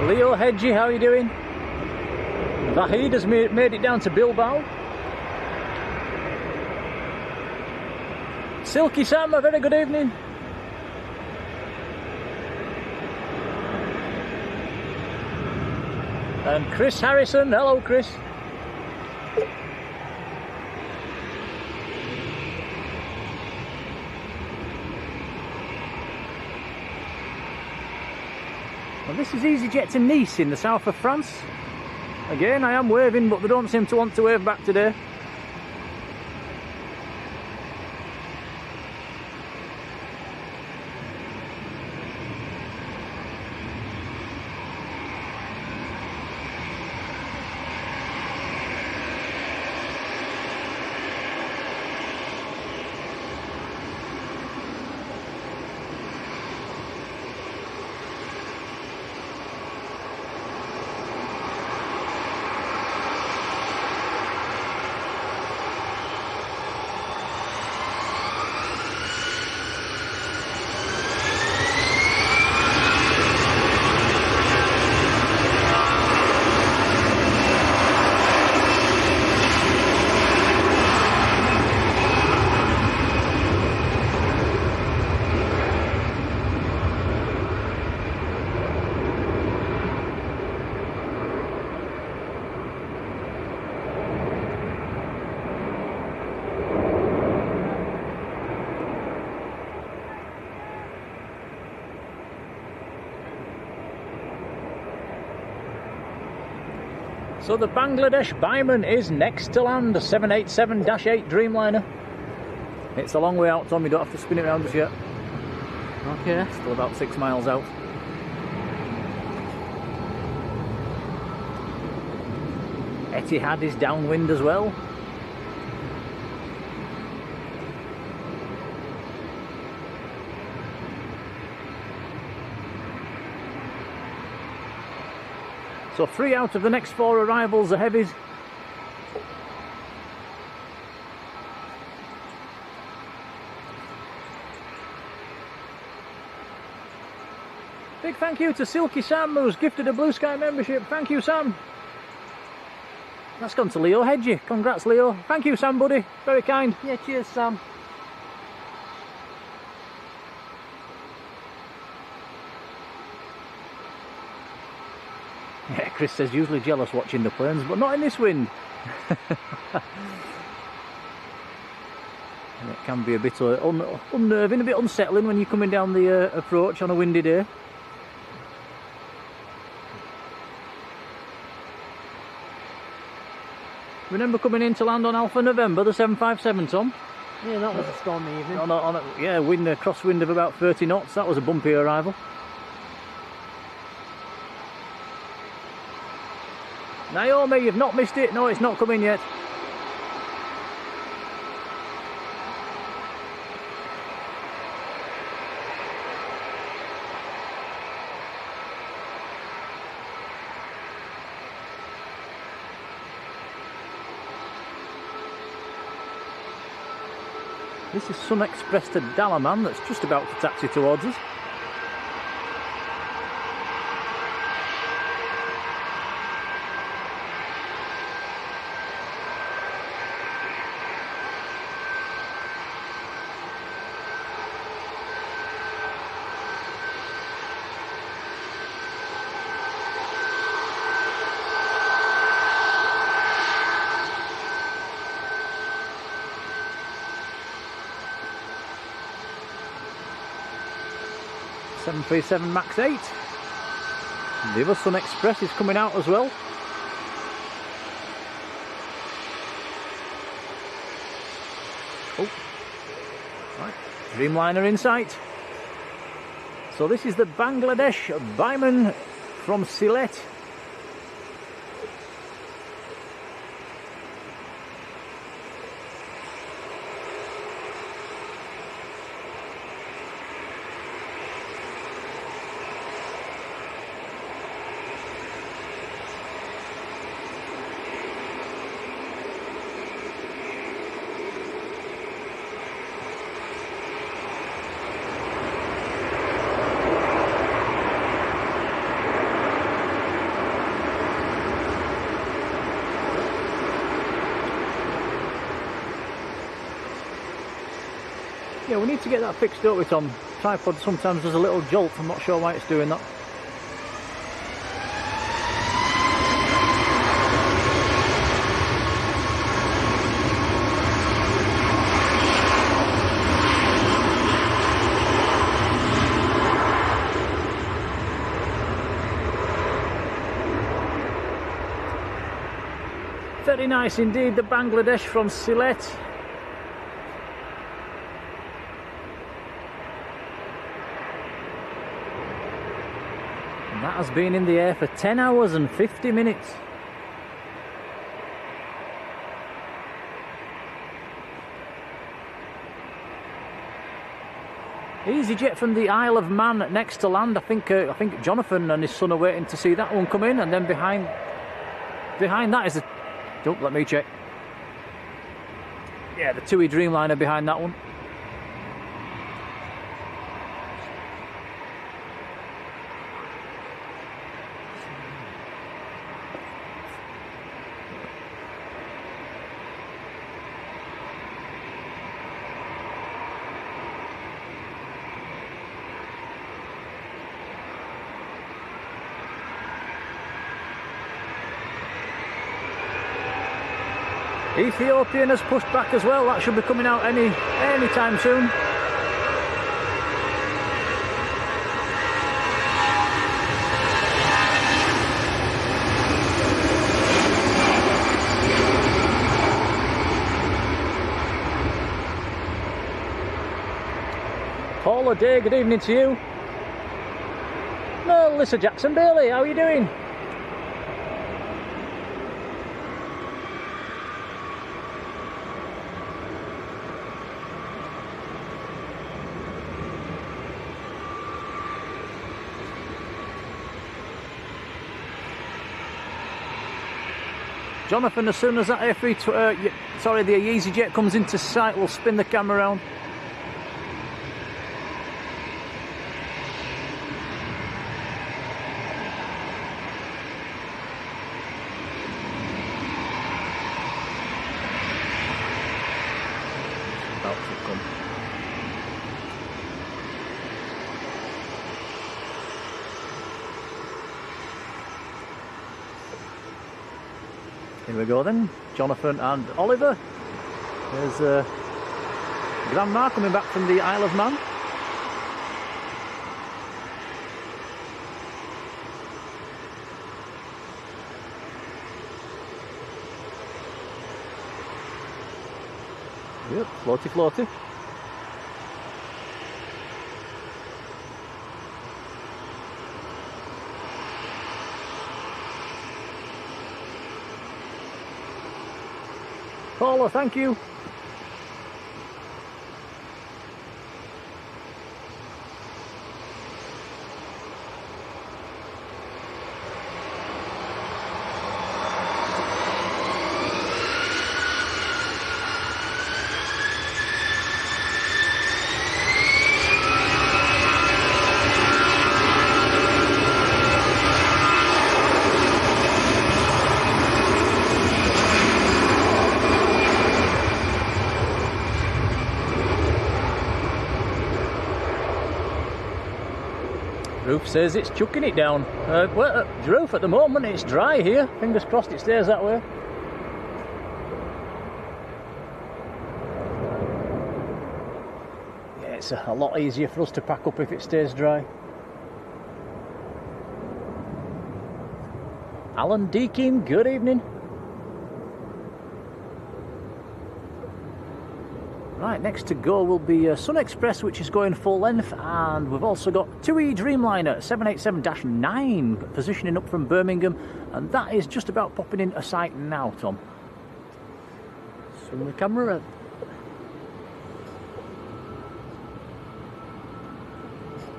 Leo Hedgie, how are you doing? Vahid has made it down to Bilbao. Silky Sam, a very good evening. And Chris Harrison, hello Chris. Well, this is EasyJet to Nice in the south of France. Again, I am waving, but they don't seem to want to wave back today. So the Bangladesh Baiman is next to land, a 787-8 Dreamliner. It's a long way out, Tom, you don't have to spin it around just yet. Okay. Still about 6 miles out. Etihad is downwind as well. So 3 out of the next 4 arrivals are heavies. Big thank you to Silky Sam, who's gifted a Blue Sky membership. Thank you, Sam. That's gone to Leo Hedgie. Congrats, Leo. Thank you, Sam, buddy. Very kind. Yeah, cheers, Sam. Yeah, Chris says usually jealous watching the planes, but not in this wind. And it can be a bit unnerving, a bit unsettling when you're coming down the approach on a windy day. Remember coming in to land on Alpha November, the 757, Tom? Yeah, that was a stormy evening. Yeah, crosswind of about 30 knots. That was a bumpy arrival. Naomi, you've not missed it. No, it's not coming yet. This is Sun Express to Dalaman that's just about to taxi towards us. 737 MAX 8. The other Sun Express is coming out as well. Oh, right. Dreamliner in sight. So this is the Bangladesh Biman from Sylhet. Yeah, we need to get that fixed up with Tom. Tripod sometimes does a little jolt, I'm not sure why it's doing that. Very nice indeed, the Bangladesh from Sylhet. That has been in the air for 10 hours and 50 minutes. EasyJet from the Isle of Man next to land. I think Jonathan and his son are waiting to see that one come in, and then behind that is the... Oh, let me check. Yeah, the TUI Dreamliner behind that one. Ethiopian has pushed back as well. That should be coming out any time soon. Paula Day, good evening to you. Melissa Jackson Bailey, how are you doing? Jonathan, as soon as that the EasyJet comes into sight, we'll spin the camera around. It's about to come. Here we go then, Jonathan and Oliver. There's Grandma coming back from the Isle of Man. Yep, floaty floaty. Paula, thank you. Roof says it's chucking it down. Well, Roof, at the moment it's dry here. Fingers crossed it stays that way. Yeah, it's a lot easier for us to pack up if it stays dry. Alan Deakin, good evening. Right, next to go will be Sun Express, which is going full length, and we've also got TUI Dreamliner 787-9 positioning up from Birmingham, and that is just about popping into sight now, Tom. Swing the camera around.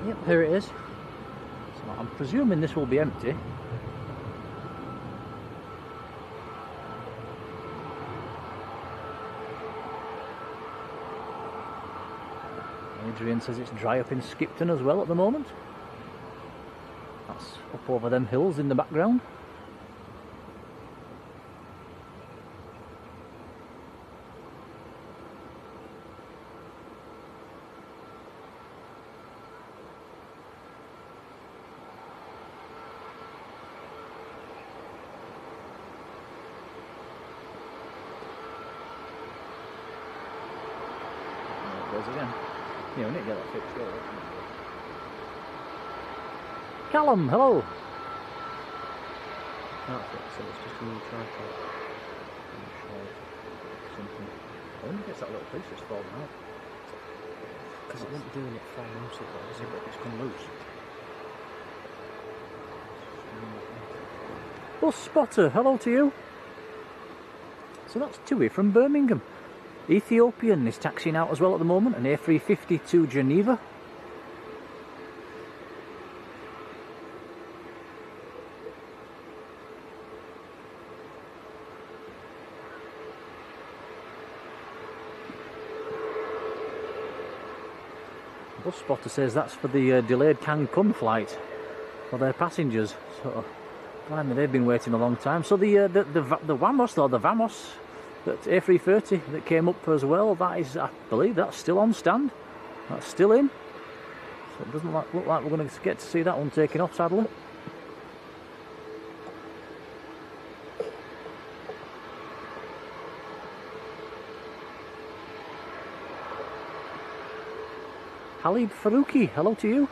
Yep, here it is. So I'm presuming this will be empty. Adrian says it's dry up in Skipton as well at the moment. That's up over them hills in the background. There it goes again. Yeah, we need to get that fixed. Callum, hello. That's it, so it's just a new tripod. Something. I wonder if it's that little piece that's fallen out. Because it won't be doing it 4 months ago, is it? It's come loose. Bus Spotter, hello to you. So that's TUI from Birmingham. Ethiopian is taxiing out as well at the moment, an A350 to Geneva. Bus Spotter says that's for the delayed Cancun flight for their passengers. So, blimey, they've been waiting a long time. So the Vamos, or the Vamos, that A330 that came up as well, that is, I believe that's still on stand. That's still in. So it doesn't look like we're going to get to see that one taking off, sadly. Halib Farouki, hello to you.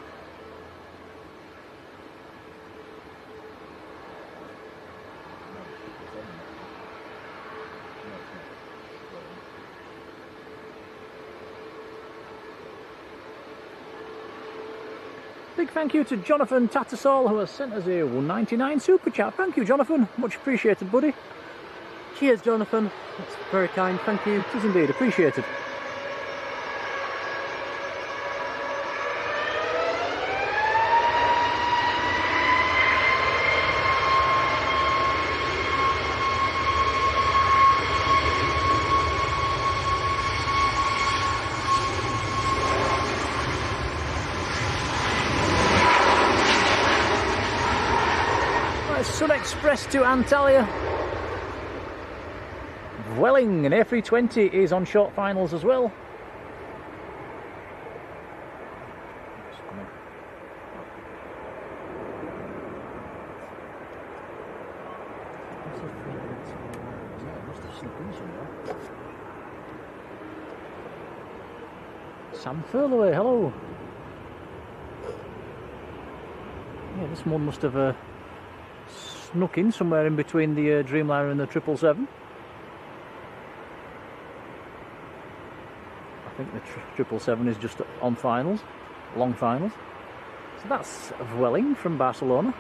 Big thank you to Jonathan Tattersall, who has sent us a 199 super chat. Thank you, Jonathan. Much appreciated, buddy. Cheers, Jonathan. That's very kind, thank you. It is indeed appreciated. Sun Express to Antalya. Welling and A320 is on short finals as well. Sam Furloway, hello. Yeah, this one must have snuck in somewhere in between the Dreamliner and the 777. I think the 777 is just on finals, long finals. So that's Welling from Barcelona.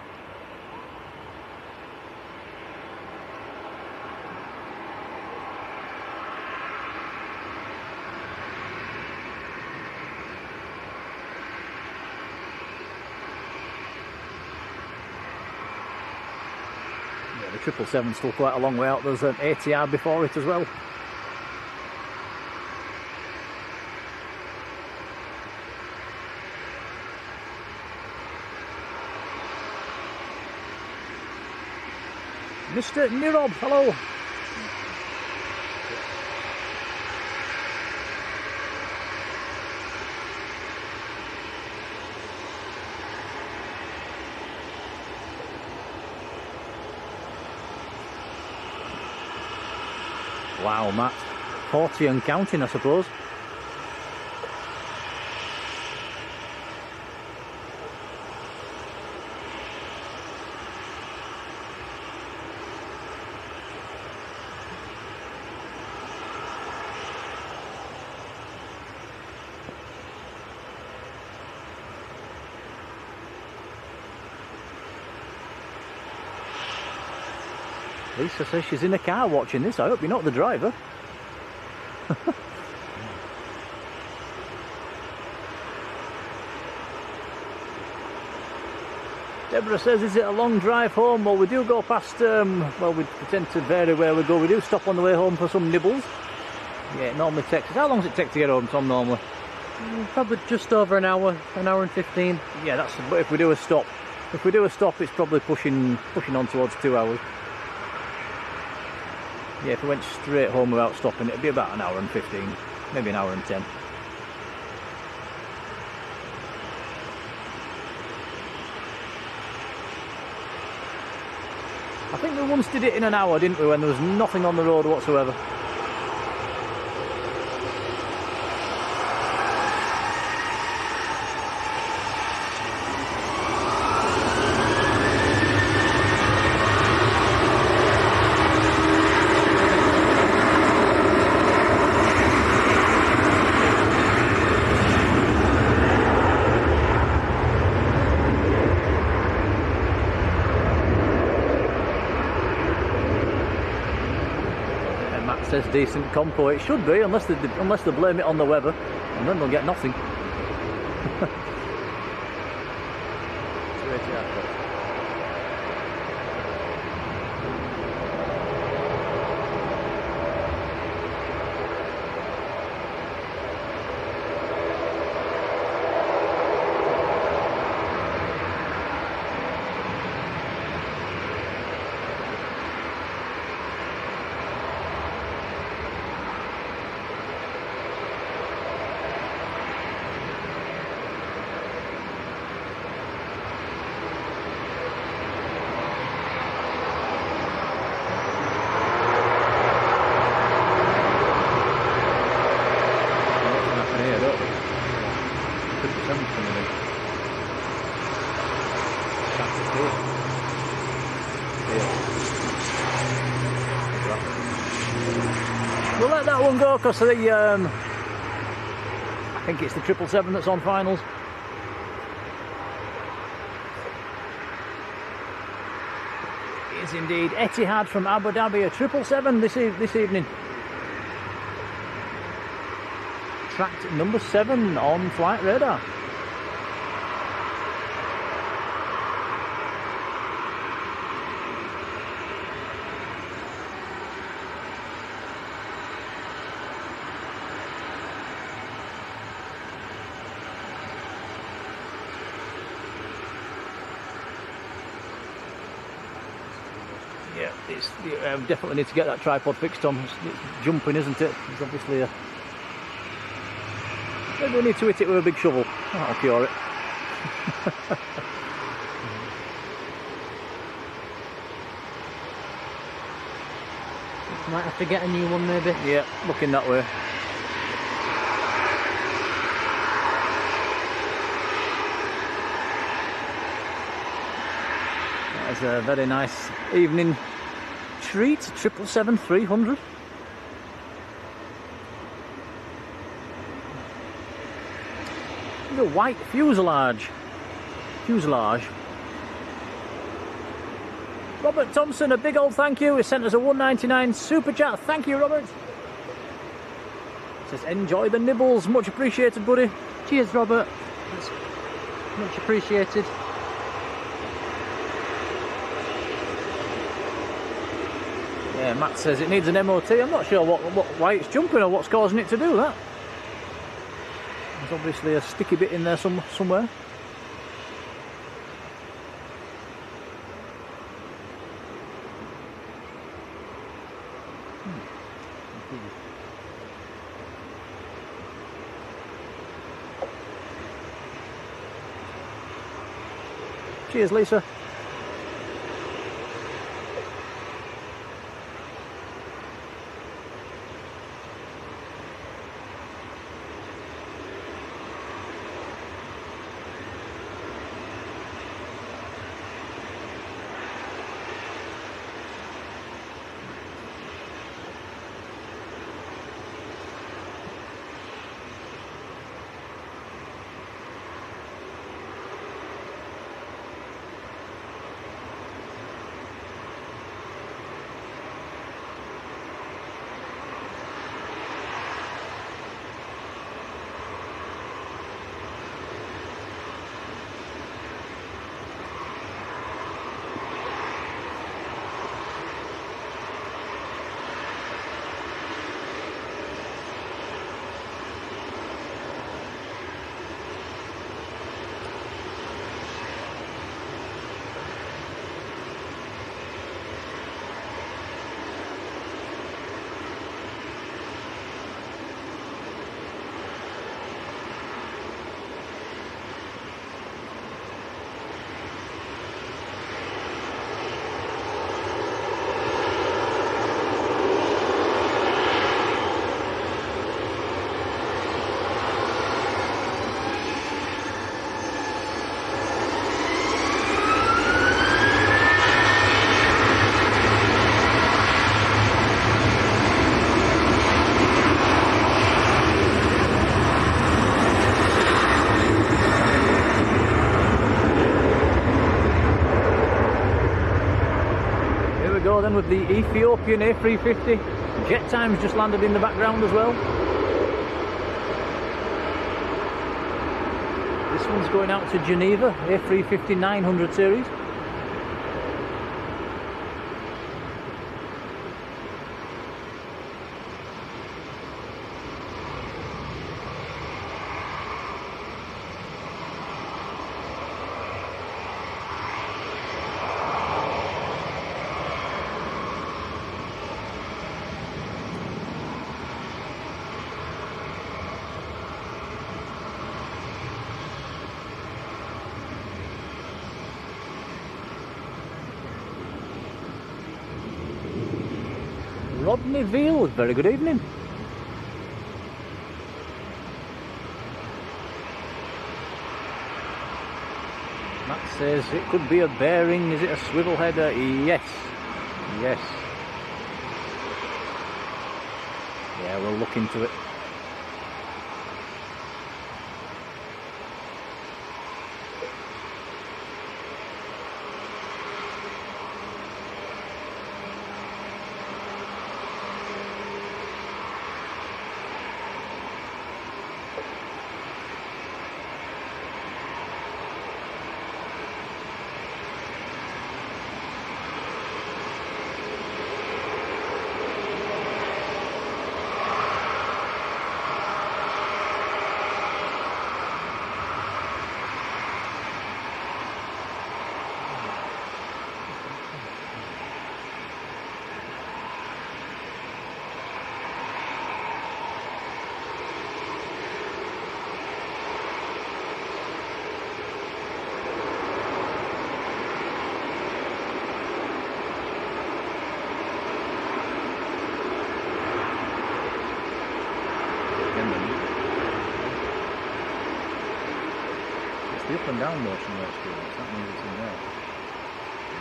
The 777 still quite a long way out. There's an ATR before it as well. Mr. Nirob, hello. Wow, Matt. 40 and counting, I suppose. Lisa says she's in the car watching this. I hope you're not the driver. Deborah says, is it a long drive home? Well, we do go past, well, we tend to vary where we go. We do stop on the way home for some nibbles. Yeah, it normally takes us. How long does it take to get home, Tom, normally? Probably just over an hour and 15. Yeah, that's, but if we do a stop, it's probably pushing on towards 2 hours. Yeah, if we went straight home without stopping, it'd be about an hour and 15, maybe an hour and 10. I think we once did it in an hour, didn't we, when there was nothing on the road whatsoever. Says decent compo. It should be, unless they blame it on the weather, and then they'll get nothing. We'll let that one go because I think it's the 777 that's on finals. It is indeed Etihad from Abu Dhabi, a 777 this evening. Tracked number 7 on flight radar. Yeah, definitely need to get that tripod fixed, Tom. It's jumping, isn't it? It's obviously a... Maybe we need to hit it with a big shovel. That'll cure it. Might have to get a new one, maybe. Yeah, looking that way. That is a very nice evening treat. 777-300. The white fuselage. Robert Thompson, a big old thank you. He sent us a 199 super chat. Thank you, Robert. Says enjoy the nibbles. Much appreciated, buddy. Cheers, Robert. That's much appreciated. Yeah, Matt says it needs an MOT. I'm not sure why it's jumping or what's causing it to do that. There's obviously a sticky bit in there somewhere. Cheers, Lisa. then with the Ethiopian A350. Jet Time's just landed in the background as well. This one's going out to Geneva, A350 900 series. Rodney Veal, very good evening. Matt says it could be a bearing, is it a swivel header? Yes, yes. Yeah, we'll look into it. The up and down motion where it's doing it, that means it's in there.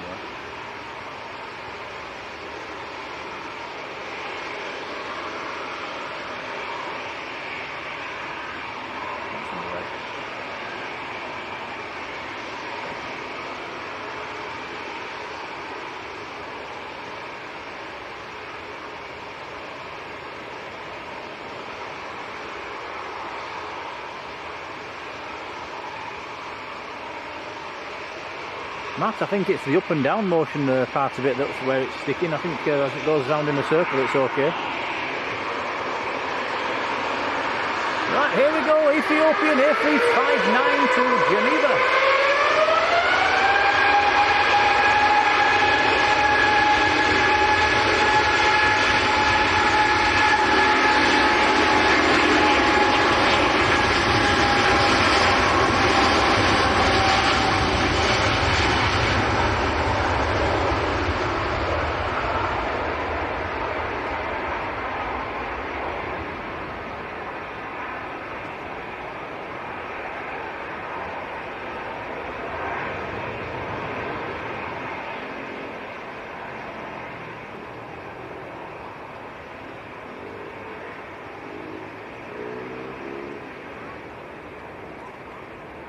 Yeah. That's in the way. Matt, I think it's the up and down motion part of it that's where it's sticking. I think as it goes round in a circle it's okay. Right, here we go, Ethiopian A359 to Geneva.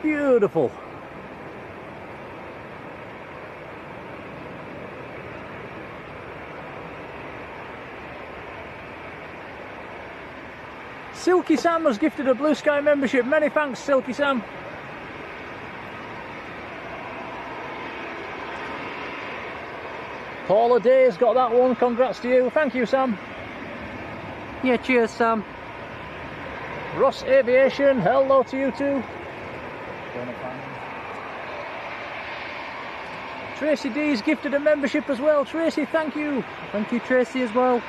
Beautiful. Silky Sam has gifted a Blue Sky membership. Many thanks, Silky Sam. Paula Day's got that one. Congrats to you. Thank you, Sam. Yeah, cheers, Sam. Ross Aviation, hello to you too. Tracy D's gifted a membership as well. Tracy, thank you. Thank you, Tracy, as well.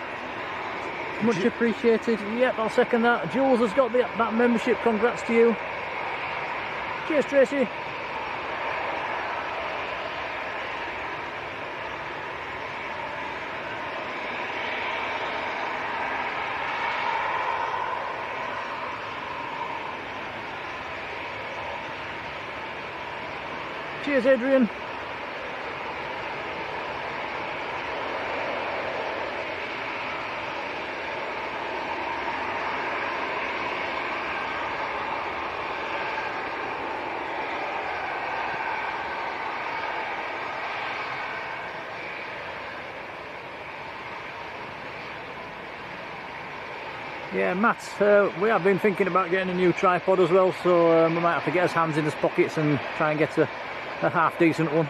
Much appreciated. Yep, I'll second that. Jules has got that membership. Congrats to you. Cheers, Tracy. Cheers, Adrian. Yeah, Matt, we have been thinking about getting a new tripod as well, so we might have to get his hands in his pockets and try and get a half decent one.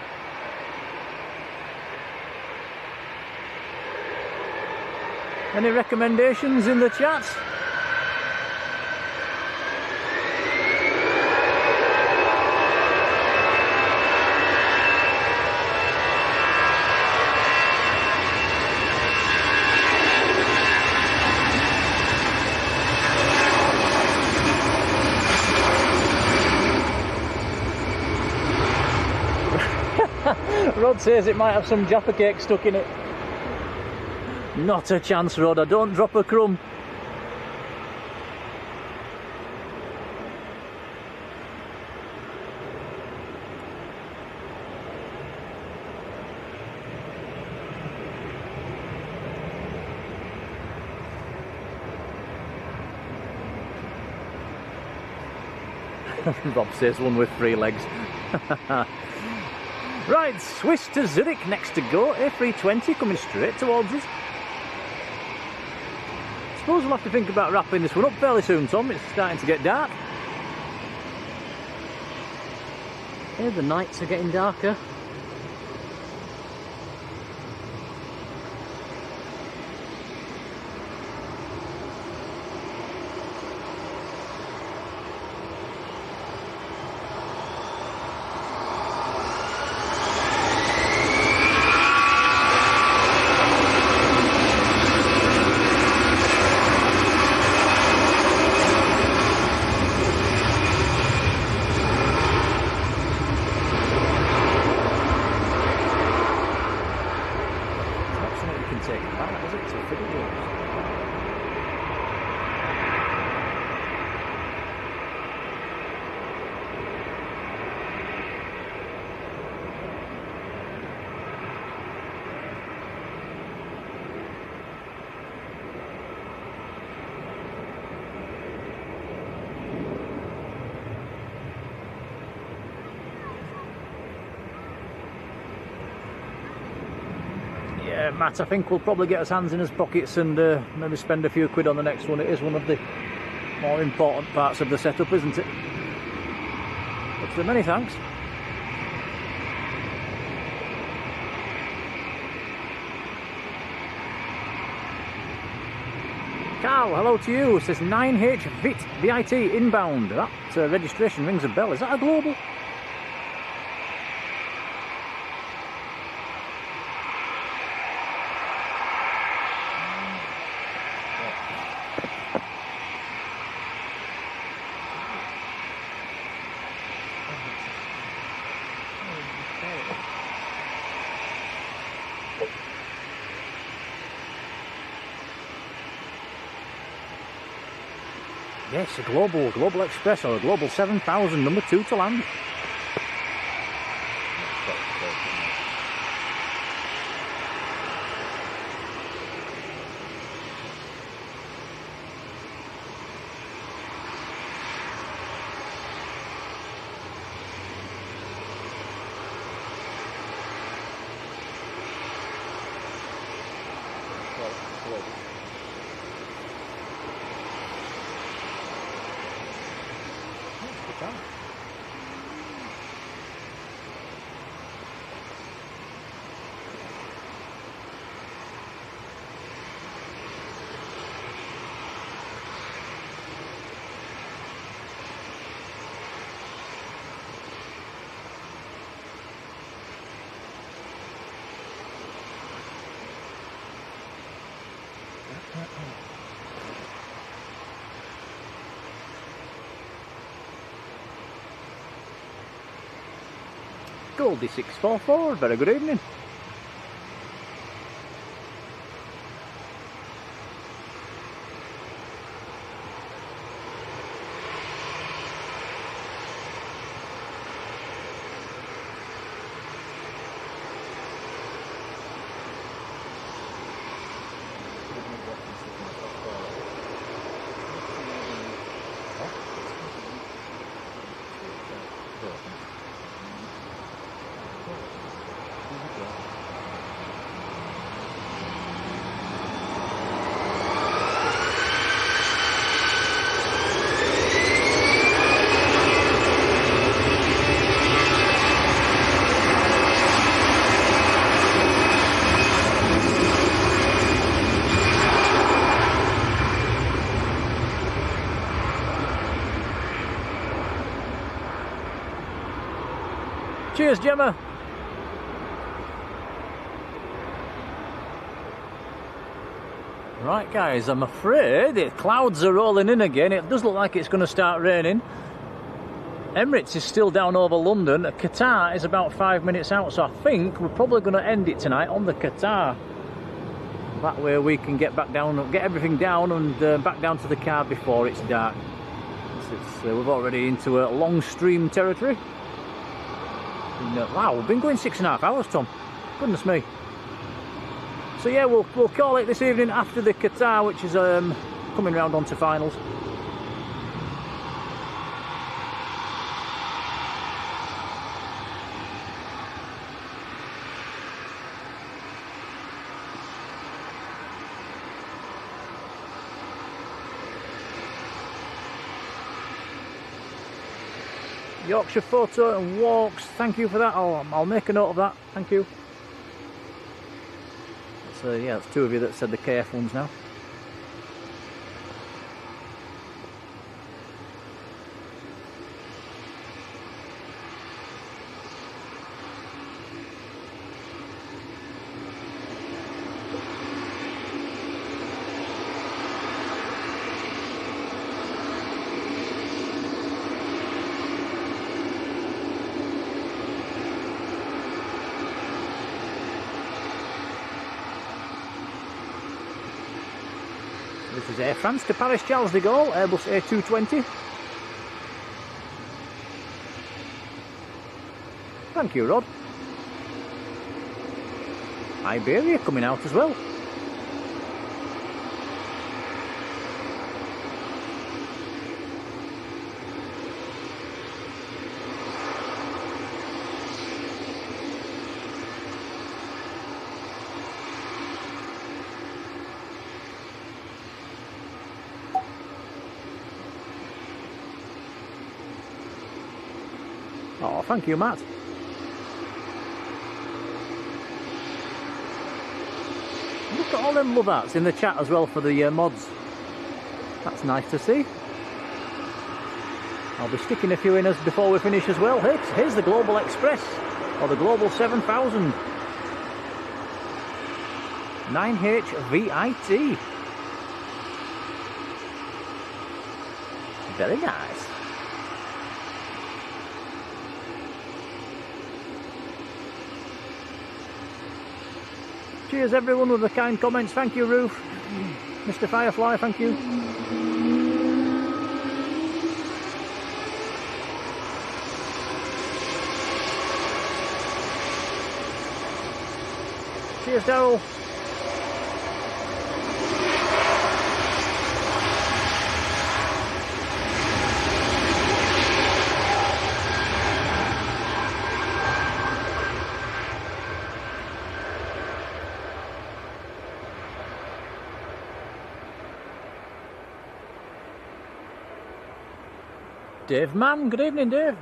Any recommendations in the chat? Rod says it might have some Jaffa cake stuck in it. Not a chance, Rod. I don't drop a crumb. Rob says one with 3 legs. Right, Swiss to Zurich next to go. A320 coming straight towards us. Suppose we'll have to think about wrapping this one up fairly soon, Tom. It's starting to get dark. Yeah, the nights are getting darker. Matt, I think we'll probably get his hands in his pockets and maybe spend a few quid on the next one. It is one of the more important parts of the setup, isn't it? But many thanks. Carl, hello to you. It says 9H VIT inbound. That registration rings a bell. Is that a global? Yes, a Global Express or a Global 7000, number 2 to land. Goldie 644, very good evening. Cheers, Gemma. Right, guys, I'm afraid the clouds are rolling in again. It does look like it's going to start raining. Emirates is still down over London. Qatar is about 5 minutes out, so I think we're probably going to end it tonight on the Qatar. That way we can get back down, get everything down and back down to the car before it's dark. We're already into a long stream territory. Wow, we've been going 6.5 hours, Tom. Goodness me. So yeah, we'll call it this evening after the Qatar, which is coming round onto finals. Yorkshire photo and walks, thank you for that. I'll make a note of that, thank you. So yeah, that's 2 of you that said the KF ones now. This is Air France to Paris Charles de Gaulle, Airbus A220. Thank you, Rod. Iberia coming out as well. Oh, thank you, Matt. Look at all them love hearts in the chat as well for the mods. That's nice to see. I'll be sticking a few in us before we finish as well. Here's the Global Express, or the Global 7000. 9HVIT. Very nice. Cheers everyone with the kind comments. Thank you, Ruth. Mr. Firefly, thank you. Cheers, Daryl. Dave Mann, good evening, Dave.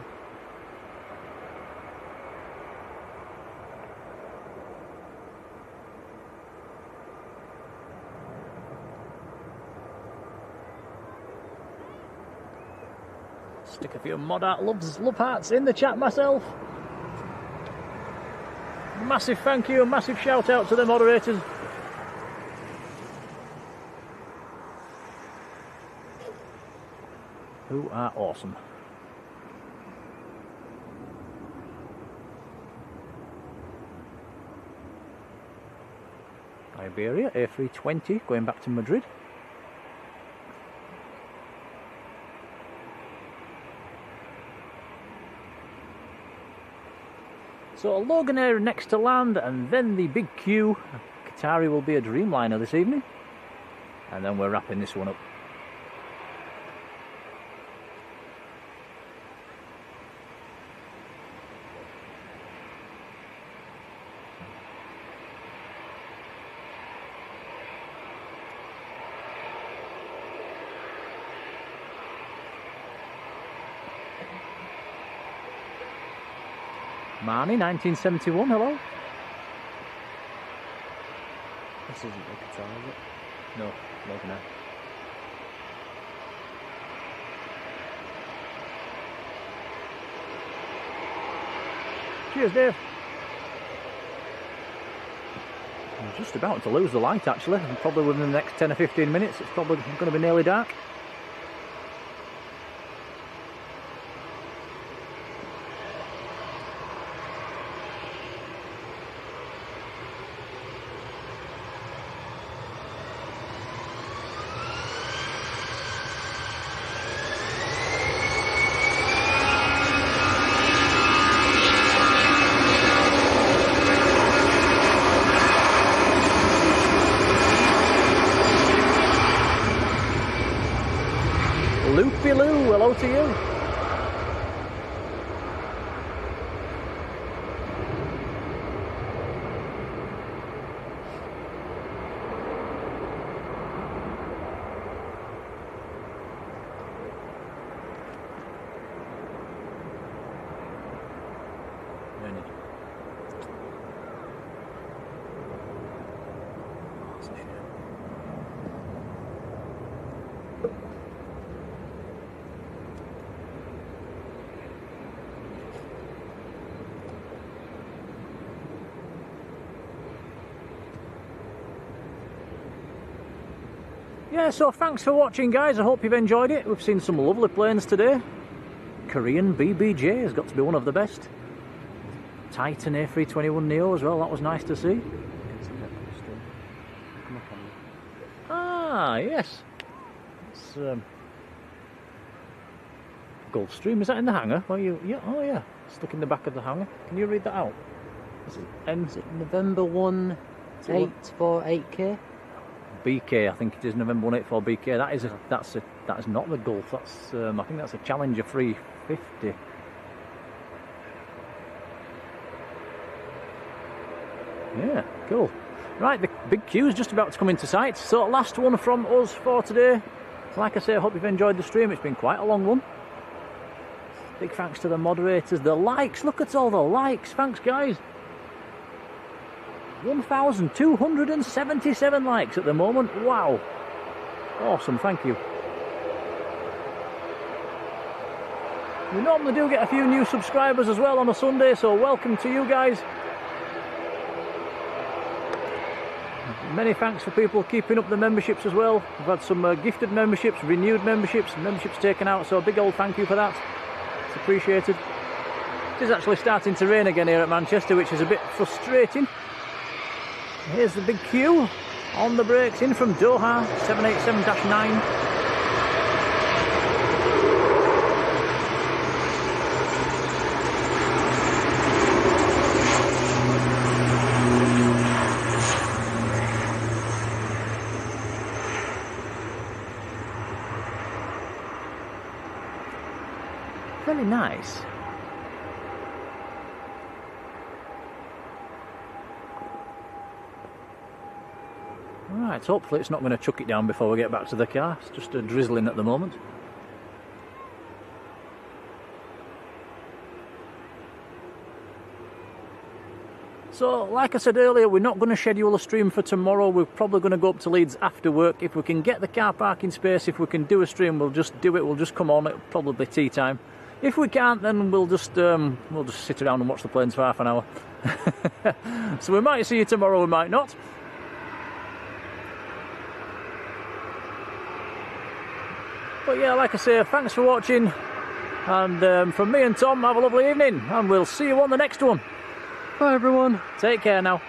Stick a few mod art love hearts in the chat myself. Massive thank you, massive shout out to the moderators. Who are awesome. Iberia A320 going back to Madrid. So a Loganair next to land, and then the big queue. Qatari will be a Dreamliner this evening, and then we're wrapping this one up. Marnie, 1971, hello. This isn't the Qatar, is it? No, Loganair. Cheers, Dave. I'm just about to lose the light actually, and probably within the next 10 or 15 minutes it's probably going to be nearly dark. Loopy-loo, hello to you. Yeah, so thanks for watching guys, I hope you've enjoyed it. We've seen some lovely planes today. Korean BBJ has got to be one of the best. Titan A321neo as well, that was nice to see. Ah, yes. It's Gulfstream, is that in the hangar? Oh, yeah, oh yeah, stuck in the back of the hangar. Can you read that out? Is it November 1848K? BK, I think it is November 184 BK. That is that is not the Gulf. That's I think that's a Challenger 350. Yeah, cool. Right, the big queue is just about to come into sight. So last one from us for today. Like I say, I hope you've enjoyed the stream. It's been quite a long one. Big thanks to the moderators, the likes. Look at all the likes. Thanks, guys. 1,277 likes at the moment. Wow. Awesome, thank you. We normally do get a few new subscribers as well on a Sunday, so welcome to you guys. Many thanks for people keeping up the memberships as well. We've had some gifted memberships, renewed memberships, memberships taken out, so a big old thank you for that. It's appreciated. It is actually starting to rain again here at Manchester, which is a bit frustrating. Here's the big queue on the brakes in from Doha, 787-9. Very nice. Right, hopefully it's not going to chuck it down before we get back to the car. It's just drizzling at the moment. So, like I said earlier, we're not going to schedule a stream for tomorrow. We're probably going to go up to Leeds after work. If we can get the car parking space, if we can do a stream, we'll just do it. We'll just come on. It'll probably be tea time. If we can't, then we'll just sit around and watch the planes for half an hour. So we might see you tomorrow, we might not. But yeah, like I say, thanks for watching, and from me and Tom, have a lovely evening, and we'll see you on the next one. Bye everyone. Take care now.